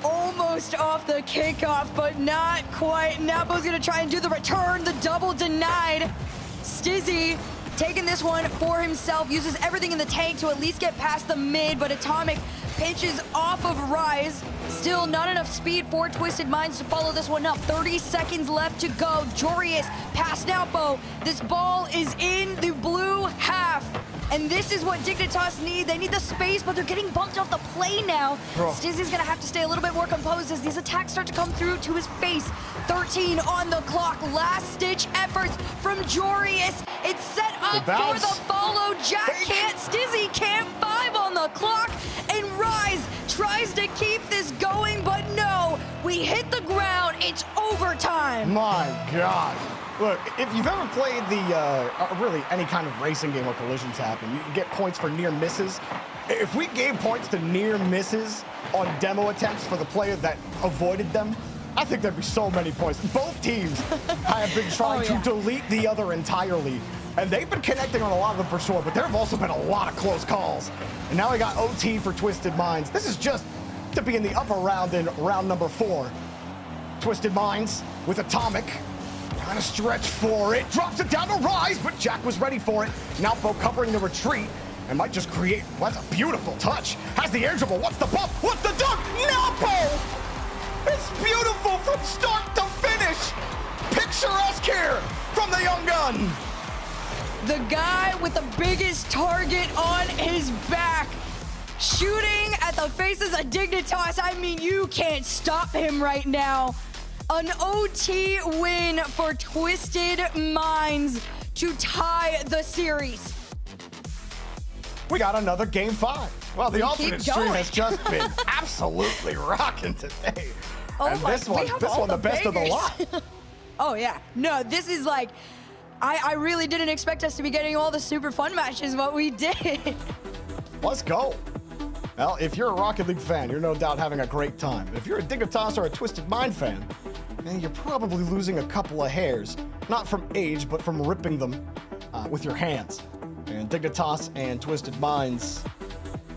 Almost off the kickoff, but not quite. Napo's gonna try and do the return. The double denied. Stizzy taking this one for himself, uses everything in the tank to at least get past the mid, but Atomic pinches off of Rise. Still not enough speed for Twisted Minds to follow this one up. 30 seconds left to go. Jorius past Napo. This ball is in the blue half. And this is what Dignitas need. They need the space, but they're getting bumped off the play now. Stizzy's gonna have to stay a little bit more composed as these attacks start to come through to his face. 13 on the clock. Last ditch efforts from Jorius. It's set up for the follow. Jack can't, Stizzy can't. 5 on the clock. And Rise tries to keep this going, but no. We hit the ground. It's overtime. My God. Look, if you've ever played really any kind of racing game where collisions happen, you get points for near misses. If we gave points to near misses on demo attempts for the player that avoided them, I think there'd be so many points. Both teams have been trying to delete the other entirely, and they've been connecting on a lot of them for sure, but there have also been a lot of close calls. And now we got OT for Twisted Minds. This is just to be in the upper round in round number 4. Twisted Minds with Atomic. Trying to stretch for it, drops it down to Rise, but Jack was ready for it. Napo covering the retreat and might just create, well, that's a beautiful touch. Has the air dribble, what's the bump, what's the dunk? Napo! It's beautiful from start to finish. Picturesque here from the young gun. The guy with the biggest target on his back, shooting at the faces of Dignitas. I mean, you can't stop him right now. An OT win for Twisted Minds to tie the series. We got another game 5. Well, the alternate stream has just been absolutely rocking today. And this one, the best of the lot. Oh yeah, no, this is like, I really didn't expect us to be getting all the super fun matches, but we did. Let's go. Well, if you're a Rocket League fan, you're no doubt having a great time. If you're a Dignitas or a Twisted Mind fan, then you're probably losing a couple of hairs. Not from age, but from ripping them with your hands. And Dignitas and Twisted Minds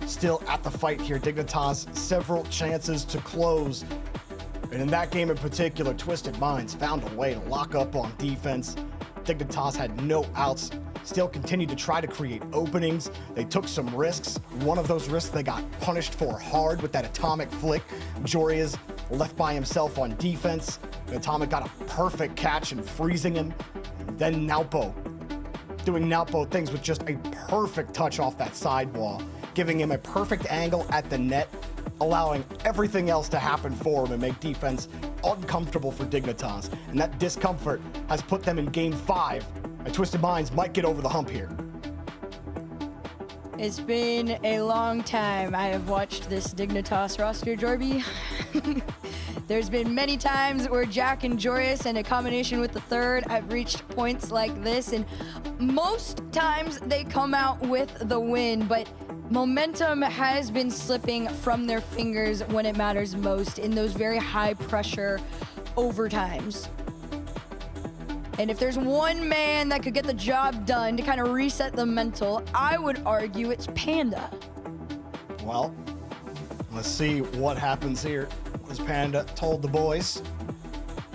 still at the fight here. Dignitas, several chances to close. And in that game in particular, Twisted Minds found a way to lock up on defense. Dignitas had no outs, still continued to try to create openings. They took some risks. One of those risks they got punished for hard with that Atomic flick. Jorius left by himself on defense. Atomic got a perfect catch and freezing him. And then Napo doing Napo things with just a perfect touch off that sidewall, giving him a perfect angle at the net, allowing everything else to happen for him and make defense uncomfortable for Dignitas, and that discomfort has put them in Game 5. And Twisted Minds might get over the hump here. It's been a long time I have watched this Dignitas roster, Jorby. There's been many times where Jack and Joreus and a combination with the third have reached points like this, and most times they come out with the win, but momentum has been slipping from their fingers when it matters most in those very high pressure overtimes. And if there's one man that could get the job done to kind of reset the mental, I would argue it's Panda. Well, let's see what happens here. What has Panda told the boys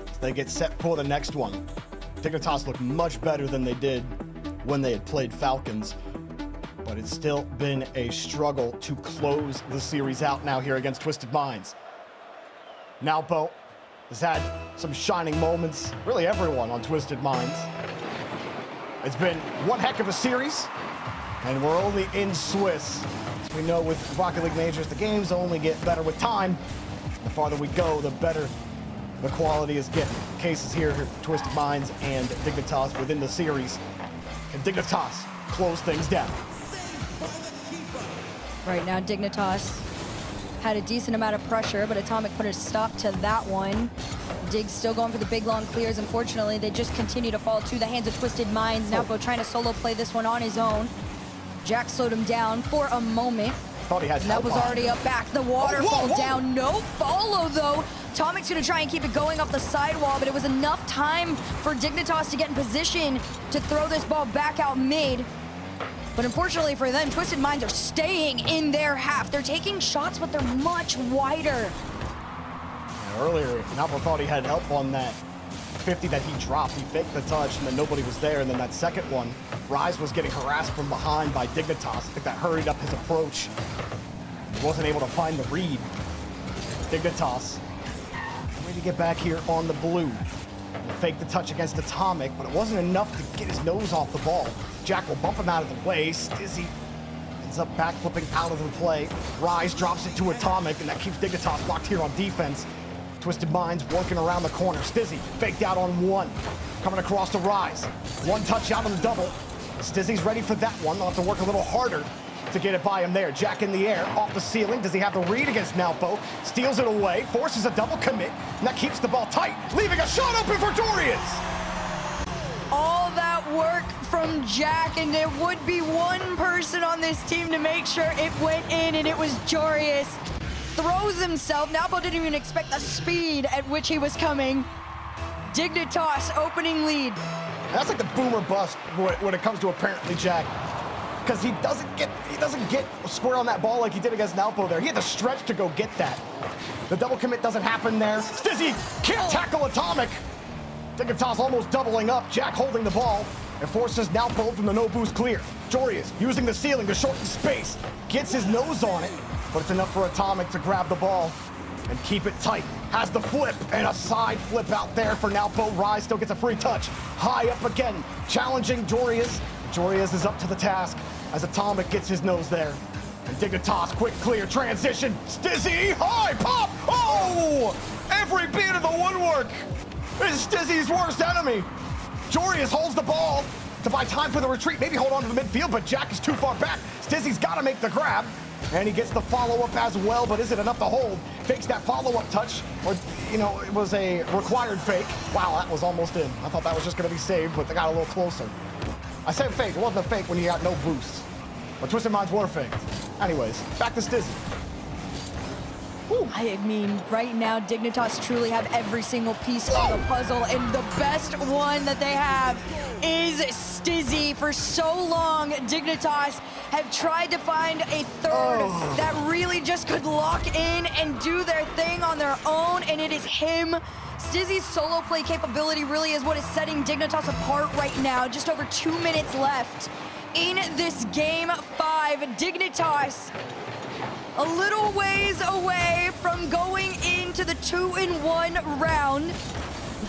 as they get set for the next one? Dignitas look much better than they did when they had played Falcons, but it's still been a struggle to close the series out now here against Twisted Minds. Nalpo has had some shining moments, really everyone on Twisted Minds. It's been one heck of a series, and we're only in Swiss. As we know with Rocket League Majors, the games only get better with time. The farther we go, the better the quality is getting. Cases here for Twisted Minds and Dignitas within the series. Can Dignitas close things down? Right now, Dignitas had a decent amount of pressure, but Atomic put a stop to that one. Dig's still going for the big long clears. Unfortunately, they just continue to fall to the hands of Twisted Minds. Napo trying to solo play this one on his own. Jack slowed him down for a moment. Thought he had that was already up back. The waterfall down. No follow, though. Atomic's going to try and keep it going off the sidewall, but it was enough time for Dignitas to get in position to throw this ball back out mid. But unfortunately for them, Twisted Minds are staying in their half. They're taking shots, but they're much wider. Earlier, Napo thought he had help on that 50 that he dropped. He faked the touch, and then nobody was there. And then that second one, Rise was getting harassed from behind by Dignitas. I think that hurried up his approach. He wasn't able to find the read. Dignitas, way to get back here on the blue. Fake the touch against Atomic, but it wasn't enough to get his nose off the ball. Jack will bump him out of the way. Stizzy ends up backflipping out of the play. Rise drops it to Atomic, and that keeps Dignitas locked here on defense. Twisted Minds working around the corner. Stizzy faked out on one. Coming across to Rise. One touch out on the double. Stizzy's ready for that one. They'll have to work a little harder to get it by him there. Jack in the air, off the ceiling. Does he have the read against Nalpo? Steals it away, forces a double commit, and that keeps the ball tight, leaving a shot open for Dorians. All that work from Jack, and there would be one person on this team to make sure it went in, and it was Joreus. Throws himself. Nalpo didn't even expect the speed at which he was coming. Dignitas opening lead. That's like the boomer bust when it comes to apparently Jack. Because he doesn't get square on that ball like he did against Nalpo there. He had to stretch to go get that. The double commit doesn't happen there. Stizzy can't tackle Atomic. Dignitas almost doubling up. Jack holding the ball and forces Nalpo from the no boost clear. Joreus using the ceiling to shorten space. Gets his nose on it, but it's enough for Atomic to grab the ball and keep it tight. Has the flip and a side flip out there for Nalpo. Rise still gets a free touch. High up again, challenging Joreus. Joreus is up to the task as Atomic gets his nose there. And Dignitas, quick clear, transition. Stizzy, high pop. Oh! Every bit of the woodwork is Stizzy's worst enemy. Joreus holds the ball to buy time for the retreat. Maybe hold on to the midfield, but Jack is too far back. Stizzy's got to make the grab. And he gets the follow-up as well, but is it enough to hold? Fakes that follow-up touch, or, it was a required fake. Wow, that was almost in. I thought that was just going to be saved, but they got a little closer. I said fake. It wasn't a fake when you got no boost. But Twisted Minds were faked. Anyways, back to Stizzy. I mean, right now, Dignitas truly have every single piece of the puzzle, and the best one that they have is Stizzy. For so long, Dignitas have tried to find a third that really just could lock in and do their thing on their own, and it is him. Stizzy's solo play capability really is what is setting Dignitas apart right now. Just over 2 minutes left in this game 5. Dignitas a little ways away from going into the 2-in-1 round.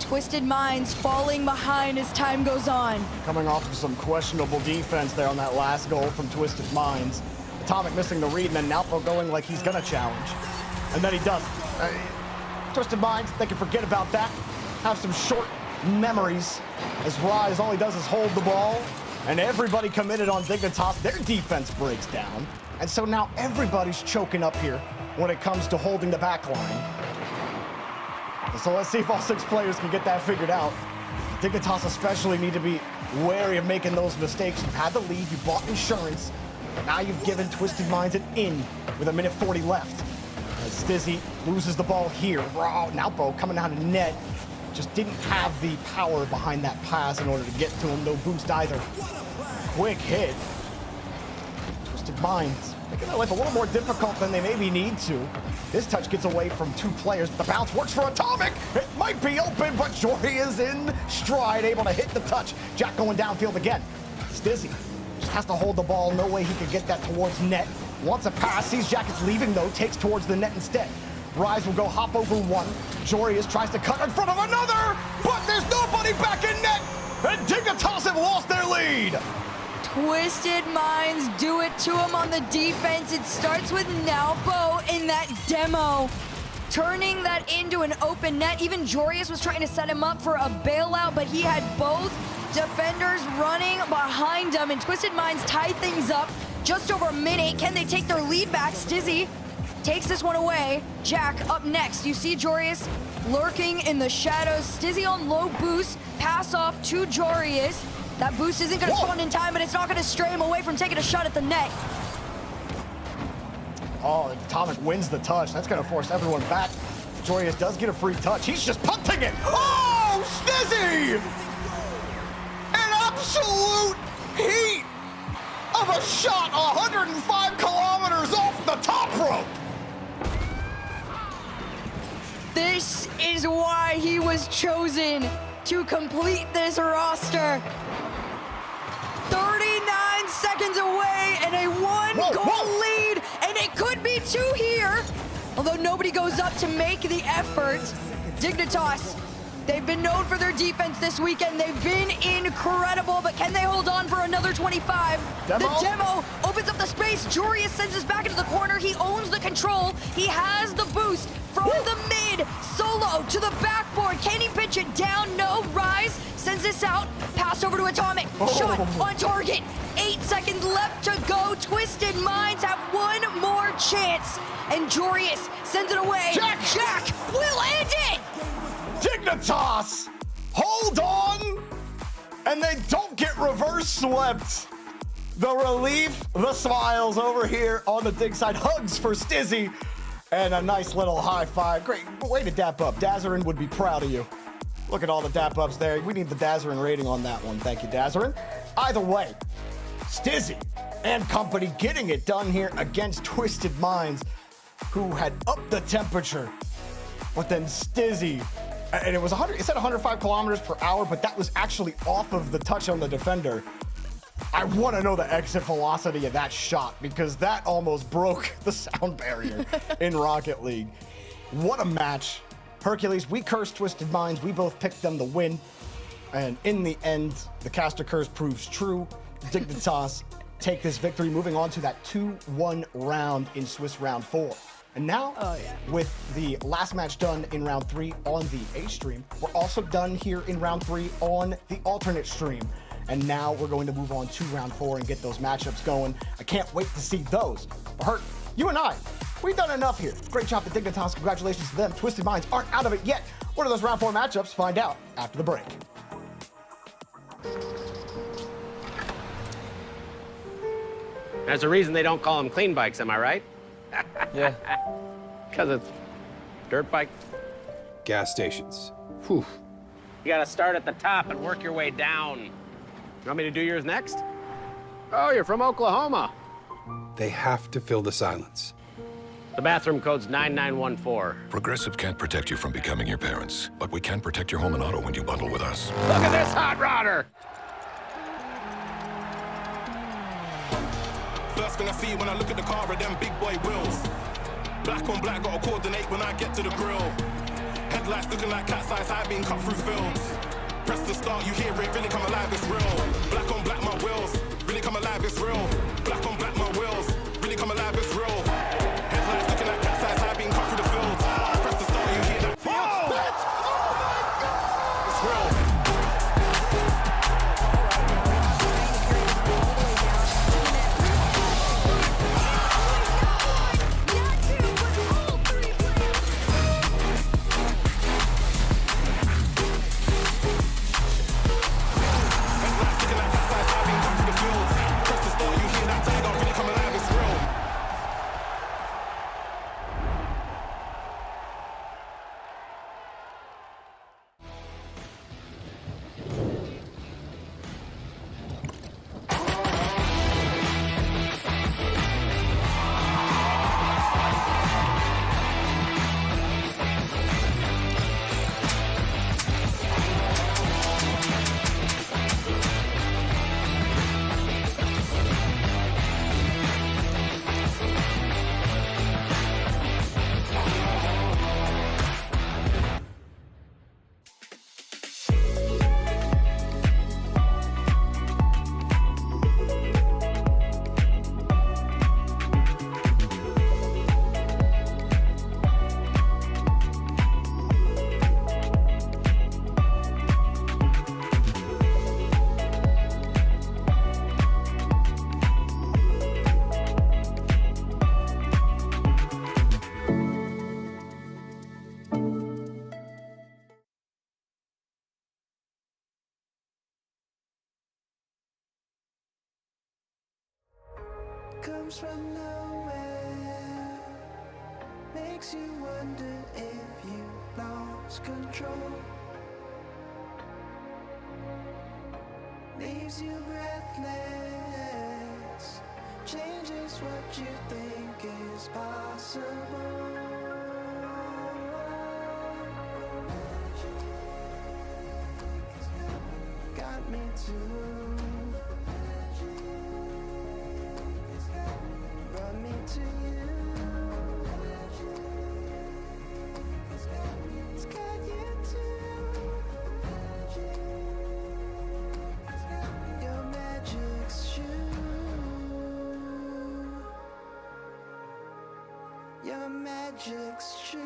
Twisted Minds falling behind as time goes on. Coming off of some questionable defense there on that last goal from Twisted Minds. Atomic missing the read, and then Nalpo going like he's gonna challenge. And then he doesn't. Twisted Minds, they can forget about that. Have some short memories as Rise, all he does is hold the ball, and everybody committed on Dignitas. Their defense breaks down, and so now everybody's choking up here when it comes to holding the back line. So let's see if all 6 players can get that figured out. Dignitas especially need to be wary of making those mistakes. You've had the lead, you bought insurance, but now you've given Twisted Minds an in with 1:40 left. As Stizzy loses the ball here. Oh, now Bo coming out of net. Just didn't have the power behind that pass in order to get to him. No boost either. Quick hit. Twisted Minds making their life a little more difficult than they maybe need to. This touch gets away from 2 players. The bounce works for Atomic. It might be open, but Jory is in stride, able to hit the touch. Jack going downfield again. Stizzy just has to hold the ball. No way he could get that towards net. Wants a pass, sees Jackets leaving though, takes towards the net instead. Rise will go hop over one. Jorius tries to cut in front of another, but there's nobody back in net. And Dignitas have lost their lead. Twisted Minds do it to him on the defense. It starts with Nalpo in that demo, turning that into an open net. Even Jorius was trying to set him up for a bailout, but he had both defenders running behind him, and Twisted Minds tie things up. Just over a minute. Can they take their lead back? Stizzy takes this one away. Jack up next. You see Jorius lurking in the shadows. Stizzy on low boost. Pass off to Jorius. That boost isn't going to spawn in time, but it's not going to stray him away from taking a shot at the net. Oh, Atomic wins the touch. That's going to force everyone back. Jorius does get a free touch. He's just punting it. Oh, Stizzy! An absolute heat of a shot 105 kilometers off the top rope. This is why he was chosen to complete this roster. 39 seconds away and a 1-goal lead, and it could be 2 here. Although nobody goes up to make the effort. Dignitas, they've been known for their defense this weekend. They've been incredible, but can they hold on for another 25? Demo. The demo opens up the space. Jorius sends us back into the corner. He owns the control. He has the boost from the mid. Solo to the backboard. Can he pitch it down? No. Rise sends this out. Pass over to Atomic. Shot on target. 8 seconds left to go. Twisted Minds have one more chance. And Jorius sends it away. Jack will end it. Dignitas, hold on, and they don't get reverse swept. The relief, the smiles over here on the Dig side. Hugs for Stizzy, and a nice little high five. Great way to dap up. Dazarin would be proud of you. Look at all the dap ups there. We need the Dazarin rating on that one. Thank you, Dazarin. Either way, Stizzy and company getting it done here against Twisted Minds, who had upped the temperature, but then Stizzy. And it was 100, it said 105 kilometers per hour, but that was actually off of the touch on the defender. I want to know the exit velocity of that shot, because that almost broke the sound barrier in Rocket League. What a match. Hercules, we cursed Twisted Minds. We both picked them to win. And in the end, the caster curse proves true. Dignitas take this victory, moving on to that 2-1 round in Swiss round 4. And now, with the last match done in round 3 on the A stream, we're also done here in round 3 on the alternate stream. And now we're going to move on to round 4 and get those matchups going. I can't wait to see those. But Hurt, you and I, we've done enough here. Great job to Dignitas. Congratulations to them. Twisted Minds aren't out of it yet. What are those round 4 matchups? Find out after the break. There's a reason they don't call them clean bikes, am I right? Yeah. Because it's dirt bike. Gas stations. Whew. You gotta start at the top and work your way down. You want me to do yours next? Oh, you're from Oklahoma. They have to fill the silence. The bathroom code's 9914. Progressive can't protect you from becoming your parents, but we can protect your home and auto when you bundle with us. Look at this hot rodder! First thing I see when I look at the car are them big boy wheels. Black on black, gotta coordinate when I get to the grill. Headlights looking like cat's eyes, high being cut through films. Press the start, you hear it, really come alive, it's real. Black on black, my wheels, really come alive, it's real. Black on black, my wheels, really come alive, it's real. Headlights looking like cat's eyes, high being cut through the fields. Press the start, you hear that. comes from nowhere, makes you wonder if you lost control, leaves you breathless, changes what you think is possible. Got me too. Brought me to you. It's got you too. Your magic's true. Your magic's true.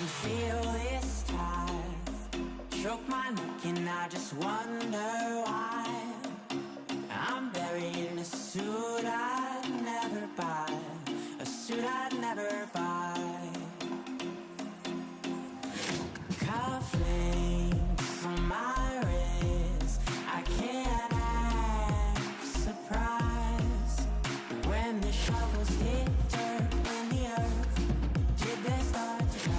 feel this tide choke my neck and I just wonder why I'm buried in a suit I'd never buy, a suit I'd never buy. Cufflinks on my wrist, I can't act surprised when the shovels hit dirt in the earth. Did they start to die?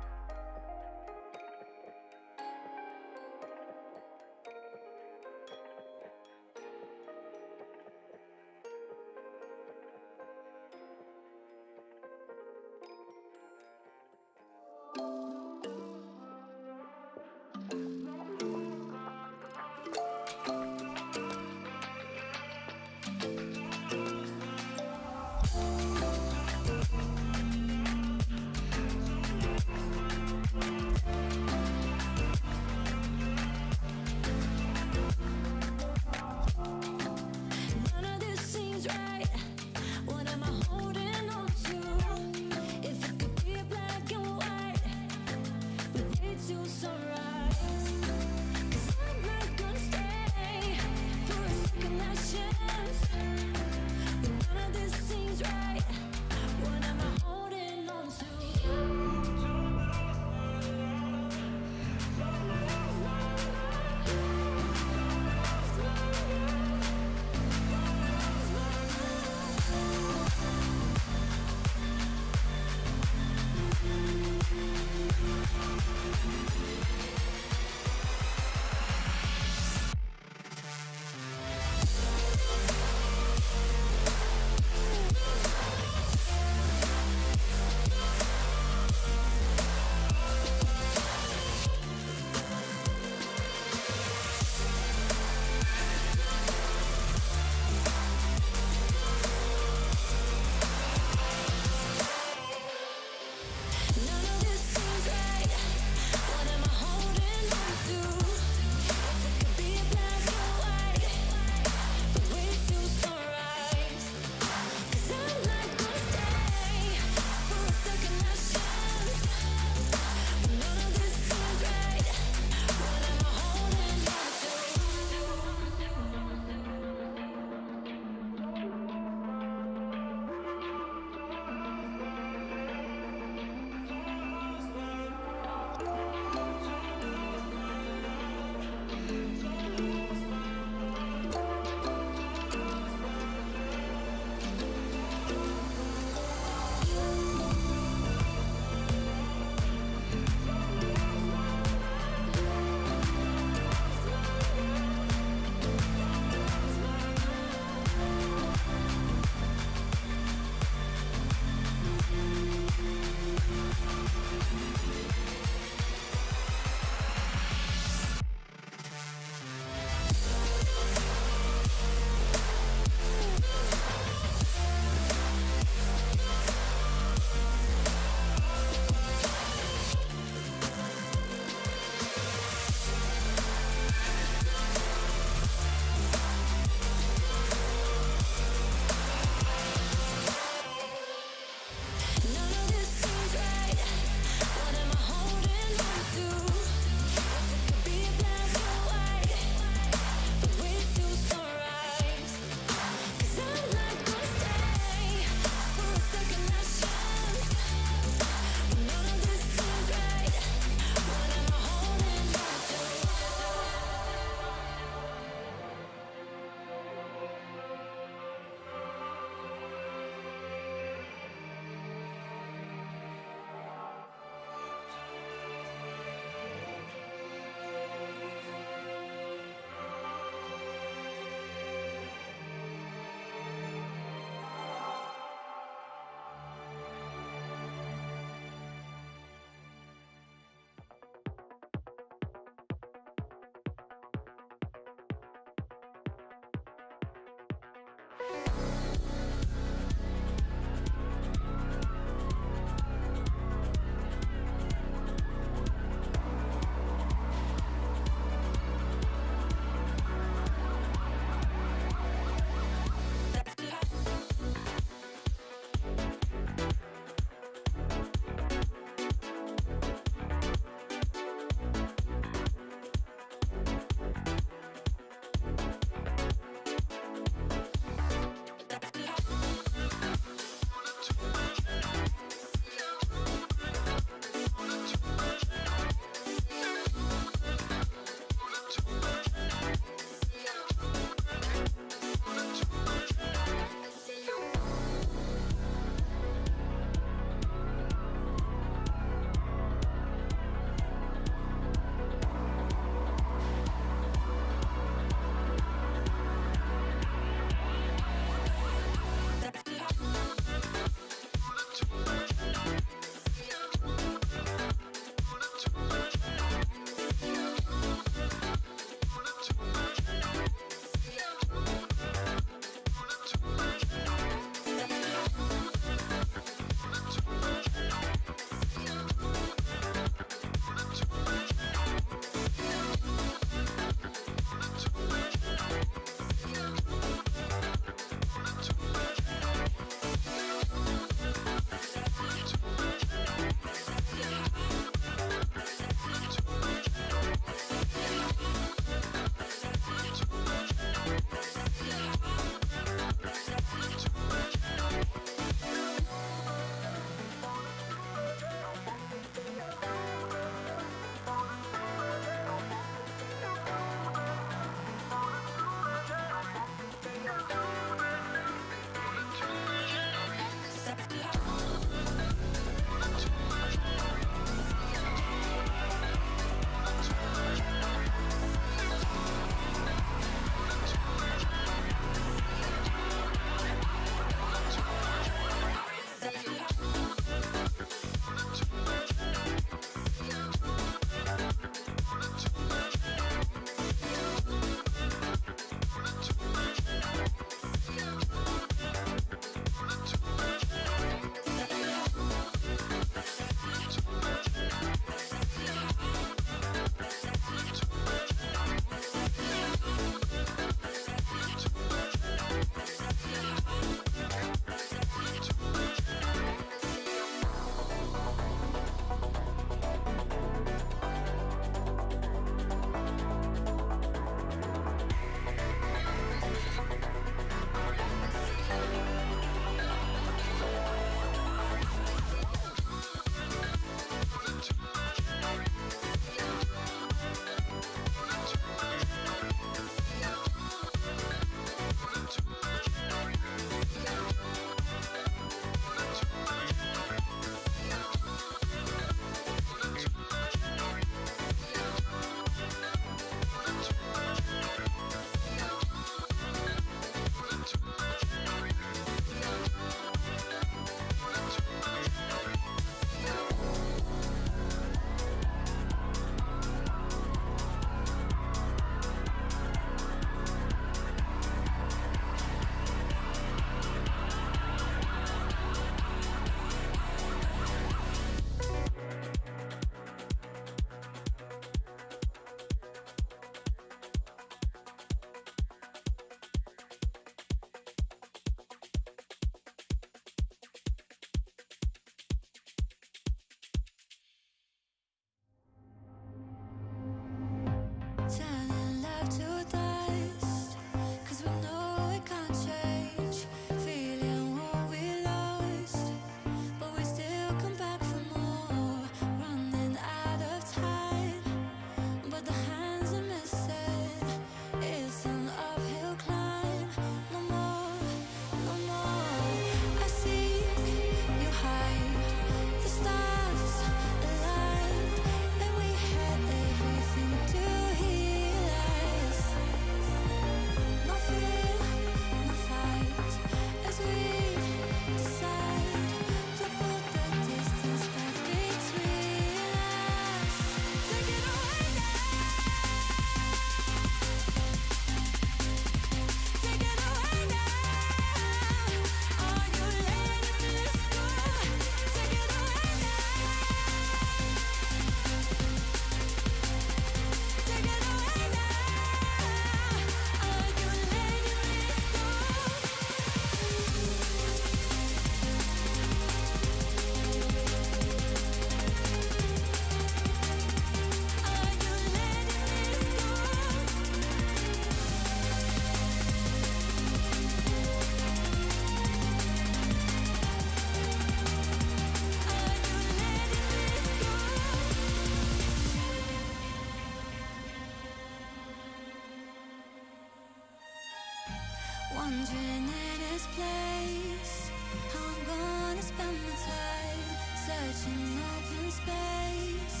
wondering in his place how I'm gonna spend my time searching open space.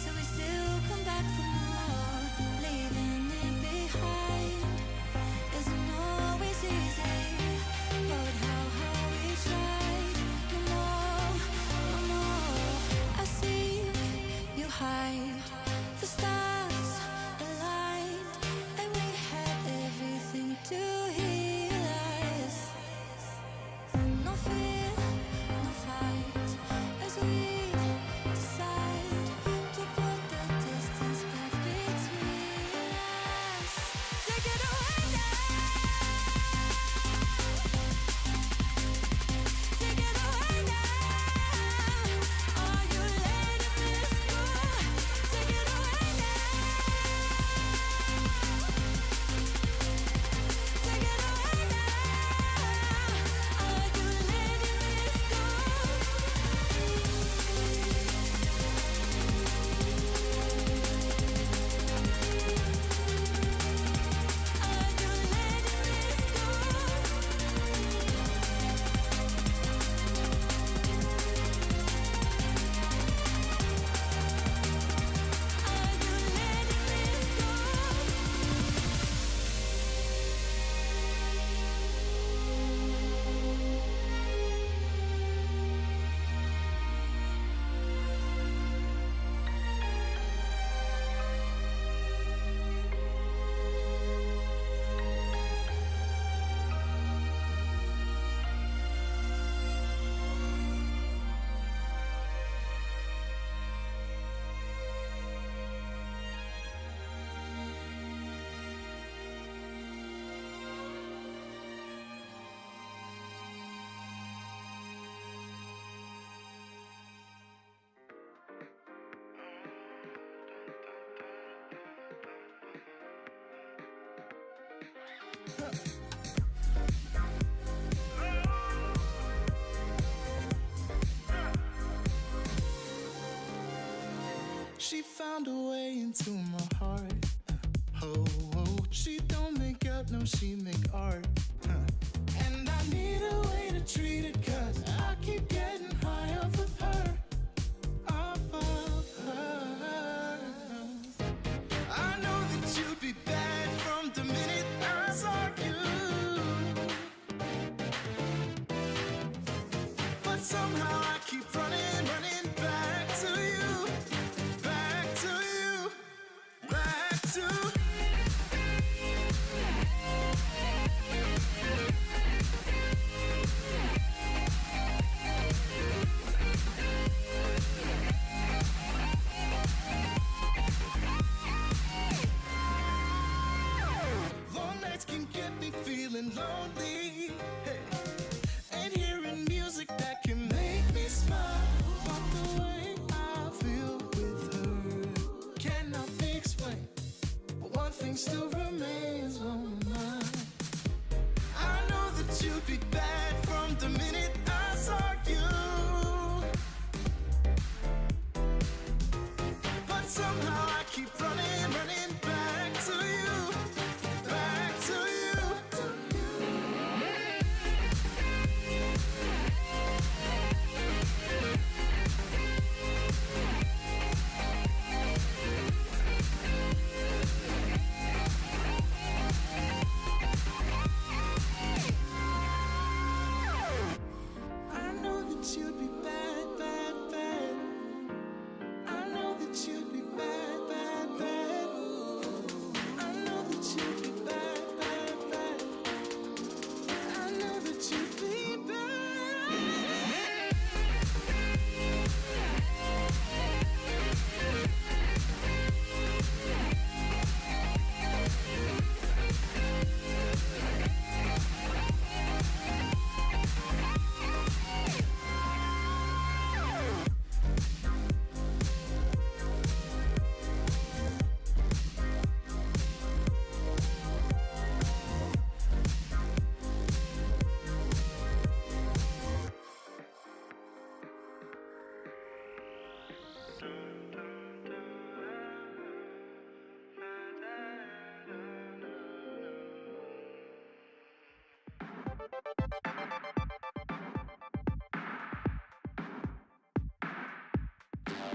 So we still come back for more, leaving it behind isn't always easy, but how we tried. No more, I see you hide. The stars aligned, and we had everything to heal us. No fear, no fight, as we decide to put the distance back between us. Take it away now. Take it away now. Are you letting this go? Take it away now. Take it away now. Are you letting this go? She found a way into my heart. Oh, she don't make out, no, she make art. And I need a way to treat it, 'cause I keep getting high off of her. Off of her. I know that you'd be bad from the minute I saw you. But somehow I keep running back to you. Back to you. Back to long nights can get me feeling lonely. Hey. And hearing music that can make me smile. But the way I feel with her cannot be explained. But one thing still remains on my mind. I know that you'd be bad from the minute I saw you. But somehow I keep running back to you. Back to you.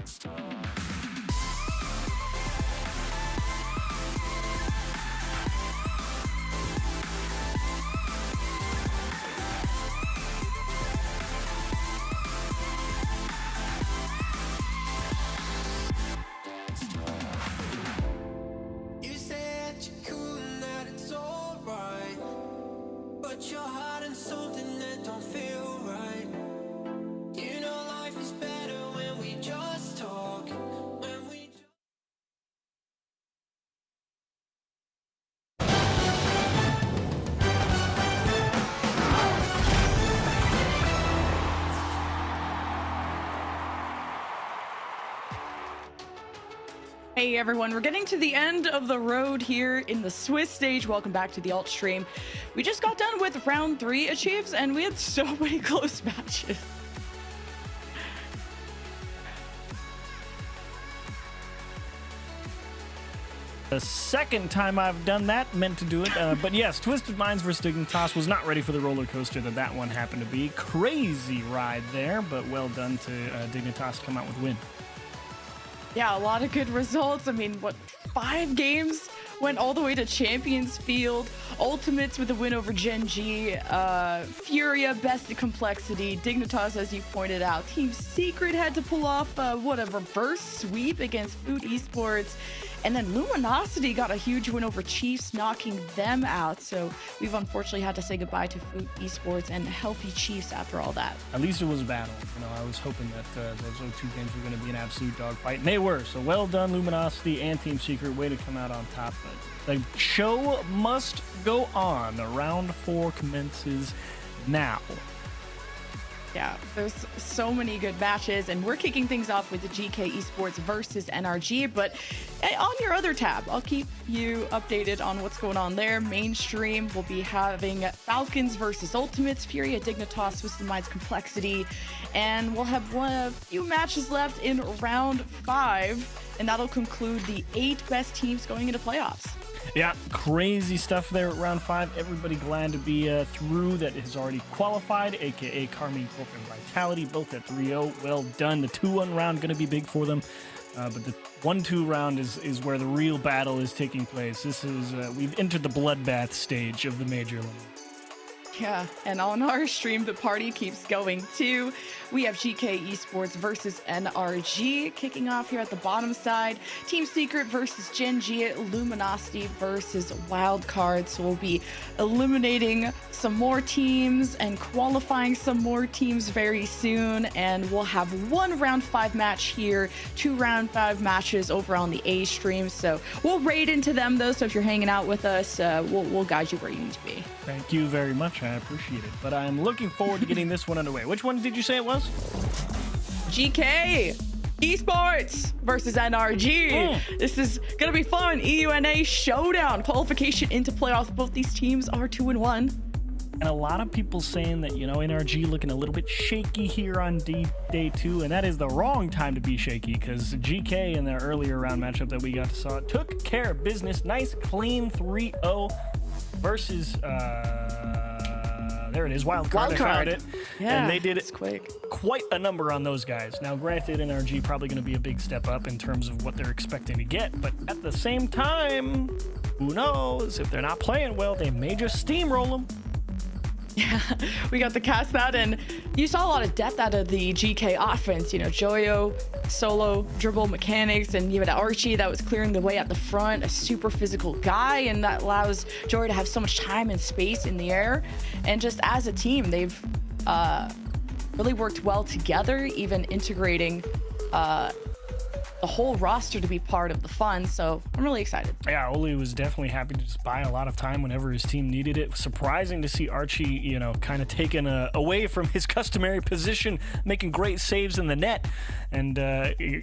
You said you're cool and that it's alright, but you're hiding something that don't feel right. You know life is better when we just talk, when we Hey everyone, we're getting to the end of the road here in the Swiss stage. Welcome back to the alt stream. We just got done with round 3 achieves and we had so many close matches. The second time I've done that, meant to do it. But yes, Twisted Minds vs. Dignitas was not ready for the roller coaster that one happened to be. Crazy ride there, but well done to Dignitas to come out with win. Yeah, a lot of good results. I mean, what, 5 games went all the way to Champions Field. Ultimates with a win over Gen.G. Furia, best in complexity. Dignitas, as you pointed out. Team Secret had to pull off, a reverse sweep against Food Esports. And then Luminosity got a huge win over Chiefs, knocking them out. So we've unfortunately had to say goodbye to Food Esports and healthy Chiefs after all that. At least it was a battle. You know, I was hoping that those 2 games were going to be an absolute dogfight, and they were. So well done, Luminosity and Team Secret. Way to come out on top. But the show must go on. Round 4 commences now. Yeah, there's so many good matches, and we're kicking things off with the GK Esports versus NRG. But on your other tab, I'll keep you updated on what's going on there. Mainstream will be having Falcons versus Ultimates, Furia, Dignitas, Twisted Minds, Complexity, and we'll have a few matches left in round 5, and that'll conclude the 8 best teams going into playoffs. Yeah, crazy stuff there at round 5. Everybody glad to be through that has already qualified, aka Carmine Corp and Vitality, both at 3-0. Well done. The 2-1 round going to be big for them. But the 1-2 round is where the real battle is taking place. This is we've entered the bloodbath stage of the major league. Yeah, and on our stream, the party keeps going too. We have GK Esports versus NRG kicking off here at the bottom side. Team Secret versus Gen.G, Luminosity versus Wildcard. So we'll be eliminating some more teams and qualifying some more teams very soon. And we'll have 1 round 5 match here, 2 round 5 matches over on the A stream. So we'll raid into them though. So if you're hanging out with us, we'll guide you where you need to be. Thank you very much. I appreciate it. But I'm looking forward to getting this one underway. Which one did you say it was? GK Esports versus NRG. This is gonna be fun. EUNA showdown, qualification into playoffs. Both these teams are 2-1. And a lot of people saying that, you know, NRG looking a little bit shaky here on day 2, and that is the wrong time to be shaky, because GK in their earlier round matchup that we got to saw took care of business. Nice clean 3-0 versus there it is, Wildcard. I found it. Yeah, and they did it's quick. Quite a number on those guys. Now, granted, NRG probably going to be a big step up in terms of what they're expecting to get, but at the same time, who knows? If they're not playing well, they may just steamroll them. Yeah, we got to cast that, and you saw a lot of depth out of the GK offense. You know, Joyo, solo dribble mechanics, and you had Archie that was clearing the way at the front, a super physical guy, and that allows Joyo to have so much time and space in the air. And just as a team, they've really worked well together, even integrating the whole roster to be part of the fun. So I'm really excited. Yeah, Oli was definitely happy to just buy a lot of time whenever his team needed it. Surprising to see Archie, you know, kind of taken away from his customary position, making great saves in the net, and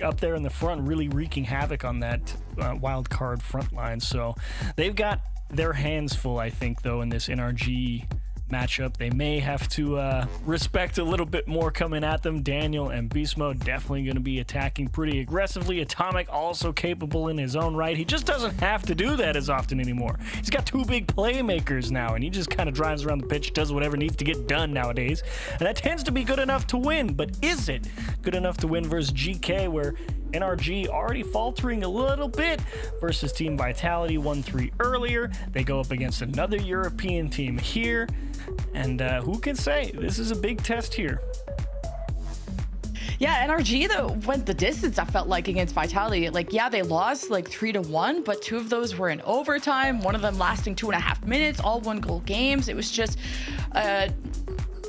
up there in the front, really wreaking havoc on that wild card front line. So they've got their hands full, I think, though, in this NRG matchup. They may have to respect a little bit more coming at them. Daniel and Beast Mode definitely going to be attacking pretty aggressively. Atomic also capable in his own right. He just doesn't have to do that as often anymore. He's got 2 big playmakers now, and he just kind of drives around the pitch, does whatever needs to get done nowadays. And that tends to be good enough to win, but is it good enough to win versus GK, where NRG already faltering a little bit versus Team Vitality 1-3 earlier. They go up against another European team here. And who can say? This is a big test here. Yeah, NRG though went the distance, I felt like, against Vitality. Like, yeah, they lost like 3-1, but 2 of those were in overtime, one of them lasting 2.5 minutes, all 1-goal games. It was just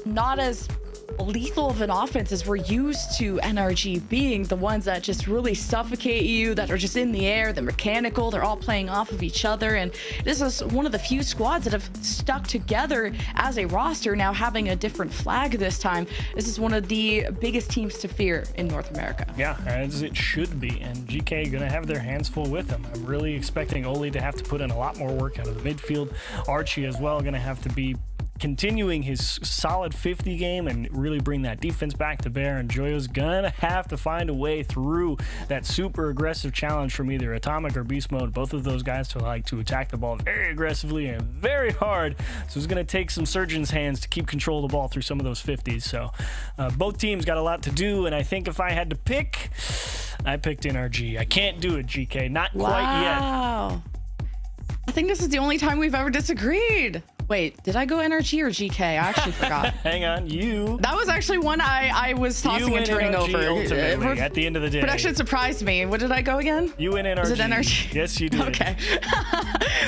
not as lethal of an offense as we're used to NRG being, the ones that just really suffocate you, that are just in the air, they're mechanical, they're all playing off of each other. And this is one of the few squads that have stuck together as a roster, now having a different flag this time. This is one of the biggest teams to fear in North America. Yeah, as it should be, and GK gonna have their hands full with them. I'm really expecting Oli to have to put in a lot more work out of the midfield. Archie as well gonna have to be continuing his solid 50 game and really bring that defense back to bear. And Joyo's gonna have to find a way through that super aggressive challenge from either Atomic or Beast Mode. Both of those guys to like to attack the ball very aggressively and very hard. So it's gonna take some Surgeon's hands to keep control of the ball through some of those 50s. So both teams got a lot to do, and I think if I had to pick, I picked NRG. I can't do it, GK. Not quite yet. Wow. I think this is the only time we've ever disagreed. Wait, did I go NRG or GK? I actually forgot. Hang on, That was actually one I was tossing and turning over. Ultimately, at the end of the day. Production surprised me. What did I go again? You win NRG. Is it NRG? Yes, you did. Okay.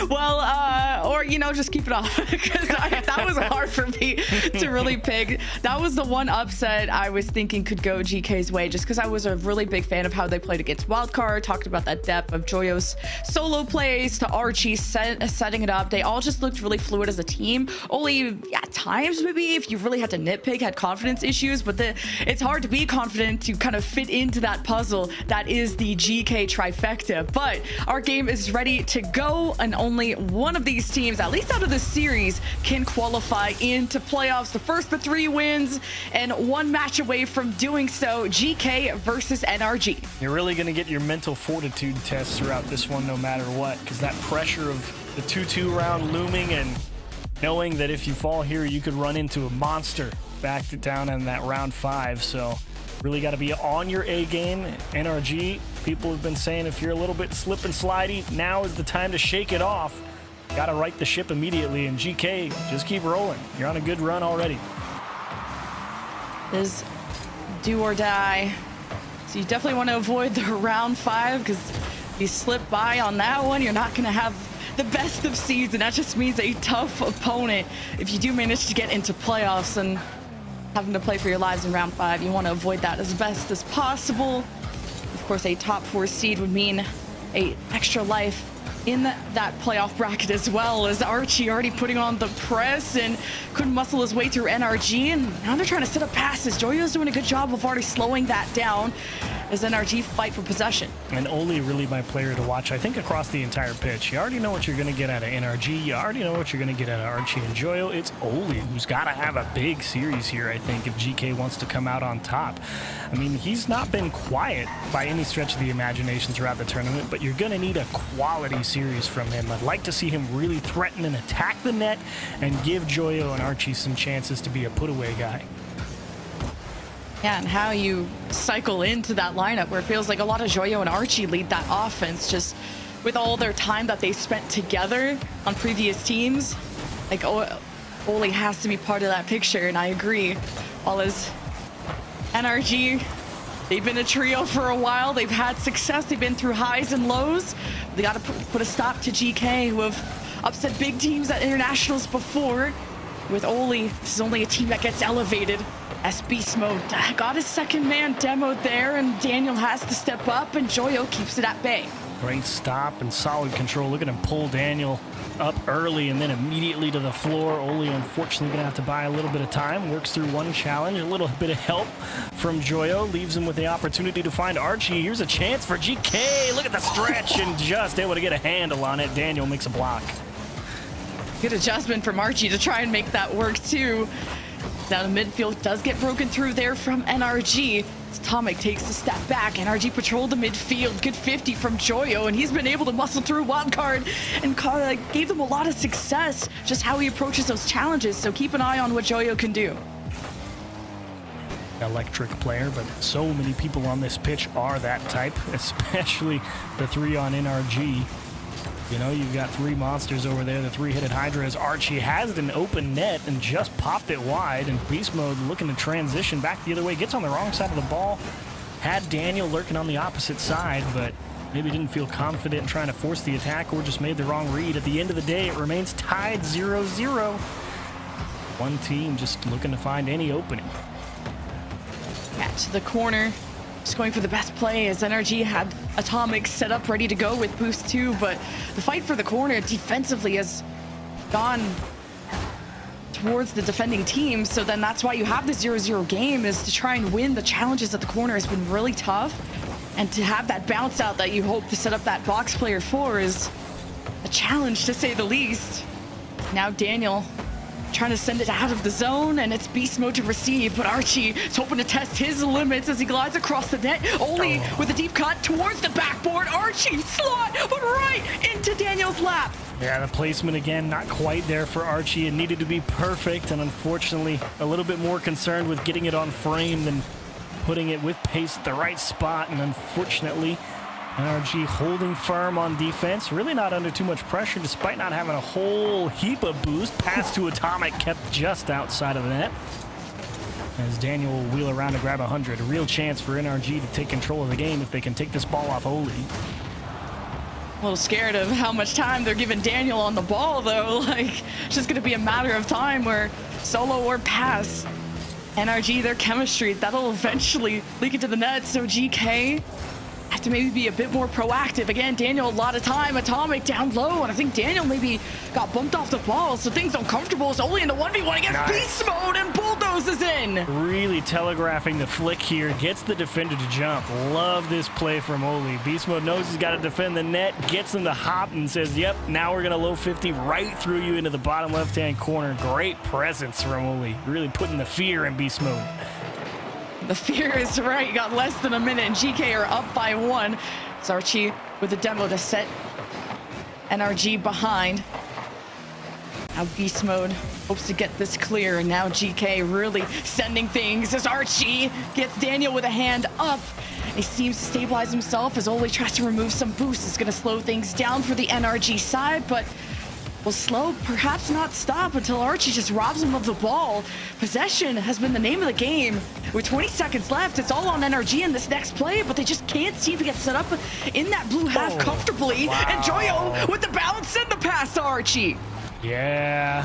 Well, or, you know, just keep it off, because that was hard for me to really pick. That was the one upset I was thinking could go GK's way, just because I was a really big fan of how they played against Wildcard, talked about that depth of Joyo's solo plays to Archie setting it up. They all just looked really fluid as a team. Only at times, maybe if you really had to nitpick, had confidence issues, but it's hard to be confident to kind of fit into that puzzle that is the GK trifecta. But our game is ready to go, and only one of these teams, at least out of the series, can qualify into playoffs. The first of 3 wins, and 1 match away from doing so. GK versus NRG. You're really going to get your mental fortitude tests throughout this one, no matter what, because that pressure of the 2-2 round looming, and knowing that if you fall here, you could run into a monster back to down in that round 5. So really got to be on your A game. NRG, people have been saying if you're a little bit slip and slidey, now is the time to shake it off. Got to right the ship immediately. And GK, just keep rolling. You're on a good run already. Is do or die. So you definitely want to avoid the round 5, because if you slip by on that one, you're not going to have the best of seeds, and that just means a tough opponent if you do manage to get into playoffs and having to play for your lives in round 5. You want to avoid that as best as possible. Of course, a top 4 seed would mean a extra life in that playoff bracket, as well as Archie already putting on the press and couldn't muscle his way through NRG, and now they're trying to set up passes. Joyo's doing a good job of already slowing that down as NRG fight for possession. And Oli really my player to watch, I think, across the entire pitch. You already know what you're going to get out of NRG. You already know what you're going to get out of Archie and Joyo. It's Oli who's got to have a big series here, I think, if GK wants to come out on top. I mean, he's not been quiet by any stretch of the imagination throughout the tournament, but you're going to need a quality series from him. I'd like to see him really threaten and attack the net and give Joyo and Archie some chances to be a put-away guy. Yeah, and how you cycle into that lineup where it feels like a lot of Joyo and Archie lead that offense, just with all their time that they spent together on previous teams. Like, Oli has to be part of that picture, and I agree. All as NRG, they've been a trio for a while. They've had success. They've been through highs and lows. They got to put a stop to GK, who have upset big teams at internationals before. With Oli, this is only a team that gets elevated. As Beast Mode got his second man demoed there, and Daniel has to step up, and Joyo keeps it at bay. Great stop and solid control. Look at him pull Daniel up early and then immediately to the floor. Oli, unfortunately, going to have to buy a little bit of time. Works through one challenge. A little bit of help from Joyo. Leaves him with the opportunity to find Archie. Here's a chance for GK. Look at the stretch and just able to get a handle on it. Daniel makes a block. Good adjustment from Archie to try and make that work too. Now the midfield does get broken through there from NRG. Atomic takes a step back. NRG patrolled the midfield. Good 50 from Joyo, and he's been able to muscle through Wildcard and gave them a lot of success, just how he approaches those challenges. So keep an eye on what Joyo can do. Electric player, but so many people on this pitch are that type, especially the 3 on NRG. You know, you've got 3 monsters over there, the 3-headed Hydra, as Archie has an open net and just popped it wide, and Beast Mode looking to transition back the other way, gets on the wrong side of the ball, had Daniel lurking on the opposite side, but maybe didn't feel confident in trying to force the attack or just made the wrong read. At the end of the day, it remains tied 0-0. One team just looking to find any opening. Back to the corner. Just going for the best play as NRG had Atomic set up ready to go with Boost 2, but the fight for the corner defensively has gone towards the defending team, so then that's why you have the 0-0 game, is to try and win the challenges at the corner has been really tough, and to have that bounce out that you hope to set up that box player for is a challenge to say the least. Now Daniel trying to send it out of the zone, and it's Beast Mode to receive, but Archie is hoping to test his limits as he glides across the net. Oli with a deep cut towards the backboard. Archie slot, but right into Daniel's lap. Yeah, the placement again, not quite there for Archie. It needed to be perfect, and unfortunately, a little bit more concerned with getting it on frame than putting it with pace at the right spot, and unfortunately, NRG holding firm on defense, really not under too much pressure despite not having a whole heap of boost. Pass to Atomic kept just outside of the net. As Daniel will wheel around to grab 100. A real chance for NRG to take control of the game if they can take this ball off Oli. A little scared of how much time they're giving Daniel on the ball, though. Like, it's just going to be a matter of time where solo or pass. NRG, their chemistry, that'll eventually leak into the net. So GK have to maybe be a bit more proactive. Again, Daniel, a lot of time. Atomic down low, and I think Daniel maybe got bumped off the ball, so things uncomfortable. It's only in the 1v1 against Beast Mode, and bulldozes in. Really telegraphing the flick here. Gets the defender to jump. Love this play from Oli. Beast Mode knows he's got to defend the net, gets him to hop, and says, yep, now we're going to low 50 right through you into the bottom left-hand corner. Great presence from Oli. Really putting the fear in Beast Mode. The fear is right. You got less than a minute, and GK are up by 1. It's Archie with the demo to set NRG behind. Now Beast Mode hopes to get this clear, and now GK really sending things as Archie gets Daniel with a hand up. He seems to stabilize himself as Oli tries to remove some boost. It's going to slow things down for the NRG side, but will slow, perhaps not stop, until Archie just robs him of the ball. Possession has been the name of the game. With 20 seconds left, it's all on NRG in this next play, but they just can't seem to get set up in that blue half comfortably. Wow. And Joyo with the bounce and the pass to Archie. Yeah,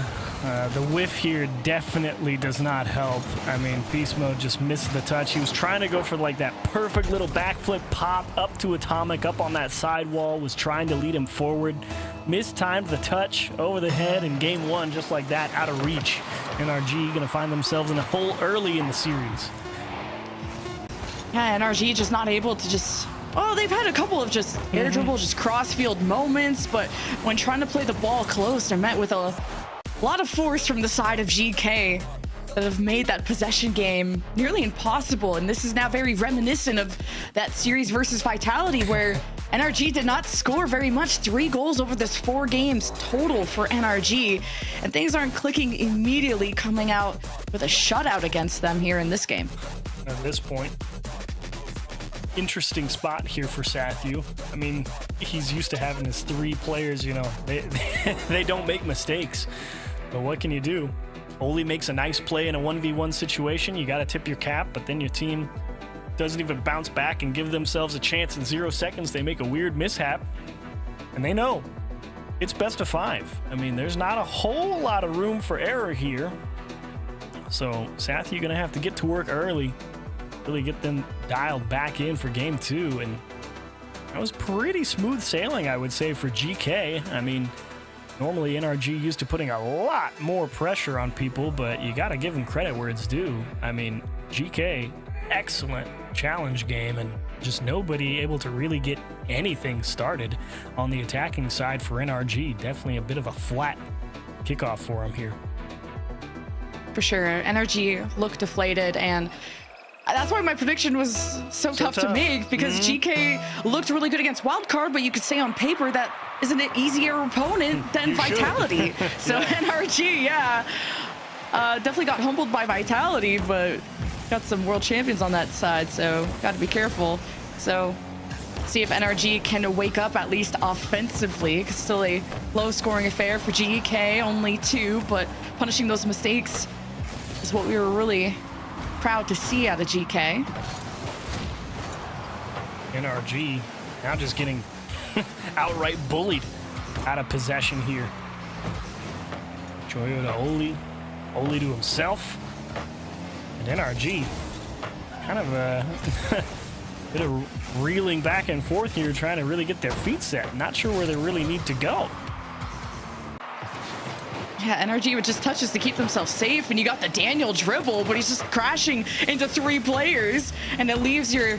the whiff here definitely does not help. I mean, Beast Mode just missed the touch. He was trying to go for like that perfect little backflip pop up to Atomic, up on that sidewall, was trying to lead him forward. Mistimed the touch over the head in game 1, just like that, out of reach. NRG gonna find themselves in a hole early in the series. Yeah, NRG just not able to just... Oh, they've had a couple of just air dribble, just cross-field moments, but when trying to play the ball close, they're met with a lot of force from the side of GK that have made that possession game nearly impossible. And this is now very reminiscent of that series versus Vitality, where NRG did not score very much. 3 goals over this 4 games total for NRG, and things aren't clicking immediately, coming out with a shutout against them here in this game. At this point, interesting spot here for Sathu. I mean, he's used to having his 3 players, you know, they don't make mistakes. But what can you do? Oli makes a nice play in a 1v1 situation. You got to tip your cap, but then your team doesn't even bounce back and give themselves a chance in 0 seconds. They make a weird mishap, and they know it's best of 5. I mean, there's not a whole lot of room for error here. So Sathu going to have to get to work early, really get them dialed back in for game 2. And that was pretty smooth sailing, I would say, for GK. I mean, normally NRG used to putting a lot more pressure on people, but you got to give them credit where it's due. I mean, GK, excellent challenge game, and just nobody able to really get anything started on the attacking side for NRG. Definitely a bit of a flat kickoff for him here. For sure. Energy looked deflated, and that's why my prediction was so tough to make, because GK looked really good against Wildcard, but you could say on paper that isn't an easier opponent than Vitality. So NRG, definitely got humbled by Vitality, but got some world champions on that side, so got to be careful. So see if NRG can wake up at least offensively. It's still a low-scoring affair for GK, only 2, but punishing those mistakes is what we were really proud to see out of GK. NRG now just getting outright bullied out of possession here. Joyo to Oli to himself, and NRG kind of a bit of reeling back and forth here, trying to really get their feet set. Not sure where they really need to go. Yeah, NRG with just touches to keep themselves safe, and you got the Daniel dribble, but he's just crashing into 3 players, and it leaves your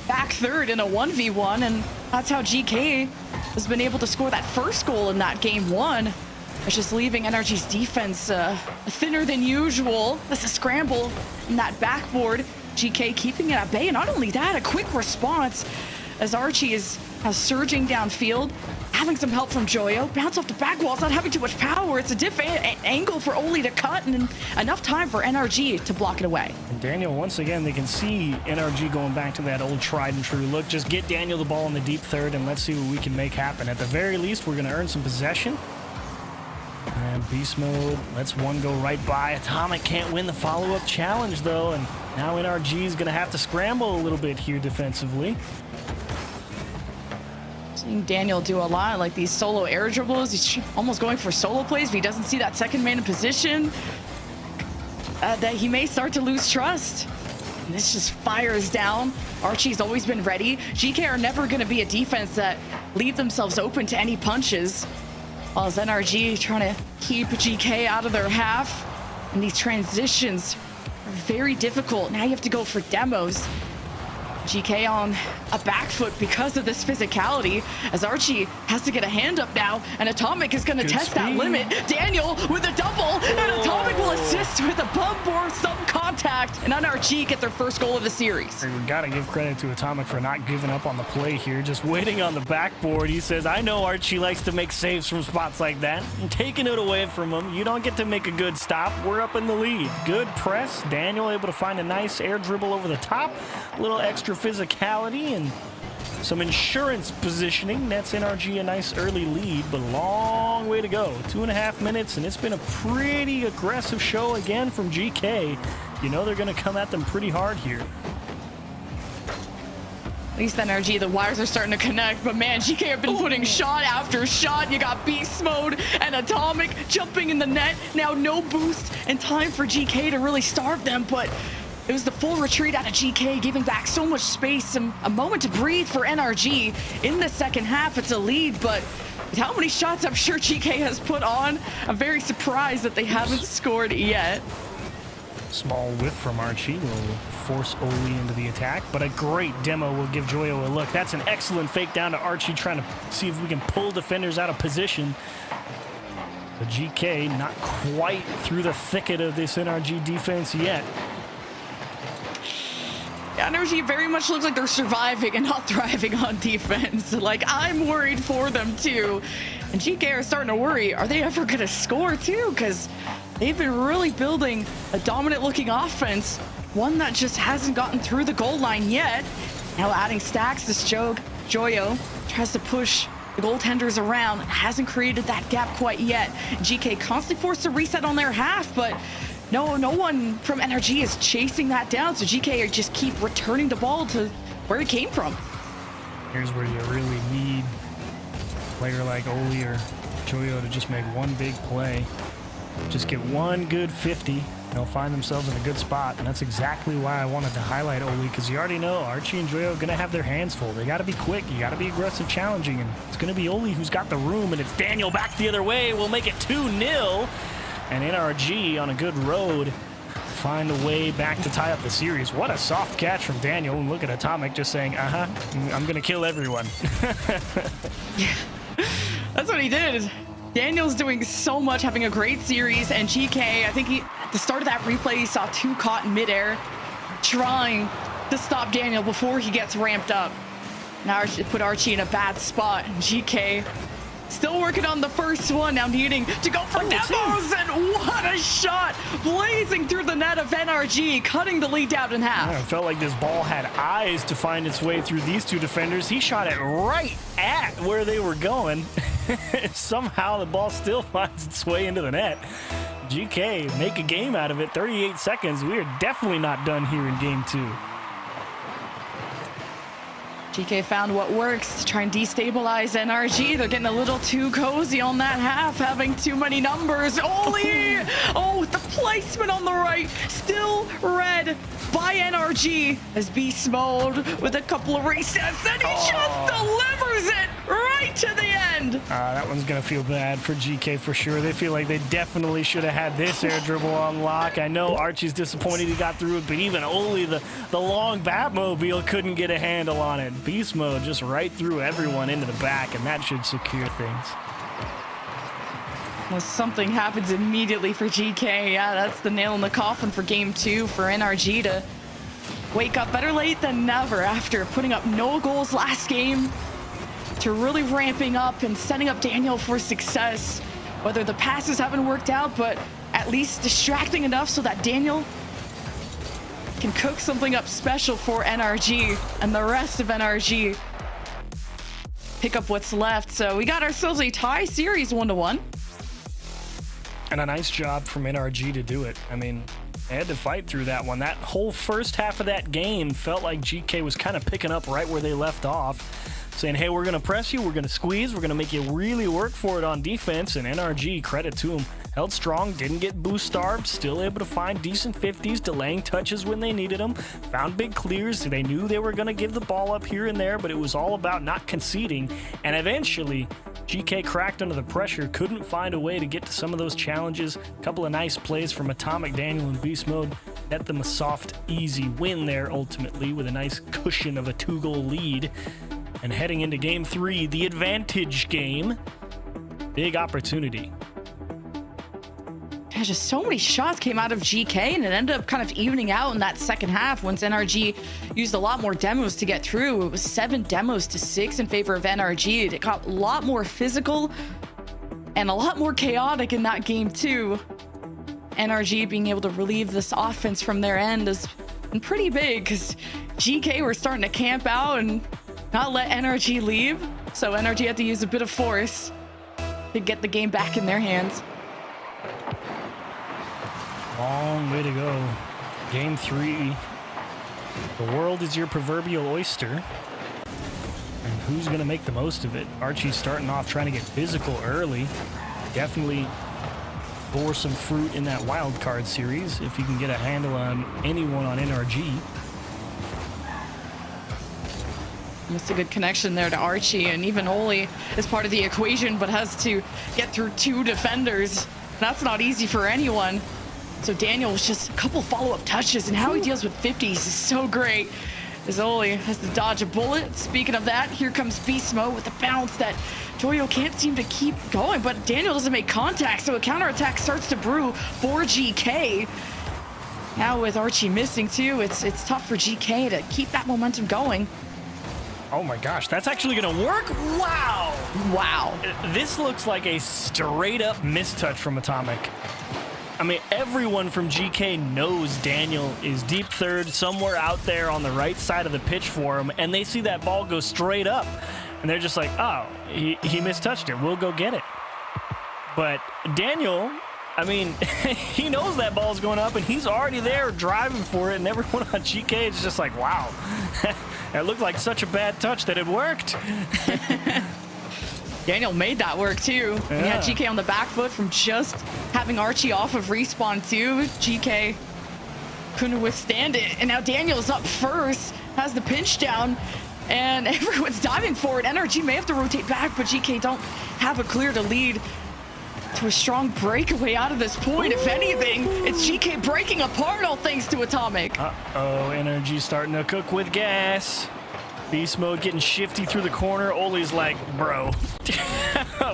back third in a 1v1, and that's how GK has been able to score that first goal in that game 1. It's just leaving NRG's defense thinner than usual. This is a scramble in that backboard. GK keeping it at bay, and not only that, a quick response as Archie is surging downfield, having some help from Joyo. Bounce off the back walls, not having too much power. It's a different angle for Oli to cut, and enough time for NRG to block it away. And Daniel, once again, they can see NRG going back to that old tried and true look. Just get Daniel the ball in the deep third, and let's see what we can make happen. At the very least, we're going to earn some possession. And beast mode lets one go right by. Atomic can't win the follow-up challenge, though, and now NRG is going to have to scramble a little bit here defensively. Seeing Daniel do a lot, like these solo air dribbles. He's almost going for solo plays, but he doesn't see that second man in position. That he may start to lose trust. And this just fires down. Archie's always been ready. GK are never going to be a defense that leave themselves open to any punches. While as NRG trying to keep GK out of their half. And these transitions are very difficult. Now you have to go for demos. GK on a back foot because of this physicality, as Archie has to get a hand up now, and Atomic is going to test that limit. Daniel with a double, and Atomic will assist with a bump or some contact, and NRG get their first goal of the series. We got to give credit to Atomic for not giving up on the play here, just waiting on the backboard. He says, I know Archie likes to make saves from spots like that. I'm taking it away from him. You don't get to make a good stop. We're up in the lead. Good press. Daniel able to find a nice air dribble over the top. A little extra physicality and some insurance positioning. That's NRG a nice early lead, but a long way to go. 2.5 minutes, and it's been a pretty aggressive show again from GK. You know they're going to come at them pretty hard here. At least NRG, the wires are starting to connect, but man, GK have been putting shot after shot. You got beast mode and Atomic jumping in the net. Now no boost, and time for GK to really starve them, but it was the full retreat out of GK, giving back so much space and a moment to breathe for NRG. In the second half, it's a lead, but with how many shots I'm sure GK has put on, I'm very surprised that they haven't scored yet. Small whiff from Archie will force Oli into the attack, but a great demo will give Joyo a look. That's an excellent fake down to Archie, trying to see if we can pull defenders out of position. But GK not quite through the thicket of this NRG defense yet. NRG very much looks like they're surviving and not thriving on defense. Like, I'm worried for them too. And GK are starting to worry, are they ever gonna score too? Because they've been really building a dominant looking offense, one that just hasn't gotten through the goal line yet. Now adding stacks, this Joyo tries to push the goaltenders around, hasn't created that gap quite yet. GK constantly forced to reset on their half, but no one from NRG is chasing that down, so GK just keep returning the ball to where it came from. Here's where you really need a player like Oli or Joyo to just make one big play. Just get one good 50, they'll find themselves in a good spot, and that's exactly why I wanted to highlight Oli, because you already know Archie and Joyo are going to have their hands full. They got to be quick, you got to be aggressive, challenging, and it's going to be Oli who's got the room, and it's Daniel back the other way. We'll make it 2-0. And NRG on a good road to find a way back to tie up the series. What a soft catch from Daniel. And look at Atomic just saying, I'm going to kill everyone. Yeah, that's what he did. Daniel's doing so much, having a great series, and GK, I think at the start of that replay, he saw 2 caught in midair, trying to stop Daniel before he gets ramped up. Now it put Archie in a bad spot. GK still working on the first one, now needing to go for demos, and what a shot! Blazing through the net of NRG, cutting the lead down in half. Yeah, it felt like this ball had eyes to find its way through these 2 defenders. He shot it right at where they were going. Somehow the ball still finds its way into the net. GK make a game out of it. 38 seconds. We are definitely not done here in game 2. GK found what works to try and destabilize NRG. They're getting a little too cozy on that half, having too many numbers. Oli! Oh, the placement on the right, still red by NRG as Beast Mode with a couple of resets, and he just delivers it right to the end. That one's going to feel bad for GK for sure. They feel like they definitely should have had this air dribble on lock. I know Archie's disappointed he got through it, but even Oli, the long Batmobile, couldn't get a handle on it. Beast Mode just right through everyone into the back, and that should secure things. Well, something happens immediately for GK. Yeah, that's the nail in the coffin for game 2 for NRG to wake up better late than never after putting up no goals last game, to really ramping up and setting up Daniel for success. Whether the passes haven't worked out, but at least distracting enough so that Daniel can cook something up special for NRG, and the rest of NRG pick up what's left. So we got ourselves a tie series 1-1. And a nice job from NRG to do it. I mean, they had to fight through that one. That whole first half of that game felt like GK was kind of picking up right where they left off, saying, hey, we're going to press you, we're going to squeeze, we're going to make you really work for it on defense. And NRG, credit to them, held strong, didn't get boost starved, still able to find decent 50s, delaying touches when they needed them, found big clears. They knew they were going to give the ball up here and there, but it was all about not conceding. And eventually, GK cracked under the pressure, couldn't find a way to get to some of those challenges. A couple of nice plays from Atomic, Daniel, and Beast Mode net them a soft, easy win there ultimately with a nice cushion of a 2-goal lead. And heading into game 3, the advantage game, big opportunity. Yeah, just so many shots came out of GK, and it ended up kind of evening out in that second half once NRG used a lot more demos to get through. It was 7 demos to 6 in favor of NRG. It got a lot more physical and a lot more chaotic in that game too. NRG being able to relieve this offense from their end has been pretty big, because GK were starting to camp out and not let NRG leave. So NRG had to use a bit of force to get the game back in their hands. Long way to go. Game 3. The world is your proverbial oyster. And who's going to make the most of it? Archie's starting off trying to get physical early. Definitely bore some fruit in that Wildcard series if you can get a handle on anyone on NRG. It's a good connection there to Archie, and even Oli is part of the equation, but has to get through 2 defenders. That's not easy for anyone. So Daniel was just a couple follow-up touches, and how he deals with 50s is so great, as Oli has to dodge a bullet. Speaking of that, here comes Beast Mode with a bounce that Joyo can't seem to keep going, but Daniel doesn't make contact, so a counterattack starts to brew for GK. Now with Archie missing too, it's tough for GK to keep that momentum going. Oh my gosh, that's actually going to work? Wow! Wow. This looks like a straight-up mistouch from Atomic. I mean, everyone from GK knows Daniel is deep third, somewhere out there on the right side of the pitch for him, and they see that ball go straight up, and they're just like, oh, he mistouched it. We'll go get it. But Daniel, I mean, he knows that ball's going up, and he's already there driving for it, and everyone on GK is just like, wow. It looked like such a bad touch that it worked. Daniel made that work too. Yeah. He had GK on the back foot from just having Archie off of respawn too. GK couldn't withstand it. And now Daniel's up first, has the pinch down, and everyone's diving for it. NRG may have to rotate back, but GK don't have a clear to lead to a strong breakaway out of this point. If anything, it's GK breaking apart, all thanks to Atomic. Uh-oh, NRG starting to cook with gas. Beast mode getting shifty through the corner. Oli's like, bro,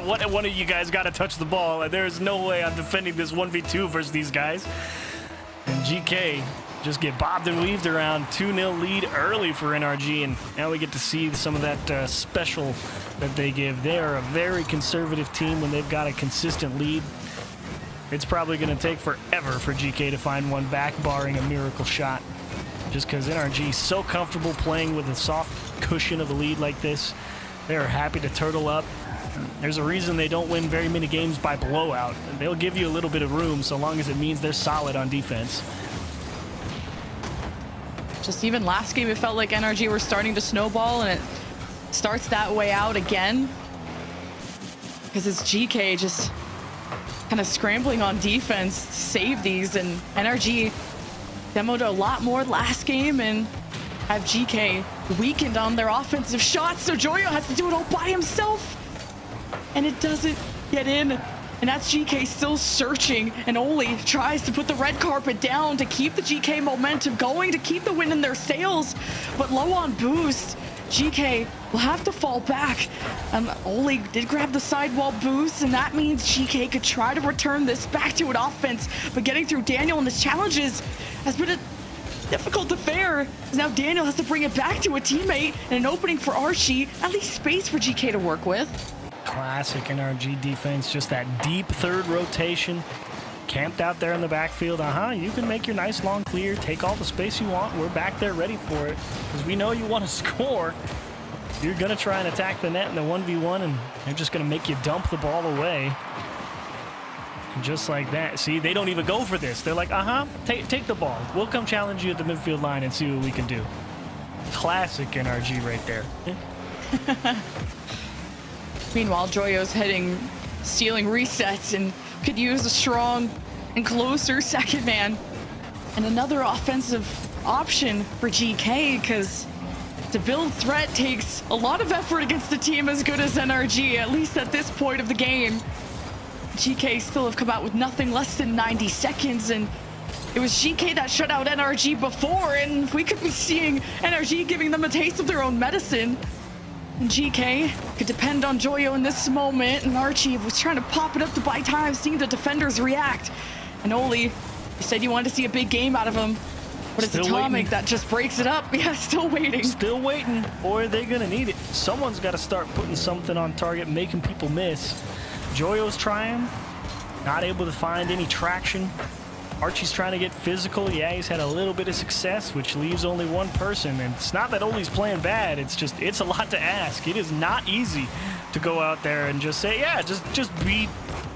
one of you guys got to touch the ball. There's no way I'm defending this 1v2 versus these guys. And GK just get bobbed and weaved around. 2-0 lead early for NRG, and now we get to see some of that special that they give. They are a very conservative team when they've got a consistent lead. It's probably going to take forever for GK to find one back, barring a miracle shot. Just because NRG is so comfortable playing with a soft cushion of a lead like this. They are happy to turtle up. There's a reason they don't win very many games by blowout. They'll give you a little bit of room so long as it means they're solid on defense. Just even last game, it felt like NRG were starting to snowball, and it starts that way out again. Because it's GK just kind of scrambling on defense to save these, and NRG demoed a lot more last game and have GK weakened on their offensive shots, so Joyo has to do it all by himself, and it doesn't get in. And that's GK still searching, and Oli tries to put the red carpet down to keep the GK momentum going, to keep the wind in their sails, but low on boost. GK will have to fall back. Oli did grab the sidewall boost, and that means GK could try to return this back to an offense, but getting through Daniel and his challenges has been a difficult affair. Now Daniel has to bring it back to a teammate, and an opening for Archie, at least space for GK to work with. Classic NRG defense, just that deep third rotation. Camped out there in the backfield. You can make your nice long clear, take all the space you want. We're back there ready for it, because we know you want to score. You're going to try and attack the net in the 1v1, and they're just going to make you dump the ball away. And just like that. See, they don't even go for this. They're like, take the ball. We'll come challenge you at the midfield line and see what we can do. Classic NRG right there. Meanwhile, Joyo's stealing resets and could use a strong and closer second man and another offensive option for GK, because to build threat takes a lot of effort against a team as good as NRG, at least at this point of the game. GK still have come out with nothing less than 90 seconds, and it was GK that shut out NRG before, and we could be seeing NRG giving them a taste of their own medicine. And GK could depend on Joyo in this moment, and Archie was trying to pop it up to buy time, seeing the defenders react. And Oli, you said you wanted to see a big game out of him, but it's Atomic that just breaks it up. Yeah, still waiting. Still waiting. Boy, are they gonna need it. Someone's got to start putting something on target, making people miss. Joyo's trying, not able to find any traction. Archie's trying to get physical. Yeah, he's had a little bit of success, which leaves only one person. And it's not that Oli's playing bad. It's just, it's a lot to ask. It is not easy to go out there and just say, yeah, just beat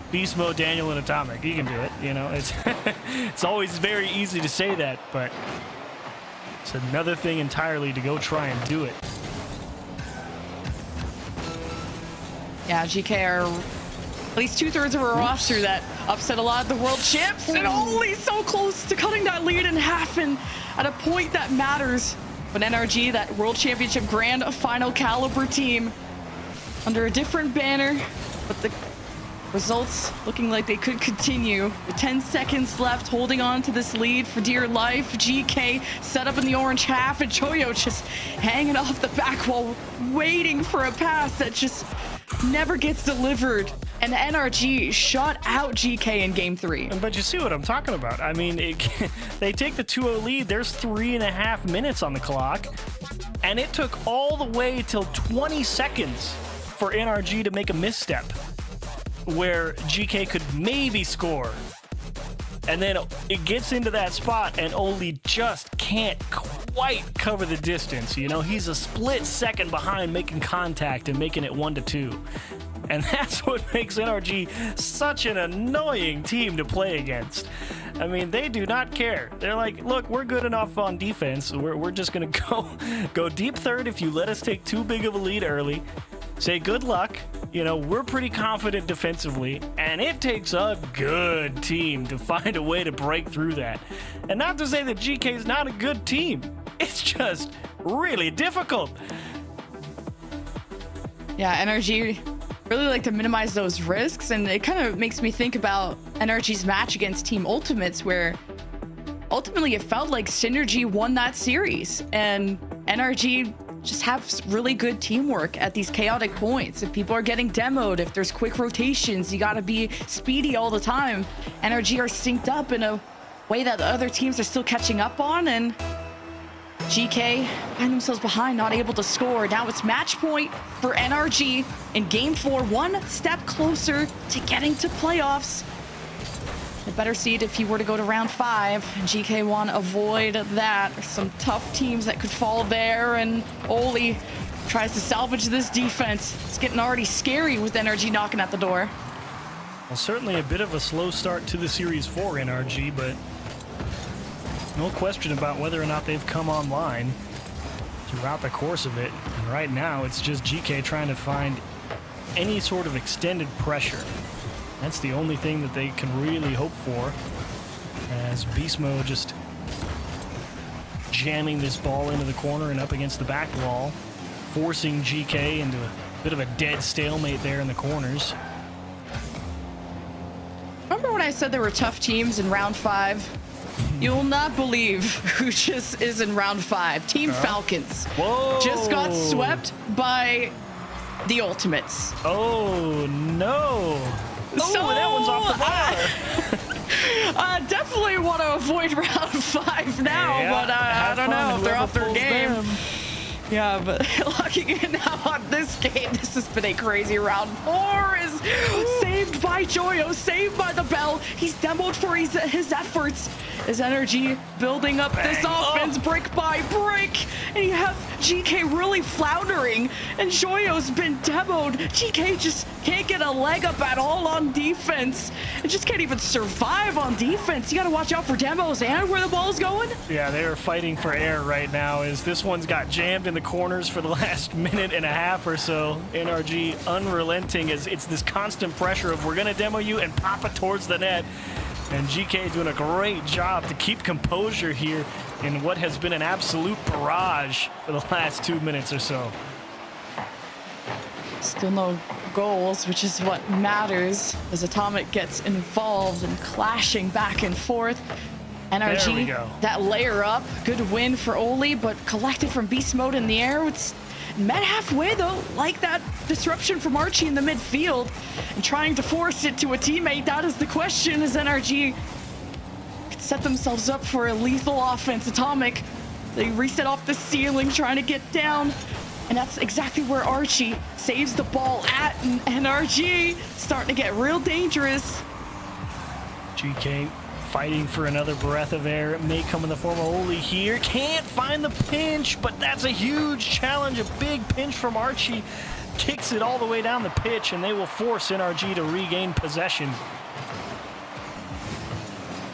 Beast Mode, Daniel, and Atomic. You can do it. You know, it's always very easy to say that, but it's another thing entirely to go try and do it. Yeah, GK are at least 2/3 of our roster that upset a lot of the world champs, and only so close to cutting that lead in half, and at a point that matters. But NRG, that world championship grand final caliber team, under a different banner, but the results looking like they could continue. With 10 seconds left, holding on to this lead for dear life. GK set up in the orange half, and Choyo just hanging off the back wall, waiting for a pass that just never gets delivered. And NRG shut out GK in game 3. But you see what I'm talking about. I mean, they take the 2-0 lead. There's 3.5 minutes on the clock. And it took all the way till 20 seconds for NRG to make a misstep where GK could maybe score. And then it gets into that spot, and Oli just can't quite cover the distance. You know, he's a split second behind making contact and making it 1-2. And that's what makes NRG such an annoying team to play against. I mean, they do not care. They're like, look, we're good enough on defense. We're just going to go deep third if you let us take too big of a lead early. Say good luck. You know, we're pretty confident defensively, and it takes a good team to find a way to break through that. And not to say that GK is not a good team. It's just really difficult. Yeah, NRG really like to minimize those risks, and it kind of makes me think about NRG's match against Team Ultimates, where ultimately it felt like Synergy won that series, and NRG just have really good teamwork at these chaotic points. If people are getting demoed, if there's quick rotations, you got to be speedy all the time. NRG are synced up in a way that the other teams are still catching up on, and GK find themselves behind, not able to score. Now it's match point for NRG in game 4, one step closer to getting to playoffs. A better seed if you were to go to round 5, and GK want to avoid that. There's some tough teams that could fall there, and Oli tries to salvage this defense. It's getting already scary with NRG knocking at the door. Well, certainly a bit of a slow start to the series for NRG, but no question about whether or not they've come online throughout the course of it. And right now, it's just GK trying to find any sort of extended pressure. That's the only thing that they can really hope for, as Beast Mode just jamming this ball into the corner and up against the back wall, forcing GK into a bit of a dead stalemate there in the corners. Remember when I said there were tough teams in round 5? You'll not believe who just is in round 5. Team Falcons. Whoa! Just got swept by the Ultimates. Oh, no. So that one's off the bar. Definitely want to avoid round 5 now, Yeah, but I don't know if they're off their pulls game. them. Yeah, but locking in now on this game, this has been a crazy round. 4 is saved by Joyo, saved by the bell. He's demoed for his efforts. His energy building up this offense brick by brick. And you have GK really floundering, and Joyo's been demoed. GK just can't get a leg up at all on defense. It just can't even survive on defense. You got to watch out for demos and where the ball's going. Yeah, they are fighting for air right now, as this one's got jammed in the corners for the last minute and a half or so. NRG unrelenting, as it's this constant pressure of we're going to demo you and pop it towards the net. And GK doing a great job to keep composure here in what has been an absolute barrage for the last 2 minutes or so. Still no goals, which is what matters as Atomic gets involved and clashing back and forth. NRG, There we go. that layer up, good win for Oli, but collected from Beast Mode in the air. It's met halfway though, like that disruption from Archie in the midfield, and trying to force it to a teammate. That is the question, as NRG could set themselves up for a lethal offense. Atomic, they reset off the ceiling, trying to get down. And that's exactly where Archie saves the ball at, and NRG starting to get real dangerous. GK fighting for another breath of air. It may come in the form of Oli here. Can't find the pinch, but that's a huge challenge. A big pinch from Archie. Kicks it all the way down the pitch, and they will force NRG to regain possession.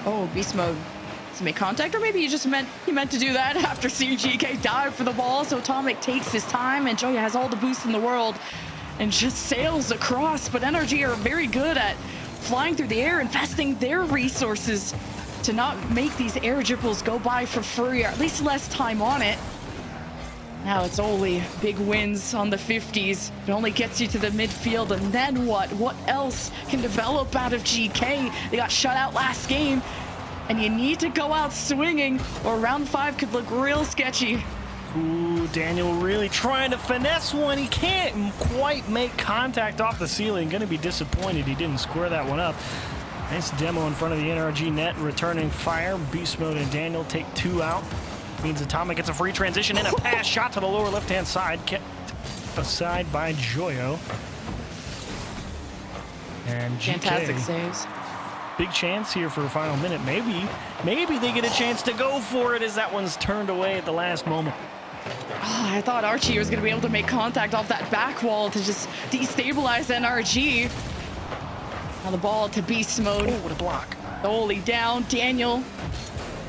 Oh, Beast Mode to make contact, or maybe he meant to do that after seeing GK dive for the ball. So Atomic takes his time, and Joya has all the boost in the world and just sails across. But NRG are very good at flying through the air, investing their resources to not make these air dribbles go by for free, or at least less time on it. Now it's Oli, big wins on the 50s. It only gets you to the midfield, and then what? What else can develop out of GK? They got shut out last game, and you need to go out swinging, or round 5 could look real sketchy. Ooh, Daniel really trying to finesse one. He can't quite make contact off the ceiling. Gonna be disappointed he didn't square that one up. Nice demo in front of the NRG net, returning fire. Beast Mode and Daniel take 2 out. Means Atomic gets a free transition and a pass shot to the lower left-hand side. Kept aside by Joyo. And GK. Fantastic saves. Big chance here for a final minute. Maybe they get a chance to go for it, as that one's turned away at the last moment. Oh, I thought Archie was going to be able to make contact off that back wall to just destabilize NRG. Now the ball to Beast Mode. Oh, what a block. Oli down, Daniel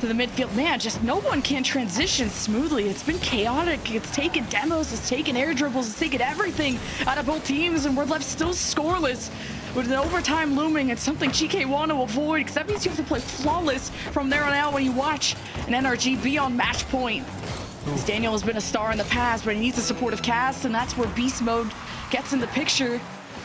to the midfield. Man, just no one can transition smoothly. It's been chaotic. It's taken demos, it's taken air dribbles, it's taken everything out of both teams, and we're left still scoreless. With an overtime looming, it's something GK want to avoid, because that means you have to play flawless from there on out when you watch an NRG be on match point. Because Daniel has been a star in the past, but he needs a supportive cast, and that's where Beast Mode gets in the picture.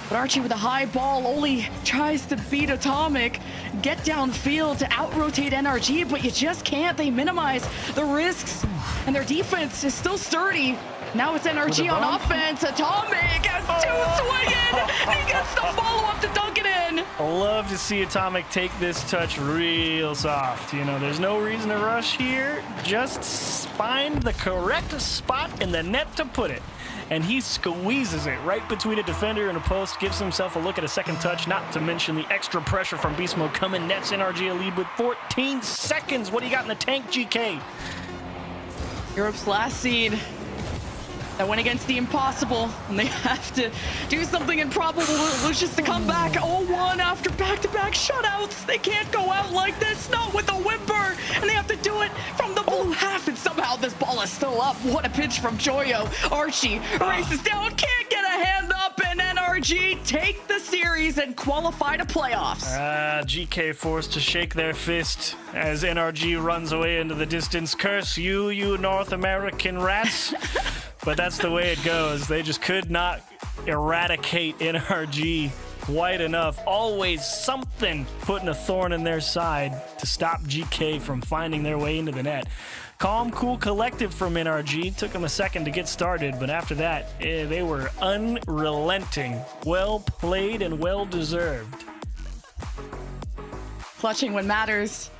But Archie with a high ball only tries to beat Atomic, get downfield to out-rotate NRG, but you just can't. They minimize the risks, and their defense is still sturdy. Now it's NRG on offense. Atomic has two swinging. He gets the follow-up to dunk it in. I love to see Atomic take this touch real soft. You know, there's no reason to rush here. Just find the correct spot in the net to put it. And he squeezes it right between a defender and a post, gives himself a look at a second touch, not to mention the extra pressure from Beast Mode coming. Nets NRG a lead with 14 seconds. What do you got in the tank, GK? Europe's last seed that went against the impossible, and they have to do something improbable just to come back 0-1 after back-to-back shutouts. They can't go out like this, not with a whimper, and they have to do it from the blue half, and somehow this ball is still up. What a pitch from Joyo. Archie races down, can't get a hand up, and NRG take the series and qualify to playoffs. GK forced to shake their fist as NRG runs away into the distance. Curse you, you North American rats. But that's the way it goes. They just could not eradicate NRG quite enough. Always something putting a thorn in their side to stop GK from finding their way into the net. Calm, cool, collective from NRG. Took them a second to get started, but after that, they were unrelenting. Well played and well deserved. Clutching when matters.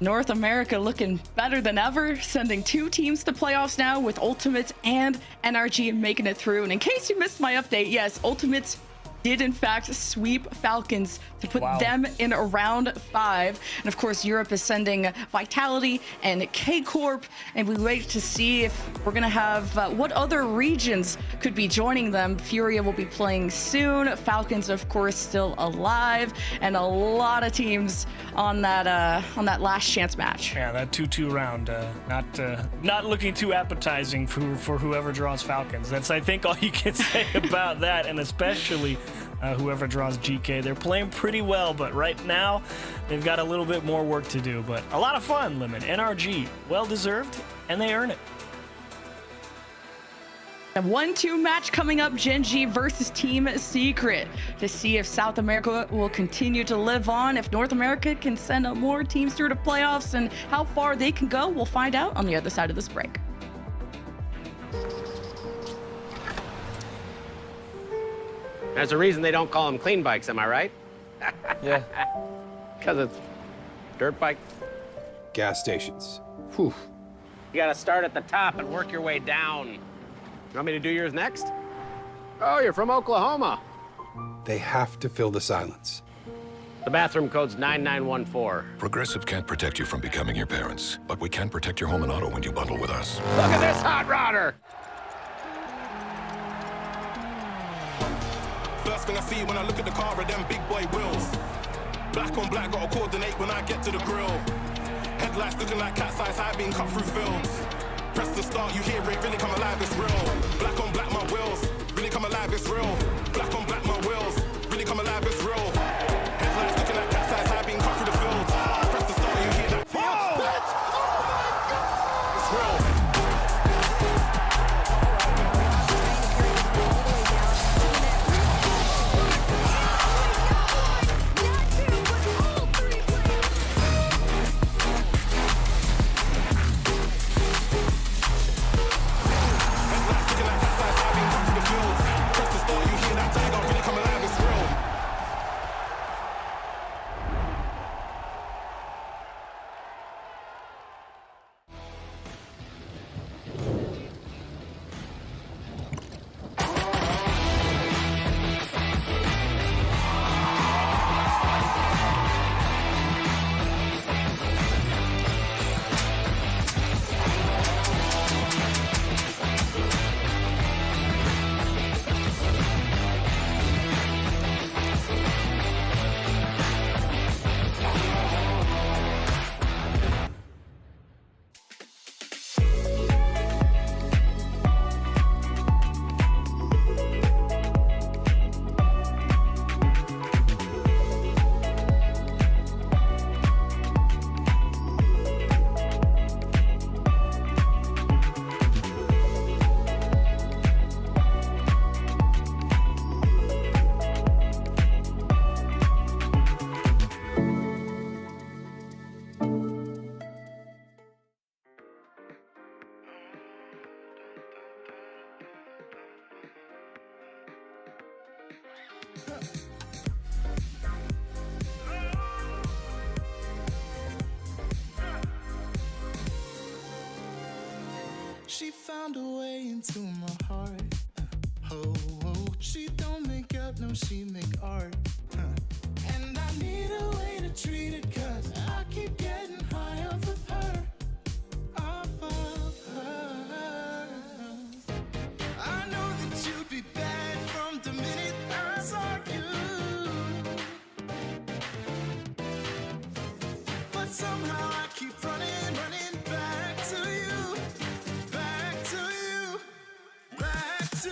North America looking better than ever, sending two teams to playoffs now with Ultimates and NRG making it through. And in case you missed my update, yes, Ultimates did in fact sweep Falcons to put them in a round 5. And of course, Europe is sending Vitality and K-Corp, and we wait to see if we're gonna have what other regions could be joining them. Furia will be playing soon. Falcons, of course, still alive, and a lot of teams on that last chance match. Yeah, that 2-2 round, not looking too appetizing for whoever draws Falcons. That's, I think, all you can say about that, and especially whoever draws GK. They're playing pretty well, but right now they've got a little bit more work to do. But a lot of fun, Lemon. NRG, well deserved, and they earn it. A 1-2 match coming up, Gen.G versus Team Secret, to see if South America will continue to live on, if North America can send more teams through to playoffs, and how far they can go. We'll find out on the other side of this break. There's a reason they don't call them clean bikes, am I right? Yeah. Because it's dirt bike. Gas stations. Whew. You gotta start at the top and work your way down. You want me to do yours next? Oh, you're from Oklahoma. They have to fill the silence. The bathroom code's 9914. Progressive can't protect you from becoming your parents, but we can protect your home and auto when you bundle with us. Look at this hot rodder! First thing I see when I look at the car are them big boy wheels. Black on black, gotta coordinate when I get to the grill. Headlights looking like cat's eyes, high being cut through films. Press the start, you hear it, really come alive, it's real. Black on black, my wheels, really come alive, it's real. Black on black, my wheels, really come alive, it's real. Headlights looking like cat's eyes, high being cut through the fields. Press the start, you hear that. Whoa! It's real. Press the start, you hear that tiger, really come alive, it's real. She found a way into my heart. Oh, oh, she don't make up, no, she make art. And I need a way to treat it, cause I keep getting high off of her. Off of her. I know that you'd be bad from the minute I saw you. But somehow I keep running back to you. Back to you. Back to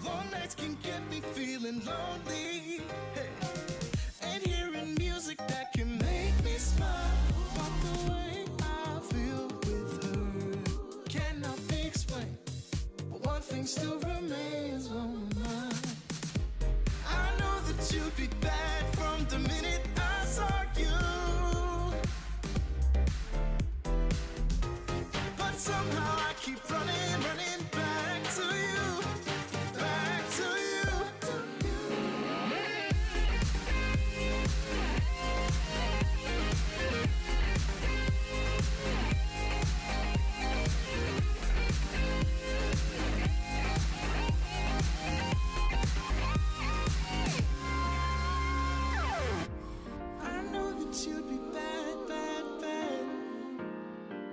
long nights can get me feeling lonely. Hey. And hearing music that can make me smile. But the way I feel with her cannot be explained. But one thing still remains on my mind. I know that you'd be bad from the minute I saw you. But somehow I keep running back to you. Back to you. I know that you'd be bad, bad, bad.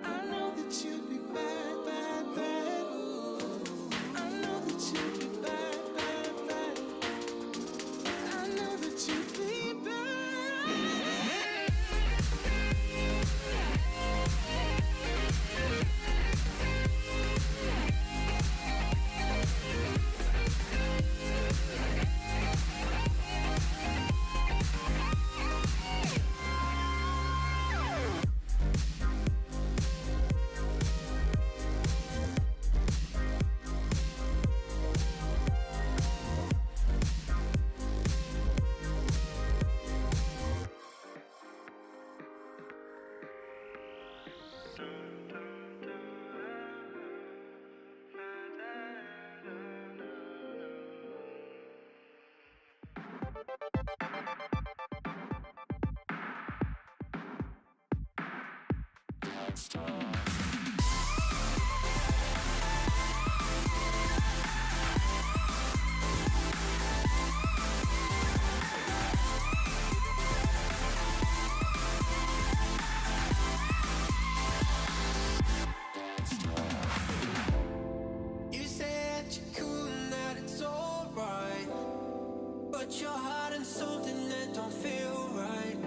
I know that you'd be bad, bad, bad. I know that you'd be bad, bad, bad. I know that you'd be bad. You said you're cool and that it's alright, but you're hiding something that don't feel right.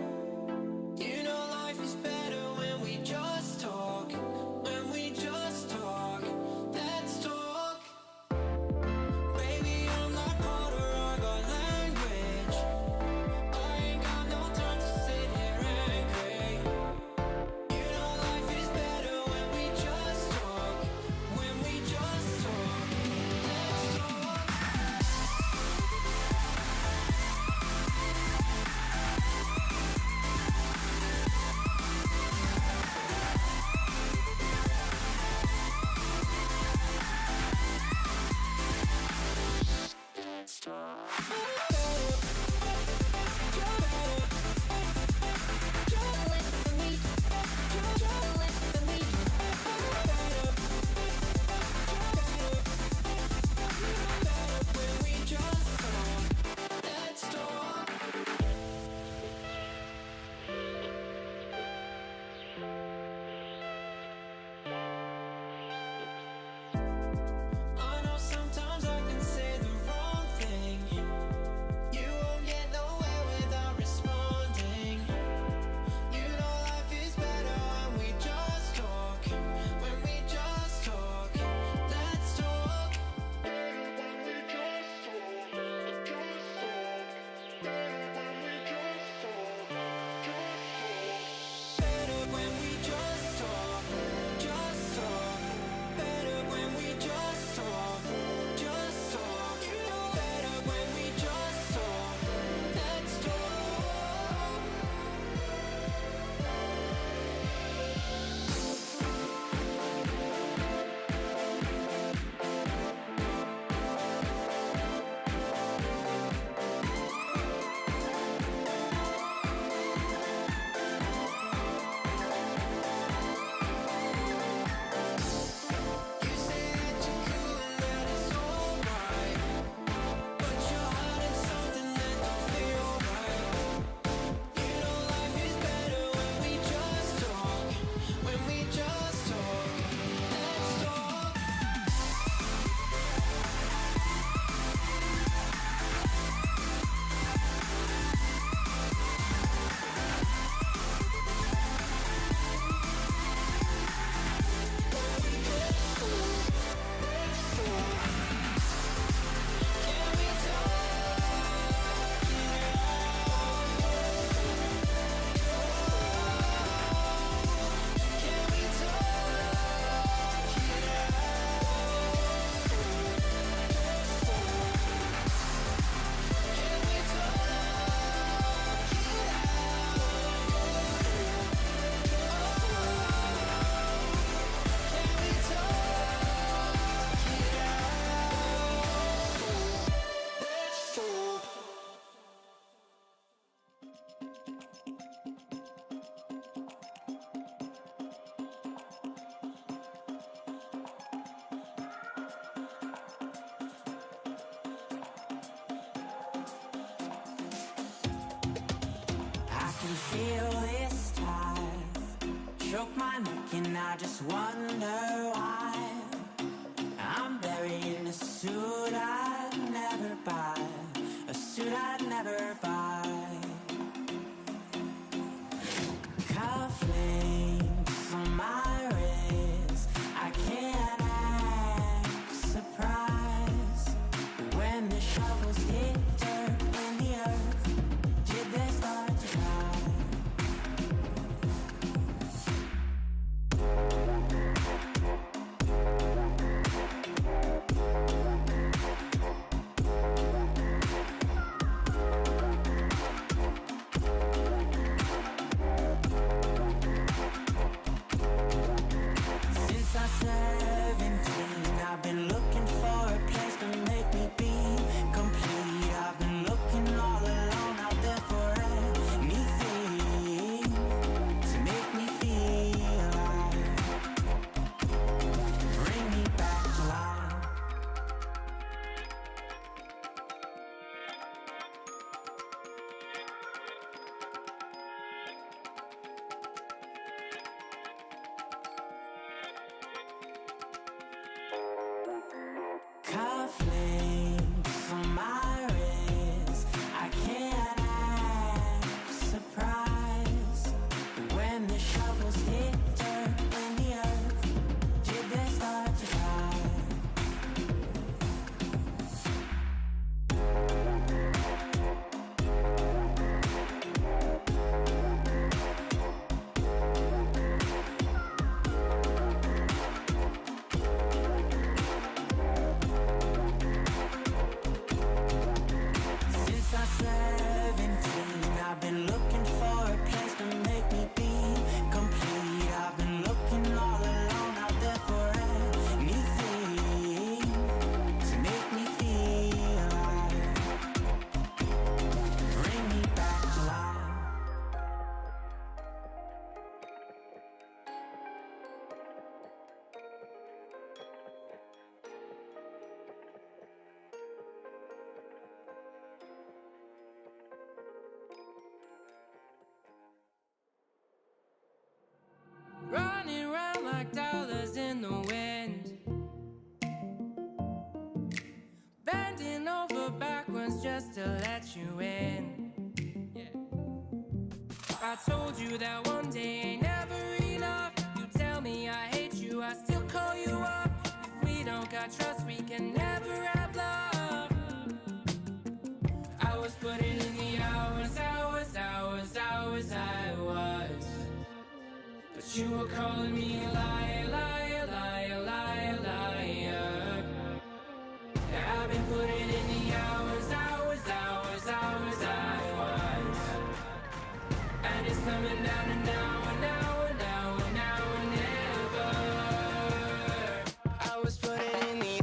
You know life is better when we just talk. When we just talk. Let's talk. Baby, I'm not Potter, I got language. I ain't got no time to sit here angry. You know life is better when we just talk. When we just talk. Let's talk. feel this tide choke my neck and I just wonder why I'm buried in a suit I'd never buy, a suit I'd never buy. Cufflinks on my wrist, I can't act surprised when the shovels hit dirt in the earth. Did they start to cry? Since I was 17, I've been looking for a place to make me be complete. I've been looking all alone out there for anything to make me feel alive. Bring me back to life. Cufflinks on my wrist, I can't act surprised when the shovels hit dirt in the earth. Did they start to cry? Since I was 17, I've been looking for a place to make me be complete. I've been looking all alone out there for anything to make me feel alive. Bring me back to life. Running around like dollars in the wind, bending over backwards just to let you in. I told you that one day ain't never enough. You tell me I hate you, I still call you up. If we don't got trust, we can never have love. I was putting in the hours, I was. But you were calling me a liar, liar, liar, liar, liar. Yeah, I've been putting in the hours, I was. And it's coming down to now and now and now and now and never. I was putting in the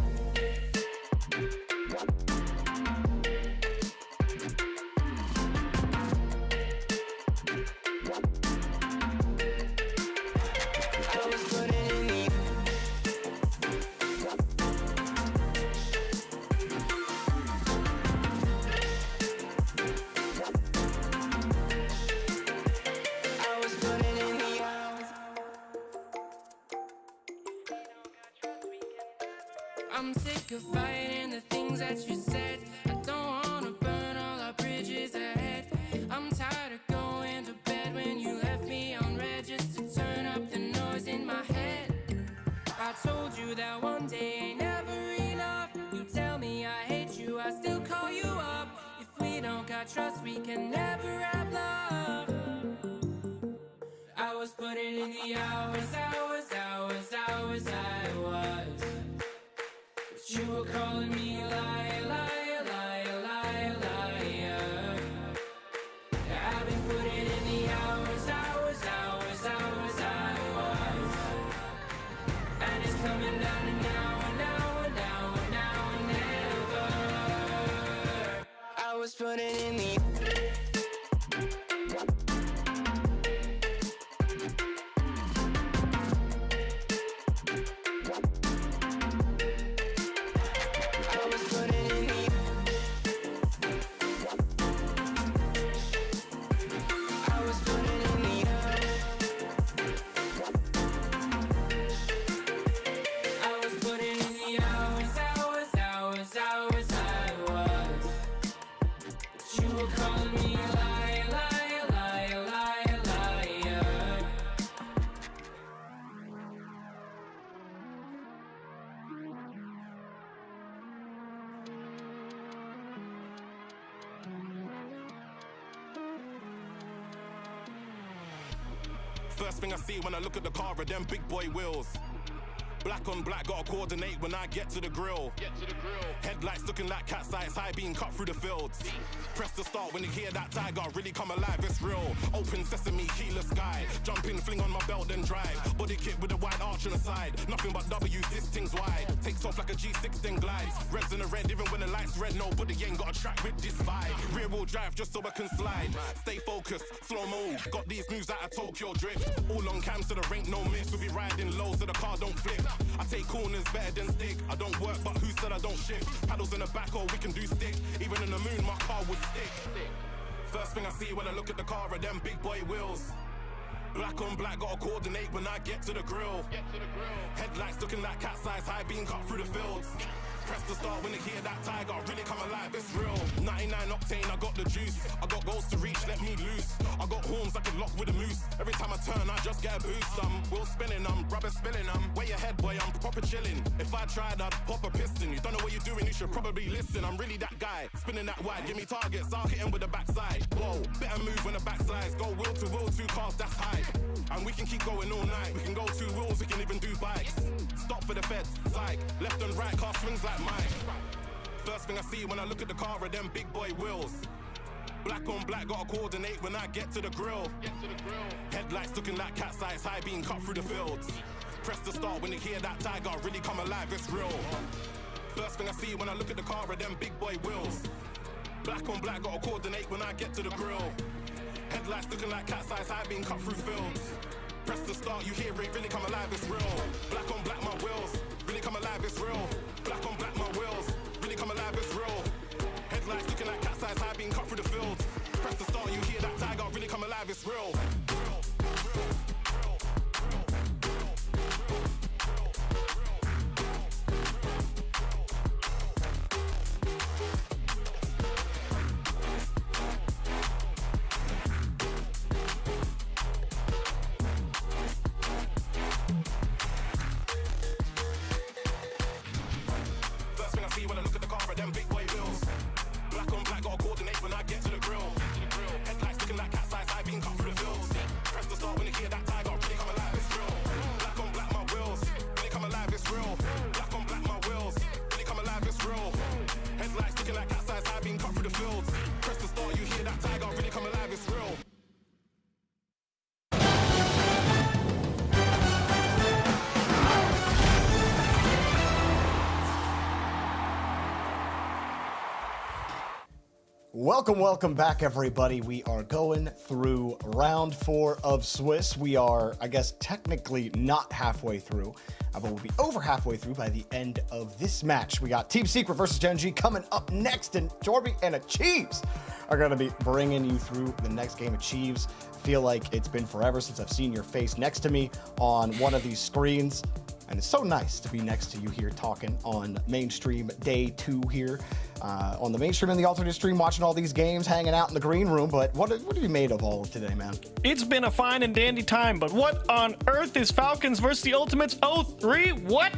I'm sick of fighting the things that you said. I don't wanna burn all our bridges ahead. I'm tired of going to bed when you left me on red just to turn up the noise in my head. I told you that one day ain't never enough. You tell me I hate you, I still call you up. If we don't got trust, we can never have love. I was putting in the hours, I was. But you were calling me a liar, liar, liar, liar, liar. Yeah, I've been putting in the hours, I was. And it's coming down to now and now and now and now and never. I was putting in the I was putting First thing I see when I look at the car are them big boy wheels. Black on black, gotta coordinate when I get to the grill. Headlights looking like cat's eyes, high being cut through the fields. Press the start when you hear that tiger really come alive, it's real. Open sesame, keyless sky. Jump in, fling on my belt, then drive. Body kit with a wide arch on the side. Nothing but W's, this thing's wide. Takes off like a G6, then glides. Reds in the red, even when the light's red. Nobody ain't got a track with this vibe. Rear wheel drive just so I can slide. Stay focused, slow mo. Got these moves out of Tokyo drift. All on cam so there ain't no miss. We'll be riding low so the car don't flip. I take corners better than stick. I don't work, but who said I don't shift? Paddles in the back, or we can do stick. Even in the moon, my car would stick. First thing I see when I look at the car are them big boy wheels. Black on black, gotta coordinate when I get to the grill. Headlights looking like cat's eyes, high being cut through the fields. Press the start when you hear that tiger really come alive, it's real. 99 octane, I got the juice. I got goals to reach, let me loose. I got horns I can lock with a moose. Every time I turn, I just get a boost. Wheel spinning, rubber spilling. Way ahead, boy, I'm proper chilling. If I tried, I'd pop a piston. You don't know what you're doing, you should probably listen. I'm really that guy, spinning that wide. Give me targets, I'll hit him with the backside. Whoa, better move when the backslides. Go wheel to wheel, 2 cars, that's high. And we can keep going all night. We can go 2 wheels, we can even do bikes. Stop for the feds, psych. Left and right, car swings like mine. First thing I see when I look at the car are them big boy wheels. Black on black, gotta coordinate when I get to the grill. Headlights looking like cat's eyes, high being cut through the fields. Press the start when you hear that tiger really come alive, it's real. First thing I see when I look at the car are them big boy wheels. Black on black, gotta coordinate when I get to the grill. Headlights looking like cat's eyes, high being cut through fields. Press the start, you hear it really come alive, it's real. Black on black, my wheels really come alive, it's real. Black on black, my wheels really come alive, it's real. Headlights looking like cat's eyes, high being cut through the fields. Press the start, you hear that tiger really come alive, it's real. Welcome back, everybody. We are going through round 4 of Swiss. We are, I guess, technically not halfway through, but we'll be over halfway through by the end of this match. We got Team Secret versus Gen.G coming up next, and Jorby and Achieves are going to be bringing you through the next game. Achieves, feel like it's been forever since I've seen your face next to me on one of these screens. And it's so nice to be next to you here talking on mainstream day 2 here on the mainstream and the alternate stream, watching all these games, hanging out in the green room. But what have you made of all of today, man? It's been a fine and dandy time, but what on earth is Falcons versus the Ultimates 03? What?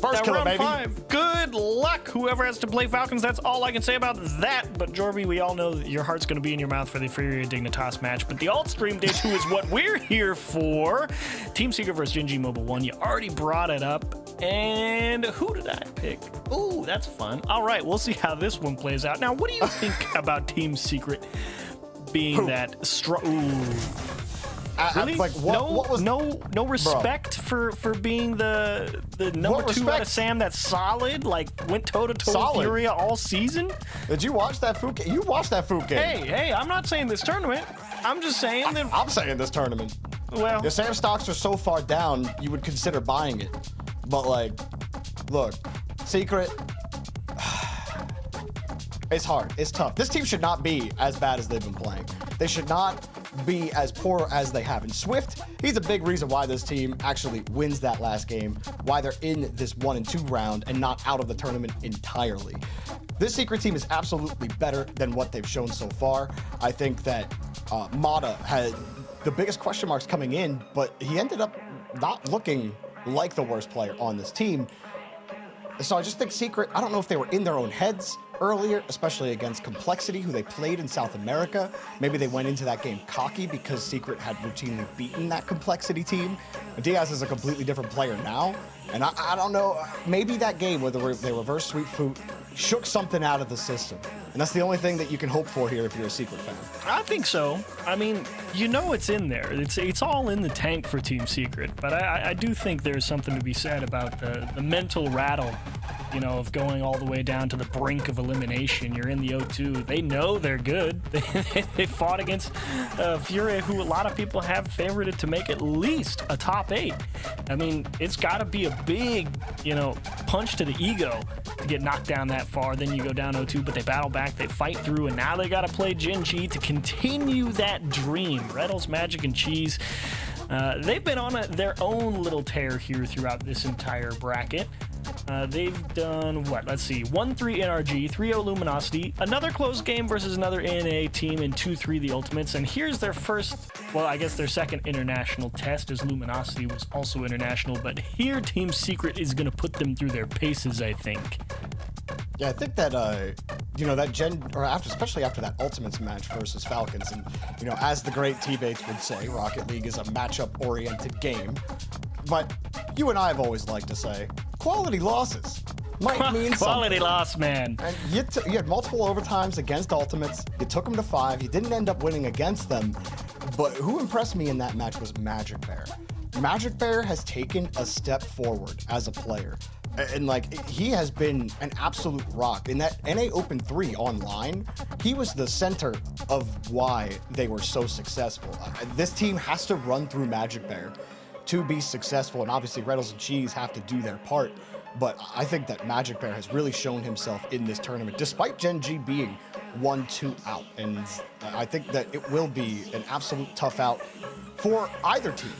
First killer, round baby. 5. Good luck, whoever has to play Falcons. That's all I can say about that. But Jorby, we all know that your heart's going to be in your mouth for the Furia Dignitas match. But the alt stream day 2 is what we're here for. Team Secret versus Gen.G Mobile 1. You already brought it up. And who did I pick? Ooh, that's fun. All right, we'll see how this one plays out. Now, what do you think about Team Secret being that strong? Really? Like what was no respect for being the number 2 out of Sam that's solid, like went toe to toe with Furia all season? Did you watch that Foot game? You watched that Foot game. Hey, I'm not saying this tournament. I'm just saying that I'm saying this tournament. Well, the Sam stocks are so far down, you would consider buying it. But like, look, Secret, it's hard. It's tough. This team should not be as bad as they've been playing. They should not be as poor as they have. And Swift, he's a big reason why this team actually wins that last game, why they're in this 1 and 2 round and not out of the tournament entirely. This Secret team is absolutely better than what they've shown so far. I think that Mata had the biggest question marks coming in, but he ended up not looking like the worst player on this team. So I just think Secret, I don't know if they were in their own heads earlier, especially against Complexity, who they played in South America. Maybe they went into that game cocky because Secret had routinely beaten that Complexity team. Diaz is a completely different player now. And I don't know, maybe that game where they reverse sweep Foot shook something out of the system. And that's the only thing that you can hope for here if you're a Secret fan. I think so. I mean, you know it's in there. It's all in the tank for Team Secret. But I do think there's something to be said about the mental rattle, you know, of going all the way down to the brink of elimination. You're in the O2. They know they're good. They fought against Furia, who a lot of people have favorited to make at least a top 8. I mean, it's got to be a big, you know, punch to the ego to get knocked down that far. Then you go down 0-2, but they battle back, they fight through, and now they got to play Gen.G to continue that dream. Rlcs, Magic, and Cheese, they've been on their own little tear here throughout this entire bracket. They've done, what, let's see, 1-3 NRG, 3-0 Luminosity, another close game versus another NA team, and 2-3 the Ultimates. And here's their first, well, I guess their second international test, as Luminosity was also international. But here, Team Secret is going to put them through their paces, I think. Yeah, I think that, you know, that especially after that Ultimates match versus Falcons, and, you know, as the great T-Bates would say, Rocket League is a matchup-oriented game. But you and I have always liked to say, quality losses might mean quality something. Loss, man. And you had multiple overtimes against Ultimates. You took them to 5. You didn't end up winning against them. But who impressed me in that match was Magic Bear. Magic Bear has taken a step forward as a player. And, like, he has been an absolute rock. In that NA Open 3 online, he was the center of why they were so successful. This team has to run through Magic Bear to be successful, and obviously Rlcs and Cheese have to do their part. But I think that Magic Bear has really shown himself in this tournament, despite Gen.G being 1-2 out. And I think that it will be an absolute tough out for either team.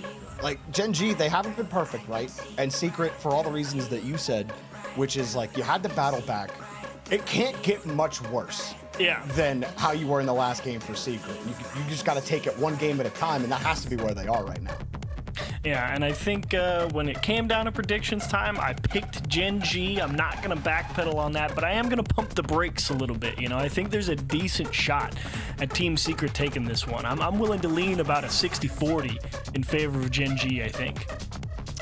Like, Gen.G, they haven't been perfect, right? And Secret, for all the reasons that you said, which is, like, you had to battle back. It can't get much worse than how you were in the last game for Secret. You just got to take it one game at a time, and that has to be where they are right now. Yeah, and I think when it came down to predictions time, I picked Gen.G. I'm not going to backpedal on that, but I am going to pump the brakes a little bit. You know, I think there's a decent shot at Team Secret taking this one. I'm willing to lean about a 60-40 in favor of Gen.G, I think.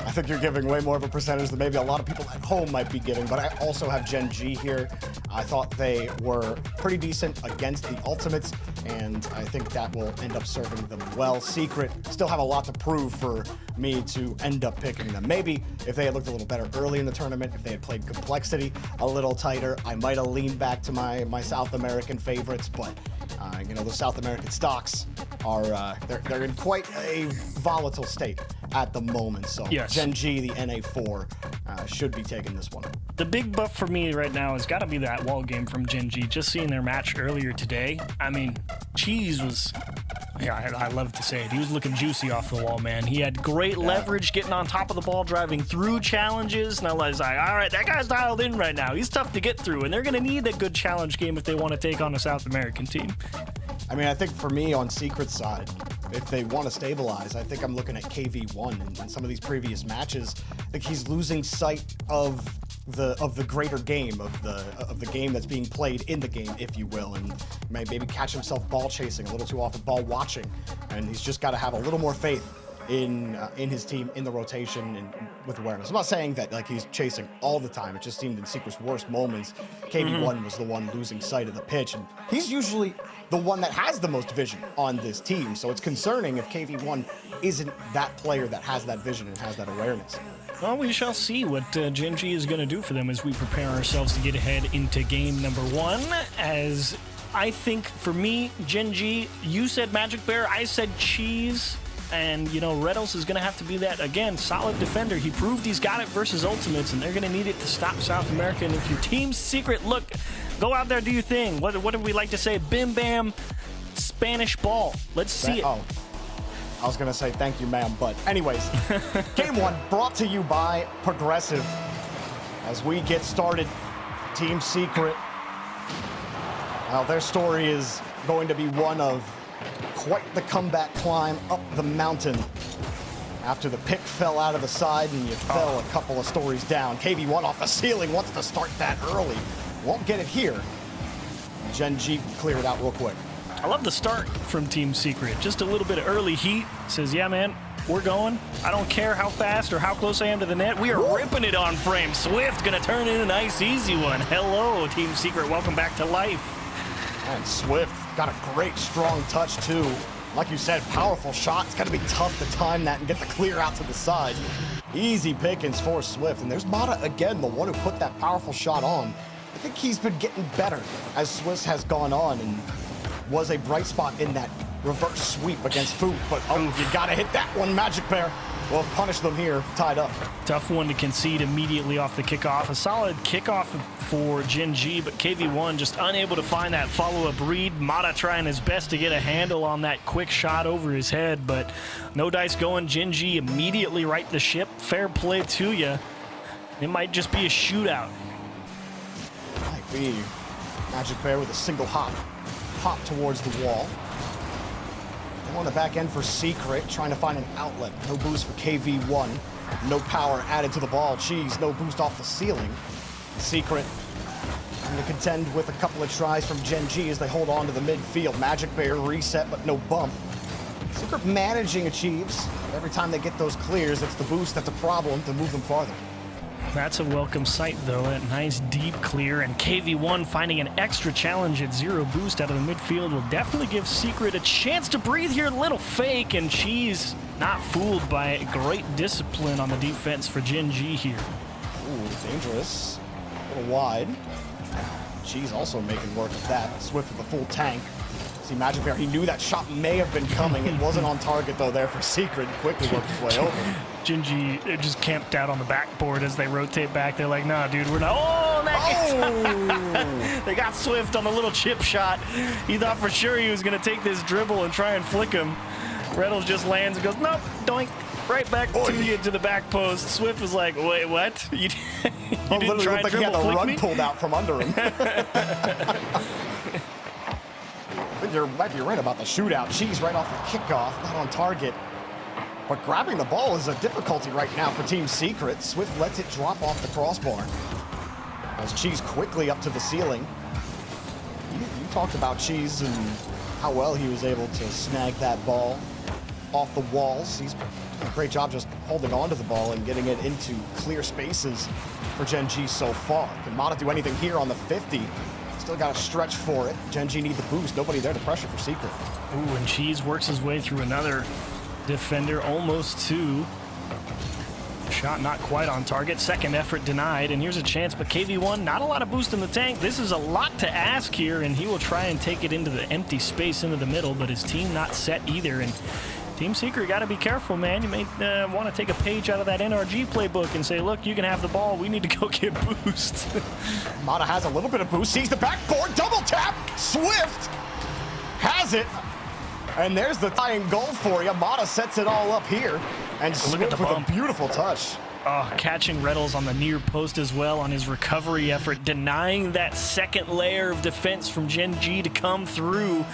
I think you're giving way more of a percentage than maybe a lot of people at home might be getting, but I also have Gen.G here. I thought they were pretty decent against the Ultimates, and I think that will end up serving them well. Secret still have a lot to prove for me to end up picking them. Maybe if they had looked a little better early in the tournament, if they had played Complexity a little tighter, I might have leaned back to my South American favorites, but you know, the South American stocks are they're in quite a volatile state at the moment. So yes. Gen.G, the NA4, should be taking this one. The big buff for me right now has got to be that wall game from Gen.G. Just seeing their match earlier today. I mean, Cheese was, yeah, I love to say it. He was looking juicy off the wall, man. He had great leverage getting on top of the ball, driving through challenges. And I was like, all right, that guy's dialed in right now. He's tough to get through, and they're going to need a good challenge game if they want to take on a South American team. I mean, I think for me on Secret's side, if they want to stabilize, I think I'm looking at KV1 and some of these previous matches. I think he's losing sight of the greater game, of the game that's being played in the game, if you will, and maybe catch himself ball chasing a little too often, ball watching, and he's just got to have a little more faith in his team, in the rotation, and with awareness. I'm not saying that like he's chasing all the time. It just seemed in Secret's worst moments, KV1 was the one losing sight of the pitch, and he's usually the one that has the most vision on this team. So it's concerning if KV1 isn't that player that has that vision and has that awareness. Well, we shall see what Gen.G is going to do for them as we prepare ourselves to get ahead into game number 1. As I think for me, Gen.G, you said Magic Bear, I said Cheese. And, you know, Rlcs is going to have to be that, again, solid defender. He proved he's got it versus Ultimates, and they're going to need it to stop South America. And if your Team Secret, look, go out there, do your thing. What do we like to say? Bim, bam, Spanish ball. Let's see it. Oh, I was going to say thank you, ma'am. But anyways, game 1 brought to you by Progressive. As we get started, Team Secret, well, their story is going to be one of quite the comeback climb up the mountain. After the pick fell out of the side and you fell a couple of stories down. KV1 off the ceiling, wants to start that early. Won't get it here. Gen.G clear it out real quick. I love the start from Team Secret. Just a little bit of early heat. Says, yeah, man, we're going. I don't care how fast or how close I am to the net. We are ripping it on frame. Swift gonna turn in a nice, easy one. Hello, Team Secret. Welcome back to life. And Swift got a great, strong touch, too. Like you said, powerful shot. It's gonna be tough to time that and get the clear out to the side. Easy pickings for Swift. And there's Mata again, the one who put that powerful shot on. I think he's been getting better as Swiss has gone on and was a bright spot in that reverse sweep against Food. But you gotta hit that one, Magic Pair. Well, punish them here, tied up. Tough one to concede immediately off the kickoff. A solid kickoff for Gen.G, but KV1 just unable to find that follow-up read. Mata trying his best to get a handle on that quick shot over his head, but no dice going. Gen.G immediately right the ship. Fair play to you. It might just be a shootout. Might be. Magic Bear with a single hop towards the wall. On the back end for Secret, trying to find an outlet. No boost for KV1. No power added to the ball. Cheese, no boost off the ceiling. Secret trying to contend with a couple of tries from Gen.G as they hold on to the midfield. Magic Bear reset, but no bump. Secret managing achieves. Every time they get those clears, it's the boost that's a problem to move them farther. That's a welcome sight, though. That nice deep clear, and KV1 finding an extra challenge at 0 boost out of the midfield will definitely give Secret a chance to breathe here. A little fake, and Cheese not fooled by great discipline on the defense for Gen.G here. Ooh, dangerous. A little wide. Cheese also making work of that. Swift with a full tank. See, Magic Bear, he knew that shot may have been coming. It wasn't on target, though, there for Secret. Quickly worked his way over. Gen.G just camped out on the backboard as they rotate back. They're like, nah, dude, we're not. Oh, that They got Swift on the little chip shot. He thought for sure he was going to take this dribble and try and flick him. Reynolds just lands and goes, nope, doink. Right back to you to the back post. Swift was like, wait, what? You didn't try and like he had the flick rug me? pulled out from under him. I think you might be right about the shootout. Cheese right off the kickoff, not on target. But grabbing the ball is a difficulty right now for Team Secret. Swift lets it drop off the crossbar. As Cheese quickly up to the ceiling. You talked about Cheese and how well he was able to snag that ball off the walls. He's done a great job just holding on to the ball and getting it into clear spaces for Gen.G so far. Can Mata do anything here on the 50? Still got to stretch for it. Gen.G need the boost. Nobody there to pressure for Secret. Ooh, and Cheese works his way through another defender, almost 2. Shot not quite on target. Second effort denied, and here's a chance, but KV1, not a lot of boost in the tank. This is a lot to ask here, and he will try and take it into the empty space into the middle, but his team not set either, and Team Secret got to be careful, man. You may want to take a page out of that NRG playbook and say, look, you can have the ball. We need to go get boost. Mata has a little bit of boost. Sees the backboard. Double tap. Swift has it. And there's the tying goal for you. Mata sets it all up here. And Swift with a beautiful touch. Oh, catching Reynolds on the near post as well on his recovery effort, denying that second layer of defense from Gen.G to come through.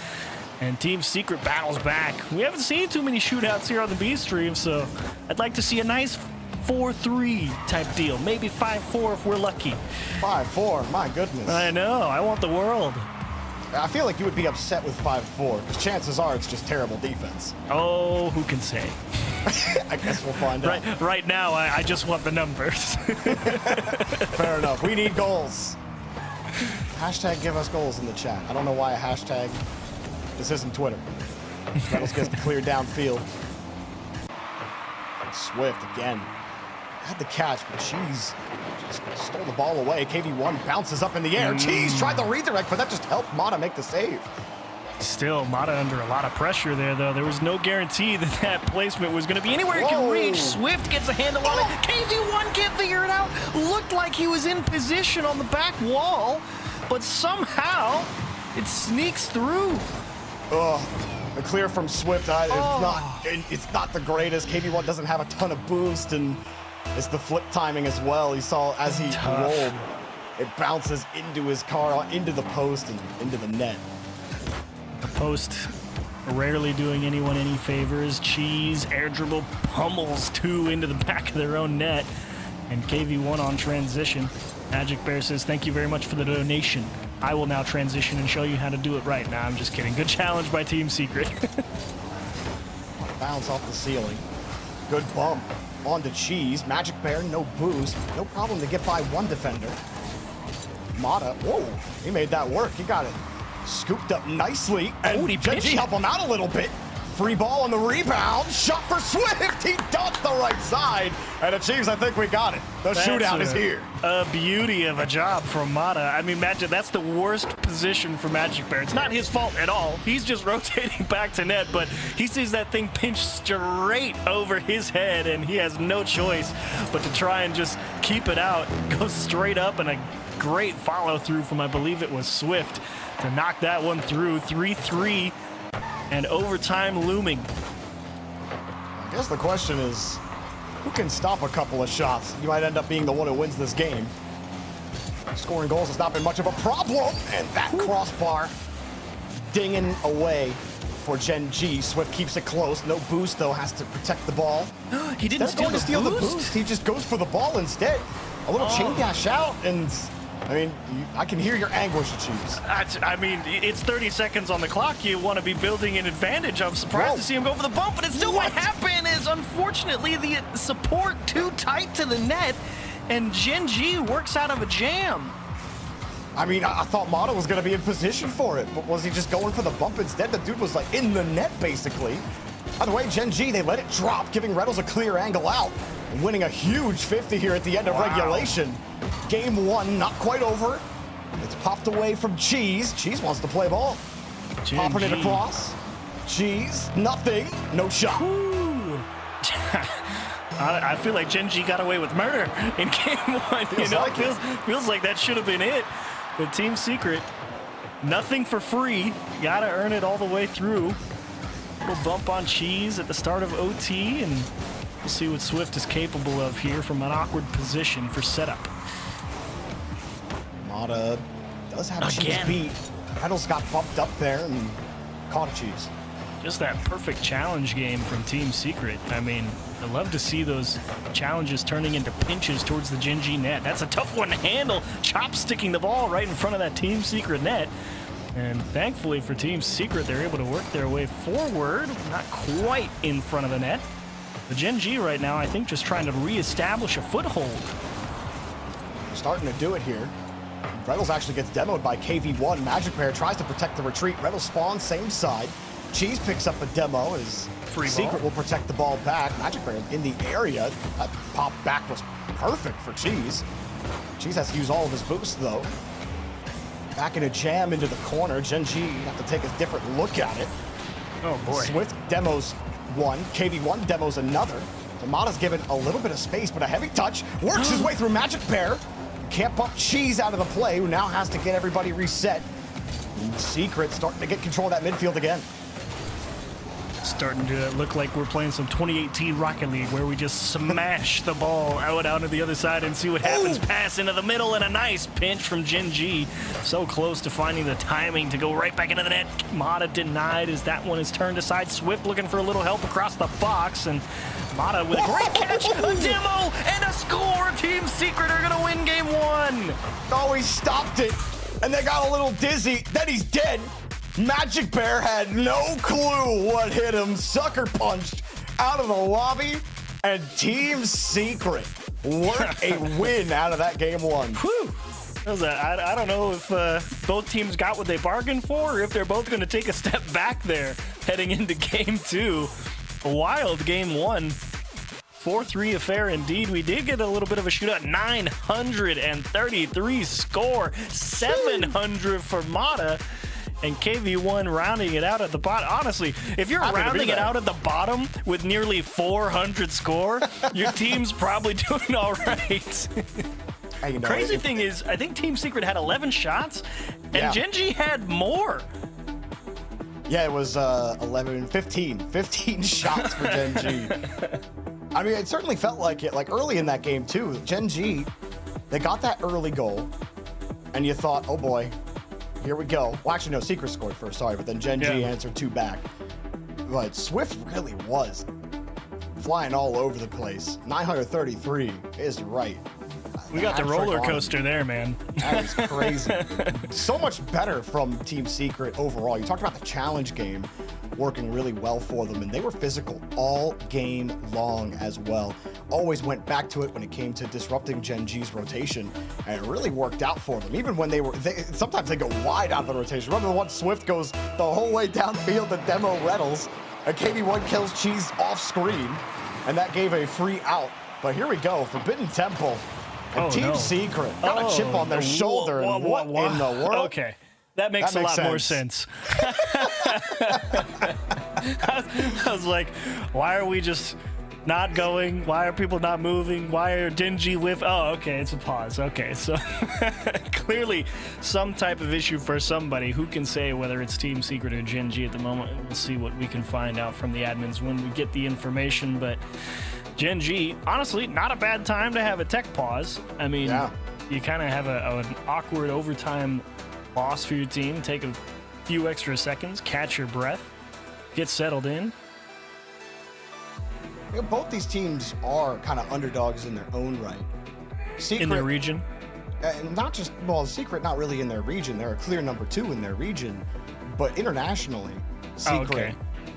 And Team Secret battles back. We haven't seen too many shootouts here on the B stream, so I'd like to see a nice 4-3 type deal. Maybe 5-4 if we're lucky. 5-4, my goodness. I know, I want the world. I feel like you would be upset with 5-4, because chances are it's just terrible defense. Oh, who can say? I guess we'll find out. Right now, I just want the numbers. Fair enough. We need goals. Hashtag give us goals in the chat. I don't know why a hashtag. This isn't Twitter. Reynolds gets the clear downfield. Swift again. Had the catch, but Cheese just stole the ball away. KV1 bounces up in the air. Cheese tried the redirect, but that just helped Mata make the save. Still, Mata under a lot of pressure there, though. There was no guarantee that that placement was going to be anywhere it can reach. Swift gets a handle on it. KV1 can't figure it out. Looked like he was in position on the back wall, but somehow it sneaks through. The clear from Swift, it's not the greatest. KV1 doesn't have a ton of boost, and it's the flip timing as well. He saw as he rolled, it bounces into his car, into the post, and into the net. The post rarely doing anyone any favors. Cheese, air dribble, pummels 2 into the back of their own net. And KV1 on transition. Magic Bear says, thank you very much for the donation. I will now transition and show you how to do it right. Nah, I'm just kidding. Good challenge by Team Secret. Bounce off the ceiling. Good bump onto Cheese. Magic Bear, no boost. No problem to get by one defender. Mata, whoa, he made that work. He got it scooped up nicely. And Gen.G help him out a little bit. Free ball on the rebound. Shot for Swift. He dots the right side and achieves. I think we got it. The shootout is here. A beauty of a job from Mata. I mean, imagine that's the worst position for Magic Bear. It's not his fault at all. He's just rotating back to net, but he sees that thing pinch straight over his head, and he has no choice but to try and just keep it out. Goes straight up, and a great follow through from, I believe it was Swift, to knock that one through. 3-3. And overtime looming. I guess the question is, who can stop a couple of shots? You might end up being the one who wins this game. Scoring goals has not been much of a problem, and that crossbar dinging away for Gen.G. Swift keeps it close. No boost, though, has to protect the ball. He didn't steal the boost? He just goes for the ball instead. A little chain dash out, and I mean, I can hear your anguish, Chiefs. I mean, it's 30 seconds on the clock. You want to be building an advantage. I'm surprised to see him go for the bump, but it still won't happen. Is unfortunately the support too tight to the net, and Gen.G works out of a jam. I mean, I thought Mata was going to be in position for it, but was he just going for the bump instead? The dude was like in the net, basically. By the way, Gen.G, they let it drop, giving Rlcs a clear angle out, and winning a huge 50 here at the end of regulation. Game 1, not quite over. It's popped away from Cheese. Cheese wants to play ball. Popping it across. Cheese, nothing. No shot. I feel like Gen.G got away with murder in game 1. Feels like that should have been it. But Team Secret, nothing for free. Gotta earn it all the way through. Little bump on Cheese at the start of OT, and we'll see what Swift is capable of here from an awkward position for setup. Mata does have Cheese beat. Reynolds got bumped up there and caught a Cheese. Just that perfect challenge game from Team Secret. I mean, I love to see those challenges turning into pinches towards the Gen.G net. That's a tough one to handle. Chopsticking the ball right in front of that Team Secret net. And thankfully for Team Secret, they're able to work their way forward, not quite in front of the net. The Gen.G right now, I think, just trying to reestablish a foothold. Starting to do it here. Reynolds actually gets demoed by KV1. Magic Bear tries to protect the retreat. Reynolds spawns same side. Cheese picks up a demo as Secret will protect the ball back. Magic Bear in the area. That pop back was perfect for Cheese. Cheese has to use all of his boosts, though. Back in a jam into the corner. Gen.G have to take a different look at it. Oh, boy. Swift demos one. KV1 demos another. Mata's given a little bit of space, but a heavy touch. Works his way through Magic Bear. Can't bump Cheese out of the play, who now has to get everybody reset. And Secret starting to get control of that midfield again. Starting to look like we're playing some 2018 Rocket League, where we just smash the ball out to the other side and see what happens. Pass into the middle, and a nice pinch from Gen.G. So close to finding the timing to go right back into the net. Mata denied as that one is turned aside. Swift looking for a little help across the box, and Mata with a great catch, a demo, and a score. Team Secret are gonna win game 1. Oh, he stopped it, and they got a little dizzy. Then he's dead. Magic Bear had no clue what hit him. Sucker punched out of the lobby, and Team Secret work a win out of that game 1. Whew. I don't know if both teams got what they bargained for, or if they're both going to take a step back there heading into game 2. A wild game 1. 4-3 affair indeed. We did get a little bit of a shootout. 933 score. 700 for Mata. And KV1 rounding it out at the bottom. Honestly, if you're rounding it out at the bottom with nearly 400 score, your team's probably doing all right. Crazy thing is, I think Team Secret had 11 shots, and Gen.G had more. Yeah, it was 15 shots for Gen.G. I mean, it certainly felt like it. Like early in that game, too, Gen.G, they got that early goal, and you thought, oh boy, here we go. Well, actually, no, Secret scored first, sorry, but then Gen.G answered 2 back. but Swift really was flying all over the place. 933 is right. We got the roller coaster there, man. That is crazy. So much better from Team Secret overall. You talked about the challenge game working really well for them, and they were physical all game long as well. Always went back to it when it came to disrupting Gen.G's rotation, and it really worked out for them. Even when sometimes they go wide out of the rotation. Remember the one Swift goes the whole way downfield to demo Reynolds, and KB1 kills Cheese off screen, and that gave a free out. But here we go, Forbidden Temple. And Team Secret got a chip on their shoulder, and what in the world? Okay, that makes a lot more sense. I was like, why are we just not going? Why are people not moving? Why are Gen.G with? Oh, okay, it's a pause. Okay, so clearly some type of issue for somebody. Who can say whether it's Team Secret or Gen.G at the moment? We'll see what we can find out from the admins when we get the information, but Gen.G, honestly, not a bad time to have a tech pause. I mean, you kind of have an awkward overtime loss for your team. Take a few extra seconds, catch your breath, get settled in. You know, both these teams are kind of underdogs in their own right. Secret, in their region? And not just, well, Secret not really in their region. They're a clear number 2 in their region, but internationally, Secret,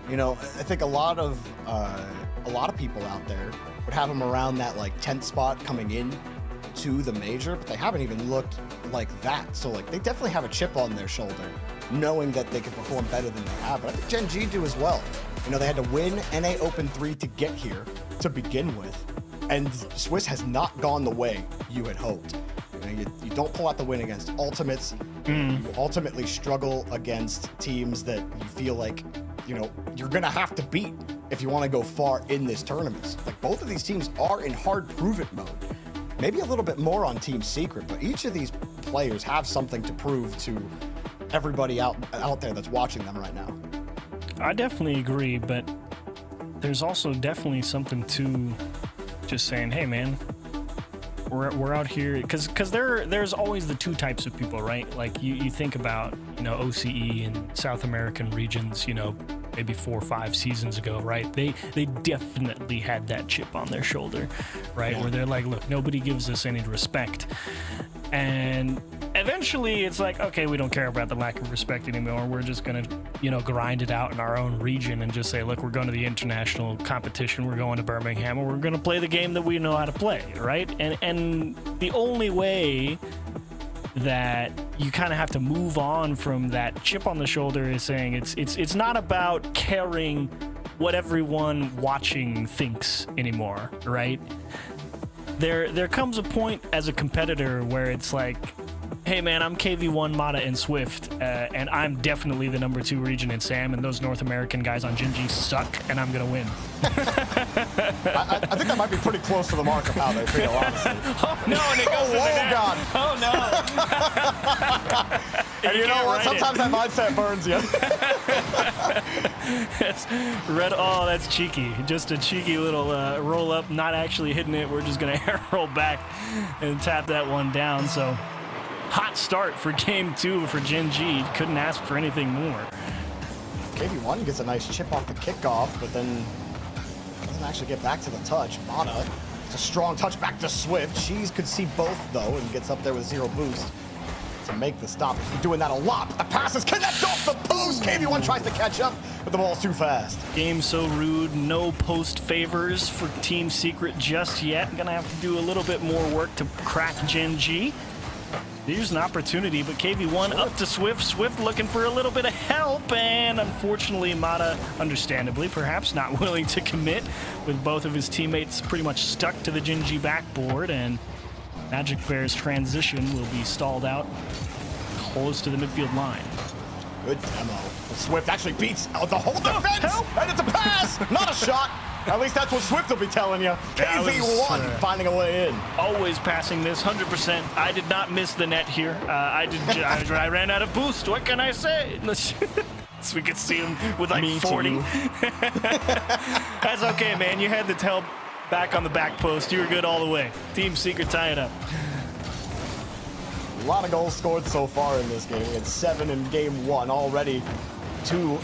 you know, I think a lot of people out there would have them around that like 10th spot coming in to the major, but they haven't even looked like that. So like they definitely have a chip on their shoulder, knowing that they can perform better than they have. But I think Gen.G do as well. You know, they had to win NA Open 3 to get here to begin with, and Swiss has not gone the way you had hoped. You know, you don't pull out the win against Ultimates. You ultimately struggle against teams that you feel like, you know, you're gonna have to beat if you want to go far in this tournament. Like both of these teams are in hard prove it mode. Maybe a little bit more on Team Secret, but each of these players have something to prove to everybody out there that's watching them right now. I definitely agree, but there's also definitely something to just saying, hey man, we're out here, because there's always the two types of people, right? Like you think about, you know, OCE and South American regions, you know, maybe 4 or 5 seasons ago, right? They definitely had that chip on their shoulder, right? Where they're like, look, nobody gives us any respect. And eventually it's like, okay, we don't care about the lack of respect anymore. We're just gonna, you know, grind it out in our own region and just say, look, we're going to the international competition. We're going to Birmingham, and we're gonna play the game that we know how to play, right? And the only way that you kind of have to move on from that chip on the shoulder is saying it's not about caring what everyone watching thinks anymore, right? There comes a point as a competitor where it's like, hey man, I'm KV1, Mata, and Swift, and I'm definitely the number 2 region in SAM, and those North American guys on Gen.G suck, and I'm gonna win. I think that might be pretty close to the mark of how they feel, honestly. Oh no, and it goes to the net. God. Oh no. And you know what? Sometimes that mindset burns you. Oh, that's cheeky. Just a cheeky little roll up, not actually hitting it. We're just gonna air roll back and tap that one down. So hot start for game 2 for Gen.G. Couldn't ask for anything more. KB1 gets a nice chip off the kickoff, but then doesn't actually get back to the touch. Mata, it's a strong touch back to Swift. Cheese could see both though, and gets up there with 0 boost to make the stop. He's been doing that a lot. The passes connect off the post. KB1 tries to catch up, but the ball's too fast. Game so rude. No post favors for Team Secret just yet. Gonna have to do a little bit more work to crack Gen.G. Here's an opportunity, but KV1 up to Swift. Swift looking for a little bit of help, and unfortunately Mata, understandably perhaps, not willing to commit, with both of his teammates pretty much stuck to the Gen.G backboard, and Magic Bear's transition will be stalled out close to the midfield line. Good demo. Swift actually beats the whole defense, and it's a pass, not a shot. At least that's what Swift will be telling you. KV1 finding a way in. Always passing this, 100%. I did not miss the net here. I ran out of boost. What can I say? So we could see him with like 40. That's okay, man. You had the tail back on the back post. You were good all the way. Team Secret tie it up. A lot of goals scored so far in this game. It's 7 in game 1 already, 2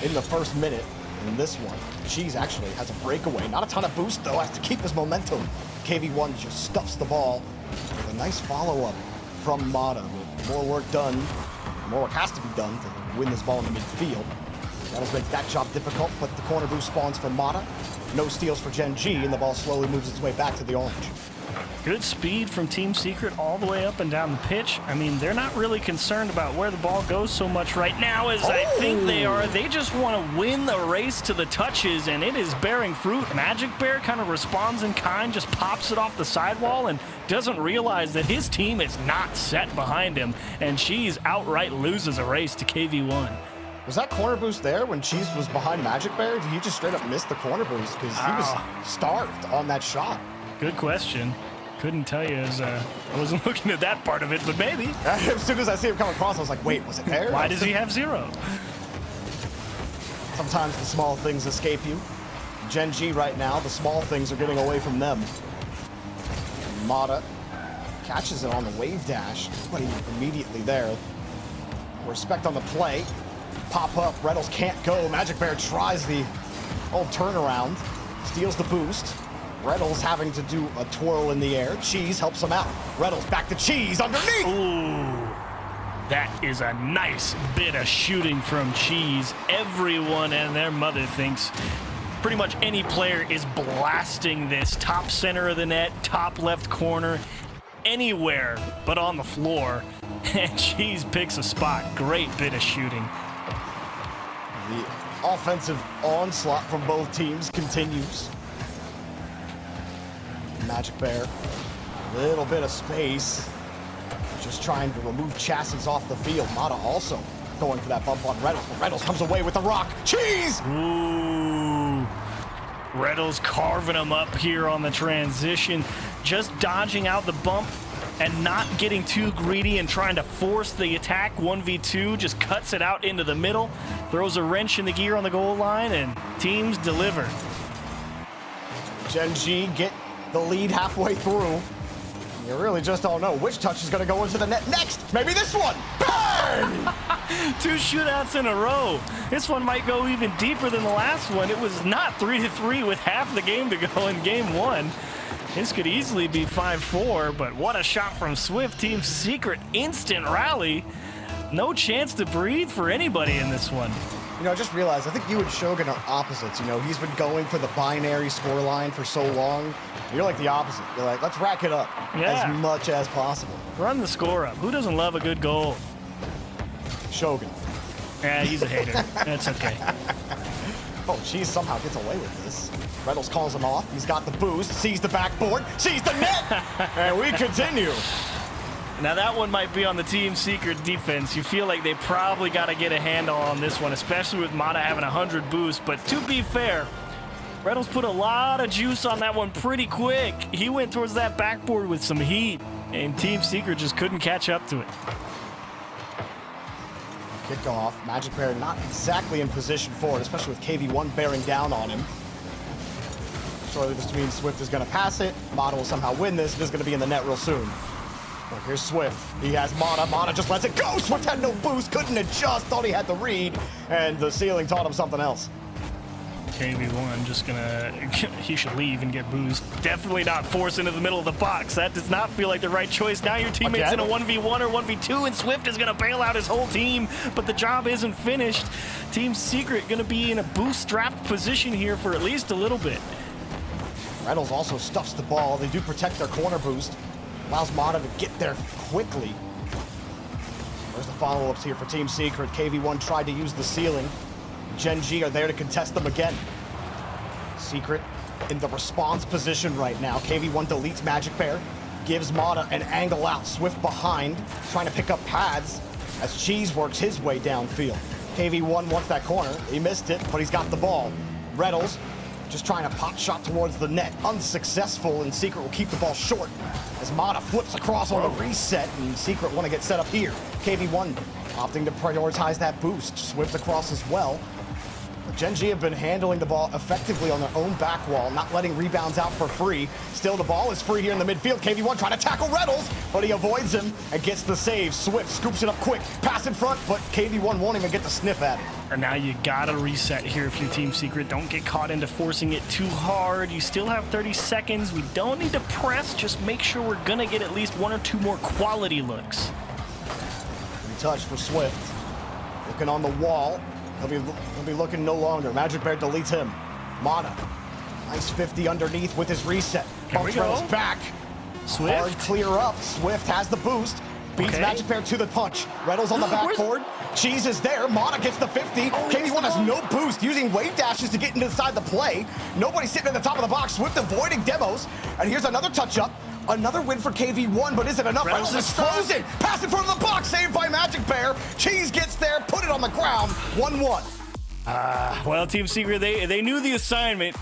in the first minute. in this one. Cheese actually has a breakaway. Not a ton of boost, though, has to keep his momentum. KV1 just stuffs the ball with a nice follow-up from Mata. With more work done, more work has to be done to win this ball in the midfield. That'll make that job difficult, but the corner boost spawns for Mata. No steals for Gen.G, and the ball slowly moves its way back to the orange. Good speed from Team Secret all the way up and down the pitch. I mean, they're not really concerned about where the ball goes so much right now as I think they are. They just want to win the race to the touches, and it is bearing fruit. Magic Bear kind of responds in kind, just pops it off the sidewall and doesn't realize that his team is not set behind him, and Cheese outright loses a race to KV1. Was that corner boost there when Cheese was behind Magic Bear? Did he just straight up miss the corner boost? Because he was starved on that shot. Good question. Couldn't tell you as I wasn't looking at that part of it, but maybe. As soon as I see him come across, I was like, wait, was it there? Why does he have 0? Sometimes the small things escape you. Gen.G right now, the small things are getting away from them. Mata catches it on the wave dash. Nobody immediately there. Respect on the play. Pop up, Rlcs can't go. Magic Bear tries the old turnaround, steals the boost. Rlcs having to do a twirl in the air. Cheese helps him out. Rlcs back to Cheese underneath. Ooh, that is a nice bit of shooting from Cheese. Everyone and their mother thinks pretty much any player is blasting this top center of the net, top left corner, anywhere but on the floor. And Cheese picks a spot. Great bit of shooting. The offensive onslaught from both teams continues. Magic Bear, a little bit of space, just trying to remove chassis off the field. Mata also going for that bump on Rlcs, but Rlcs comes away with the rock. Cheese! Ooh, Rlcs carving him up here on the transition, just dodging out the bump and not getting too greedy and trying to force the attack. 1v2, just cuts it out into the middle, throws a wrench in the gear on the goal line, and teams deliver. Gen.G get the lead halfway through. You really just don't know which touch is going to go into the net next. Maybe this one. Bang! 2 shootouts in a row. This one might go even deeper than the last one. It was not 3-3 with half the game to go in game 1. This could easily be 5-4, but what a shot from Swift. Team Secret, instant rally. No chance to breathe for anybody in this one. You know, I just realized, I think you and Shogun are opposites. You know, he's been going for the binary scoreline for so long. You're like the opposite. You're like, let's rack it up as much as possible. Run the score up. Who doesn't love a good goal? Shogun. Yeah, he's a hater. That's okay. Oh, Cheese somehow gets away with this. Rlcs calls him off. He's got the boost, sees the backboard, sees the net, and we continue. Now that one might be on the Team Secret defense. You feel like they probably got to get a handle on this one, especially with Mata having 100 boost. But to be fair, Rlcs put a lot of juice on that one pretty quick. He went towards that backboard with some heat, and Team Secret just couldn't catch up to it. Kickoff. Magic Bear not exactly in position for it, especially with KV1 bearing down on him. Surely this means Swift is going to pass it. Mata will somehow win this. It is going to be in the net real soon. Well, here's Swift. He has Mata. Mata just lets it go. Swift had no boost, couldn't adjust, thought he had the read, and the ceiling taught him something else. KV1 just gonna, he should leave and get boost. Definitely not force into the middle of the box. That does not feel like the right choice. Now your teammate's in a 1v1 or 1v2, and Swift is gonna bail out his whole team, but the job isn't finished. Team Secret gonna be in a boost-strapped position here for at least a little bit. Rlcs also stuffs the ball. They do protect their corner boost. Allows Mata to get there quickly. Where's the follow-ups here for Team Secret? KV1 tried to use the ceiling. Gen.G are there to contest them again. Secret in the response position right now. KV1 deletes Magic Bear, gives Mata an angle out. Swift behind, trying to pick up pads as Cheese works his way downfield. KV1 wants that corner. He missed it, but he's got the ball. Rlcs just trying to pot shot towards the net. Unsuccessful, and Secret will keep the ball short as Mata flips across on the reset, and Secret want to get set up here. KV1 opting to prioritize that boost. Swift across as well. Gen.G have been handling the ball effectively on their own back wall, not letting rebounds out for free. Still, the ball is free here in the midfield. KV1 trying to tackle Reynolds, but he avoids him and gets the save. Swift scoops it up quick, pass in front, but KV1 won't even get the sniff at it. And now you gotta reset here if you're Team Secret. Don't get caught into forcing it too hard. You still have 30 seconds. We don't need to press. Just make sure we're gonna get at least 1 or 2 more quality looks. Touch for Swift. Looking on the wall. He'll be looking no longer. Magic Bear deletes him. Mana. Nice 50 underneath with his reset. Bumps Reynolds back. Swift. Hard clear up. Swift has the boost. Beats Magic Bear to the punch. Reynolds on the backboard. Cheese is there. Mana gets the 50. KV1 has no boost, using wave dashes to get inside the play. Nobody sitting at the top of the box. Swift avoiding demos. And here's another touch up. Another win for KV1, but is it enough? Reynolds is frozen. Pass in front of the box, saved by Magic Bear. Cheese gets there, put it on the ground. 1-1. Well, Team Secret, they knew the assignment.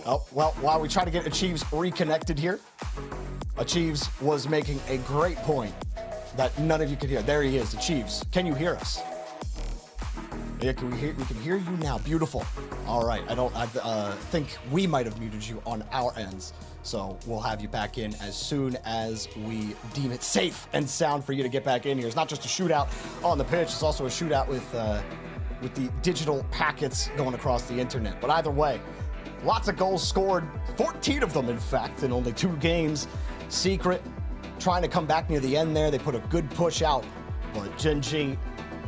Oh, well, while we try to get Achieves reconnected here, Achieves was making a great point that none of you could hear. There he is, Achieves. Can you hear us? Yeah, we can hear you now. Beautiful. All right, I think we might have muted you on our ends, so we'll have you back in as soon as we deem it safe and sound for you to get back in here. It's not just a shootout on the pitch, it's also a shootout with the digital packets going across the internet. But either way, lots of goals scored, 14 of them, in fact, in only 2 games. Secret trying to come back near the end there. They put a good push out, but Gen.G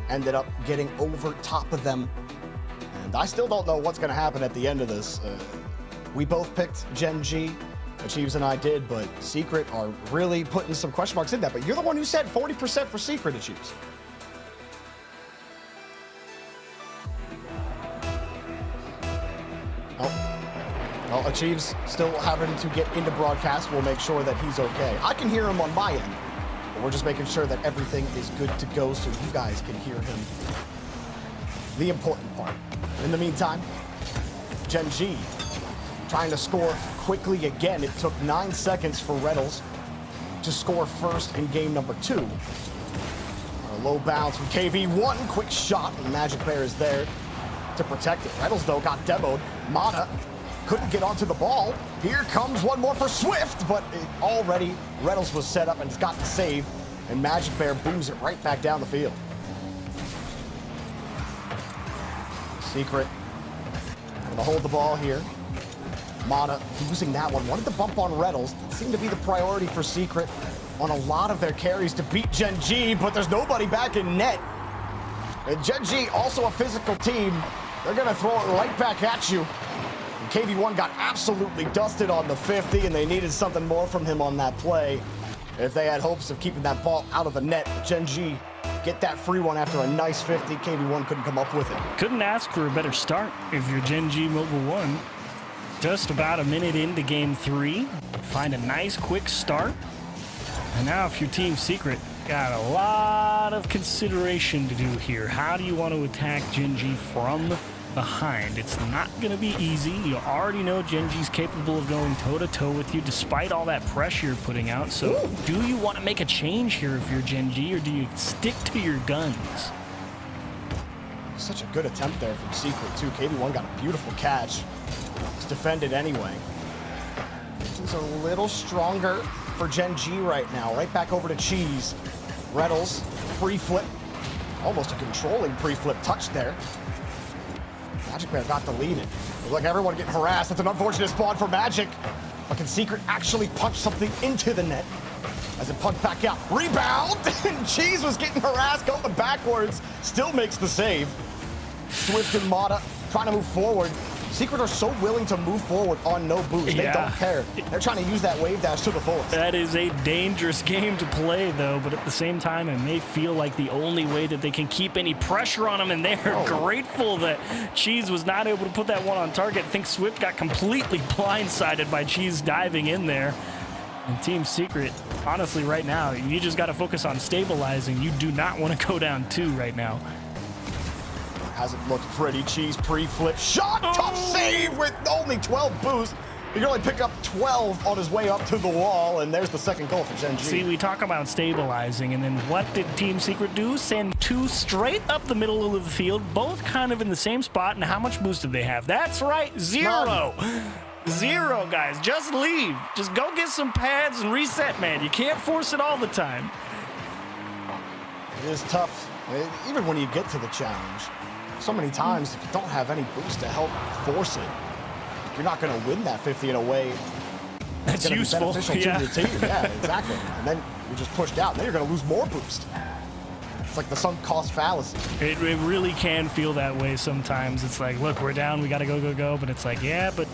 ended up getting over top of them. And I still don't know what's going to happen at the end of this. We both picked Gen.G, Achieves and I did, but Secret are really putting some question marks in that. But you're the one who said 40% for Secret, Achieves. Well, Achieves still having to get into broadcast. We'll make sure that he's okay. I can hear him on my end, but we're just making sure that everything is good to go so you guys can hear him. The important part. In the meantime, Gen.G trying to score quickly again. It took 9 seconds for Reynolds to score first in game number 2. A low bounce from KV1. Quick shot, and Magic Bear is there to protect it. Reynolds, though, got demoed. Mana couldn't get onto the ball. Here comes one more for Swift, but already Reynolds was set up and has got the save, and Magic Bear booms it right back down the field. Secret going to hold the ball here. Mana losing that one. Wanted to bump on Reynolds. That seemed to be the priority for Secret on a lot of their carries to beat Gen.G, but there's nobody back in net. And Gen.G, also a physical team. They're going to throw it right back at you. And KV1 got absolutely dusted on the 50, and they needed something more from him on that play. If they had hopes of keeping that ball out of the net, Gen.G get that free one after a nice 50. KV1 couldn't come up with it. Couldn't ask for a better start if you're Gen.G Mobile 1. Just about a minute into game 3. Find a nice quick start. And now if you're Team Secret, got a lot of consideration to do here. How do you want to attack Gen.G from behind? It's not going to be easy. You already know Gen.G's capable of going toe-to-toe with you despite all that pressure you're putting out. So do you want to make a change here if you're Gen.G, or do you stick to your guns? Such a good attempt there from Secret, too. KV1 got a beautiful catch. It's defended anyway. He's a little stronger for Gen.G right now. Right back over to Cheese. Reynolds, pre-flip. Almost a controlling pre-flip touch there. Magic Bear got to lead it. Look like everyone getting harassed. That's an unfortunate spawn for Magic. But can Secret actually punch something into the net? As it punched back out. Rebound! And Cheese was getting harassed, going backwards. Still makes the save. Swift and Mata trying to move forward. Secret are so willing to move forward on no boost. They don't care. They're trying to use that wave dash to the fullest. That is a dangerous game to play, though, but at the same time, it may feel like the only way that they can keep any pressure on them, and they're grateful that Cheese was not able to put that one on target. I think Swift got completely blindsided by Cheese diving in there. And Team Secret, honestly, right now, you just got to focus on stabilizing. You do not want to go down 2 right now. Hasn't looked pretty. Cheese pre-flip shot. Tough save with only 12 boost. He can only pick up 12 on his way up to the wall, and there's the second goal for Gen.G. See, we talk about stabilizing, and then what did Team Secret do? Send 2 straight up the middle of the field, both kind of in the same spot, and how much boost did they have? That's right, 0. 0, guys. Just leave. Just go get some pads and reset, man. You can't force it all the time. It is tough, even when you get to the challenge. So many times, if you don't have any boost to help force it, you're not going to win that 50 in a way that's useful. Beneficial to your team. Yeah, exactly. And then you're just pushed out. And then you're going to lose more boost. It's like the sunk cost fallacy. It really can feel that way sometimes. It's like, look, we're down. We got to go. But it's like, yeah, but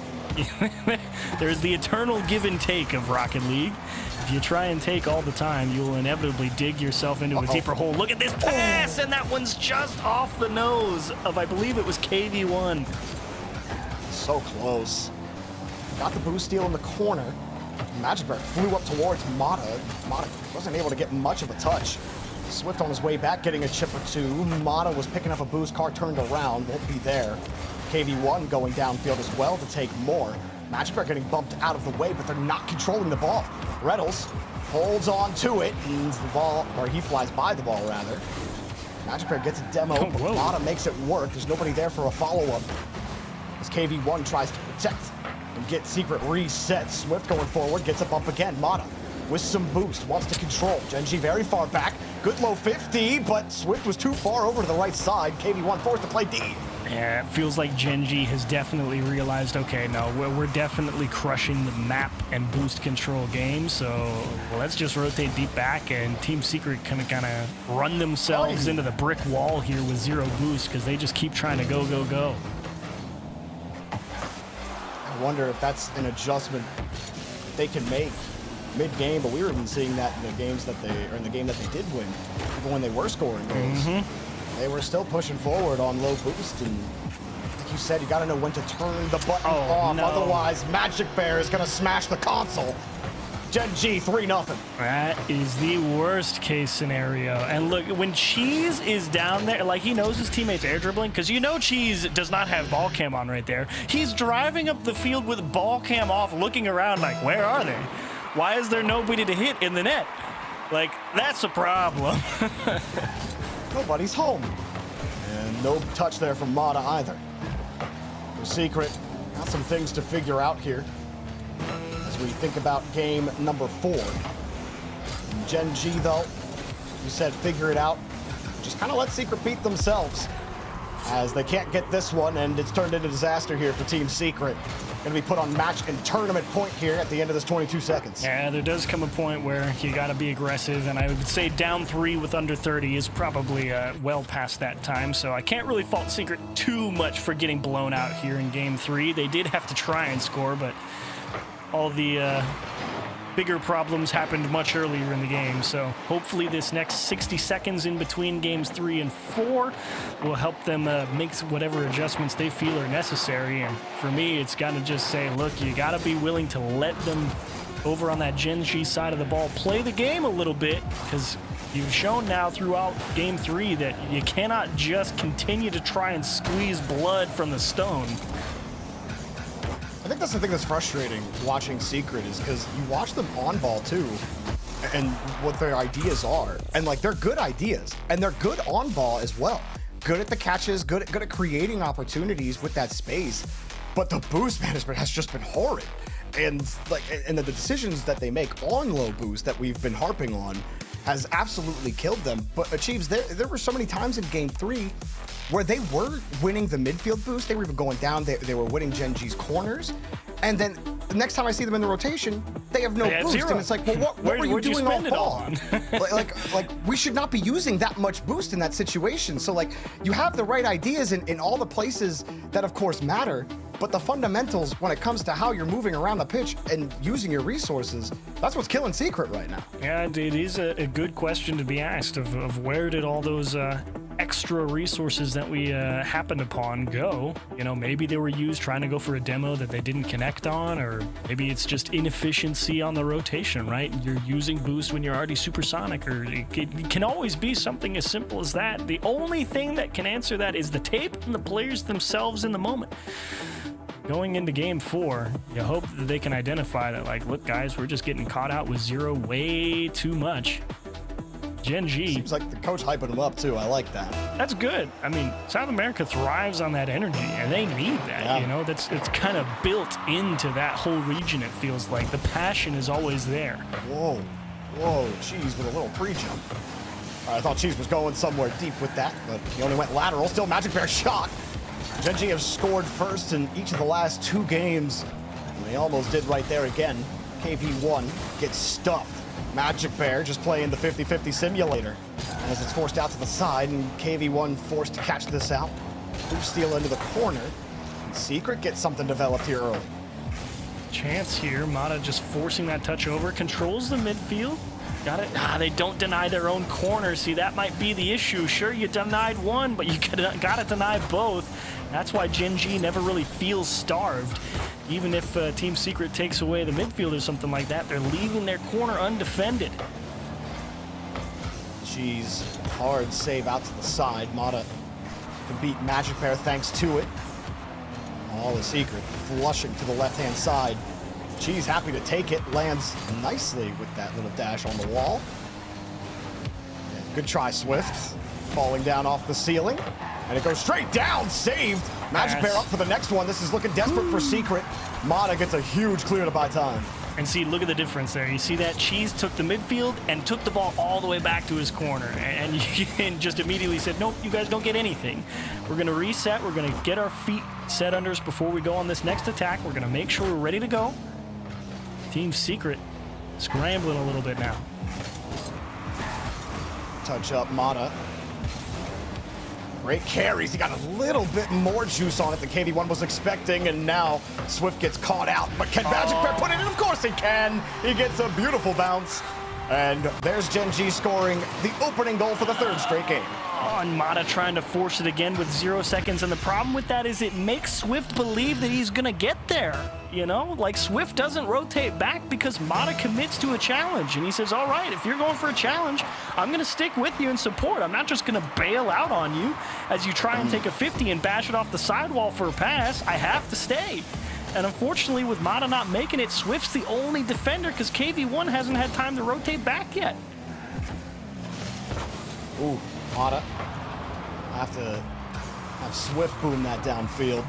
there's the eternal give and take of Rocket League. If you try and take all the time, you will inevitably dig yourself into a deeper hole. Look at this pass, and that one's just off the nose of, I believe it was KV1. So close. Got the boost steal in the corner. Magic Bear flew up towards Mata. Mata wasn't able to get much of a touch. Swift on his way back, getting a chip or 2. Mata was picking up a boost. Car turned around, won't be there. KV1 going downfield as well to take more. Magic Bear getting bumped out of the way, but they're not controlling the ball. Rlcs holds on to it, and the ball, or he flies by the ball rather. Magic Bear gets a demo, but Mata makes it work. There's nobody there for a follow-up. As KV1 tries to protect and get Secret reset. Swift going forward, gets a bump again. Mata with some boost, wants to control. Gen.G very far back, good low 50, but Swift was too far over to the right side. KV1 forced to play D. Yeah, it feels like Gen.G has definitely realized, okay, no, we're definitely crushing the map and boost control game, so let's just rotate deep back, and Team Secret kind of run themselves into the brick wall here with 0 boost because they just keep trying to go. I wonder if that's an adjustment they can make mid-game, but we were even seeing that in the games that in the game that they did win, even when they were scoring goals. They were still pushing forward on low boost, and like you said, you got to know when to turn the button off. No. Otherwise, Magic Bear is going to smash the console. Gen.G 3-0. That is the worst case scenario. And look, when Cheese is down there, like he knows his teammates air dribbling, because you know Cheese does not have ball cam on right there. He's driving up the field with ball cam off, looking around like, where are they? Why is there nobody to hit in the net? Like, that's a problem. Nobody's home. And no touch there from Mata either. The Secret got some things to figure out here as we think about game number 4. And Gen.G, though, you said figure it out. Just kind of let Secret beat themselves as they can't get this one, and it's turned into disaster here for Team Secret. Going to be put on match and tournament point here at the end of this 22 seconds. Yeah, there does come a point where you got to be aggressive, and I would say down 3 with under 30 is probably well past that time, so I can't really fault Secret too much for getting blown out here in game 3. They did have to try and score, but all the bigger problems happened much earlier in the game, so hopefully this next 60 seconds in between games 3 and 4 will help them make whatever adjustments they feel are necessary. And for me, it's got to just say, look, you got to be willing to let them over on that Gen.G side of the ball play the game a little bit, because you've shown now throughout game 3 that you cannot just continue to try and squeeze blood from the stone. I think that's the thing that's frustrating watching Secret, is because you watch them on ball too, and what their ideas are, and like they're good ideas, and they're good on ball as well. Good at the catches, good at creating opportunities with that space, but the boost management has just been horrid, and the decisions that they make on low boost that we've been harping on has absolutely killed them. But Achieves, there were so many times in game 3 where they were winning the midfield boost. They were even going down. They were winning Gen.G's corners. And then the next time I see them in the rotation, they have no boost. 0. And it's like, well, what were you doing off ball? like we should not be using that much boost in that situation. So like you have the right ideas in all the places that of course matter, but the fundamentals when it comes to how you're moving around the pitch and using your resources, that's what's killing Secret right now. Yeah, it is a good question to be asked of where did all those extra resources that we happened upon go. You know, maybe they were used trying to go for a demo that they didn't connect on, or maybe it's just inefficiency on the rotation, right? You're using boost when you're already supersonic, or it can always be something as simple as that. The only thing that can answer that is the tape and the players themselves in the moment. Going into game 4, you hope that they can identify that, like, look, guys, we're just getting caught out with 0 way too much. Gen.G. Seems like the coach hyping him up, too. I like that. That's good. I mean, South America thrives on that energy, and they need that, you know? It's kind of built into that whole region, it feels like. The passion is always there. Whoa. Whoa, Cheese with a little pre-jump. I thought Cheese was going somewhere deep with that, but he only went lateral. Still Magic Bear shot. Gen.G have scored first in each of the last 2 games. And they almost did right there again. KV1 gets stuffed. Magic Bear just playing the 50-50 simulator as it's forced out to the side, and KV1 forced to catch this out. Boost steal into the corner. And Secret gets something developed here early. Chance here. Mata just forcing that touch over. Controls the midfield. Got it. They don't deny their own corner. See, that might be the issue. Sure, you denied one, but you got to deny both. That's why Gen.G never really feels starved. Even if Team Secret takes away the midfield or something like that, they're leaving their corner undefended. Cheese, hard save out to the side. Mata can beat Magic Bear thanks to it. All the Secret flushing to the left-hand side. Cheese happy to take it, lands nicely with that little dash on the wall. Yeah, good try, Swift. Falling down off the ceiling. And it goes straight down, saved. Magic Bear up for the next one. This is looking desperate for Secret. Mata gets a huge clear to buy time. And see, look at the difference there. You see that Cheese took the midfield and took the ball all the way back to his corner. And just immediately said, nope, you guys don't get anything. We're going to reset. We're going to get our feet set under us before we go on this next attack. We're going to make sure we're ready to go. Team Secret scrambling a little bit now. Touch up Mata. Great carries. He got a little bit more juice on it than KV1 was expecting, and now Swift gets caught out. But can Magic Bear put it in? Of course he can. He gets a beautiful bounce. And there's Gen.G scoring the opening goal for the 3rd straight game. Oh, and Mata trying to force it again with 0 seconds. And the problem with that is it makes Swift believe that he's going to get there. You know, like Swift doesn't rotate back because Mata commits to a challenge. And he says, all right, if you're going for a challenge, I'm going to stick with you in support. I'm not just going to bail out on you as you try and take a 50 and bash it off the sidewall for a pass. I have to stay. And unfortunately, with Mata not making it, Swift's the only defender because KV1 hasn't had time to rotate back yet. Ooh, Mata. I have to have Swift boom that downfield.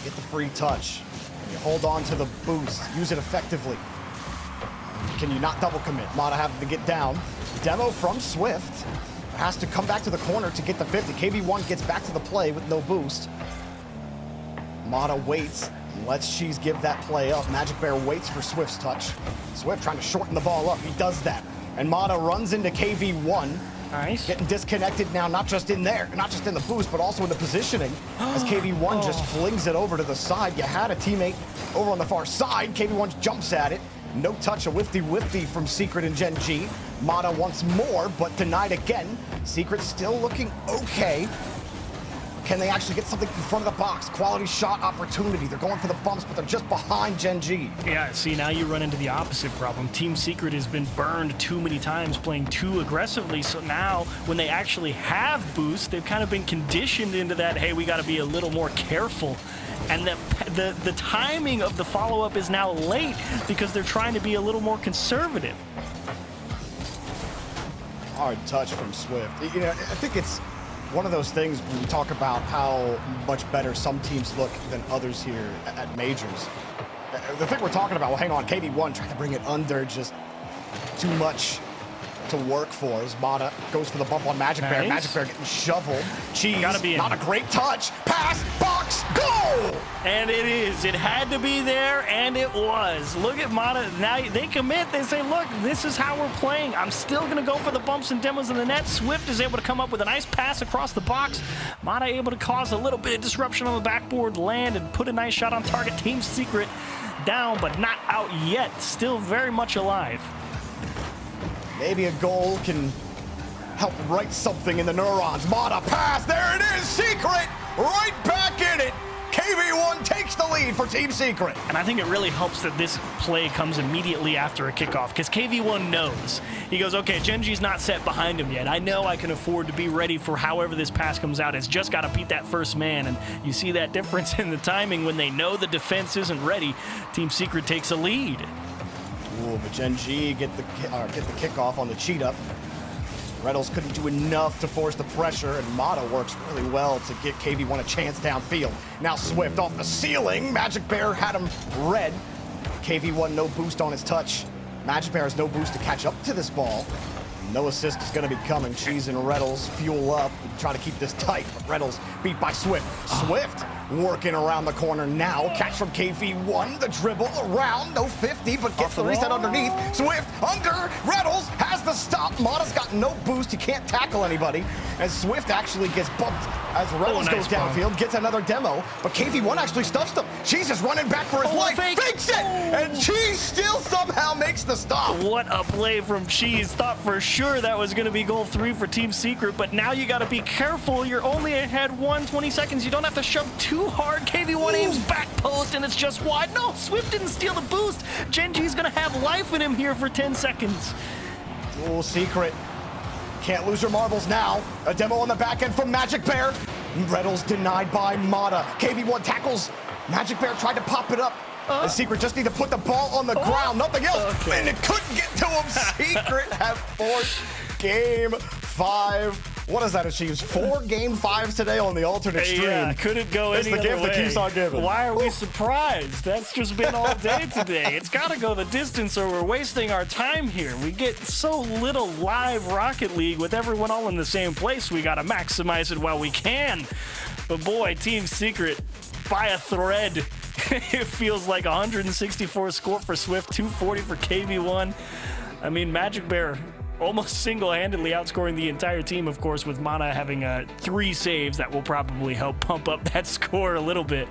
Get the free touch. You hold on to the boost. Use it effectively. Can you not double commit? Mata having to get down. Demo from Swift. Has to come back to the corner to get the 50. KV1 gets back to the play with no boost. Mata waits and lets Cheese give that play up. Magic Bear waits for Swift's touch. Swift trying to shorten the ball up. He does that. And Mata runs into KV1. Nice. Getting disconnected now, not just in there, not just in the boost, but also in the positioning. As KV1 just flings it over to the side. You had a teammate over on the far side. KV1 jumps at it. No touch, a whifty from Secret and Gen.G. Mata once more, but denied again. Secret still looking okay. Can they actually get something in front of the box? Quality shot opportunity. They're going for the bumps, but they're just behind Gen.G. Yeah, see, now you run into the opposite problem. Team Secret has been burned too many times playing too aggressively, so now when they actually have boost, they've kind of been conditioned into that, hey, we got to be a little more careful. And the timing of the follow-up is now late because they're trying to be a little more conservative. Hard touch from Swift. You know, I think it's one of those things when we talk about how much better some teams look than others here at majors. The thing we're talking about, well, hang on, KV1 trying to bring it under, just too much to work for as Mata goes for the bump on Magic Bear. Magic Bear getting shoveled. Cheese, not a great touch. Pass, box, goal! And it is. It had to be there, and it was. Look at Mata. Now they commit. They say, look, this is how we're playing. I'm still going to go for the bumps and demos in the net. Swift is able to come up with a nice pass across the box. Mata able to cause a little bit of disruption on the backboard, land, and put a nice shot on target. Team Secret down, but not out yet. Still very much alive. Maybe a goal can help write something in the neurons. Mata pass, there it is, Secret, right back in it. KV1 takes the lead for Team Secret. And I think it really helps that this play comes immediately after a kickoff, because KV1 knows. He goes, okay, Gen.G's not set behind him yet. I know I can afford to be ready for however this pass comes out. It's just got to beat that first man. And you see that difference in the timing when they know the defense isn't ready. Team Secret takes a lead. Ooh, but Gen.G get the kickoff on the cheat up. Rlcs couldn't do enough to force the pressure, and Mata works really well to get KV1 a chance downfield. Now Swift off the ceiling. Magic Bear had him red. KV1 no boost on his touch. Magic Bear has no boost to catch up to this ball. No assist is going to be coming. Cheese and Rlcs fuel up and try to keep this tight, but Rlcs beat by Swift. Swift working around the corner now. Catch from KV1. The dribble around. No 50, but gets the reset underneath. Swift under. Rlcs has the stop. Mata's got no boost. He can't tackle anybody. And Swift actually gets bumped as Rlcs goes downfield. Gets another demo, but KV1 actually stuffs them. Cheese is running back for his life. Fakes it! And Cheese still somehow makes the stop. What a play from Cheese. Thought for sure that was going to be goal 3 for Team Secret, but now you got to be careful. You're only ahead 20 seconds. You don't have to shove too hard. KV1 aims back post, and it's just wide. No, Swift didn't steal the boost. Gen.G's going to have life in him here for 10 seconds. Oh, Secret. Can't lose your marbles now. A demo on the back end from Magic Bear. Rlcs denied by Mata. KV1 tackles. Magic Bear tried to pop it up. The Secret just need to put the ball on the ground, nothing else. And it couldn't get to him. Secret have forced game 5. What does that achieve? 4 game 5s today on the alternate stream. Yeah, couldn't go any other way. It's the gift that keeps on giving. Why are we surprised? That's just been all day today. It's got to go the distance or we're wasting our time here. We get so little live Rocket League with everyone all in the same place. We got to maximize it while we can. But boy, Team Secret, by a thread. It feels like 164 score for Swift, 240 for KV1. I mean, Magic Bear almost single-handedly outscoring the entire team, of course, with Mata having 3 saves that will probably help pump up that score a little bit.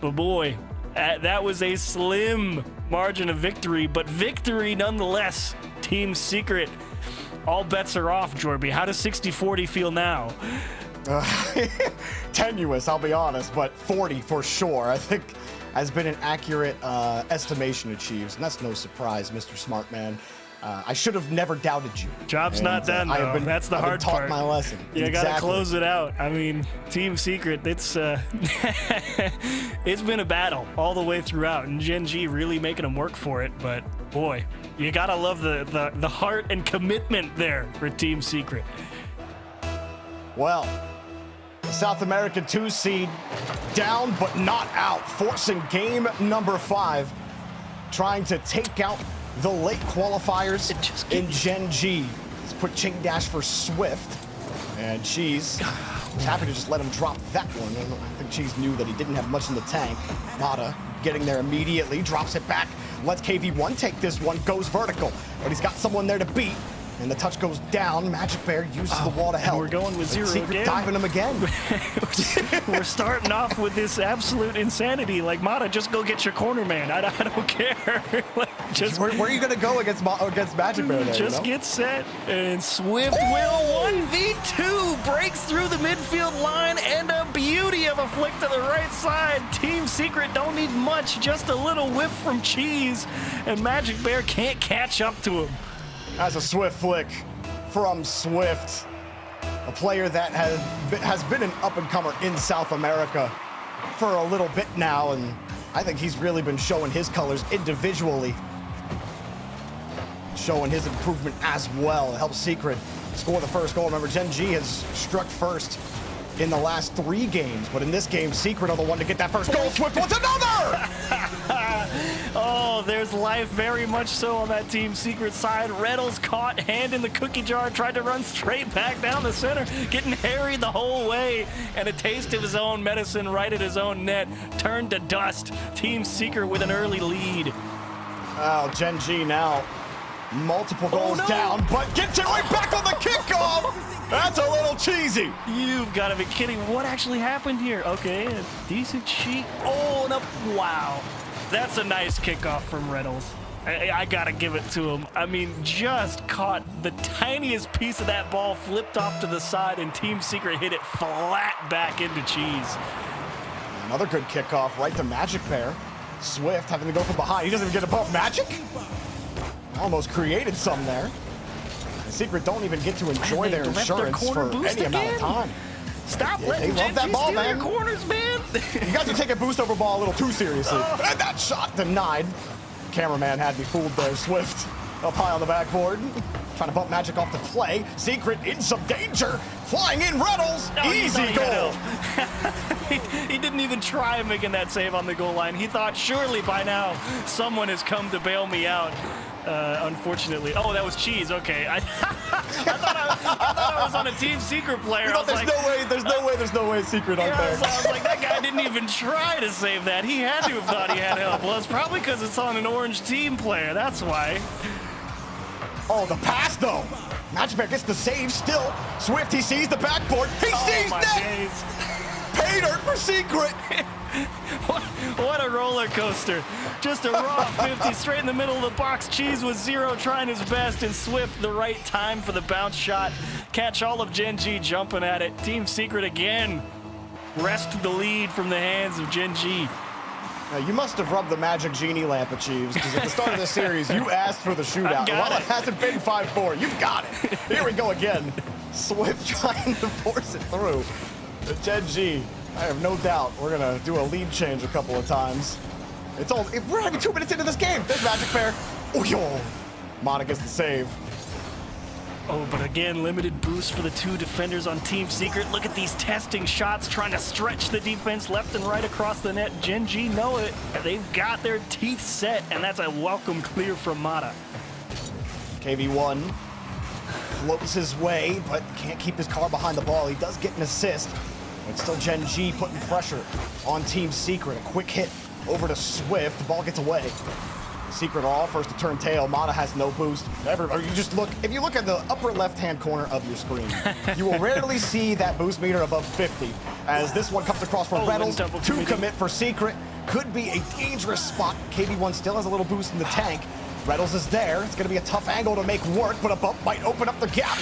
But boy, that was a slim margin of victory, but victory nonetheless. Team Secret, all bets are off, Jorby. How does 60-40 feel now? Tenuous, I'll be honest, but 40 for sure, I think, has been an accurate estimation of Chiefs, and that's no surprise, Mr. Smart Man. I should have never doubted you. Job's not done, though. That's the hard part. I've been taught my lesson. You gotta close it out. I mean, Team Secret, it's it's been a battle all the way throughout, and Gen.G really making them work for it. But boy, you gotta love the heart and commitment there for Team Secret. Well, the South American 2 seed down but not out, forcing game number 5, trying to take out the late qualifiers in Gen.G. Let's put chain dash for Swift, and Cheese was happy to just let him drop that one. I think Cheese knew that he didn't have much in the tank. Mata getting there immediately, drops it back, lets KV1 take this one, goes vertical, but he's got someone there to beat. And the touch goes down. Magic Bear uses the wall to help. We're going with 0 Secret again. Diving him again. We're starting off with this absolute insanity. Like, Mata, just go get your corner man. I don't care. Just where are you going to go against Magic Bear there? Just get set. And Swift will 1v2. Breaks through the midfield line. And a beauty of a flick to the right side. Team Secret don't need much. Just a little whiff from Cheese. And Magic Bear can't catch up to him. That's a Swift flick from Swift, a player that has been an up-and-comer in South America for a little bit now, and I think he's really been showing his colors individually, showing his improvement as well. It helps Secret score the first goal. Remember, Gen.G has struck first in the last 3 games, but in this game, Secret are the one to get that first goal. Swift wants another! Oh, there's life very much so on that Team Secret side. Rlcs caught, hand in the cookie jar, tried to run straight back down the center, getting harried the whole way, and a taste of his own medicine right at his own net, turned to dust. Team Secret with an early lead. Oh, Gen.G now, multiple goals down, but gets it right back on the kickoff! That's a little cheesy. You've got to be kidding. What actually happened here? Okay, a decent cheat. Oh, no, wow. That's a nice kickoff from Rlcs. I gotta give it to him. I mean, just caught the tiniest piece of that ball, flipped off to the side, and Team Secret hit it flat back into Cheese. Another good kickoff right to Magic Bear. Swift having to go from behind. He doesn't even get above Magic. Almost created some there. The Secret don't even get to enjoy their insurance for any amount of time. Stop letting they love that Gen.G ball, steal man. your corners, man. You guys are taking boost over ball a little too seriously. And that shot denied. Cameraman had me fooled there. Swift up high on the backboard. Trying to bump Magic off the play. Secret in some danger. Flying in Reynolds. Easy goal. He didn't even try making that save on the goal line. He thought surely by now someone has come to bail me out. Unfortunately. Oh, that was Cheese. Okay. I thought I was on a Team Secret player. There's no way Secret on there. So I was like, that guy didn't even try to save that. He had to have thought he had help. Well, it's probably because it's on an orange team player. That's why. Oh, the pass though. Magic Bear gets the save still. Swift, he sees the backboard. He sees net. Paid her for Secret. What a roller coaster. Just a raw 50 straight in the middle of the box. Cheese with 0 trying his best, and Swift the right time for the bounce shot. Catch all of Gen.G jumping at it. Team Secret again wrested the lead from the hands of Gen.G. Now, you must have rubbed the magic genie lamp at Cheeves, because at the start of the series, you asked for the shootout. While it hasn't been 5-4, you've got it. Here we go again. Swift trying to force it through. Gen.G, I have no doubt we're going to do a lead change a couple of times. We're not even 2 minutes into this game. There's Magic Bear. Oh, yo. Mana gets the save. Oh, but again, limited boost for the two defenders on Team Secret. Look at these testing shots, trying to stretch the defense left and right across the net. Gen.G know it. They've got their teeth set, and that's a welcome clear from Mata. KV1 floats his way, but can't keep his car behind the ball. He does get an assist, but still Gen.G putting pressure on Team Secret. A quick hit over to Swift. The ball gets away. Secret are all first to turn tail. Mata has no boost. If you look at the upper left-hand corner of your screen, you will rarely see that boost meter above 50. As this one comes across for Reynolds, to commit for Secret. Could be a dangerous spot. KV1 still has a little boost in the tank. Reynolds is there. It's going to be a tough angle to make work, but a bump might open up the gap.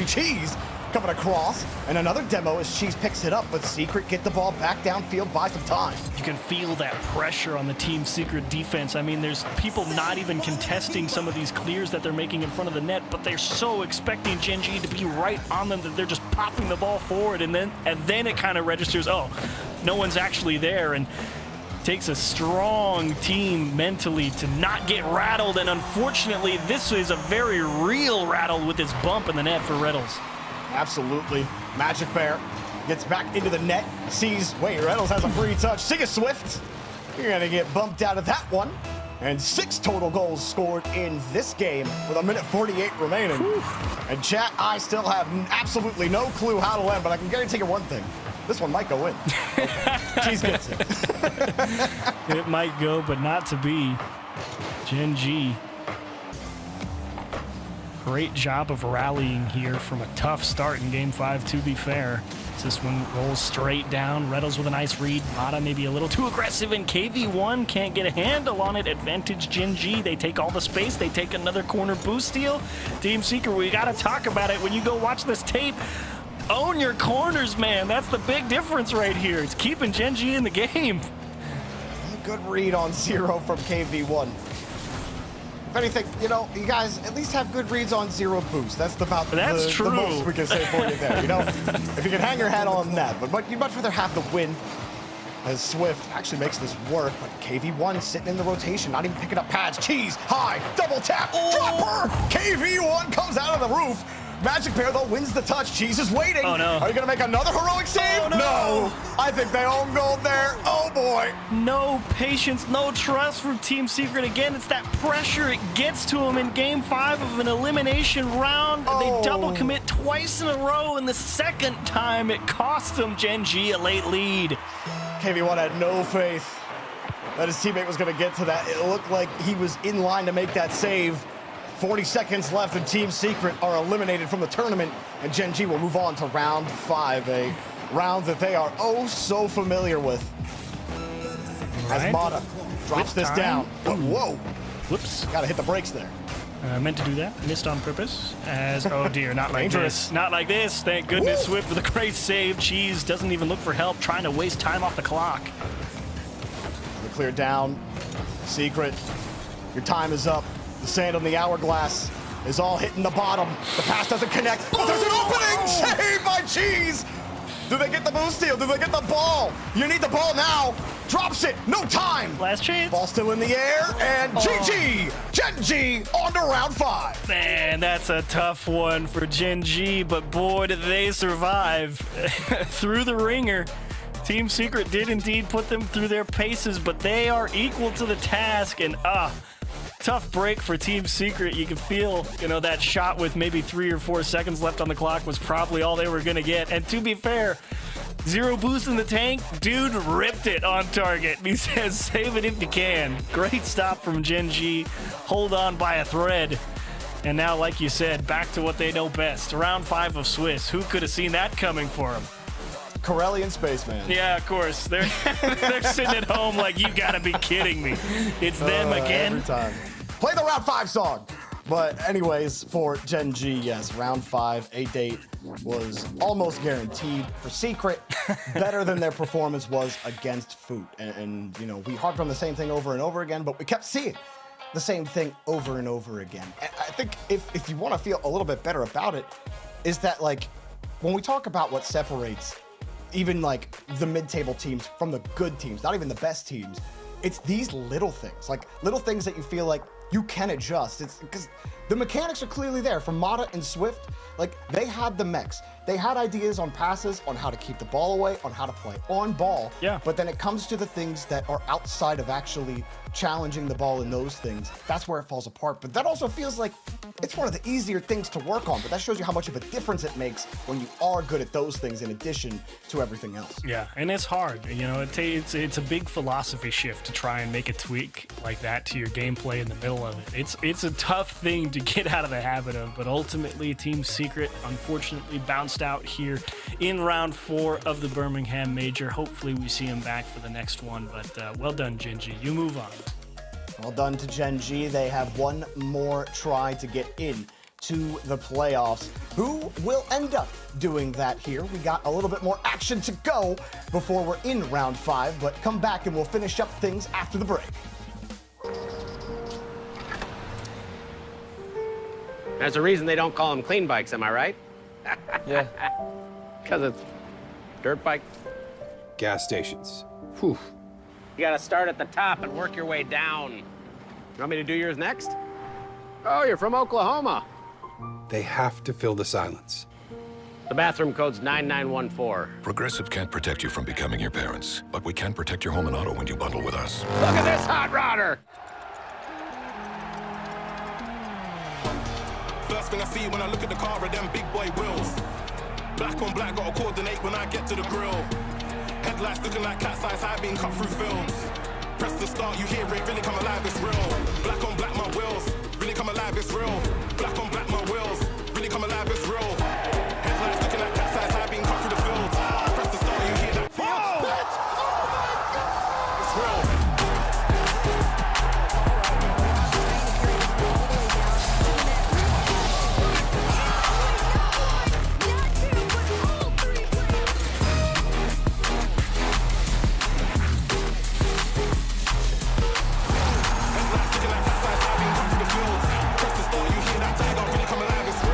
Cheese coming across, and another demo as Cheese picks it up, but Secret get the ball back downfield, buy some time. You can feel that pressure on the Team Secret defense. I mean, there's people not even contesting some of these clears that they're making in front of the net, but they're so expecting Gen.G to be right on them that they're just popping the ball forward, and then it kind of registers, oh, no one's actually there, and takes a strong team mentally to not get rattled, and unfortunately, this is a very real rattle with this bump in the net for Reynolds. Absolutely. Magic Bear gets back into the net, sees, Reynolds has a free touch. See you, Swift. You're going to get bumped out of that one. And 6 total goals scored in this game with 1:48 remaining. Whew. And chat, I still have absolutely no clue how to end, but I can guarantee you one thing. This one might go in. Cheese gets it. It might go, but not to be. Gen.G. Great job of rallying here from a tough start in Game 5, to be fair. This one rolls straight down. Reynolds with a nice read. Mata maybe a little too aggressive, and KV1 can't get a handle on it. Advantage Gen.G. They take all the space. They take another corner boost steal. Team Secret, we got to talk about it when you go watch this tape. Own your corners, man. That's the big difference right here. It's keeping Gen.G in the game. Good read on 0 from KV1. If anything, you guys at least have good reads on 0 boost. That's the most we can say for you there. If you can hang your hat on that. But you'd much rather have the win, as Swift actually makes this work. But KV1 sitting in the rotation, not even picking up pads. Cheese, high, double tap, dropper. KV1 comes out of the roof. Magic Bear, though, wins the touch. Cheese is waiting. Oh, no. Are you going to make another heroic save? Oh, no. I think they own gold there. Oh, boy. No patience, no trust from Team Secret. Again, it's that pressure. It gets to them in Game 5 of an elimination round. Oh. They double commit twice in a row, and the second time it cost them Gen.G a late lead. KV1 had no faith that his teammate was going to get to that. It looked like he was in line to make that save. 40 seconds left, and Team Secret are eliminated from the tournament, and Gen.G will move on to round 5, a round that they are oh so familiar with. as Mata drops this down. Whoa. Whoops. Gotta hit the brakes there. Meant to do that. Missed on purpose. As, oh dear, not like Dangerous. this. Not like this. Thank goodness. Swift with a great save. Cheese doesn't even look for help, trying to waste time off the clock. They're cleared down. Secret. Your time is up. The sand on the hourglass is all hitting the bottom. The pass doesn't connect. Oh, there's an opening! Saved by Cheese! Do they get the boost steal? Do they get the ball? You need the ball now. Drops it. No time. Last chance. Ball still in the air. And GG. Gen.G on to round 5. Man, that's a tough one for Gen.G, but boy, did they survive. Through the ringer. Team Secret did indeed put them through their paces, but they are equal to the task. And tough break for Team Secret. You can feel, that shot with maybe 3 or 4 seconds left on the clock was probably all they were going to get. And to be fair, 0 boost in the tank. Dude ripped it on target. He says, save it if you can. Great stop from Gen.G. Hold on by a thread. And now, like you said, back to what they know best. Round 5 of Swiss. Who could have seen that coming for them? Corellian Spaceman. Yeah, of course. They're sitting at home like, you gotta be kidding me. It's them again. Every time. Play the round 5 song. But anyways, for Gen.G, yes, round 5, 8-8 was almost guaranteed for Secret. Better than their performance was against Foot. And we harped on the same thing over and over again, but we kept seeing the same thing over and over again. And I think if you want to feel a little bit better about it, is that when we talk about what separates even the mid-table teams from the good teams, not even the best teams, it's these little things, little things that you feel like you can adjust. It's because the mechanics are clearly there. For Mata and Swift, they had the mechs. They had ideas on passes, on how to keep the ball away, on how to play on ball. Yeah. But then it comes to the things that are outside of actually challenging the ball in those things. That's where it falls apart. But that also feels like it's one of the easier things to work on. But that shows you how much of a difference it makes when you are good at those things in addition to everything else. Yeah, and it's hard. It's a big philosophy shift to try and make a tweak like that to your gameplay in the middle of it. It's a tough thing to get out of the habit of, but ultimately Team Secret unfortunately bounced out here in round 4 of the Birmingham Major. Hopefully we see him back for the next one, but well done, Gen.G. You move on. Well done to Gen.G. They have one more try to get in to the playoffs. Who will end up doing that here? We got a little bit more action to go before we're in round 5, but come back and we'll finish up things after the break. There's a reason they don't call them clean bikes, am I right? Yeah. Because it's dirt bike. Gas stations. Whew. You gotta start at the top and work your way down. You want me to do yours next? Oh, you're from Oklahoma. They have to fill the silence. The bathroom code's 9914. Progressive can't protect you from becoming your parents, but we can protect your home and auto when you bundle with us. Look at this hot rodder! First thing I see when I look at the car are them big boy wheels. Black on black, gotta coordinate when I get to the grill. Headlights looking like cat's eyes high being cut through films. Press the start, you hear it really come alive, it's real. Black on black, my wheels really come alive, it's real. Black on black, my wheels really come alive, it's real. Headlights looking like cat's eyes high being cut through the fields. Press the start, you hear that. It's real. Headlights looking like cat's eyes high being cut through the fields. Press the start, you hear that. Tiger really come alive, it's real.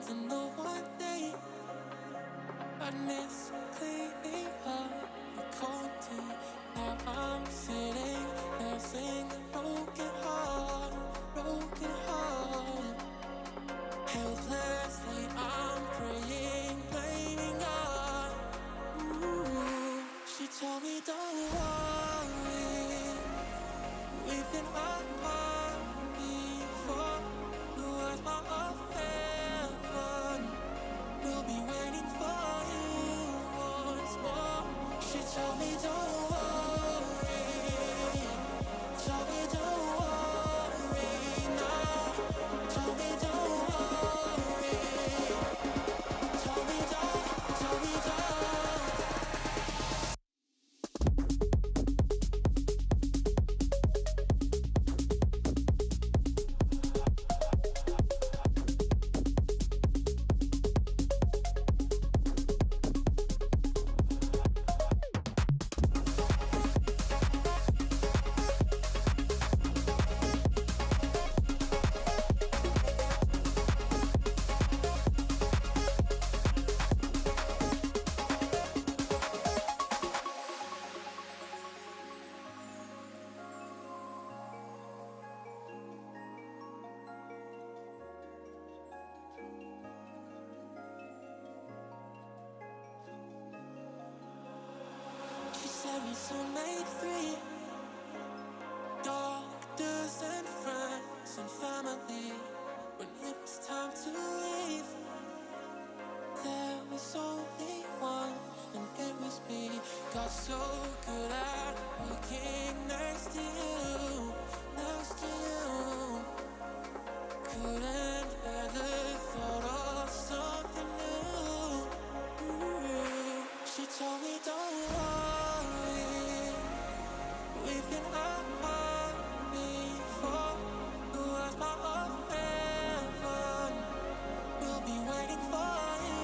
And the one day I miss cleaning up the cold tea. Now I'm sitting there singing broken heart, broken heart. Helplessly I'm praying, blaming God. Ooh, she told me don't worry, we've been apart before. The world's part of heaven, we'll be waiting for you once more. She told me don't worry, told me don't worry now. Told me don't worry, told me don't. She said we soon made three, doctors and friends and family. When it was time to leave, there was only one, and it was me. Got so good at looking next to you, next to you. Couldn't bear the thought of something new. Ooh, she told me don't worry, we've been apart before. The world's part of heaven, we'll be waiting for you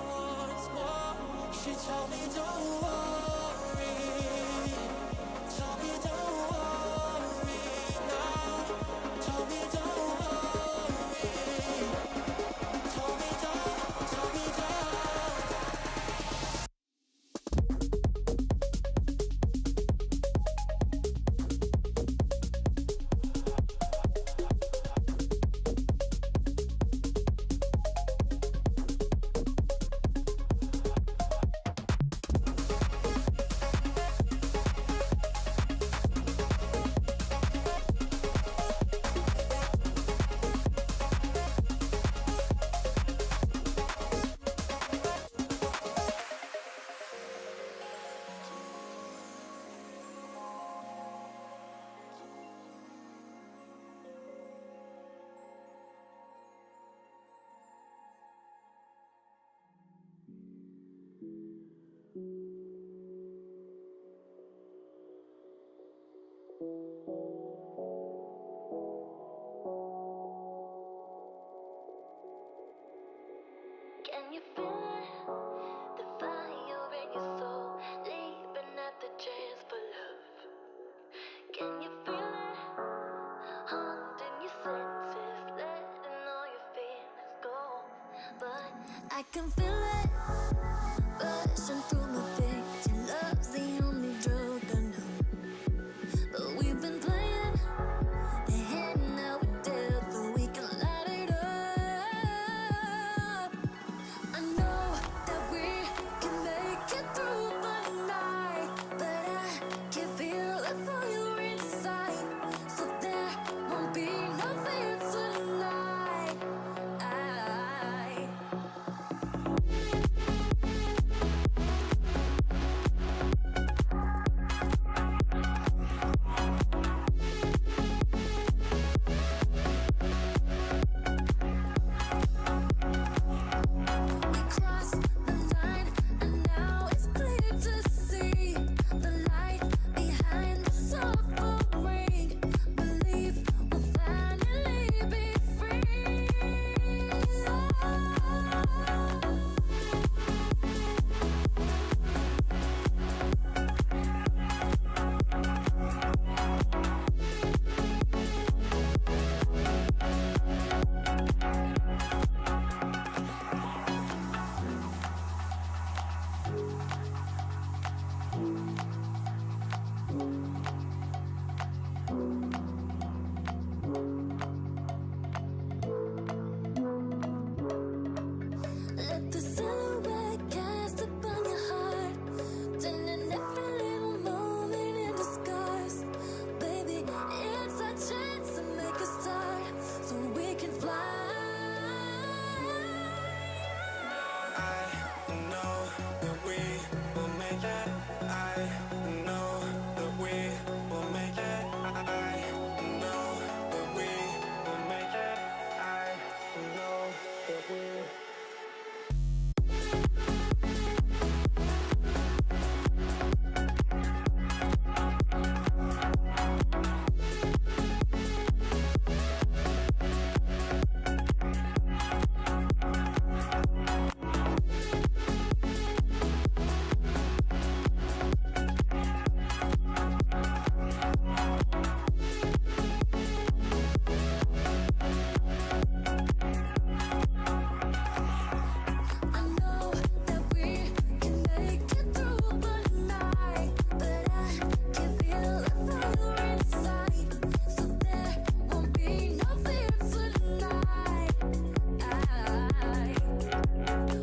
once more. She told me don't worry, told me don't worry now. Told me don't worry, told me don't, told me don't. Can you feel it? The fire in your soul, leaping at the chance for love. Can you feel it? Haunting your senses, letting all your feelings go. But I can feel it rushing through my veins. Your love's the only drug I know. But we've been playing the hand now we're devil, we can light it up. I know that we can make it through the night, but I can feel the fire inside, so there won't be no fear tonight. The silhouette cast upon your heart, turning every little moment into scars. Baby, it's our chance to make a start, so we can fly. I know that we will make it. I know that we will make it. I know that we will make it. I know that we. I know that we can make it through one night, but I can feel the fire inside, so there won't be no fear tonight.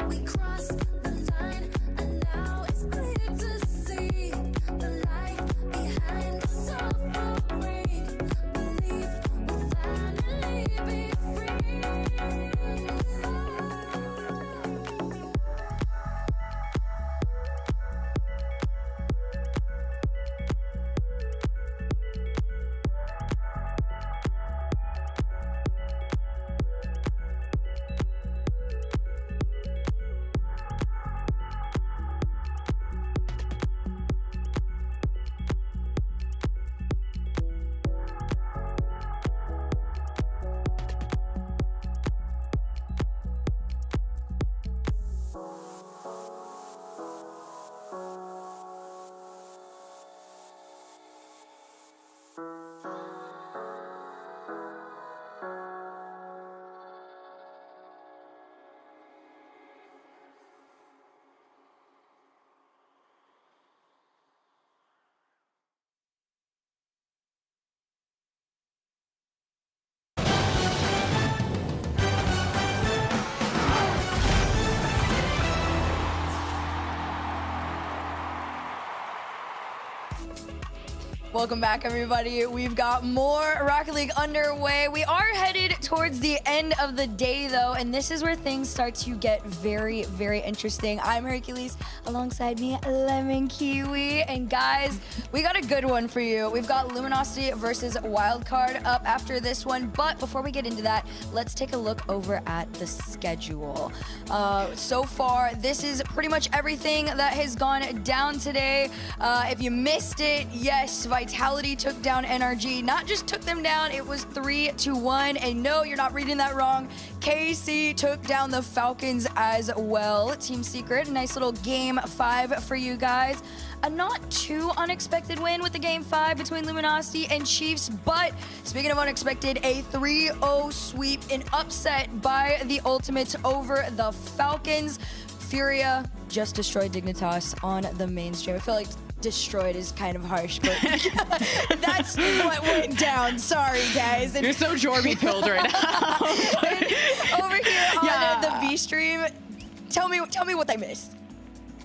We crossed the line, and now it's clear to see the light behind the suffering. Believe we'll finally be free. Welcome back, everybody. We've got more Rocket League underway. We are headed towards the end of the day, though, and this is where things start to get very, very interesting. I'm Hercules. Alongside me, Lemon Kiwi. And guys, we got a good one for you. We've got Luminosity versus Wildcard up after this one. But before we get into that, let's take a look over at the schedule. So far, this is pretty much everything that has gone down today. If you missed it, yes, Vitality took down NRG. Not just took them down, it was 3-1. And no, you're not reading that wrong. KC took down the Falcons as well. Team Secret, a nice little game 5 for you guys. A not too unexpected win with the game 5 between Luminosity and Chiefs, but speaking of unexpected, a 3-0 sweep, an upset by the Ultimates over the Falcons. Furia just destroyed Dignitas on the mainstream. I feel like destroyed is kind of harsh, but that's what went down. Sorry, guys. And you're so Jorby pilled right now. over here on the B stream, tell me what I missed.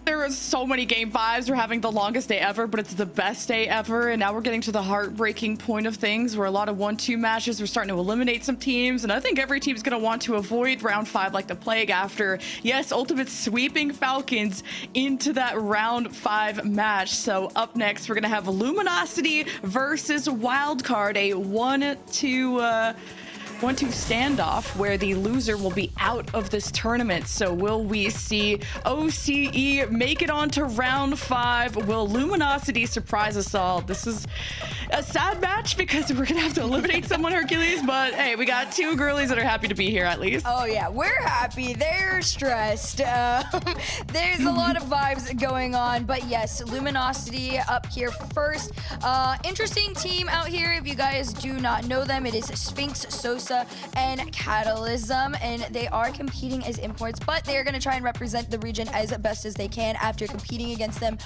There were so many game 5s. We're having the longest day ever, but it's the best day ever. And now we're getting to the heartbreaking point of things where a lot of 1-2 matches, we're starting to eliminate some teams. And I think every team's going to want to avoid round 5 like the plague after, yes, Ultimate sweeping Falcons into that round 5 match. So up next, we're going to have Luminosity versus Wildcard, a 1-2 standoff where the loser will be out of this tournament. So will we see OCE make it on to round 5? Will Luminosity surprise us all? This is a sad match because we're gonna have to eliminate someone, Hercules, but hey, we got 2 girlies that are happy to be here at least. Oh yeah, we're happy. They're stressed. There's a lot of vibes going on, but yes, Luminosity up here first. Interesting team out here. If you guys do not know them, it is Sphinx, Sosa, Pizza and Catalysm, and they are competing as imports, but they are going to try and represent the region as best as they can after competing against them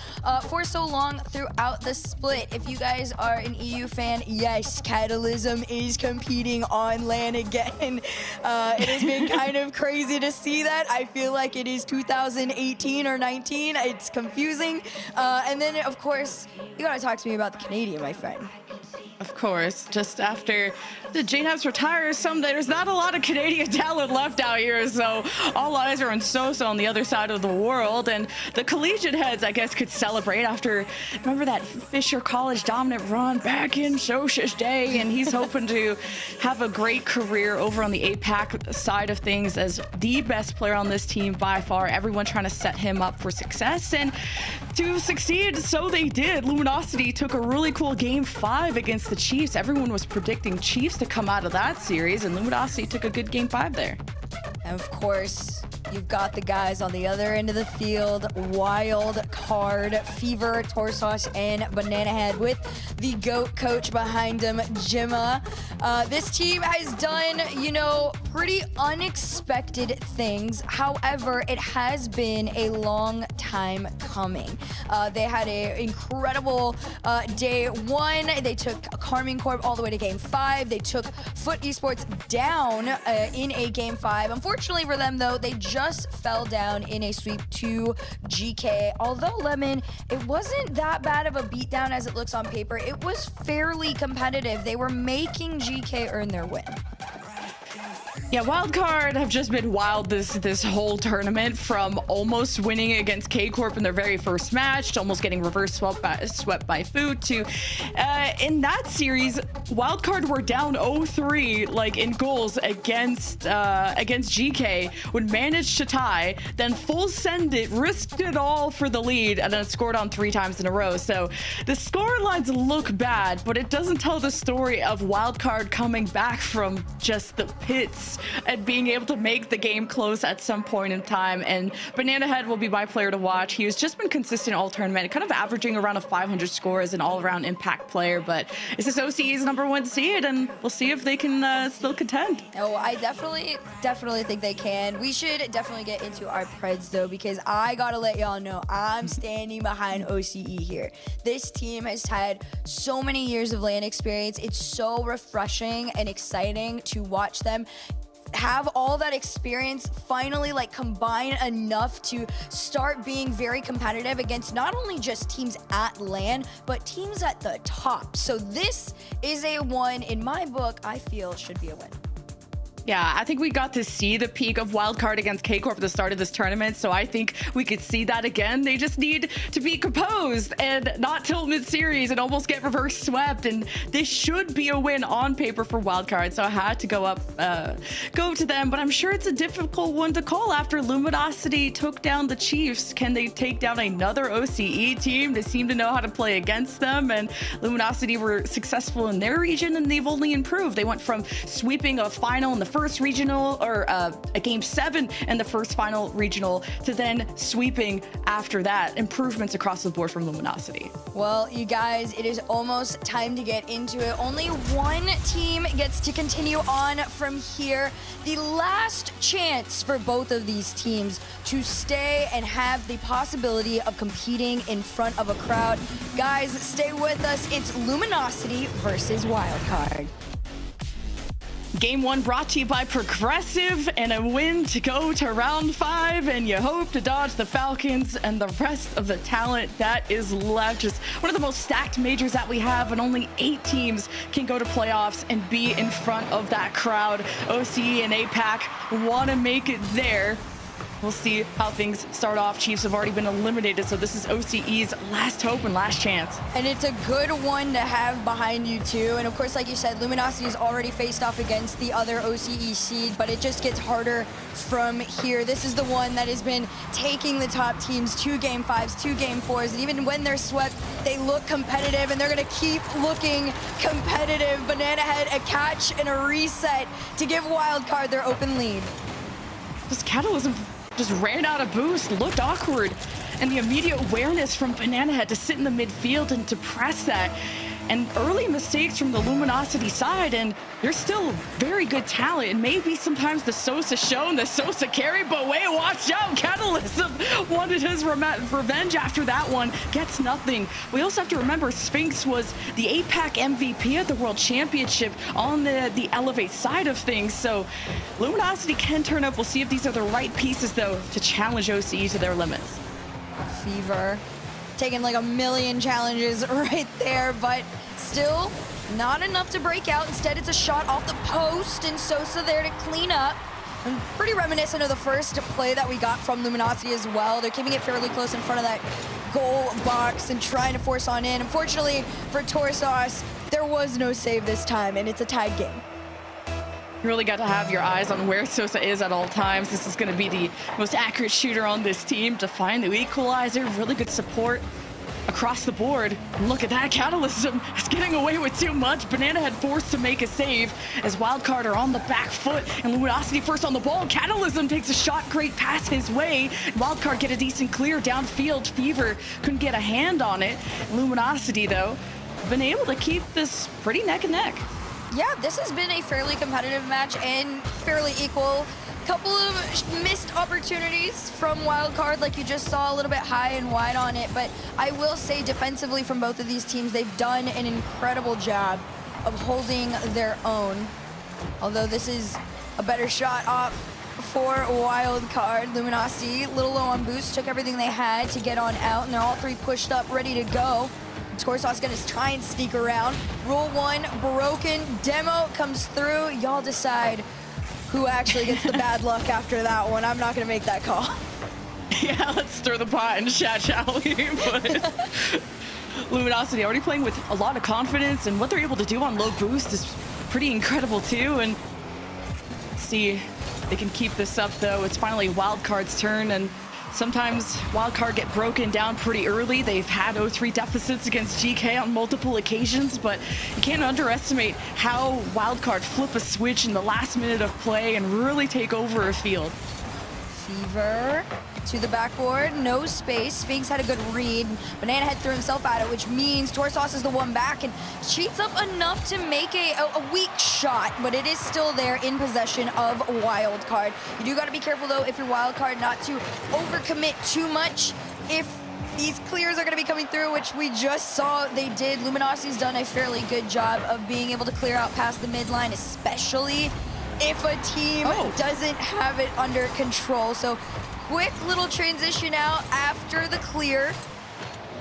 for so long throughout the split. If you guys are an EU fan, yes, Catalysm is competing on LAN again. It has been kind of crazy to see that. I feel like it is 2018 or 19. It's confusing. And then, of course, you gotta talk to me about the Canadian, my friend. Of course, just after the J-Naps retires, there's not a lot of Canadian talent left out here, so all eyes are on Sosa on the other side of the world, and the collegiate heads, I guess, could celebrate after, remember that Fisher College dominant run back in Sosa's day, and he's hoping to have a great career over on the APAC side of things as the best player on this team by far. Everyone trying to set him up for success, and to succeed, so they did. Luminosity took a really cool Game 5 against the Chiefs. Everyone was predicting Chiefs to come out of that series, and Luminosity took a good Game 5 there. And of course, you've got the guys on the other end of the field, Wildcard, Fever, Torsos, and Banana Head with the GOAT coach behind him, Jimma. This team has done, pretty unexpected things. However, it has been a long time coming. They had an incredible day 1. They took Carmine Corp all the way to Game 5. They took Foot Esports down in a Game 5. Unfortunately for them, though, they just fell down in a sweep to GK. Although, Lemon, it wasn't that bad of a beatdown as it looks on paper. It was fairly competitive. They were making GK earn their win. Yeah, Wildcard have just been wild this whole tournament, from almost winning against K-Corp in their very first match to almost getting reverse swept by Food to in that series, Wildcard were down 0-3 like in goals against GK, would manage to tie, then full send it, risked it all for the lead, and then scored on 3 times in a row. So the score lines look bad, but it doesn't tell the story of Wildcard coming back from just the pits and being able to make the game close at some point in time. And Banana Head will be my player to watch. He has just been consistent all tournament, kind of averaging around a 500 score as an all-around impact player, but it's this OCE's #1 seed, and we'll see if they can still contend. Oh, I definitely think they can. We should definitely get into our Preds, though, because I gotta let y'all know I'm standing behind OCE here. This team has had so many years of LAN experience. It's so refreshing and exciting to watch them have all that experience finally combine enough to start being very competitive against not only just teams at LAN, but teams at the top. So this is a one, in my book, I feel should be a win. Yeah, I think we got to see the peak of Wildcard against K-Corp at the start of this tournament, so I think we could see that again. They just need to be composed and not tilt mid-series and almost get reverse swept, and this should be a win on paper for Wildcard, so I had to go to them, but I'm sure it's a difficult one to call after Luminosity took down the Chiefs. Can they take down another OCE team? They seem to know how to play against them, and Luminosity were successful in their region, and they've only improved. They went from sweeping a final in the first regional, or a Game 7 in the first final regional, to then sweeping after that. Improvements across the board from Luminosity. Well, you guys, it is almost time to get into it. Only one team gets to continue on from here. The last chance for both of these teams to stay and have the possibility of competing in front of a crowd. Guys, stay with us. It's Luminosity versus Wildcard. Game 1 brought to you by Progressive, and a win to go to round 5, and you hope to dodge the Falcons and the rest of the talent that is left. Just one of the most stacked majors that we have, and only 8 teams can go to playoffs and be in front of that crowd. OCE and APAC want to make it there. We'll see how things start off. Chiefs have already been eliminated, so this is OCE's last hope and last chance. And it's a good one to have behind you, too. And, of course, like you said, Luminosity has already faced off against the other OCE seed, but it just gets harder from here. This is the one that has been taking the top teams to Game 5s, to Game 4s, and even when they're swept, they look competitive, and they're going to keep looking competitive. Banana Head, a catch and a reset to give Wildcard their open lead. This Catalysm just ran out of boost, looked awkward, and the immediate awareness from Banana Head to sit in the midfield and to press that. and early mistakes from the Luminosity side, and there's still very good talent, and maybe sometimes the Sosa show and the Sosa carry, but wait, watch out, Catalysm wanted his revenge after that one, gets nothing. We also have to remember Sphinx was the APAC MVP at the World Championship on the Elevate side of things, so Luminosity can turn up. We'll see if these are the right pieces, though, to challenge OCE to their limits. Fever taking like a million challenges right there, but still not enough to break out. Instead, it's a shot off the post, and Sosa there to clean up. And pretty reminiscent of the first play that we got from Luminosity as well. They're keeping it fairly close in front of that goal box and trying to force on in. Unfortunately for Torsos, there was no save this time, and it's a tied game. You really got to have your eyes on where Sosa is at all times. This is going to be the most accurate shooter on this team to find the equalizer. Really good support across the board. Look at that, Catalysm is getting away with too much. Banana Head forced to make a save as Wildcard are on the back foot, and Luminosity first on the ball. Catalysm takes a shot, great pass his way. Wildcard get a decent clear downfield. Fever couldn't get a hand on it. Luminosity, though, been able to keep this pretty neck and neck. Yeah, this has been a fairly competitive match and fairly equal. Couple of missed opportunities from Wildcard, like you just saw, a little bit high and wide on it. But I will say defensively from both of these teams, they've done an incredible job of holding their own. Although this is a better shot up for Wildcard. Luminosity, a little low on boost, took everything they had to get on out, and they're all three pushed up, ready to go. Torsos gonna try and sneak around. Rule 1 broken. Demo comes through. Y'all decide who actually gets the bad luck after that one. I'm not gonna make that call. Yeah, let's stir the pot in chat, shall we? But Luminosity already playing with a lot of confidence, and what they're able to do on low boost is pretty incredible too. And let's see if they can keep this up, though. It's finally Wildcard's turn, and sometimes Wildcard get broken down pretty early. They've had 0-3 deficits against GK on multiple occasions, but you can't underestimate how Wildcard flip a switch in the last minute of play and really take over a field. Fever to the backboard, no space. Sphinx had a good read. Banana Head threw himself at it, which means Torsos is the one back and cheats up enough to make a weak shot, but it is still there in possession of Wildcard. You do got to be careful, though, if you're Wildcard, not to overcommit too much. If these clears are going to be coming through, which we just saw they did, Luminosity's done a fairly good job of being able to clear out past the midline, especially if a team doesn't have it under control. So quick little transition out after the clear,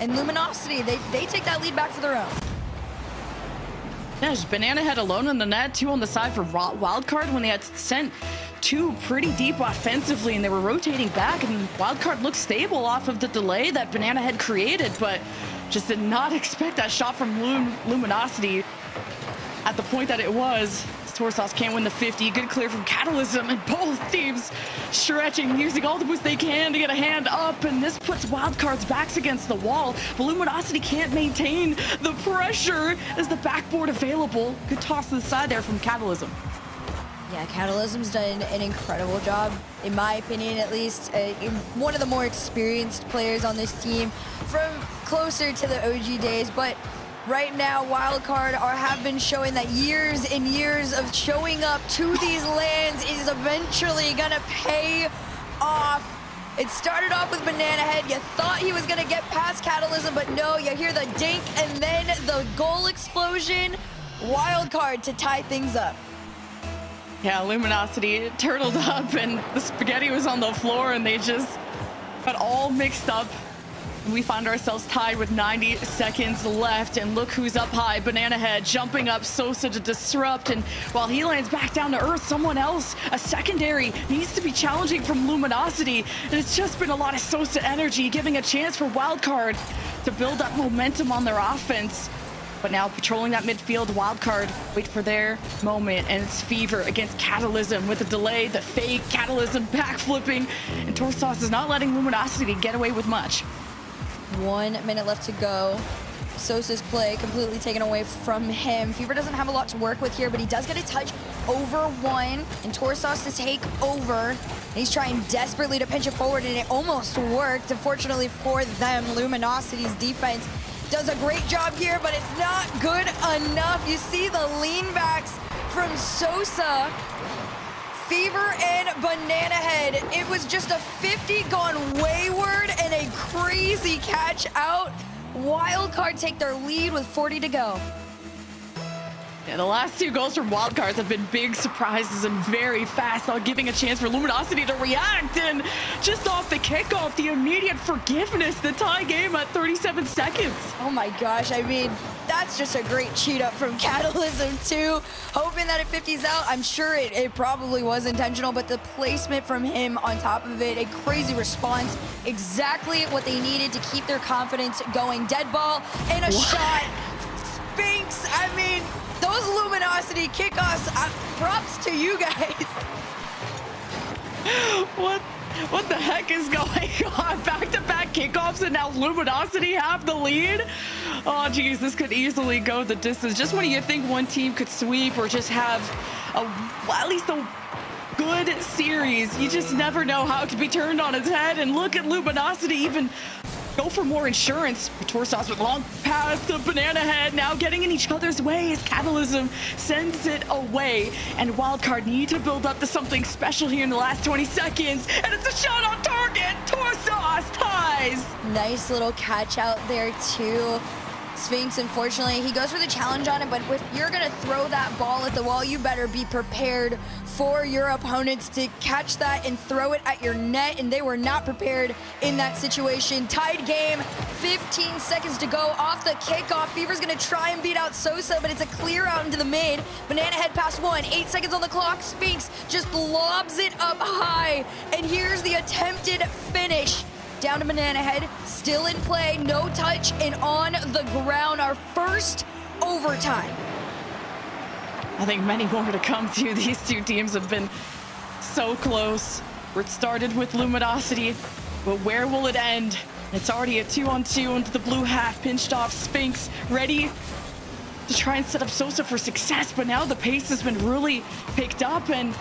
and Luminosity, they take that lead back for their own. Yeah, just Banana Head alone in the net, 2 on the side for Wildcard when they had sent 2 pretty deep offensively, and they were rotating back, and Wildcard looked stable off of the delay that Banana Head created, but just did not expect that shot from Luminosity at the point that it was. Torsos can't win the 50. Good clear from Catalysm, and both teams stretching, using all the boost they can to get a hand up, and this puts Wildcard's backs against the wall. But Luminosity can't maintain the pressure as the backboard available. Good toss to the side there from Catalysm. Yeah, Catalysm's done an incredible job, in my opinion at least. One of the more experienced players on this team from closer to the OG days, but right now, Wildcard have been showing that years and years of showing up to these lands is eventually gonna pay off. It started off with Banana Head. You thought he was gonna get past Catalysm, but no, you hear the dink and then the goal explosion. Wildcard to tie things up. Yeah, Luminosity turtled up, and the spaghetti was on the floor, and they just got all mixed up. We find ourselves tied with 90 seconds left, and look who's up high. Banana Head jumping up Sosa to disrupt, and while he lands back down to earth, someone else, a secondary, needs to be challenging from Luminosity, and it's just been a lot of Sosa energy, giving a chance for Wildcard to build up momentum on their offense. But now patrolling that midfield, Wildcard wait for their moment, and it's Fever against Catalysm with a delay, the fake Catalysm backflipping, and Torsos is not letting Luminosity get away with much. 1 minute left to go. Sosa's play completely taken away from him. Fever doesn't have a lot to work with here, but he does get a touch over 1, and Torsos to take over. And he's trying desperately to pinch it forward, and it almost worked. Unfortunately for them, Luminosity's defense does a great job here, but it's not good enough. You see the lean backs from Sosa, Fever, and Banana Head. It was just a 50 gone wayward and a crazy catch out. Wildcard take their lead with 40 to go. Yeah, the last 2 goals from Wildcards have been big surprises and very fast, all giving a chance for Luminosity to react. And just off the kickoff, the immediate forgiveness, the tie game at 37 seconds. Oh my gosh, I mean, that's just a great cheat up from Catalysm too. Hoping that it 50s out. I'm sure it probably was intentional, but the placement from him on top of it, a crazy response. Exactly what they needed to keep their confidence going. Dead ball and a shot. Sphinx, I mean, those Luminosity kickoffs, props to you guys. What the heck is going on? Back-to-back kickoffs and now Luminosity have the lead? Oh, geez, this could easily go the distance. Just when you think one team could sweep or just have at least a good series, you just never know how it could be turned on its head. And look at Luminosity even go for more insurance. Torsos with long pass to Banana Head, now getting in each other's way as Catalysm sends it away. And Wildcard need to build up to something special here in the last 20 seconds. And it's a shot on target. Torsos ties. Nice little catch out there too. Sphinx, unfortunately, he goes for the challenge on it, but if you're gonna throw that ball at the wall, you better be prepared for your opponents to catch that and throw it at your net, and they were not prepared in that situation. Tied game, 15 seconds to go off the kickoff. Fever's gonna try and beat out Sosa, but it's a clear out into the mid. Banana Head past 1, 8 seconds on the clock. Sphinx just lobs it up high, and here's the attempted finish. Down to Banana Head, still in play, no touch, and on the ground. Our first overtime. I think many more to come too. These 2 teams have been so close. It started with Luminosity, but where will it end? It's already a 2-on-2 into the blue half, pinched off Sphinx, ready to try and set up Sosa for success, but now the pace has been really picked up, and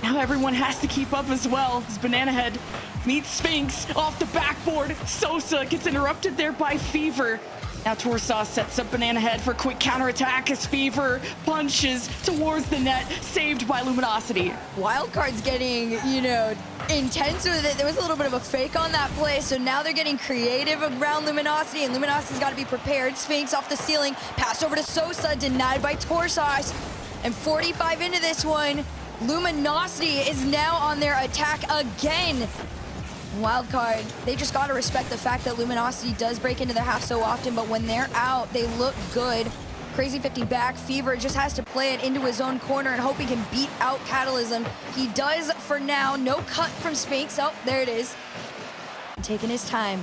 now everyone has to keep up as well. As Banana Head meets Sphinx off the backboard. Sosa gets interrupted there by Fever. Now Torsos sets up Banana Head for a quick counterattack as Fever punches towards the net, saved by Luminosity. Wildcard's getting, intense with it. There was a little bit of a fake on that play, so now they're getting creative around Luminosity, and Luminosity's got to be prepared. Sphinx off the ceiling, pass over to Sosa, denied by Torsos. And 45 into this one, Luminosity is now on their attack again. Wildcard, they just got to respect the fact that Luminosity does break into the half so often, but when they're out, they look good. Crazy 50 back. Fever just has to play it into his own corner and hope he can beat out Catalysm. He does for now. No cut from Sphinx. Oh, there it is. Taking his time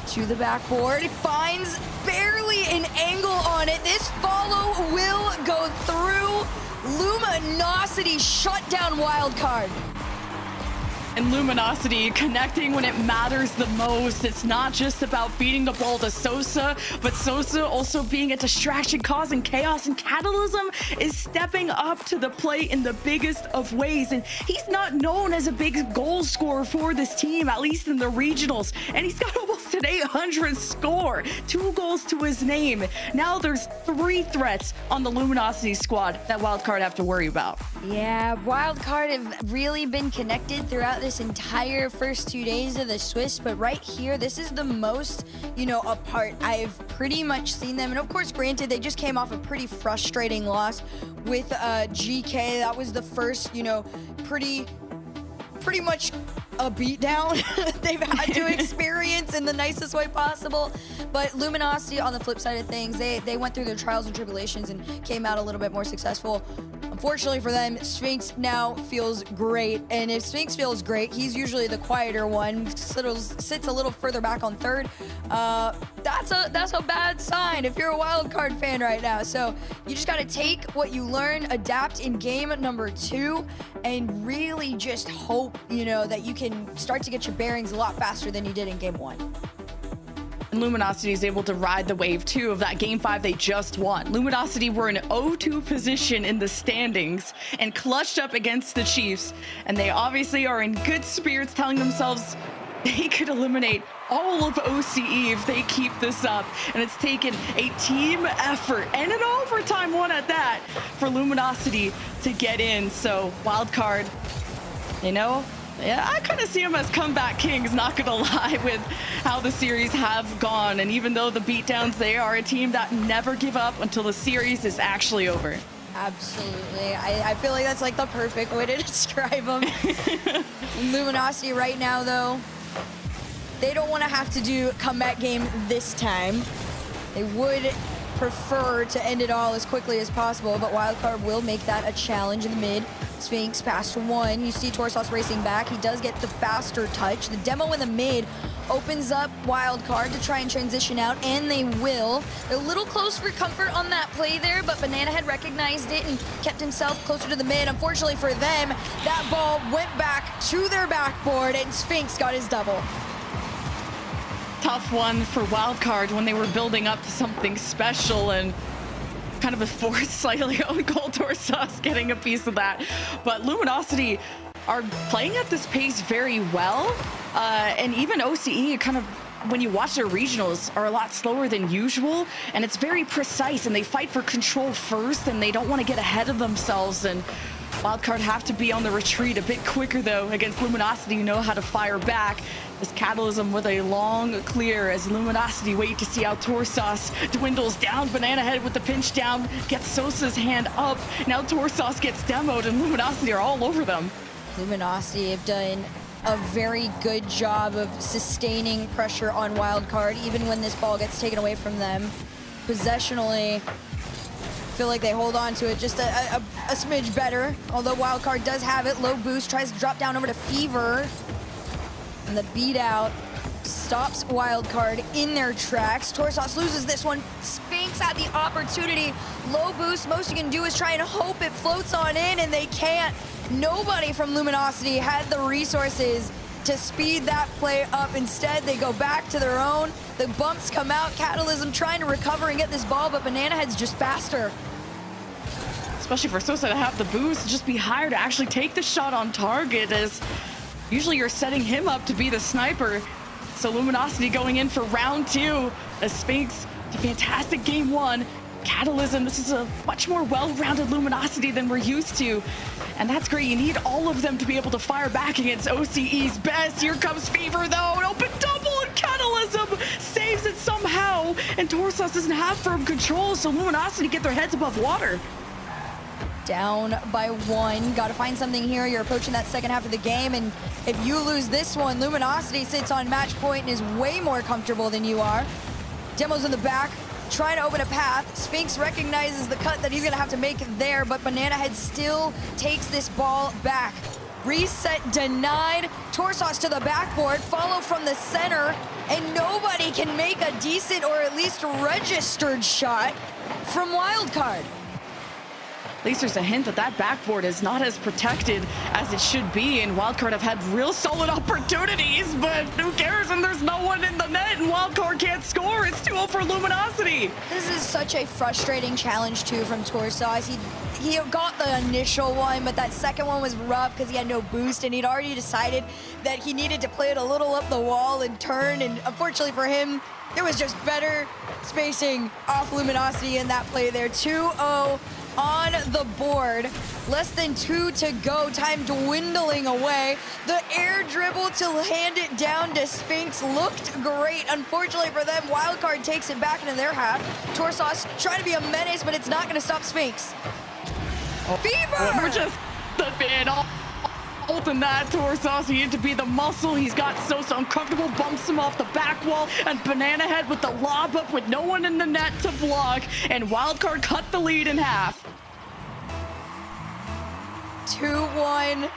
to the backboard. He finds barely an angle on it. This follow will go through. Luminosity shut down Wildcard. And Luminosity connecting when it matters the most. It's not just about beating the ball to Sosa, but Sosa also being a distraction, causing chaos, and Catalysm is stepping up to the plate in the biggest of ways. And he's not known as a big goal scorer for this team, at least in the regionals. And he's got almost an 800 score, 2 goals to his name. Now there's 3 threats on the Luminosity squad that Wildcard have to worry about. Yeah, Wildcard have really been connected throughout this entire first 2 days of the Swiss, but right here, this is the most, apart I've pretty much seen them. And of course, granted, they just came off a pretty frustrating loss with GK. That was the first, pretty much a beatdown they've had to experience in the nicest way possible. But Luminosity, on the flip side of things, they went through their trials and tribulations and came out a little bit more successful. Unfortunately for them, Sphinx now feels great. And if Sphinx feels great, he's usually the quieter one, sits a little further back on third. That's a bad sign if you're a Wildcard fan right now. So you just got to take what you learn, adapt in game number 2, and really just hope, that you can start to get your bearings a lot faster than you did in game 1. And Luminosity is able to ride the wave too of that game 5 they just won. Luminosity were in 0-2 position in the standings and clutched up against the Chiefs. And they obviously are in good spirits, telling themselves they could eliminate all of OCE if they keep this up. And it's taken a team effort and an overtime one at that for Luminosity to get in. So Wildcard, you know, yeah, I kind of see them as comeback kings, not gonna lie, with how the series have gone. And even though the beatdowns, they are a team that never give up until the series is actually over. Absolutely. I feel like that's like the perfect way to describe them. Luminosity right now, though, they don't want to have to do comeback game this time. They would prefer to end it all as quickly as possible, but Wildcard will make that a challenge in the mid. Sphinx past one. You see Torsos racing back. He does get the faster touch. The demo in the mid opens up Wildcard to try and transition out, and they will. They're a little close for comfort on that play there, but Banana had recognized it and kept himself closer to the mid. Unfortunately for them, that ball went back to their backboard, and Sphinx got his double. Tough one for Wildcard when they were building up to something special, and kind of a forced slightly own goal. Torsos getting a piece of that. But Luminosity are playing at this pace very well. And even OCE kind of, when you watch their regionals, are a lot slower than usual. And it's very precise, and they fight for control first, and they don't want to get ahead of themselves. And Wildcard have to be on the retreat a bit quicker, though, against Luminosity, who know how to fire back. This Catalysm with a long clear as Luminosity wait to see how Torsos dwindles down. Banana Head with the pinch down, gets Sosa's hand up. Now Torsos gets demoed, and Luminosity are all over them. Luminosity have done a very good job of sustaining pressure on Wildcard, even when this ball gets taken away from them. Possessionally, feel like they hold on to it just a smidge better, although Wildcard does have it. Low boost, tries to drop down over to Fever, and the beat out stops Wildcard in their tracks. Torsos loses this one. Sphinx had the opportunity. Low boost, most you can do is try and hope it floats on in, and they can't. Nobody from Luminosity had the resources to speed that play up. Instead, they go back to their own. The bumps come out. Catalysm trying to recover and get this ball, but Banana Head's just faster. Especially for Sosa to have the boost, just be higher to actually take the shot on target, as usually you're setting him up to be the sniper. So Luminosity going in for round two as Sphinx, a fantastic game one. Catalysm, this is a much more well-rounded Luminosity than we're used to. And that's great. You need all of them to be able to fire back against OCE's best. Here comes Fever, though. An open double, and Catalysm saves it somehow. And Torsos doesn't have firm control, so Luminosity get their heads above water. Down by one. Got to find something here. You're approaching that second half of the game, and if you lose this one, Luminosity sits on match point and is way more comfortable than you are. Demo's in the back, trying to open a path. Sphinx recognizes the cut that he's gonna have to make there, but Banana Head still takes this ball back. Reset denied. Torsos to the backboard, follow from the center, and nobody can make a decent or at least registered shot from Wildcard. At least there's a hint that that backboard is not as protected as it should be, and Wildcard have had real solid opportunities, but who cares? And there's no one in the net, and Wildcard can't score. It's 2-0 for Luminosity. This is such a frustrating challenge, too, from Torsos. He got the initial one, but that second one was rough because he had no boost, and he'd already decided that he needed to play it a little up the wall and turn, and unfortunately for him, there was just better spacing off Luminosity in that play there. 2-0 on the board. Less than 2 to go. Time dwindling away. The air dribble to hand it down to Sphinx looked great. Unfortunately for them, Wildcard takes it back into their half. Torsos trying to be a menace, but it's not going to stop Sphinx. Fever! We're just the bit holding that. Torsos needed to be the muscle. He's got Sosa uncomfortable, bumps him off the back wall, and Banana Head with the lob up with no one in the net to block, and Wildcard cut the lead in half. 2-1.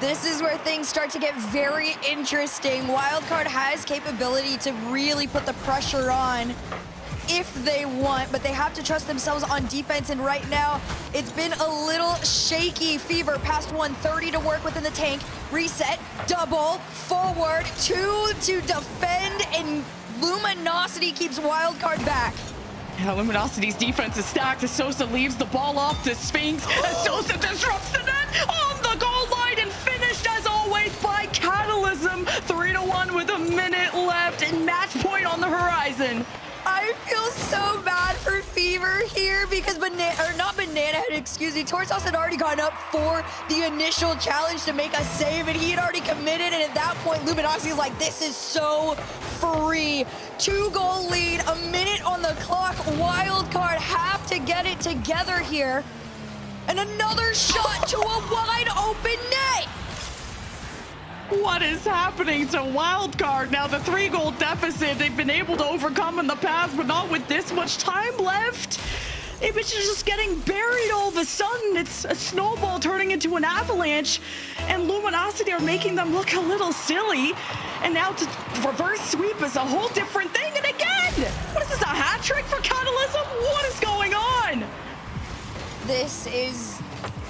This is where things start to get very interesting. Wildcard has capability to really put the pressure on if they want, but they have to trust themselves on defense, and right now it's been a little shaky. Fever past 130 to work within the tank. Reset, double, forward, 2 to defend, and Luminosity keeps Wildcard back. Yeah, Luminosity's defense is stacked as Sosa leaves the ball off to Sphinx, as Sosa disrupts the net on the goal line, and finished as always by Catalysm. 3-1 with a minute left and match point on the horizon. I feel so bad for Fever here because Torsos had already gone up for the initial challenge to make a save, and he had already committed, and at that point, Luminosity is like, this is so free. 2-goal lead, a minute on the clock. Wildcard have to get it together here. And another shot to a wide open net. What is happening to Wildcard? Now the 3-goal deficit they've been able to overcome in the past, but not with this much time left. It was just getting buried all of a sudden. It's a snowball turning into an avalanche, and Luminosity are making them look a little silly. And now to reverse sweep is a whole different thing. And again, what is this, a hat trick for Catalysm? What is going on? This is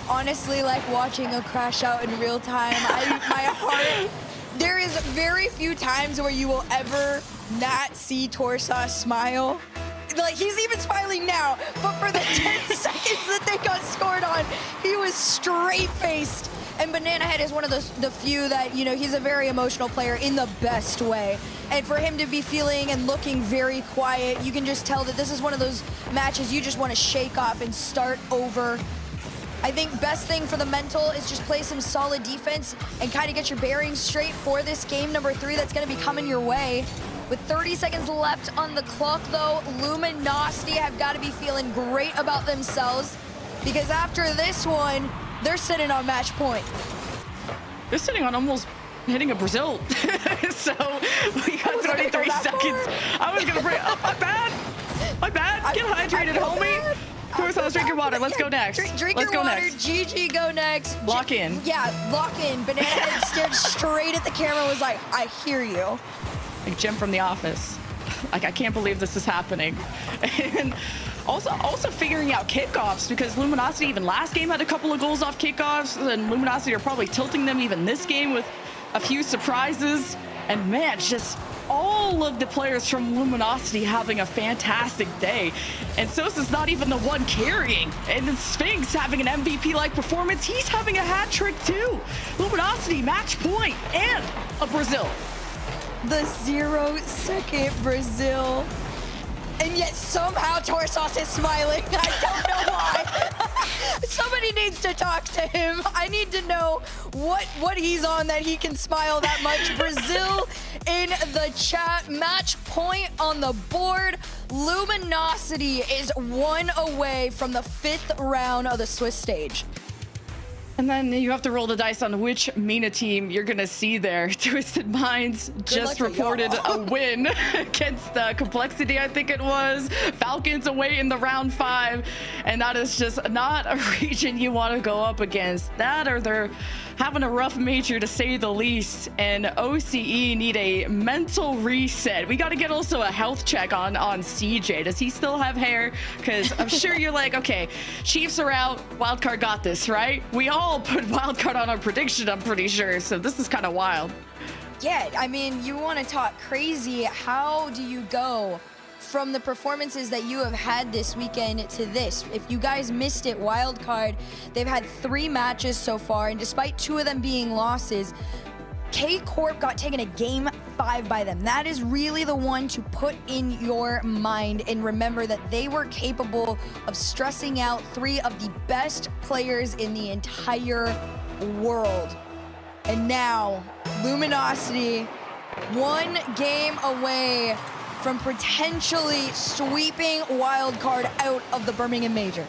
honestly like watching a crash out in real time. My heart, there is very few times where you will ever not see Torsos smile. Like, he's even smiling now, but for the 10 seconds that they got scored on, he was straight-faced. And Banana Head is one of the few that, you know, he's a very emotional player in the best way. And for him to be feeling and looking very quiet, you can just tell that this is one of those matches you just want to shake off and start over. I think best thing for the mental is just play some solid defense and kind of get your bearings straight for this game number 3 that's going to be coming your way. With 30 seconds left on the clock, though, Luminosity have got to be feeling great about themselves because after this one, they're sitting on match point. They're sitting on almost hitting a Brazil. So we got 33 seconds. I was gonna bring up my bad. Get hydrated, homie. Of course, I was drinking water. Let's go next. Drink Let's your go water. next. GG, go next. Lock in. Yeah, lock in. Banana Head stared straight at the camera, was like, I hear you. Like Jim from The Office. Like, I can't believe this is happening. And also figuring out kickoffs, because Luminosity even last game had a couple of goals off kickoffs, and Luminosity are probably tilting them even this game with a few surprises. And man, just all of the players from Luminosity having a fantastic day. And Sosa's not even the one carrying. And then Sphinx having an MVP-like performance. He's having a hat trick too. Luminosity, match point, and a Brazil. The 0-second Brazil. And yet somehow Torsos is smiling. I don't know why. Somebody needs to talk to him. I need to know what he's on that he can smile that much. Brazil in the chat. Match point on the board. Luminosity is 1 away from the 5th round of the Swiss stage. And then you have to roll the dice on which MENA team you're going to see there. Twisted Minds just reported a win against Complexity, I think it was. Falcons away in the round 5. And that is just not a region you want to go up against. That, or they're having a rough major to say the least. And OCE need a mental reset. We got to get also a health check on CJ. Does he still have hair? Because I'm sure you're like, okay, Chiefs are out. Wildcard got this, right? We all put Wildcard on our prediction, I'm pretty sure. So this is kind of wild. Yeah, I mean, you want to talk crazy. How do you go from the performances that you have had this weekend to this? If you guys missed it, Wildcard, they've had 3 matches so far, and despite 2 of them being losses, K-Corp got taken a game 5 by them. That is really the one to put in your mind and remember that they were capable of stressing out 3 of the best players in the entire world. And now, Luminosity, 1 game away from potentially sweeping Wildcard out of the Birmingham Major.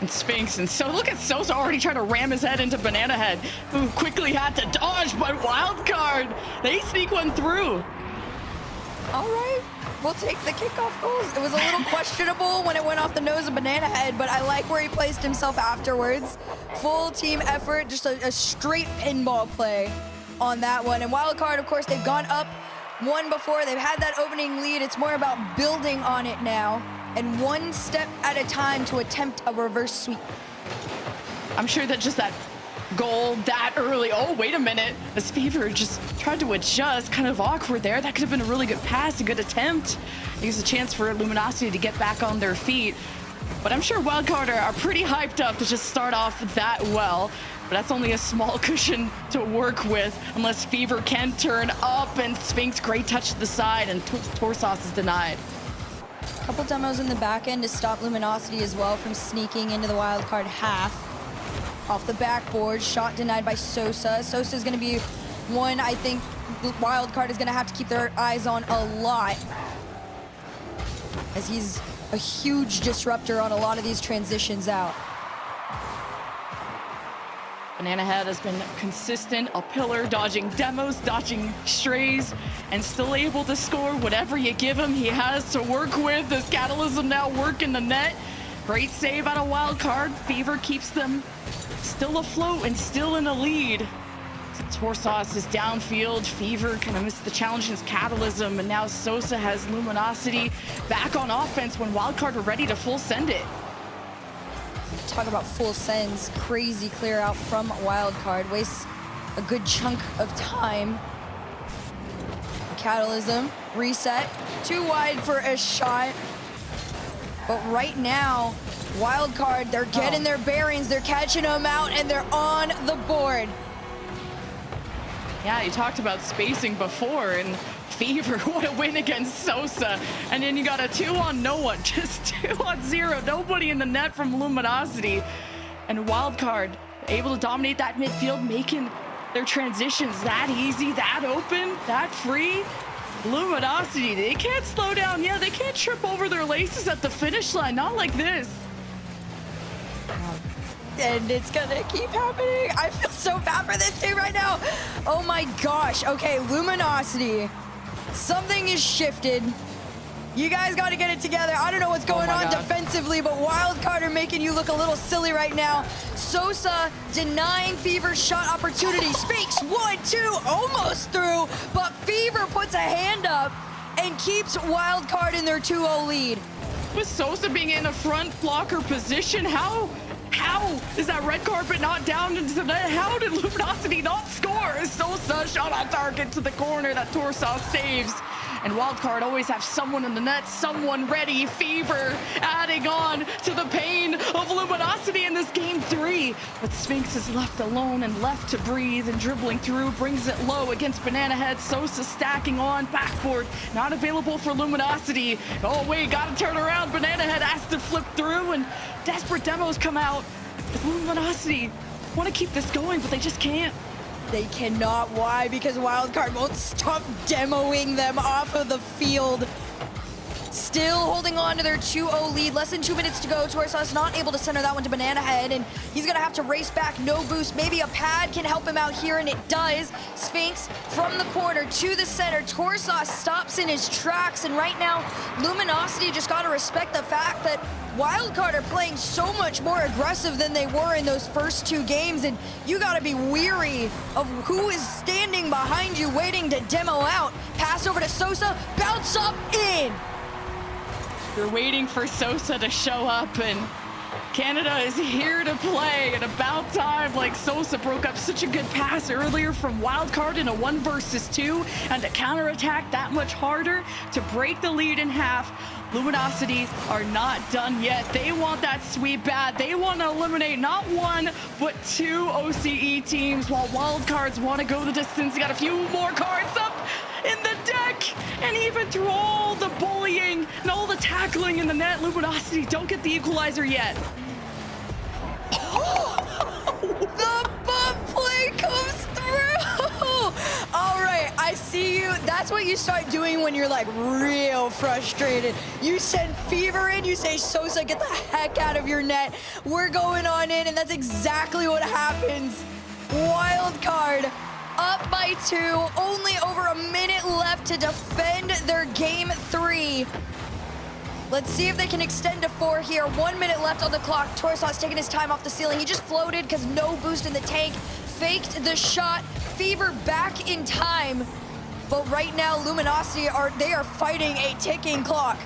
And Sphinx, and so look at Sosa already trying to ram his head into Banana Head, who quickly had to dodge, but Wildcard, they sneak one through. All right, we'll take the kickoff goals. It was a little questionable when it went off the nose of Banana Head, but I like where he placed himself afterwards. Full team effort, just a straight pinball play on that one. And Wildcard, of course, they've gone up 1 before. They've had that opening lead. It's more about building on it now, and 1 step at a time to attempt a reverse sweep. I'm sure that just that goal that early, oh, wait a minute. As Fever just tried to adjust, kind of awkward there. That could have been a really good pass, a good attempt. There's a chance for Luminosity to get back on their feet. But I'm sure Wildcard are pretty hyped up to just start off that well. But that's only a small cushion to work with unless Fever can turn up, and Sphinx, great touch to the side, and Torsos is denied. Couple demos in the back end to stop Luminosity as well from sneaking into the wildcard half. Off the backboard, shot denied by Sosa. Sosa's gonna be one I think wildcard is gonna have to keep their eyes on a lot, as he's a huge disruptor on a lot of these transitions out. Banana Head has been consistent, a pillar, dodging demos, dodging strays, and still able to score whatever you give him. He has to work with. This Catalysm now working the net. Great save out of Wildcard. Fever keeps them still afloat and still in the lead. Torsos is downfield. Fever kind of missed the challenge in his Catalysm, and now Sosa has Luminosity back on offense when Wildcard are ready to full send it. Talk about full sends, crazy clear out from Wildcard, wastes a good chunk of time. Catalysm, reset, too wide for a shot. But right now, Wildcard, they're getting their bearings, they're catching them out, and they're on the board. Yeah, you talked about spacing before, and Fever, what a win against Sosa. And then you got a 2 on no one, just 2 on 0, nobody in the net from Luminosity. And Wildcard able to dominate that midfield, making their transitions that easy, that open, that free. Luminosity, they can't slow down. Yeah, they can't trip over their laces at the finish line, not like this. And it's gonna keep happening. I feel so bad for this team right now. Oh my gosh. Okay, Luminosity. Something is shifted. You guys got to get it together. I don't know what's going on defensively, but Wildcard are making you look a little silly right now. Sosa denying Fever's shot opportunity. Speaks 1-2, almost through, but Fever puts a hand up and keeps Wildcard in their 2-0 lead. With Sosa being in a front blocker position, how is that red carpet not down into the net? How did Luminosity not score? Sosa shot on target to the corner that Torsos saves. And Wildcard always have someone in the net, someone ready. Fever adding on to the pain of Luminosity in this game 3. But Sphinx is left alone and left to breathe, and dribbling through, brings it low against Banana Head. Sosa stacking on, backboard, not available for Luminosity. Oh wait, gotta turn around. Banana Head has to flip through, and desperate demos come out. Luminosity want to keep this going, but they just can't. They cannot. Why? Because Wildcard won't stop demoing them off of the field. Still holding on to their 2-0 lead. Less than 2 minutes to go. Torsos not able to center that one to Banana Head, and he's going to have to race back. No boost. Maybe a pad can help him out here, and it does. Sphinx from the corner to the center. Torsos stops in his tracks, and right now, Luminosity just got to respect the fact that Wildcard are playing so much more aggressive than they were in those first 2 games, and you gotta be weary of who is standing behind you waiting to demo out. Pass over to Sosa, bounce up, in. You're waiting for Sosa to show up, and Canada is here to play, and about time. Like, Sosa broke up such a good pass earlier from Wildcard in a 1 versus 2, and to counterattack that much harder to break the lead in half. Luminosity are not done yet. They want that sweep bad. They want to eliminate not 1, but 2 OCE teams, while Wildcards want to go the distance. They got a few more cards up in the deck, and even through all the bullying and all the tackling in the net, Luminosity don't get the equalizer yet. The bump play comes through. All right, I see you. That's what you start doing when you're like real frustrated. You send Fever in, you say, Sosa, get the heck out of your net. We're going on in, and that's exactly what happens. Wildcard up by 2, only over a minute left to defend their game 3. Let's see if they can extend to 4 here. 1 minute left on the clock. Torsos taking his time off the ceiling. He just floated because no boost in the tank. Faked the shot. Fever back in time. But right now, Luminosity are fighting a ticking clock.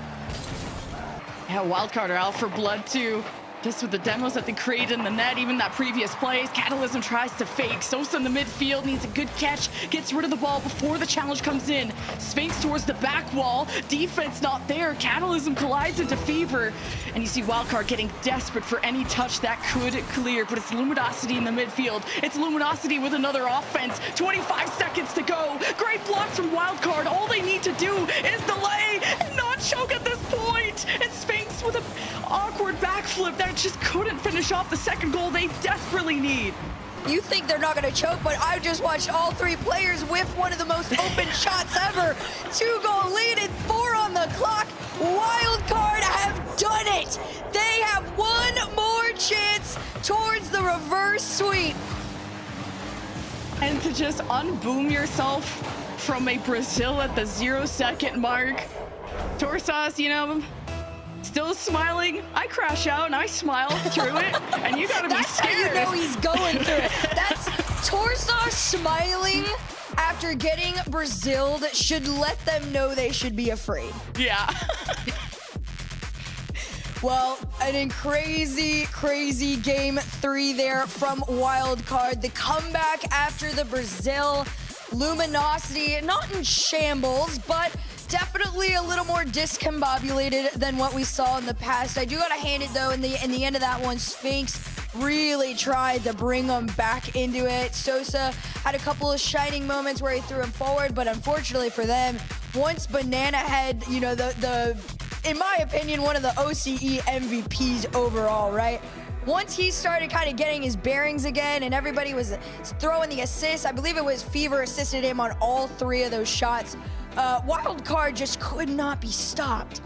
Yeah, Wildcard are out for blood too. Just with the demos that they created in the net, even that previous plays, Catalysm tries to fake. Sosa in the midfield needs a good catch, gets rid of the ball before the challenge comes in. Sphinx towards the back wall, defense not there. Catalysm collides into Fever, and you see Wildcard getting desperate for any touch that could clear, but it's Luminosity in the midfield. It's Luminosity with another offense. 25 seconds to go. Great blocks from Wildcard. All they need to do is delay and not choke at this point. And Sphinx with an awkward backflip that just couldn't finish off the second goal they desperately need. You think they're not going to choke, but I just watched all three players whiff one of the most open shots ever. 2-goal lead and 4 on the clock. Wildcard have done it. They have one more chance towards the reverse sweep. And to just unboom yourself from a Brazil at the 0-second mark. Torsas, you know, still smiling. I crash out and I smile through it, and you gotta be scared. That's how you know he's going through it. That's Torsa smiling after getting Braziled should let them know they should be afraid. Yeah. Well, crazy, crazy game 3 there from Wildcard. The comeback after the Brazil. Luminosity, not in shambles, but definitely a little more discombobulated than what we saw in the past. I do gotta hand it though, in the end of that one, Sphinx really tried to bring them back into it. Sosa had a couple of shining moments where he threw him forward, but unfortunately for them, once Banana Head, you know, in my opinion, one of the OCE MVPs overall, right? Once he started kind of getting his bearings again and everybody was throwing the assists, I believe it was Fever assisted him on all 3 of those shots. Wildcard just could not be stopped.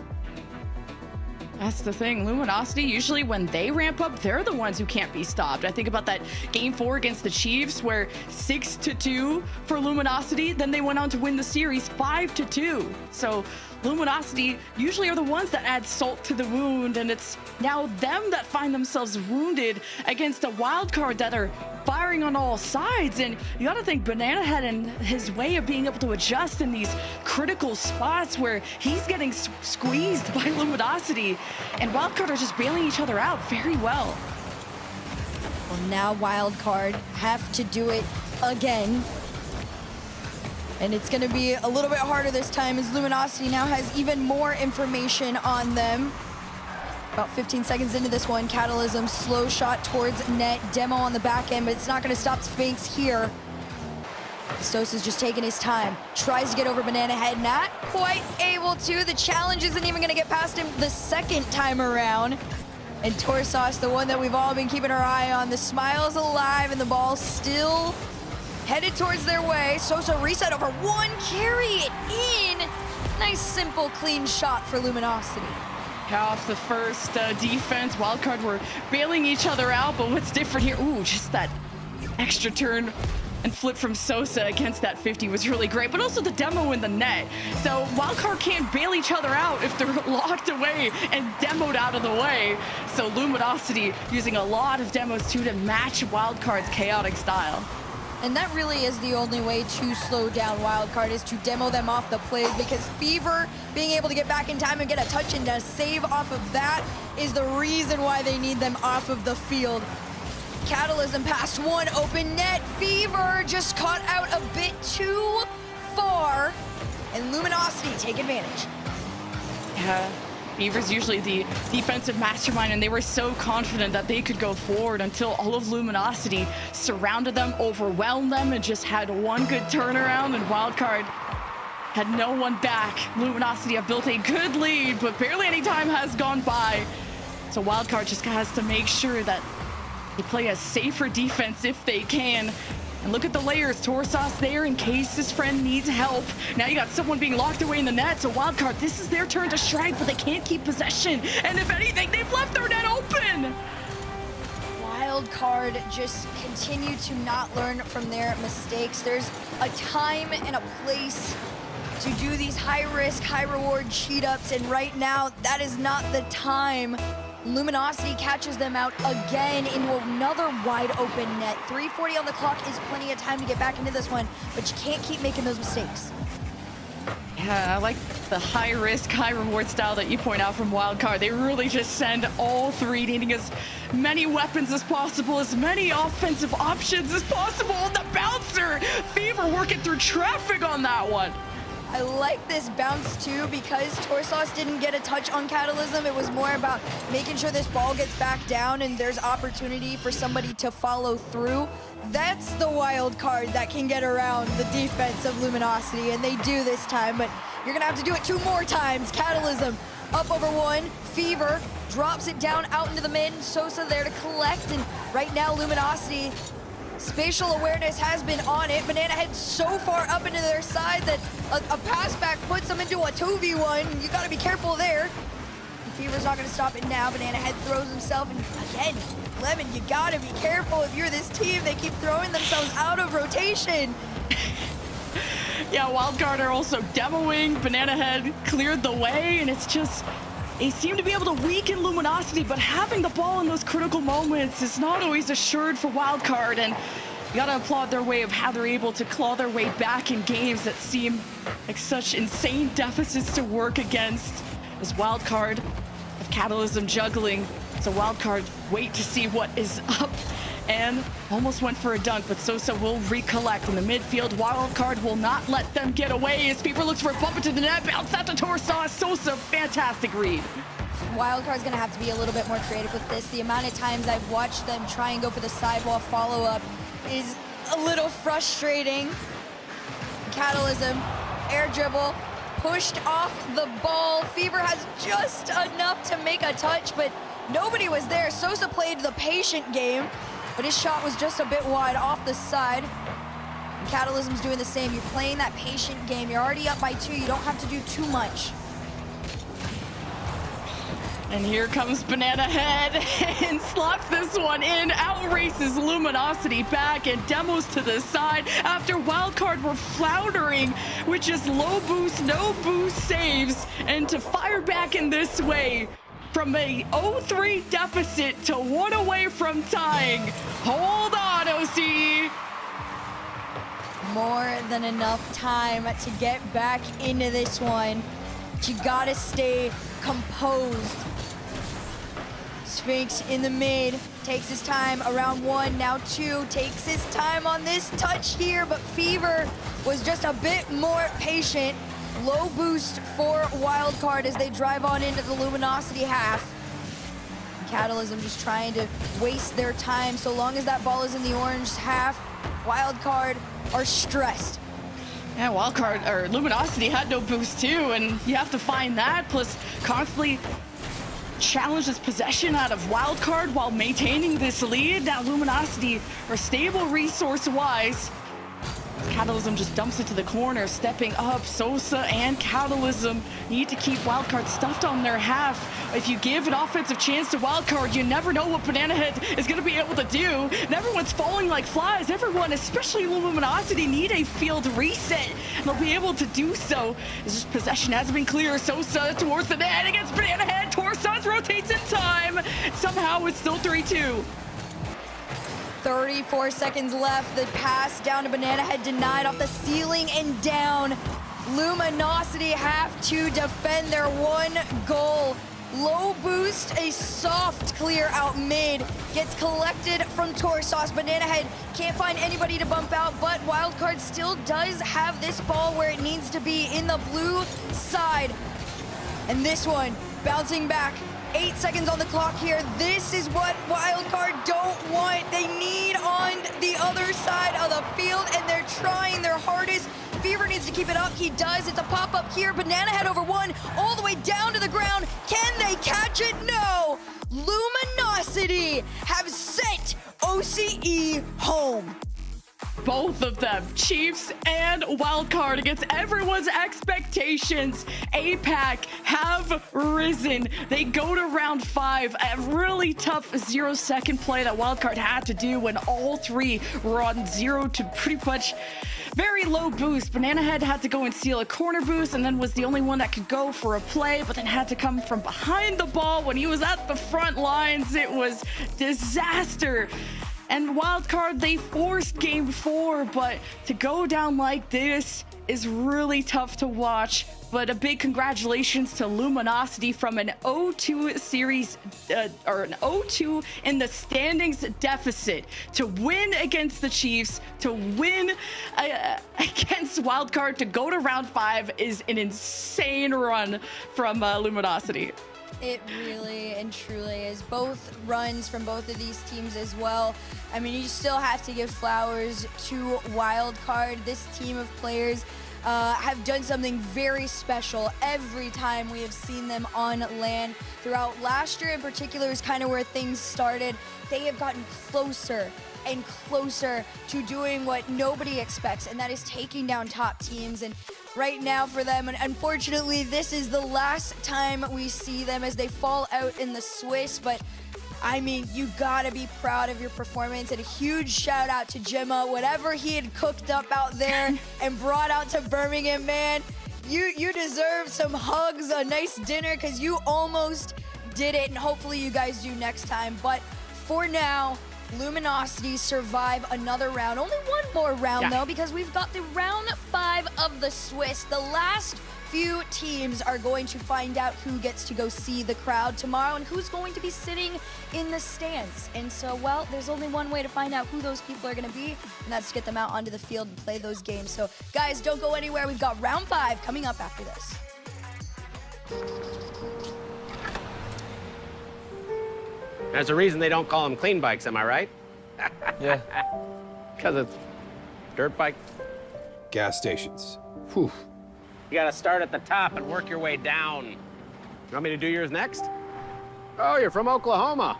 That's the thing. Luminosity, usually when they ramp up, they're the ones who can't be stopped. I think about that game 4 against the Chiefs where 6-2 for Luminosity, then they went on to win the series 5-2. So Luminosity usually are the ones that add salt to the wound, and it's now them that find themselves wounded against a Wildcard that are firing on all sides. And you gotta think Banana Head and his way of being able to adjust in these critical spots where he's getting squeezed by Luminosity, and Wildcard are just bailing each other out very well. Well, now Wildcard have to do it again. And it's going to be a little bit harder this time as Luminosity now has even more information on them. About 15 seconds into this one, Catalysm slow shot towards net, demo on the back end, but it's not going to stop Sphinx here. Sosa's just taking his time, tries to get over Banana Head, not quite able to. The challenge isn't even going to get past him the second time around. And Torsas, the one that we've all been keeping our eye on, the smile's alive and the ball still headed towards their way. Sosa reset over 1, carry it in. Nice, simple, clean shot for Luminosity. Off the first defense, Wildcard were bailing each other out, but what's different here? Ooh, just that extra turn and flip from Sosa against that 50 was really great, but also the demo in the net. So Wildcard can't bail each other out if they're locked away and demoed out of the way. So Luminosity using a lot of demos too to match Wildcard's chaotic style. And that really is the only way to slow down Wildcard, is to demo them off the plays, because Fever being able to get back in time and get a touch and a save off of that is the reason why they need them off of the field. Catalysm past 1, open net. Fever just caught out a bit too far, and Luminosity take advantage. Yeah. Fever's usually the defensive mastermind, and they were so confident that they could go forward until all of Luminosity surrounded them, overwhelmed them, and just had one good turnaround, and Wildcard had no one back. Luminosity have built a good lead, but barely any time has gone by. So Wildcard just has to make sure that they play a safer defense if they can. And look at the layers. Torsas there in case his friend needs help. Now you got someone being locked away in the net. So Wildcard, this is their turn to strike, but they can't keep possession. And if anything, they've left their net open. Wildcard just continue to not learn from their mistakes. There's a time and a place to do these high-risk, high-reward cheat-ups, and right now, that is not the time. Luminosity catches them out again into another wide open net. 3:40 on the clock is plenty of time to get back into this one, but you can't keep making those mistakes. Yeah, I like the high risk, high reward style that you point out from Wildcard. They really just send all three, needing as many weapons as possible, as many offensive options as possible. And the bouncer, Fever working through traffic on that one. I like this bounce too because Torsos didn't get a touch on Catalysm. It was more about making sure this ball gets back down and there's opportunity for somebody to follow through. That's the wild card that can get around the defense of Luminosity, and they do this time, but you're gonna have to do it 2 more times. Catalysm up over 1, Fever drops it down out into the mid, Sosa there to collect, and right now Luminosity, spatial awareness has been on it. Banana Head so far up into their side that a pass back puts them into a 2v1. You gotta be careful there. Fever's not gonna stop it now. Banana Head throws himself, and again, Lemon, you gotta be careful if you're this team. They keep throwing themselves out of rotation. Yeah, Wildcard are also demoing. Banana Head cleared the way, and it's just, they seem to be able to weaken Luminosity, but having the ball in those critical moments is not always assured for Wildcard, and you gotta applaud their way of how they're able to claw their way back in games that seem like such insane deficits to work against. As Wildcard of Catalysm juggling, so Wildcard wait to see what is up, and almost went for a dunk, but Sosa will recollect in the midfield. Wildcard will not let them get away as Fever looks for a bump into the net, bounce out to Torsos. Sosa, fantastic read. Wildcard's gonna have to be a little bit more creative with this. The amount of times I've watched them try and go for the sidewall follow-up is a little frustrating. Catalysm, air dribble, pushed off the ball. Fever has just enough to make a touch, but nobody was there. Sosa played the patient game, but his shot was just a bit wide off the side. And Catalysm's doing the same. You're playing that patient game. You're already up by 2. You don't have to do too much. And here comes Banana Head and slots this one in, outraces Luminosity back and demos to the side after Wildcard were floundering with just low boost, no boost saves, and to fire back in this way from a 0-3 deficit to 1 away from tying. Hold on, OC. More than enough time to get back into this one. But you gotta stay composed. Sphinx in the mid, takes his time around 1, now 2, takes his time on this touch here, but Fever was just a bit more patient. Low boost for Wildcard as they drive on into the Luminosity half. Catalysm just trying to waste their time. So long as that ball is in the orange half, Wildcard are stressed. Yeah, Wildcard, or Luminosity had no boost too, and you have to find that, plus constantly challenge this possession out of Wildcard while maintaining this lead. Now Luminosity are stable resource-wise. Catalysm just dumps it to the corner, stepping up. Sosa and Catalysm need to keep Wildcard stuffed on their half. If you give an offensive chance to Wildcard, you never know what Banana Head is going to be able to do. And everyone's falling like flies. Everyone, especially Luminosity, need a field reset. And they'll be able to do so. This possession hasn't been clear. Sosa towards the net against Banana Head. Torsos rotates in time. Somehow it's still 3-2. 34 seconds left. The pass down to Banana Head denied off the ceiling and down. Luminosity have to defend their 1 goal. Low boost, a soft clear out mid. Gets collected from Torsos. Banana Head can't find anybody to bump out, but Wildcard still does have this ball where it needs to be in the blue side. And this one, bouncing back. 8 seconds on the clock here. This is what Wildcard don't want. They need on the other side of the field, and they're trying their hardest. Fever needs to keep it up. He does. It's a pop-up here. Banana Head over 1, all the way down to the ground. Can they catch it? No! Luminosity have sent OCE home. Both of them, Chiefs and Wildcard, against everyone's expectations. APAC have risen. They go to round 5. A really tough 0-second play that Wildcard had to do when all 3 were on 0 to pretty much very low boost. Banana Head had to go and steal a corner boost and then was the only one that could go for a play, but then had to come from behind the ball when he was at the front lines. It was disaster. And Wildcard, they forced game 4, but to go down like this is really tough to watch, but a big congratulations to Luminosity from an 0-2 series, or an 0-2 in the standings deficit to win against the Chiefs, to win against Wildcard, to go to round 5 is an insane run from Luminosity. It really and truly is. Both runs from both of these teams as well. I mean, you still have to give flowers to Wildcard. This team of players have done something very special every time we have seen them on land. Throughout last year in particular is kind of where things started. They have gotten closer and closer to doing what nobody expects, and that is taking down top teams. And right now for them, and unfortunately this is the last time we see them as they fall out in the Swiss, but I mean, you gotta be proud of your performance, and a huge shout out to Gemma. Whatever he had cooked up out there and brought out to Birmingham, man, you deserve some hugs, a nice dinner, because you almost did it, and hopefully you guys do next time. But for now, Luminosity survive another round. Only one more round though, because we've got the round 5 of the Swiss. The last few teams are going to find out who gets to go see the crowd tomorrow and who's going to be sitting in the stands. And so, well, there's only one way to find out who those people are going to be, and that's to get them out onto the field and play those games. So guys, don't go anywhere. We've got round 5 coming up after this. There's a reason they don't call them clean bikes, am I right? Yeah. Because it's dirt bike. Gas stations. Whew. You gotta start at the top and work your way down. You want me to do yours next? Oh, you're from Oklahoma.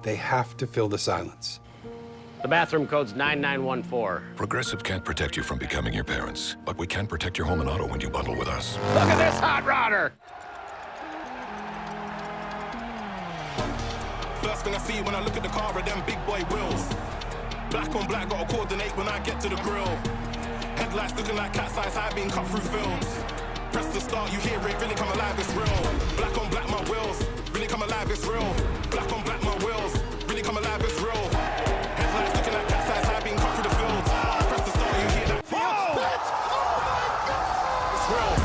They have to fill the silence. The bathroom code's 9914. Progressive can't protect you from becoming your parents, but we can protect your home and auto when you bundle with us. Look at this hot rodder! First thing I see when I look at the car are them big boy wheels. Black on black, gotta coordinate when I get to the grill. Headlights looking like cat's eyes, high being cut through films. Press the start, you hear it, really come alive, it's real. Black on black, my wheels, really come alive, it's real. Black on black, my wheels, really come alive, it's real. Headlights looking like cat's eyes, high being cut through the fields. Press the start, you hear that. Whoa! It's real.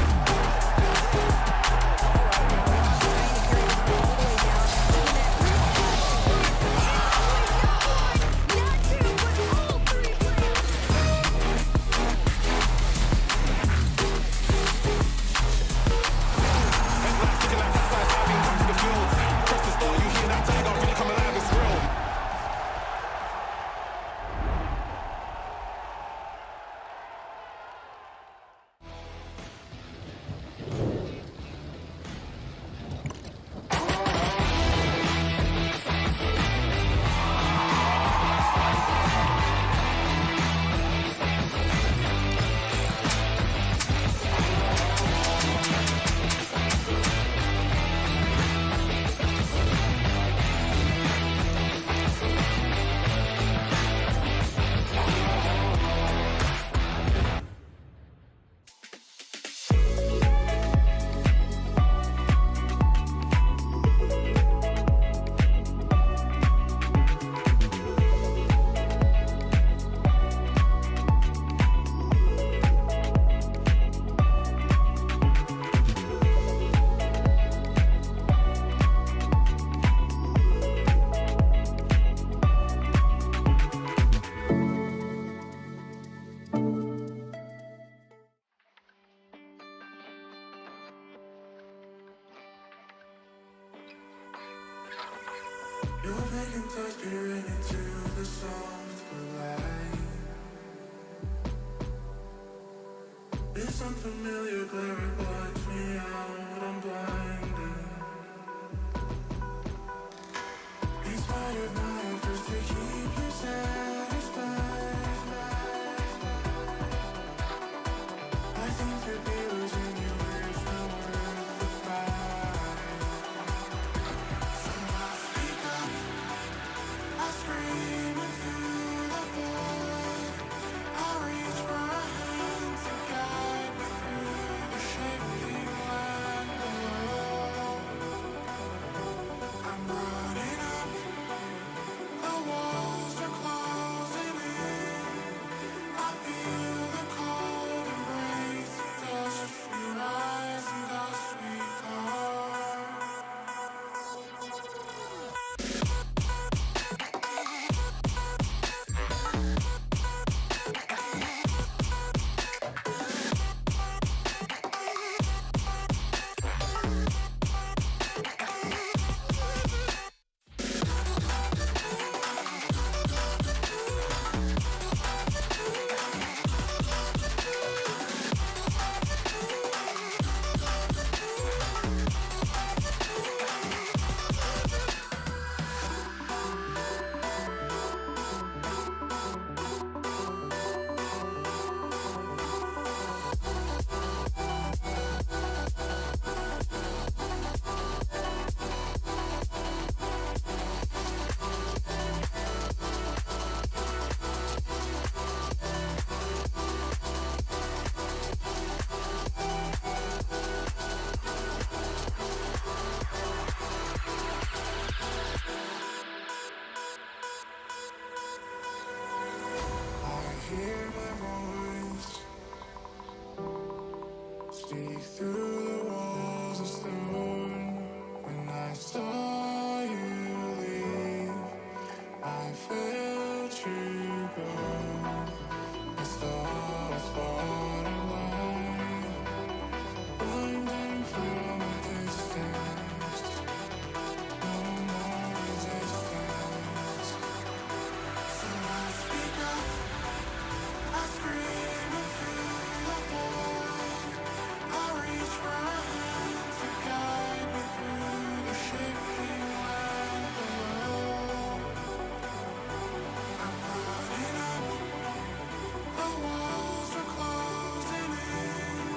Your vacant thoughts peering into the soft light. This unfamiliar glare blinds me out, I'm blinded. Inspired my efforts to keep you satisfied. I think to be losing you is not worth the fight. So I speak up, I scream into the void. I reach for a hand to guide me through the shifting land below. I'm running up, the walls are closing in. I feel the cold embrace. sneak through the walls of stone. When I saw you leave, I felt you go. The stars borderline, blinding from a distance. No more resistance. So I speak up, I scream into the void. I reach for a hand to guide me through the shifting land below. I'm running up, the walls are closing in.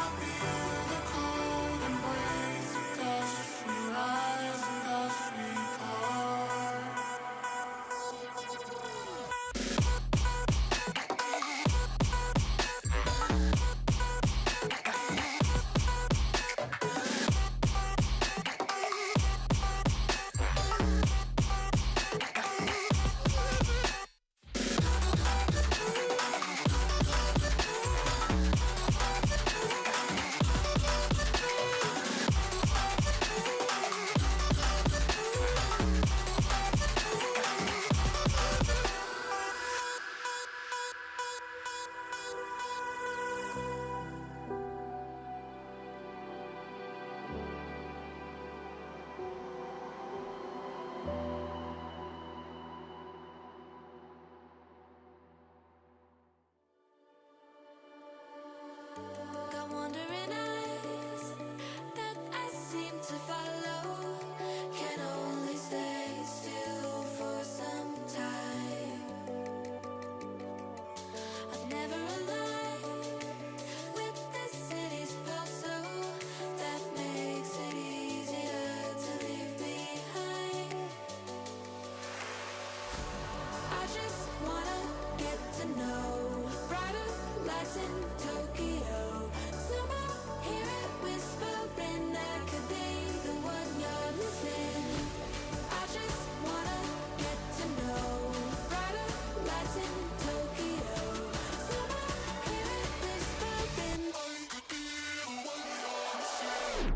I feel the cold embrace of dust. We rise and dust we part. Got wandering eyes that I seem to follow. Can only stay still for some time. I've never aligned with the city's pulse, so that makes it easier to leave behind. I just wanna get to know brighter lights in Tokyo. Somehow hear it whispering I could be the one you're missing. I just wanna get to know brighter lights in Tokyo. Somehow hear it whispering I could be the one you're missing.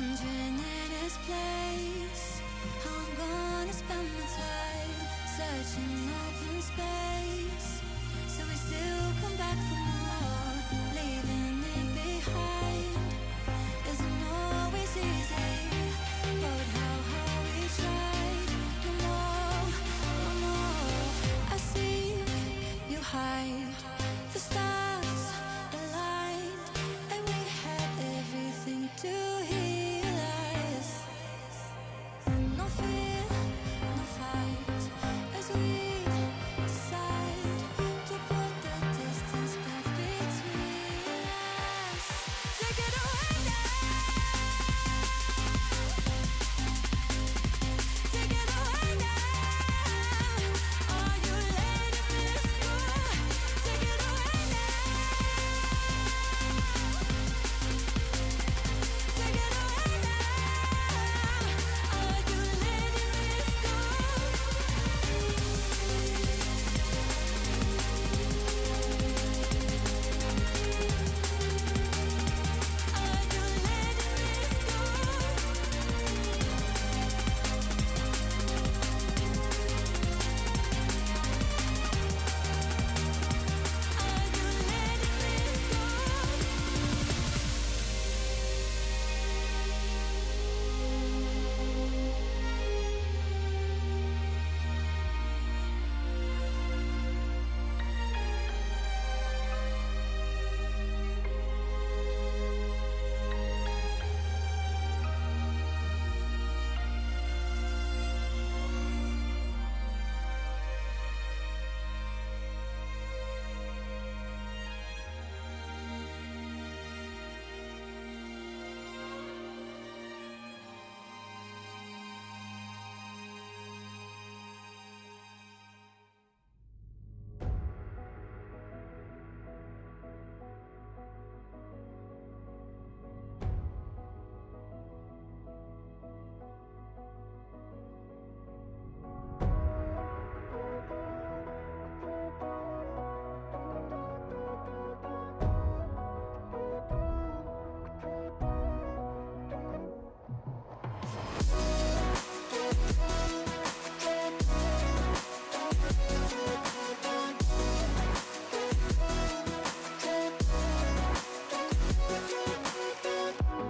wondering in his place how I'm gonna spend my time searching open space. So we still come back for more, leaving it behind isn't always easy, but how hard we tried. No more, I see you hide. The stars aligned, and we had everything to heal us. No fear, no fight, as we decide to put the distance back between us. Take it away now. Take it away now. Are you letting this go? Take it away now. Take it away now. Are you letting this go?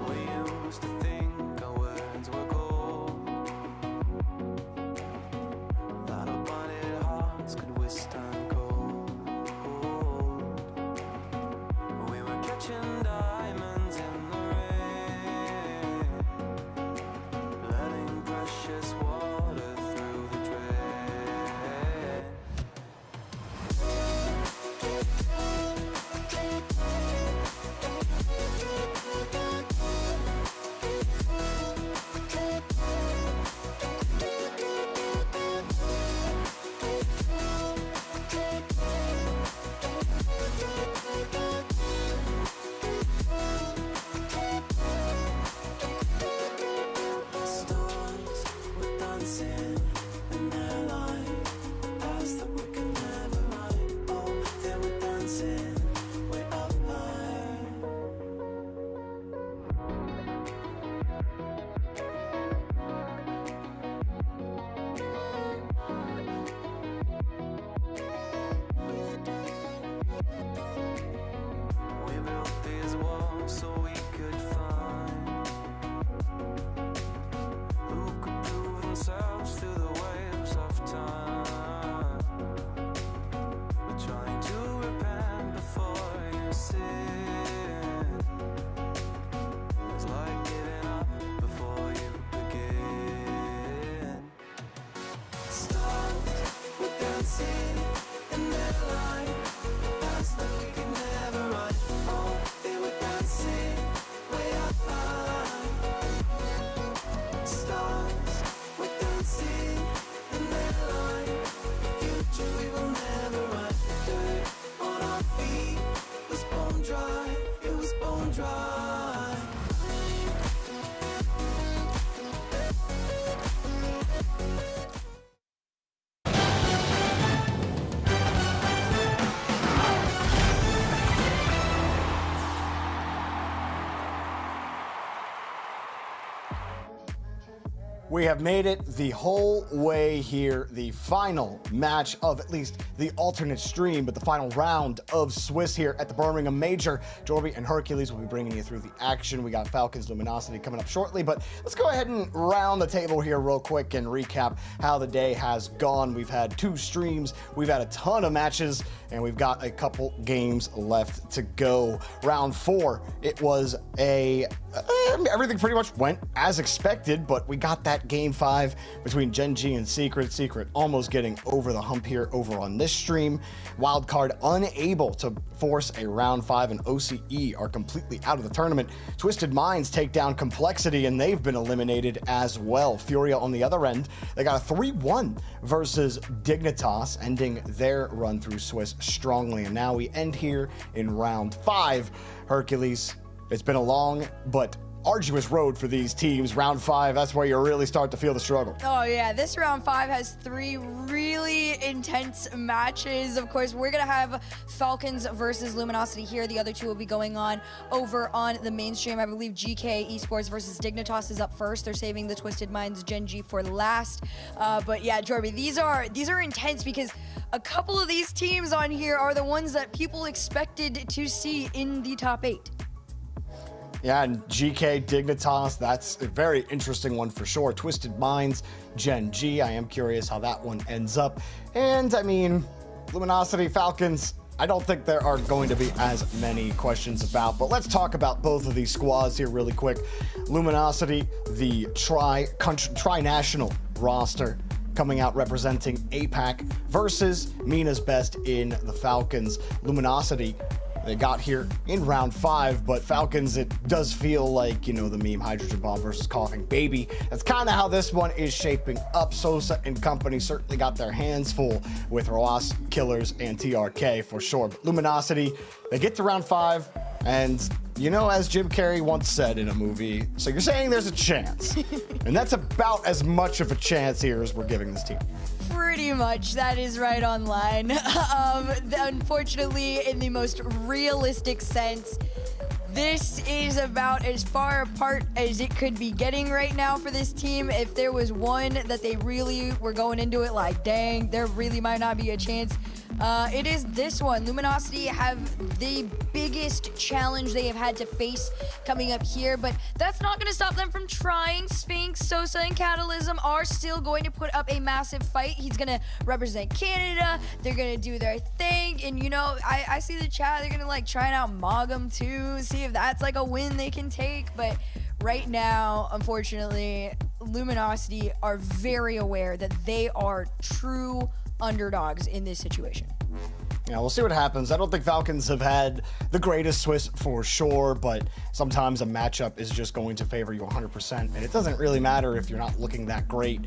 We used to think our words were gold, that our blinded hearts could withstand cold. We were catching diamonds in the rain, letting precious water through the drain. Stars were dancing in their light, paths that we could never ride. Oh, they were dancing way up high. We built these walls so we could find who could prove themselves through the waves of time. We're trying to repent before you sin. It's like giving up before you begin. Stars were dancing in their light, paths that we could never ride. Oh, they were dancing way up high. Stars were dancing in their light, future we will never ride. Dirt on our feet was bone dry, it was bone dry. We have made it the whole way here, the final match of at least the alternate stream, but the final round of Swiss here at the Birmingham Major. Jorby and Hercules will be bringing you through the action. We got Falcons Luminosity coming up shortly, but let's go ahead and round the table here real quick and recap how the day has gone. We've had 2 streams, we've had a ton of matches, and we've got a couple games left to go. Round 4, it was everything pretty much went as expected, but we got that game 5 between Gen.G and Secret. Secret almost getting over the hump here over on this stream. Wildcard unable to force a round 5, and OCE are completely out of the tournament. Twisted Minds take down Complexity, and they've been eliminated as well. Furia on the other end, they got a 3-1 versus Dignitas, ending their run through Swiss strongly. And now we end here in round 5. Hercules, it's been a long but arduous road for these teams. Round 5, that's where you really start to feel the struggle. Oh yeah, this round 5 has 3 really intense matches. Of course, we're gonna have Falcons versus Luminosity here. The other 2 will be going on over on the mainstream. I believe GK Esports versus Dignitas is up first. They're saving the Twisted Minds Gen.G for last. But yeah, Jorby, these are intense because a couple of these teams on here are the ones that people expected to see in the top 8. Yeah, and GK Dignitas, that's a very interesting one for sure. Twisted Minds, Gen.G, I am curious how that one ends up. And I mean, Luminosity, Falcons, I don't think there are going to be as many questions about, but let's talk about both of these squads here really quick. Luminosity, the tri-national roster, coming out representing APAC versus Mina's best in the Falcons. Luminosity, they got here in round 5, but Falcons, it does feel like, you know, the meme hydrogen bomb versus coughing baby. That's kind of how this one is shaping up. Sosa and company certainly got their hands full with Roas, Killers, and TRK for sure. But Luminosity, they get to round 5, and you know, as Jim Carrey once said in a movie, so you're saying there's a chance. And that's about as much of a chance here as we're giving this team. Pretty much, that is right on line. Unfortunately, in the most realistic sense, this is about as far apart as it could be getting right now for this team. If there was one that they really were going into it like, dang, there really might not be a chance, it is this one. Luminosity have the biggest challenge they have had to face coming up here, but that's not going to stop them from trying. Sphinx, Sosa, and Catalysm are still going to put up a massive fight. He's going to represent Canada. They're going to do their thing, and you know, I see the chat. They're going to like try and out Mogum too, see if that's like a win they can take, but right now, unfortunately, Luminosity are very aware that they are true underdogs in this situation. Yeah, we'll see what happens. I don't think Falcons have had the greatest Swiss for sure, but sometimes a matchup is just going to favor you 100%, and it doesn't really matter if you're not looking that great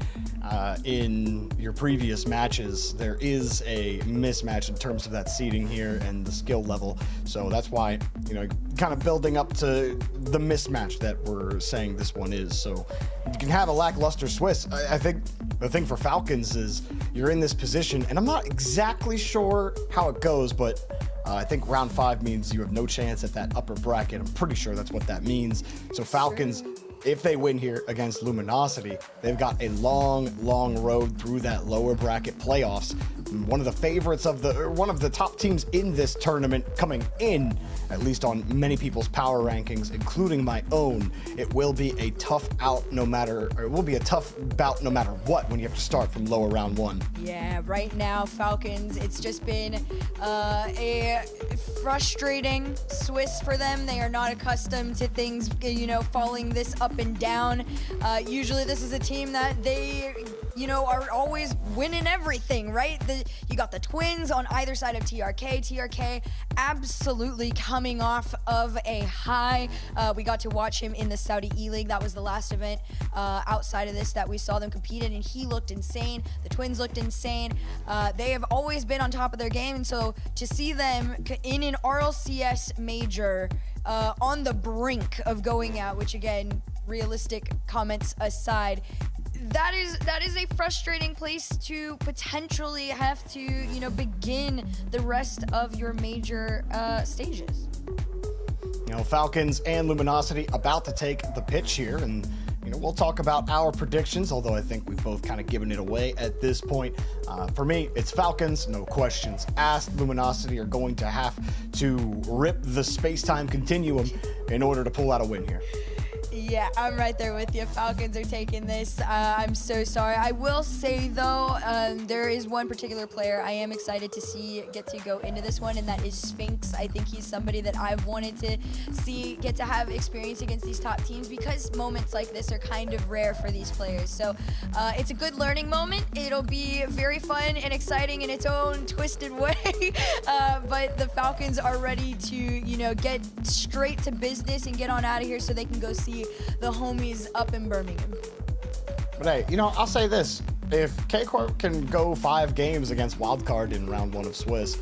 in your previous matches. There is a mismatch in terms of that seeding here and the skill level, so that's why, you know, kind of building up to the mismatch that we're saying this one is. So you can have a lackluster Swiss. I think the thing for Falcons is you're in this position, and I'm not exactly sure how it goes, but I think round 5 means you have no chance at that upper bracket. I'm pretty sure that's what that means. So Falcons, if they win here against Luminosity, they've got a long road through that lower bracket playoffs. One of the favorites of one of the top teams in this tournament coming in, at least on many people's power rankings, including my own. It will be a tough bout no matter what when you have to start from lower round 1. Yeah, right now, Falcons, it's just been a frustrating Swiss for them. They are not accustomed to things, you know, falling this up and down. Usually this is a team that they, you know, are always winning everything, right? You got the twins on either side of TRK. TRK absolutely coming off of a high. We got to watch him in the Saudi E-League. That was the last event outside of this that we saw them compete in, and he looked insane. The twins looked insane. They have always been on top of their game, and so to see them in an Rlcs major on the brink of going out, which again, realistic comments aside, that is a frustrating place to potentially have to, you know, begin the rest of your major stages. You know, Falcons and Luminosity about to take the pitch here, and you we'll talk about our predictions, although I think we've both kind of given it away at this point. For me, it's Falcons, no questions asked. Luminosity are going to have to rip the space-time continuum in order to pull out a win here. Yeah, I'm right there with you. Falcons are taking this. I'm so sorry. I will say, though, there is one particular player I am excited to see get to go into this one, and that is Sphinx. I think he's somebody that I've wanted to see get to have experience against these top teams because moments like this are kind of rare for these players. So it's a good learning moment. It'll be very fun and exciting in its own twisted way. But the Falcons are ready to, you know, get straight to business and get on out of here so they can go see the homies up in Birmingham. But hey, you know, I'll say this. If K-Corp can go 5 games against Wildcard in round 1 of Swiss,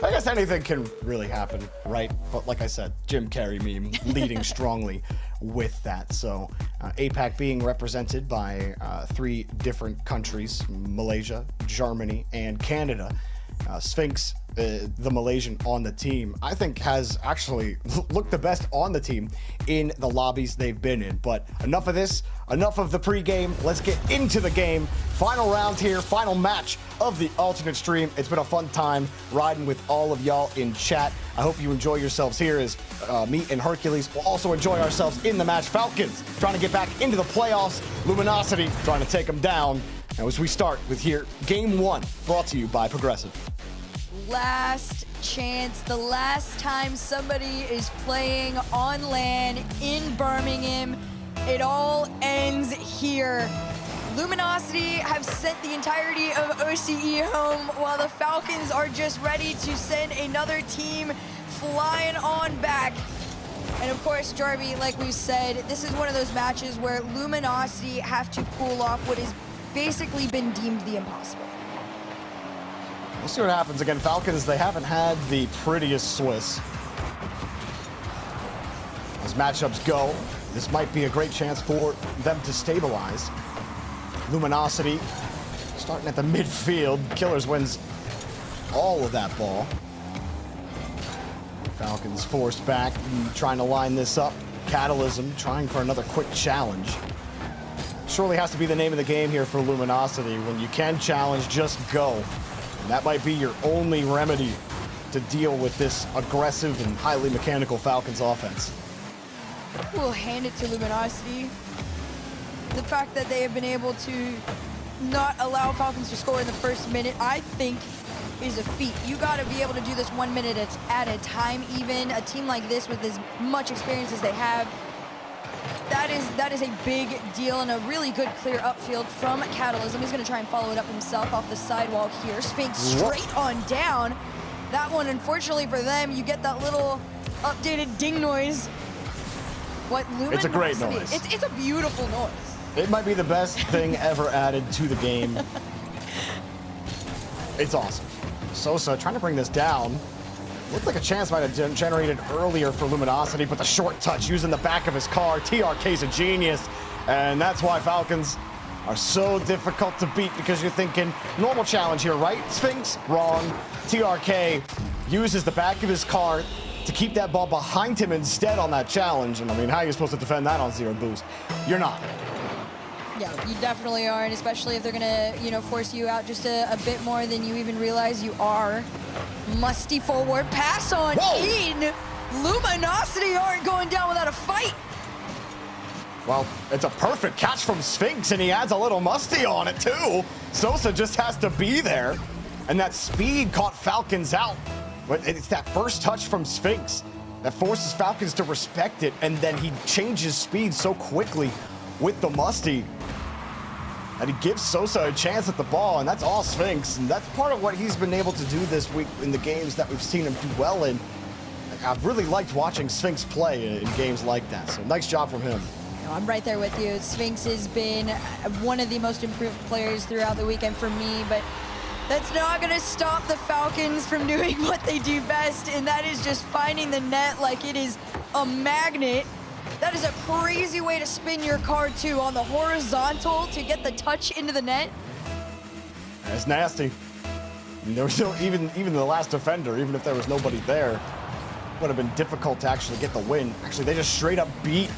I guess anything can really happen, right? But like I said, Jim Carrey meme leading strongly with that. So APAC being represented by 3 different countries, Malaysia, Germany, and Canada. Sphinx, the Malaysian on the team, I think has actually looked the best on the team in the lobbies they've been in. But enough of this, enough of the pregame. Let's get into the game. Final round here, final match of the alternate stream. It's been a fun time riding with all of y'all in chat. I hope you enjoy yourselves here as me and Hercules will also enjoy ourselves in the match. Falcons trying to get back into the playoffs. Luminosity trying to take them down. Now as we start with here, game 1, brought to you by Progressive. Last chance, the last time somebody is playing on LAN in Birmingham. It all ends here. Luminosity have sent the entirety of OCE home while the Falcons are just ready to send another team flying on back. And of course, Jarby, like we said, this is one of those matches where Luminosity have to pull off what has basically been deemed the impossible. We'll see what happens. Again, Falcons, they haven't had the prettiest Swiss. As matchups go, this might be a great chance for them to stabilize. Luminosity starting at the midfield. Killers wins all of that ball. Falcons forced back, trying to line this up. Catalysm trying for another quick challenge. Surely has to be the name of the game here for Luminosity. When you can challenge, just go. And that might be your only remedy to deal with this aggressive and highly mechanical Falcons offense. We'll hand it to Luminosity. The fact that they have been able to not allow Falcons to score in the first minute, I think, is a feat. You got to be able to do this 1 minute at a time even. A team like this with as much experience as they have, that is a big deal and a really good clear upfield from Catalysm. He's going to try and follow it up himself off the sidewall here. Sphinx straight on down. That one, unfortunately for them, you get that little updated ding noise. What Luminosity? It's a great noise. It's a beautiful noise. It might be the best thing ever added to the game. It's awesome. Sosa trying to bring this down. Looked like a chance might have been generated earlier for Luminosity, but the short touch using the back of his car. TRK's a genius, and that's why Falcons are so difficult to beat, because you're thinking, normal challenge here, right? Sphinx? Wrong. TRK uses the back of his car to keep that ball behind him instead on that challenge. And I mean, how are you supposed to defend that on 0 boost? You're not. Yeah, you definitely are, and especially if they're gonna, you know, force you out just a bit more than you even realize you are. Musty forward pass on in. Luminosity aren't going down without a fight. Well, it's a perfect catch from Sphinx, and he adds a little musty on it too. Sosa just has to be there, and that speed caught Falcons out. But it's that first touch from Sphinx that forces Falcons to respect it, and then he changes speed so quickly with the musty, and he gives Sosa a chance at the ball, and that's all Sphinx. And that's part of what he's been able to do this week in the games that we've seen him do well in. I've really liked watching Sphinx play in games like that, so nice job from him. No, I'm right there with you. Sphinx has been one of the most improved players throughout the weekend for me, but that's not going to stop the Falcons from doing what they do best, and that is just finding the net like it is a magnet. That is a crazy way to spin your car, too, on the horizontal to get the touch into the net. That's nasty. There was no, even the last defender, even if there was nobody there, it would have been difficult to actually get the win. Actually, they just straight up beat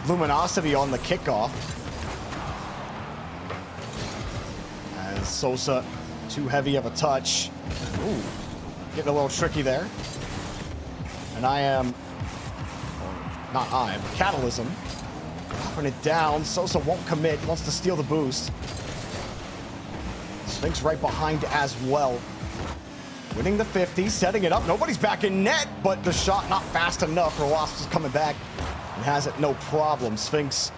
Luminosity on the kickoff. As Sosa, too heavy of a touch. Ooh, getting a little tricky there. And Catalysm. Dropping it down. Sosa won't commit, wants to steal the boost. Sphinx right behind as well. Winning the 50, setting it up. Nobody's back in net, but the shot not fast enough. Rlcs is coming back and has it no problem. Sphinx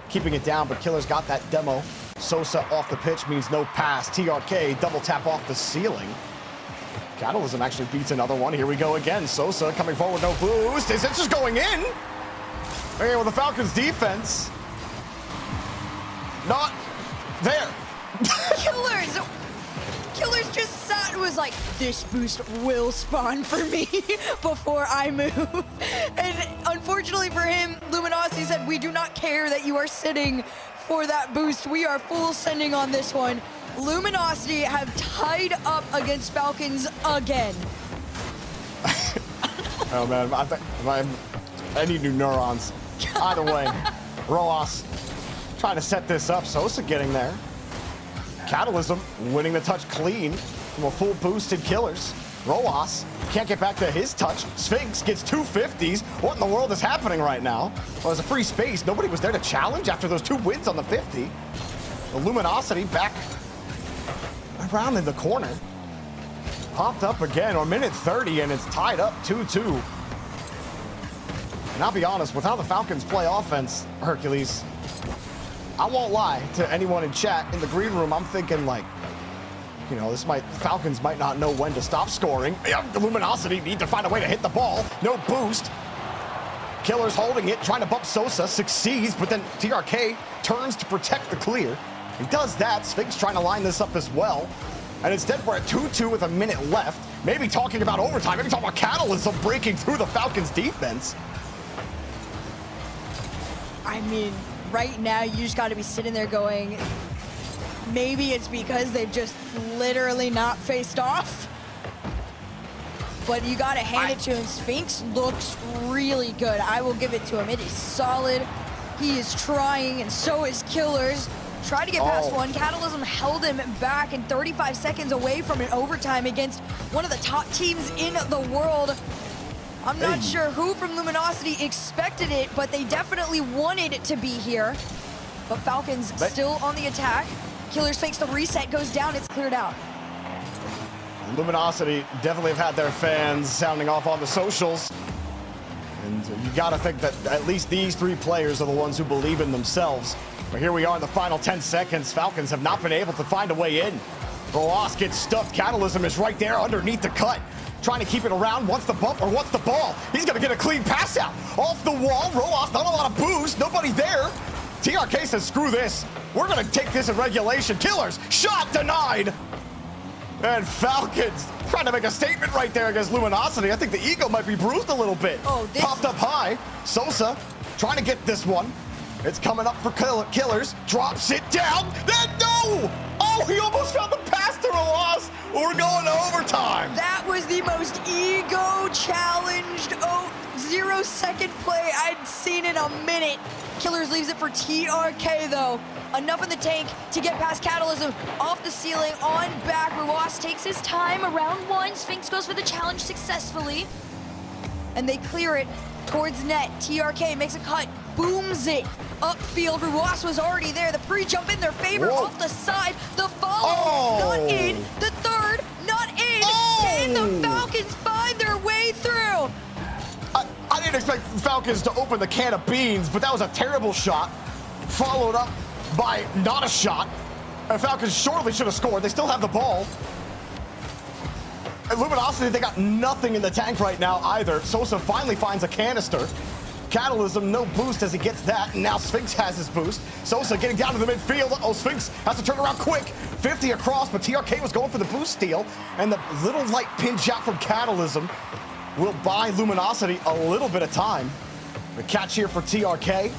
keeping it down, but Killer's got that demo. Sosa off the pitch means no pass. TRK double tap off the ceiling. Catalysm actually beats another one. Here we go again. Sosa coming forward, no boost. Is it just going in? Okay, well, the Falcons defense not there. Killers just sat and was like, this boost will spawn for me before I move. And unfortunately for him, Luminosity said, we do not care that you are sitting for that boost. We are full sending on this one. Luminosity have tied up against Falcons again. Oh man, I need new neurons. Either way, Rlcs trying to set this up. Sosa getting there. Catalysm winning the touch clean from a full boosted Killers. Rlcs can't get back to his touch. Sphinx gets 250s. What in the world is happening right now? Well, there's a free space. Nobody was there to challenge after those 2 wins on the 50. The Luminosity back around in the corner. Popped up again, or minute 30, and it's tied up 2-2. And I'll be honest, with how the Falcons play offense, Hercules, I won't lie to anyone in chat. In the green room, I'm thinking like, you know, Falcons might not know when to stop scoring. The Luminosity need to find a way to hit the ball. No boost. Killer's holding it, trying to bump Sosa, succeeds, but then TRK turns to protect the clear. He does that. Sphinx trying to line this up as well. And instead, we're at 2-2 with a minute left. Maybe talking about overtime, maybe talking about Catalysm breaking through the Falcons defense. I mean, right now, you just got to be sitting there going, maybe it's because they've just literally not faced off. But you got to hand it to him. Sphinx looks really good. I will give it to him. It is solid. He is trying, and so is Killers. Tried to get past one. Catalysm held him back and 35 seconds away from an overtime against one of the top teams in the world. I'm not sure who from Luminosity expected it, but they definitely wanted it to be here. But Falcons still on the attack. Killers fakes the reset, goes down, it's cleared out. Luminosity definitely have had their fans sounding off on the socials. And you gotta think that at least these 3 players are the ones who believe in themselves. But here we are in the final 10 seconds. Falcons have not been able to find a way in. Rlcs gets stuffed. Catalysm is right there underneath the cut. Trying to keep it around, wants the bump or wants the ball. He's gonna get a clean pass out. Off the wall, Rlcs, not a lot of boost, nobody there. TRK says, screw this. We're gonna take this in regulation. Killers, shot denied. And Falcons trying to make a statement right there against Luminosity. I think the ego might be bruised a little bit. Popped up high. Sosa trying to get this one. It's coming up for Killers. Drops it down. Then no! Oh, he almost found the pass to Rlcs. We're going to overtime. That was the most ego-challenged 0-second play I'd seen in a minute. Killers leaves it for TRK, though. Enough in the tank to get past Catalysm. Off the ceiling, on back. Rlcs takes his time. Around 1. Sphinx goes for the challenge successfully. And they clear it towards net. TRK makes a cut. Booms it upfield. Rlcs was already there. The pre-jump in their favor. Off the side. The follow not in. The third not in. And the Falcons find their way through. I didn't expect the Falcons to open the can of beans, but that was a terrible shot. Followed up by not a shot. And Falcons surely should have scored. They still have the ball. And Luminosity, they got nothing in the tank right now either. Sosa finally finds a canister. Catalysm, no boost as he gets that, and now Sphinx has his boost. Sosa getting down to the midfield. Sphinx has to turn around quick. 50 across, but TRK was going for the boost steal, and the little light pinch out from Catalysm will buy Luminosity a little bit of time. The catch here for TRK,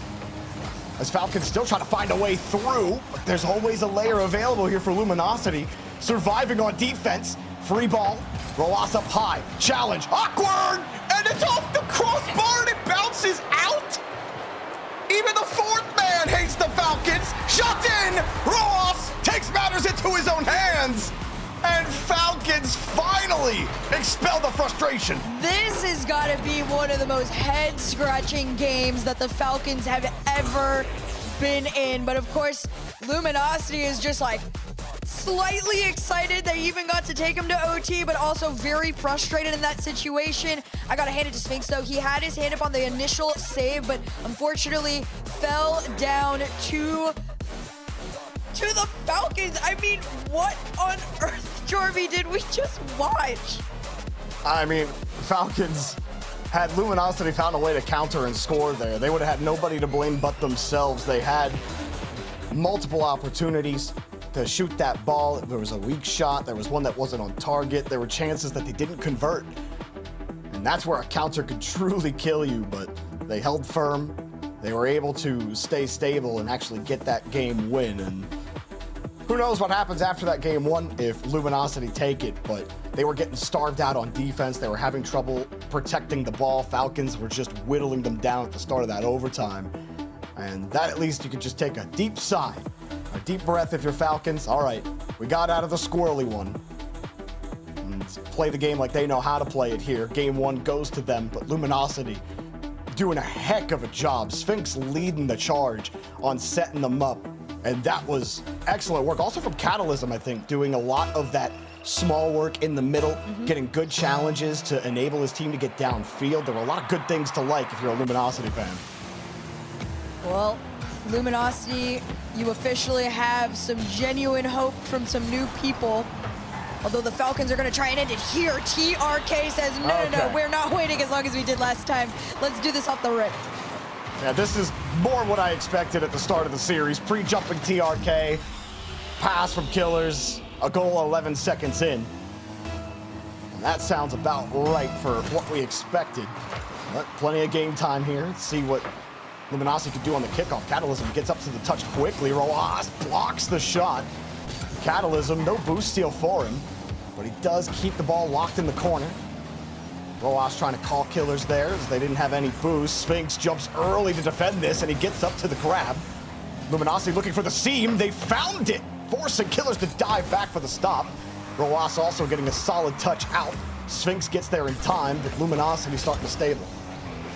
as Falcons still trying to find a way through, but there's always a layer available here for Luminosity. Surviving on defense, free ball, Rlcs up high, challenge, awkward, and it's off the crossbar and it bounces out. Even win. Ross takes matters into his own hands. And Falcons finally expel the frustration. This has got to be one of the most head-scratching games that the Falcons have ever been in. But of course, Luminosity is just like slightly excited they even got to take him to OT, but also very frustrated in that situation. I gotta hand it to Sphinx though. He had his hand up on the initial save, but unfortunately fell down to the Falcons. I mean, what on earth, Jorby, did we just watch? I mean, Falcons had Luminosity found a way to counter and score there. They would have had nobody to blame but themselves. They had multiple opportunities to shoot that ball. There was a weak shot. There was one that wasn't on target. There were chances that they didn't convert. And that's where a counter could truly kill you, but they held firm. They were able to stay stable and actually get that game win. And who knows what happens after that game one if Luminosity take it, but they were getting starved out on defense. They were having trouble protecting the ball. Falcons were just whittling them down at the start of that overtime. And that, at least you could just take a deep sigh, a deep breath if you're Falcons. All right, we got out of the squirrely one. And play the game like they know how to play it here. Game one goes to them, but Luminosity doing a heck of a job. Sphinx leading the charge on setting them up. And that was excellent work. Also from Catalysm, I think, doing a lot of that small work in the middle, getting good challenges to enable his team to get downfield. There were a lot of good things to like if you're a Luminosity fan. Well, Luminosity, you officially have some genuine hope from some new people. Although the Falcons are going to try and end it here. TRK says, no, we're not waiting as long as we did last time. Let's do this off the rip. Yeah, this is more what I expected at the start of the series. Pre-jumping TRK, pass from Killers, a goal 11 seconds in. And that sounds about right for what we expected. But plenty of game time here. Let's see what Luminosity could do on the kickoff. Catalysm gets up to the touch quickly. Roas blocks the shot. Catalysm, no boost steal for him, but he does keep the ball locked in the corner. Roas trying to call Killers there as they didn't have any boost. Sphinx jumps early to defend this, and he gets up to the grab. Luminosity looking for the seam. They found it, forcing Killers to dive back for the stop. Roas also getting a solid touch out. Sphinx gets there in time, but Luminosity starting to stable.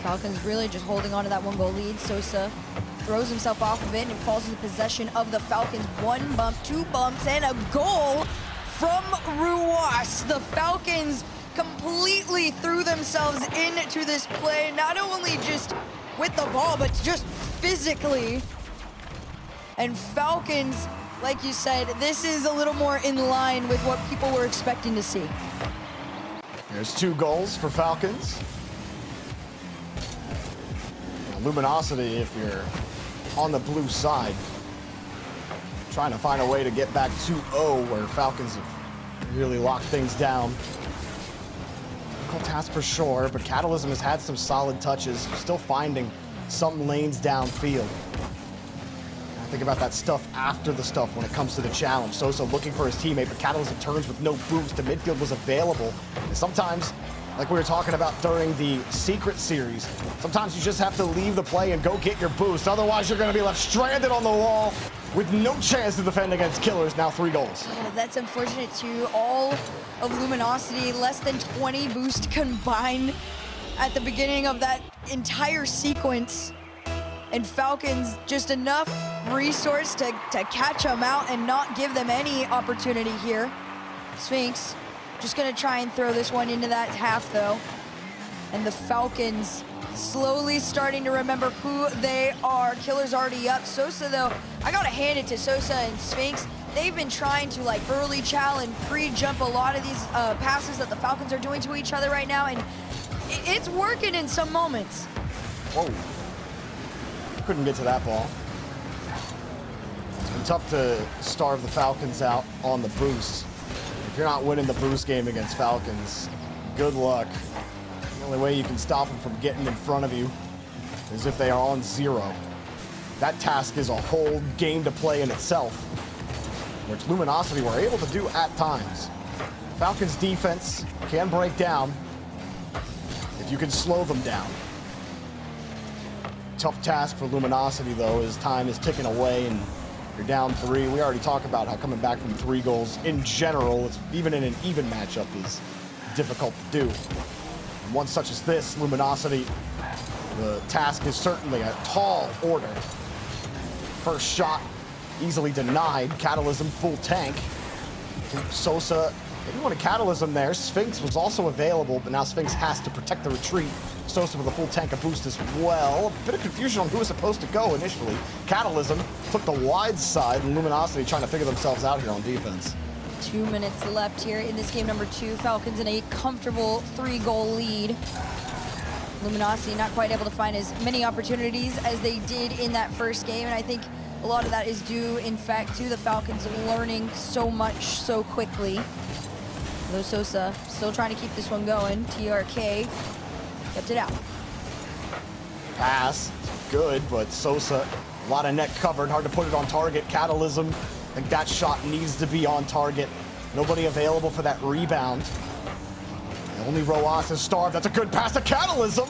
Falcons really just holding on to that one-goal lead. Sosa throws himself off of it and falls into possession of the Falcons. One bump, two bumps, and a goal from Ruas. The Falcons completely threw themselves into this play, not only just with the ball, but just physically. And Falcons, like you said, this is a little more in line with what people were expecting to see. There's 2 goals for Falcons. Luminosity, if you're on the blue side, trying to find a way to get back 2-0 where Falcons have really locked things down. Difficult task for sure, but Catalysm has had some solid touches, still finding some lanes downfield. I think about that stuff after the stuff when it comes to the challenge. Sosa looking for his teammate, but Catalysm turns with no boost. The midfield was available. And sometimes, like we were talking about during the Secret Series, sometimes you just have to leave the play and go get your boost. Otherwise, you're going to be left stranded on the wall with no chance to defend against Killers. Now 3 goals. Oh, that's unfortunate too. All of Luminosity, less than 20 boost combined at the beginning of that entire sequence. And Falcons just enough resource to catch them out and not give them any opportunity here. Sphinx just gonna try and throw this one into that half though. And the Falcons slowly starting to remember who they are. Killers already up. Sosa though, I gotta hand it to Sosa and Sphinx. They've been trying to like early chow and pre-jump a lot of these passes that the Falcons are doing to each other right now, and it's working in some moments. Whoa. Couldn't get to that ball. It's been tough to starve the Falcons out on the boost. If you're not winning the boost game against Falcons, good luck. The only way you can stop them from getting in front of you is if they are on 0. That task is a whole game to play in itself, which Luminosity were able to do at times. Falcons defense can break down if you can slow them down. Tough task for Luminosity though, as time is ticking away and You're down 3. We already talked about how coming back from 3 goals in general, even in an even matchup, is difficult to do. And one such as this, Luminosity, the task is certainly a tall order. First shot easily denied. Catalysm full tank. Sosa, maybe wanted Catalysm there. Sphinx was also available, but now Sphinx has to protect the retreat. Sosa with a full tank of boost as well. A bit of confusion on who was supposed to go initially. Catalysm took the wide side, and Luminosity trying to figure themselves out here on defense. 2 minutes left here in this game number 2. Falcons in a comfortable 3-goal lead. Luminosity not quite able to find as many opportunities as they did in that first game, and I think a lot of that is due, in fact, to the Falcons learning so much so quickly. Though Sosa still trying to keep this one going. TRK kept it out. Pass, good, but Sosa, a lot of net covered, hard to put it on target. Catalysm, I think that shot needs to be on target. Nobody available for that rebound. Only Roas is starved. That's a good pass to Catalysm.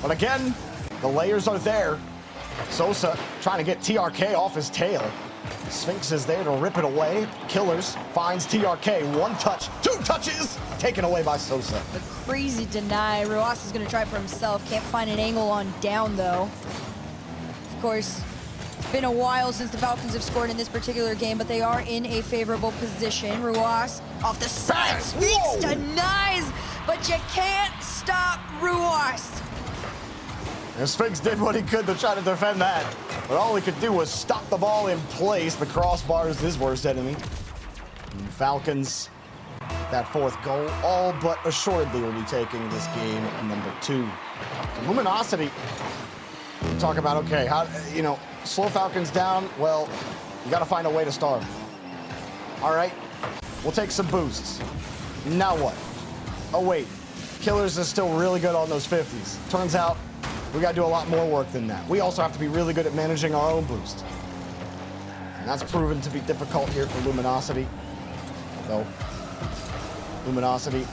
But again, the layers are there. Sosa trying to get TRK off his tail. Sphinx is there to rip it away. Killers finds TRK. 1 touch, 2 touches, taken away by Sosa. The crazy deny. Roas is going to try for himself. Can't find an angle on down, though. Of course, it's been a while since the Falcons have scored in this particular game, but they are in a favorable position. Ruas off the side. Sphinx denies, but you can't stop Ruas. And Sphinx did what he could to try to defend that, but all he could do was stop the ball in place. The crossbar is his worst enemy. And Falcons, that 4th goal, all but assuredly will be taking this game number 2. So Luminosity, we talk about, okay, how, slow Falcons down. Well, you got to find a way to starve. All right, we'll take some boosts. Now what? Oh, wait. Killers is still really good on those 50s. Turns out we got to do a lot more work than that. We also have to be really good at managing our own boost. And that's proven to be difficult here for Luminosity. Though Luminosity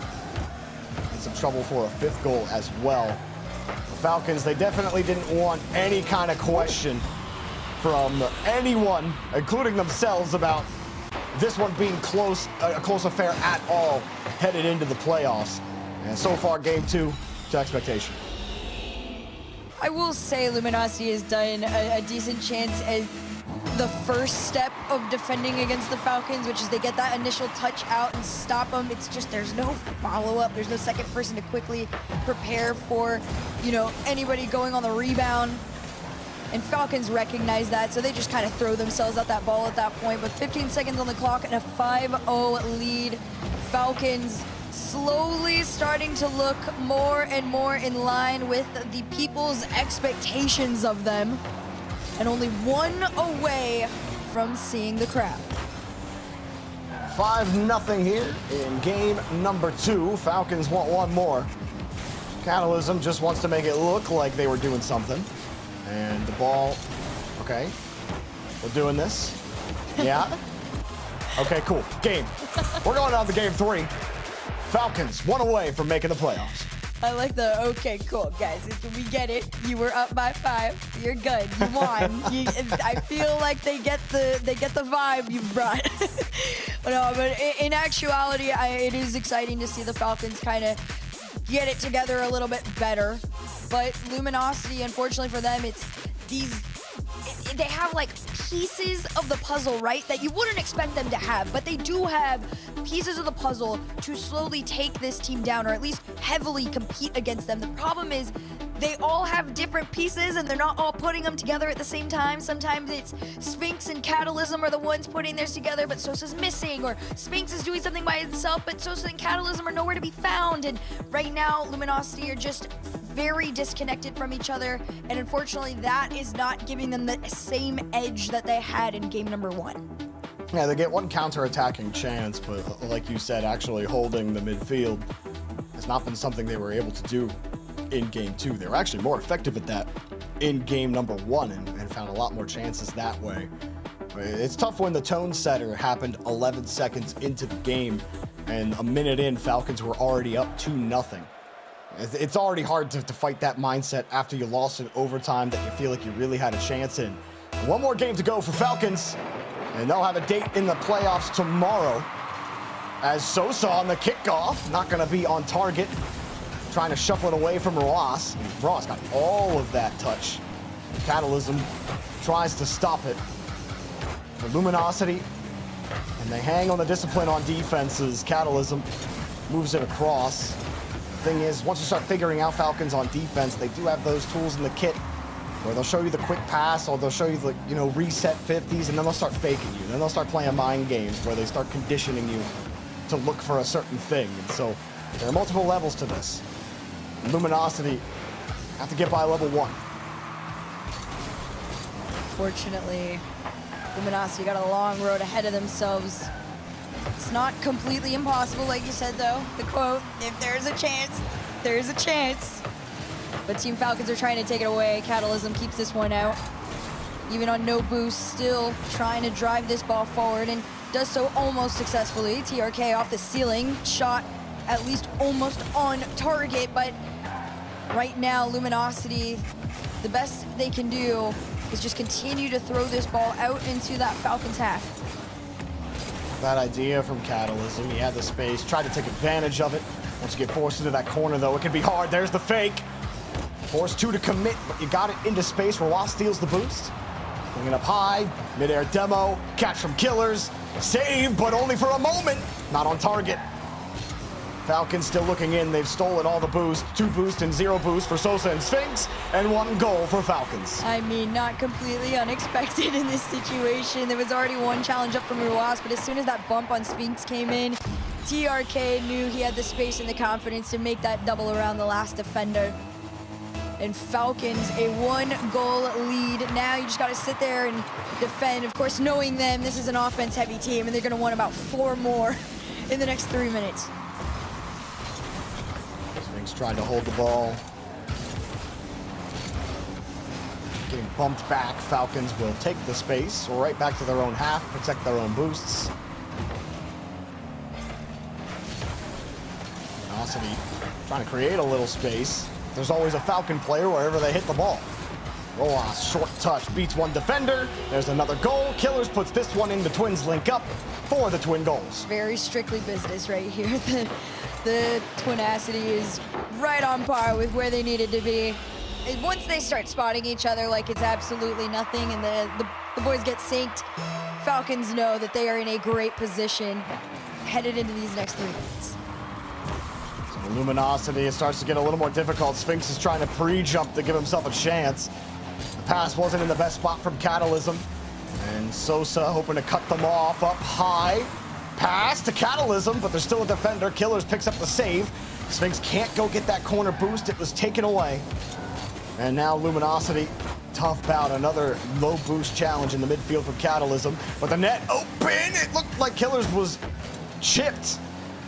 in some trouble for a 5th goal as well. The Falcons, they definitely didn't want any kind of question from anyone, including themselves, about this one being a close affair at all headed into the playoffs. And so far, game 2 to expectation. I will say Luminosity has done a decent chance as the first step of defending against the Falcons, which is they get that initial touch out and stop them. It's just there's no follow-up. There's no second person to quickly prepare for, anybody going on the rebound. And Falcons recognize that, so they just kind of throw themselves at that ball at that point. With 15 seconds on the clock and a 5-0 lead, Falcons slowly starting to look more and more in line with the people's expectations of them, and only 1 away from seeing the crowd. 5-0 here in game number 2. Falcons want 1 more. Catalysm just wants to make it look like they were doing something. And the ball, okay, we're doing this. Yeah? Okay, cool. Game. We're going on to game 3. Falcons 1 away from making the playoffs. I like the, okay, cool, guys. We get it. You were up by 5. You're good. You won. I feel like they get the vibe you've brought. but in actuality, it is exciting to see the Falcons kind of get it together a little bit better. But Luminosity, unfortunately for them, it's these... They have like pieces of the puzzle, right, that you wouldn't expect them to have, but they do have pieces of the puzzle to slowly take this team down, or at least heavily compete against them. The problem is they all have different pieces and they're not all putting them together at the same time. Sometimes it's Sphinx and Catalysm are the ones putting theirs together, but Sosa's missing, or Sphinx is doing something by himself, but Sosa and Catalysm are nowhere to be found. And right now, Luminosity are just very disconnected from each other, and unfortunately that is not giving them the same edge that they had in game number 1. Yeah, they get 1 counter-attacking chance, but like you said, actually holding the midfield has not been something they were able to do in game 2. They were actually more effective at that in game number 1 and found a lot more chances that way. It's tough when the tone setter happened 11 seconds into the game, and a minute in, Falcons were already up 2-0. It's already hard to fight that mindset after you lost in overtime that you feel like you really had a chance in. 1 more game to go for Falcons. And they'll have a date in the playoffs tomorrow. As Sosa on the kickoff, not going to be on target. Trying to shuffle it away from Ross. Ross got all of that touch. Catalysm tries to stop it. For Luminosity, and they hang on the discipline on defenses. Catalysm moves it across. The thing is, once you start figuring out Falcons on defense, they do have those tools in the kit where they'll show you the quick pass, or they'll show you the, you know, reset 50s, and then they'll start faking you. Then they'll start playing mind games where they start conditioning you to look for a certain thing. And so there are multiple levels to this. Luminosity have to get by level 1. Fortunately, Luminosity got a long road ahead of themselves. It's not completely impossible, like you said, though. The quote, if there's a chance, there's a chance. But Team Falcons are trying to take it away. Catalysm keeps this one out. Even on no boost, still trying to drive this ball forward, and does so almost successfully. TRK off the ceiling, shot at least almost on target, but right now, Luminosity, the best they can do is just continue to throw this ball out into that Falcons half. Bad idea from Catalysm. He had the space, tried to take advantage of it. Once you get forced into that corner, though, it can be hard. There's the fake. Force 2 to commit, but you got it into space. Ross steals the boost. Bringing up high, mid-air demo, catch from Killers. Save, but only for a moment. Not on target. Falcons still looking in. They've stolen all the boost. 2 boost and 0 boost for Sosa and Sphinx, and 1 goal for Falcons. I mean, not completely unexpected in this situation. There was already 1 challenge up from Ruas, but as soon as that bump on Sphinx came in, TRK knew he had the space and the confidence to make that double around the last defender. And Falcons, a 1-goal lead. Now you just got to sit there and defend. Of course, knowing them, this is an offense-heavy team, and they're going to want about 4 more in the next 3 minutes. Sphinx trying to hold the ball. Getting bumped back. Falcons will take the space right back to their own half, protect their own boosts. Luminosity trying to create a little space. There's always a Falcon player wherever they hit the ball. Roas, short touch, beats 1 defender. There's another goal. Killers puts this one in. The Twins link up for the twin goals. Very strictly business right here. The Twinacity is right on par with where they needed to be. And once they start spotting each other like it's absolutely nothing and the boys get synced, Falcons know that they are in a great position headed into these next 3 minutes. Luminosity, it starts to get a little more difficult. Sphinx is trying to pre-jump to give himself a chance. The pass wasn't in the best spot from Catalysm. And Sosa hoping to cut them off up high. Pass to Catalysm, but there's still a defender. Killers picks up the save. Sphinx can't go get that corner boost. It was taken away. And now Luminosity, tough bout. Another low boost challenge in the midfield for Catalysm. But the net open. It looked like Killers was chipped.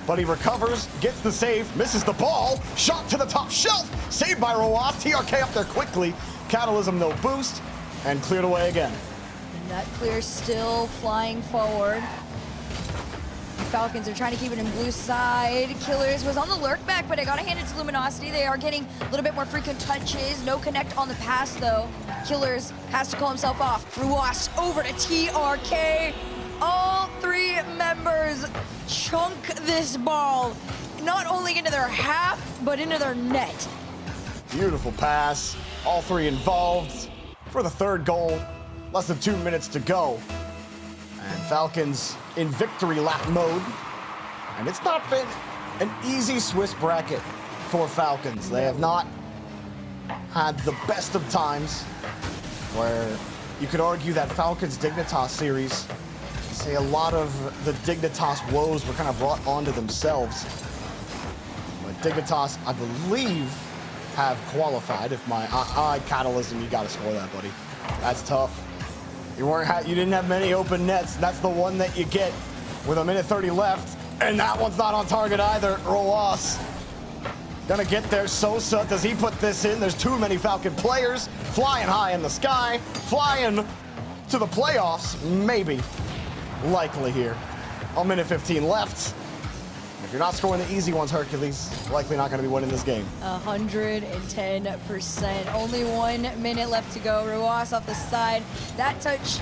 But he recovers, gets the save, misses the ball, shot to the top shelf, saved by Roas. TRK up there quickly. Catalysm no boost, and cleared away again. And that clear still flying forward. The Falcons are trying to keep it in blue side. Killers was on the lurk back, but I gotta hand it to Luminosity. They are getting a little bit more frequent touches. No connect on the pass though. Killers has to call himself off. Ruas over to TRK. All 3 members chunk this ball, not only into their half, but into their net. Beautiful pass. All 3 involved for the 3rd goal. Less than 2 minutes to go. And Falcons in victory lap mode. And it's not been an easy Swiss bracket for Falcons. They have not had the best of times, where you could argue that Falcons Dignitas series, say a lot of the Dignitas woes were kind of brought onto themselves. But Dignitas, I believe, have qualified. If my Catalysm, you got to score that, buddy. That's tough. You didn't have many open nets. That's the one that you get with 1:30 left, and that one's not on target either. Roas gonna get there. Sosa, does he put this in? There's too many Falcon players flying high in the sky, flying to the playoffs, maybe. Likely here. 1:15 left. If you're not scoring the easy ones, Hercules, likely not going to be winning this game. 110%. Only 1 minute left to go. Ruas off the side. That touch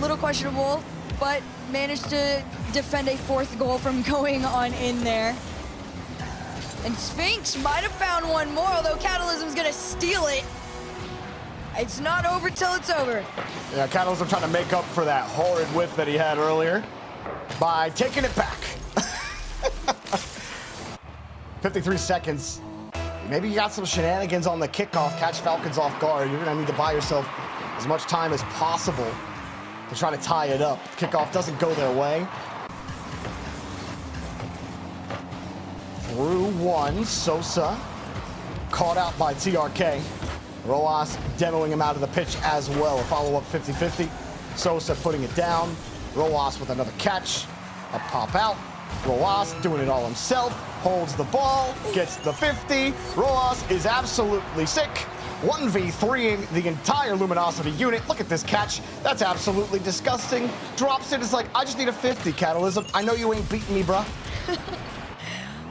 little questionable, but managed to defend a 4th goal from going on in there. And Sphinx might have found one more, although Catalysm's gonna steal it. It's not over till it's over. Yeah, Catalysm trying to make up for that horrid whiff that he had earlier by taking it back. 53 seconds. Maybe you got some shenanigans on the kickoff, catch Falcons off guard. You're gonna need to buy yourself as much time as possible to try to tie it up. Kickoff doesn't go their way. Through one, Sosa caught out by TRK. Roas demoing him out of the pitch as well. A follow-up 50-50. Sosa putting it down. Roas with another catch. A pop out. Roas doing it all himself. Holds the ball. Gets the 50. Roas is absolutely sick. 1v3ing the entire Luminosity unit. Look at this catch. That's absolutely disgusting. Drops it. It's like, I just need a 50, Catalysm. I know you ain't beating me, bruh.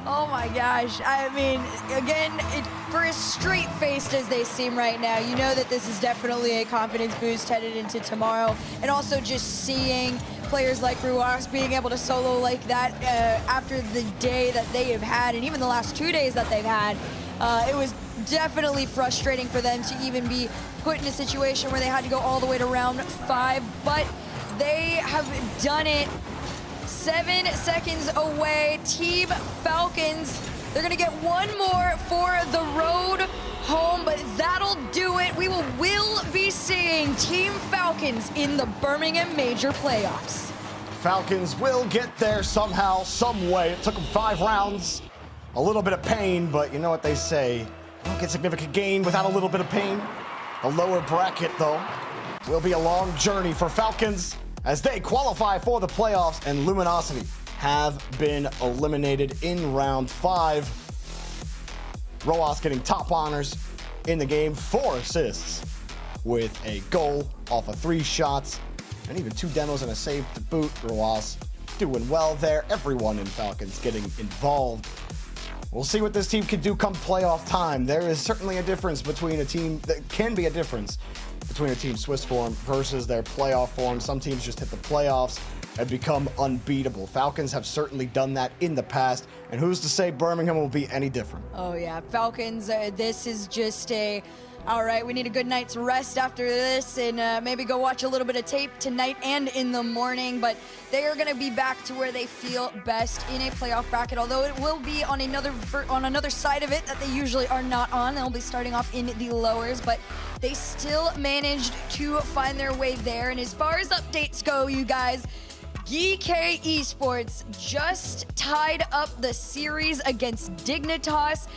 Oh my gosh. I mean, again, for as straight-faced as they seem right now, you know that this is definitely a confidence boost headed into tomorrow. And also just seeing players like Ruas being able to solo like that after the day that they have had, and even the last 2 days that they've had, it was definitely frustrating for them to even be put in a situation where they had to go all the way to round 5, but they have done it. 7 seconds away. Team Falcons, they're gonna get one more for the road home, but that'll do it. We will be seeing Team Falcons in the Birmingham Major Playoffs. Falcons will get there somehow, some way. It took them 5 rounds. A little bit of pain, but you know what they say. You don't get significant gain without a little bit of pain. The lower bracket, though, will be a long journey for Falcons as they qualify for the playoffs, and Luminosity have been eliminated in round 5. Roas getting top honors in the game, 4 assists with a goal off of 3 shots, and even 2 demos and a save to boot. Roas doing well there. Everyone in Falcons getting involved. We'll see what this team can do come playoff time. There is certainly a difference between a team that can be a difference between a team's Swiss form versus their playoff form. Some teams just hit the playoffs and become unbeatable. Falcons have certainly done that in the past, and who's to say Birmingham will be any different? Oh yeah, Falcons, this is just all right, we need a good night's rest after this, and maybe go watch a little bit of tape tonight and in the morning, but they are gonna be back to where they feel best in a playoff bracket, although it will be on another side of it that they usually are not on. They'll be starting off in the lowers, but they still managed to find their way there. And as far as updates go, you guys, GK Esports just tied up the series against Dignitas.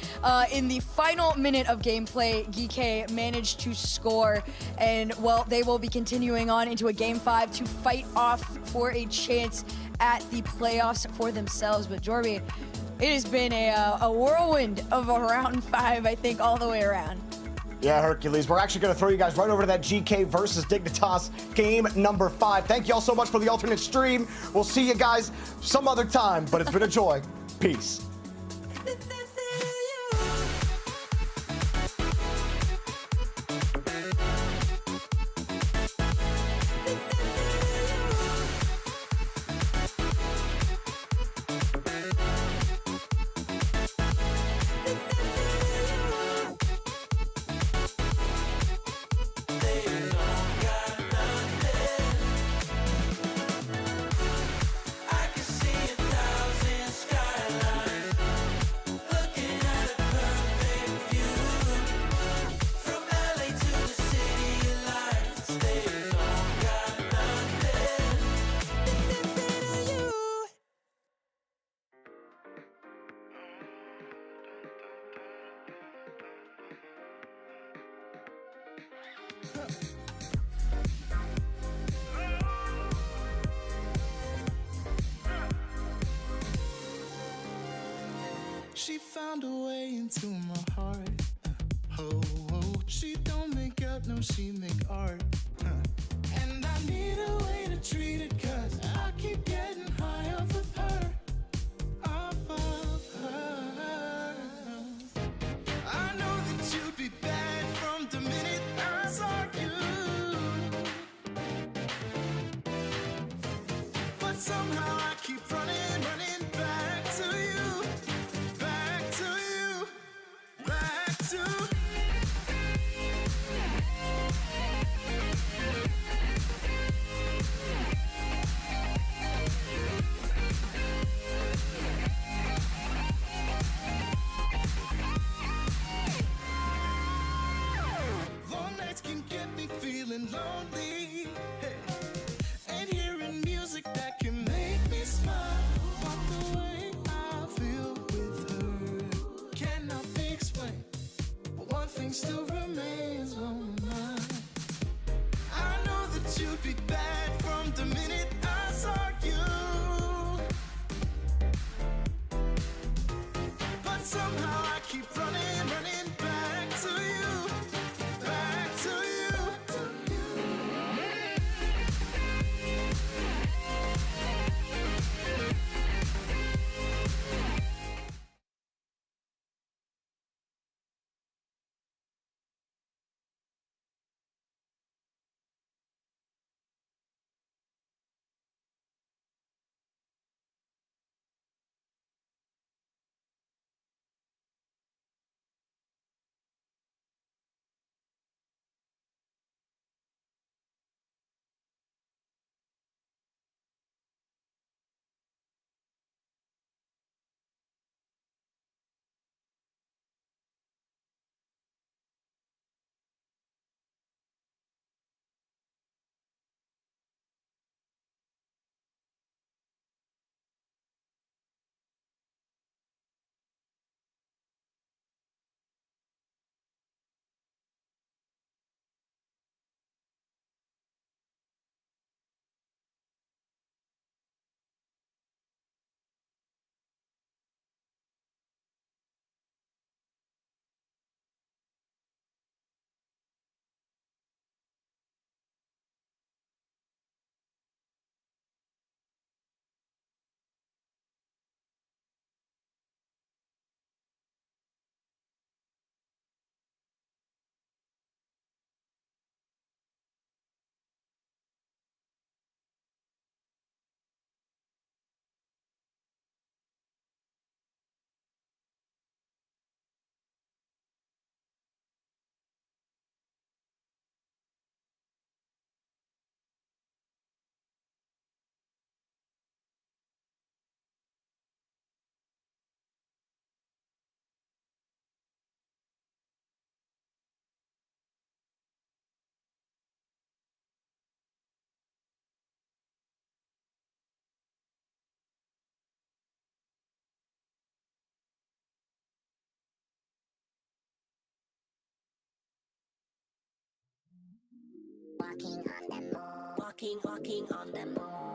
In the final minute of gameplay, GK managed to score, and well, they will be continuing on into a Game 5 to fight off for a chance at the playoffs for themselves. But Jorby, it has been a whirlwind of a round 5, I think, all the way around. Yeah, Hercules, we're actually going to throw you guys right over to that GK versus Dignitas game number 5. Thank you all so much for the alternate stream. We'll see you guys some other time, but it's been a joy. Peace. She found a way into my heart. Oh, she don't make up, no, she make art. And I need a way to treat it, 'cause I keep getting high off of her. Off of her. I know that you'd be bad from the minute I saw you. get me feeling lonely. Hey. And hearing music that can make me smile. But the way I feel with her cannot be explained. But one thing still remains on my mind. I know that you'd be bad from the minute I saw you. But somehow I keep running back to you. Back to you. Walking on the moon. Walking on the moon.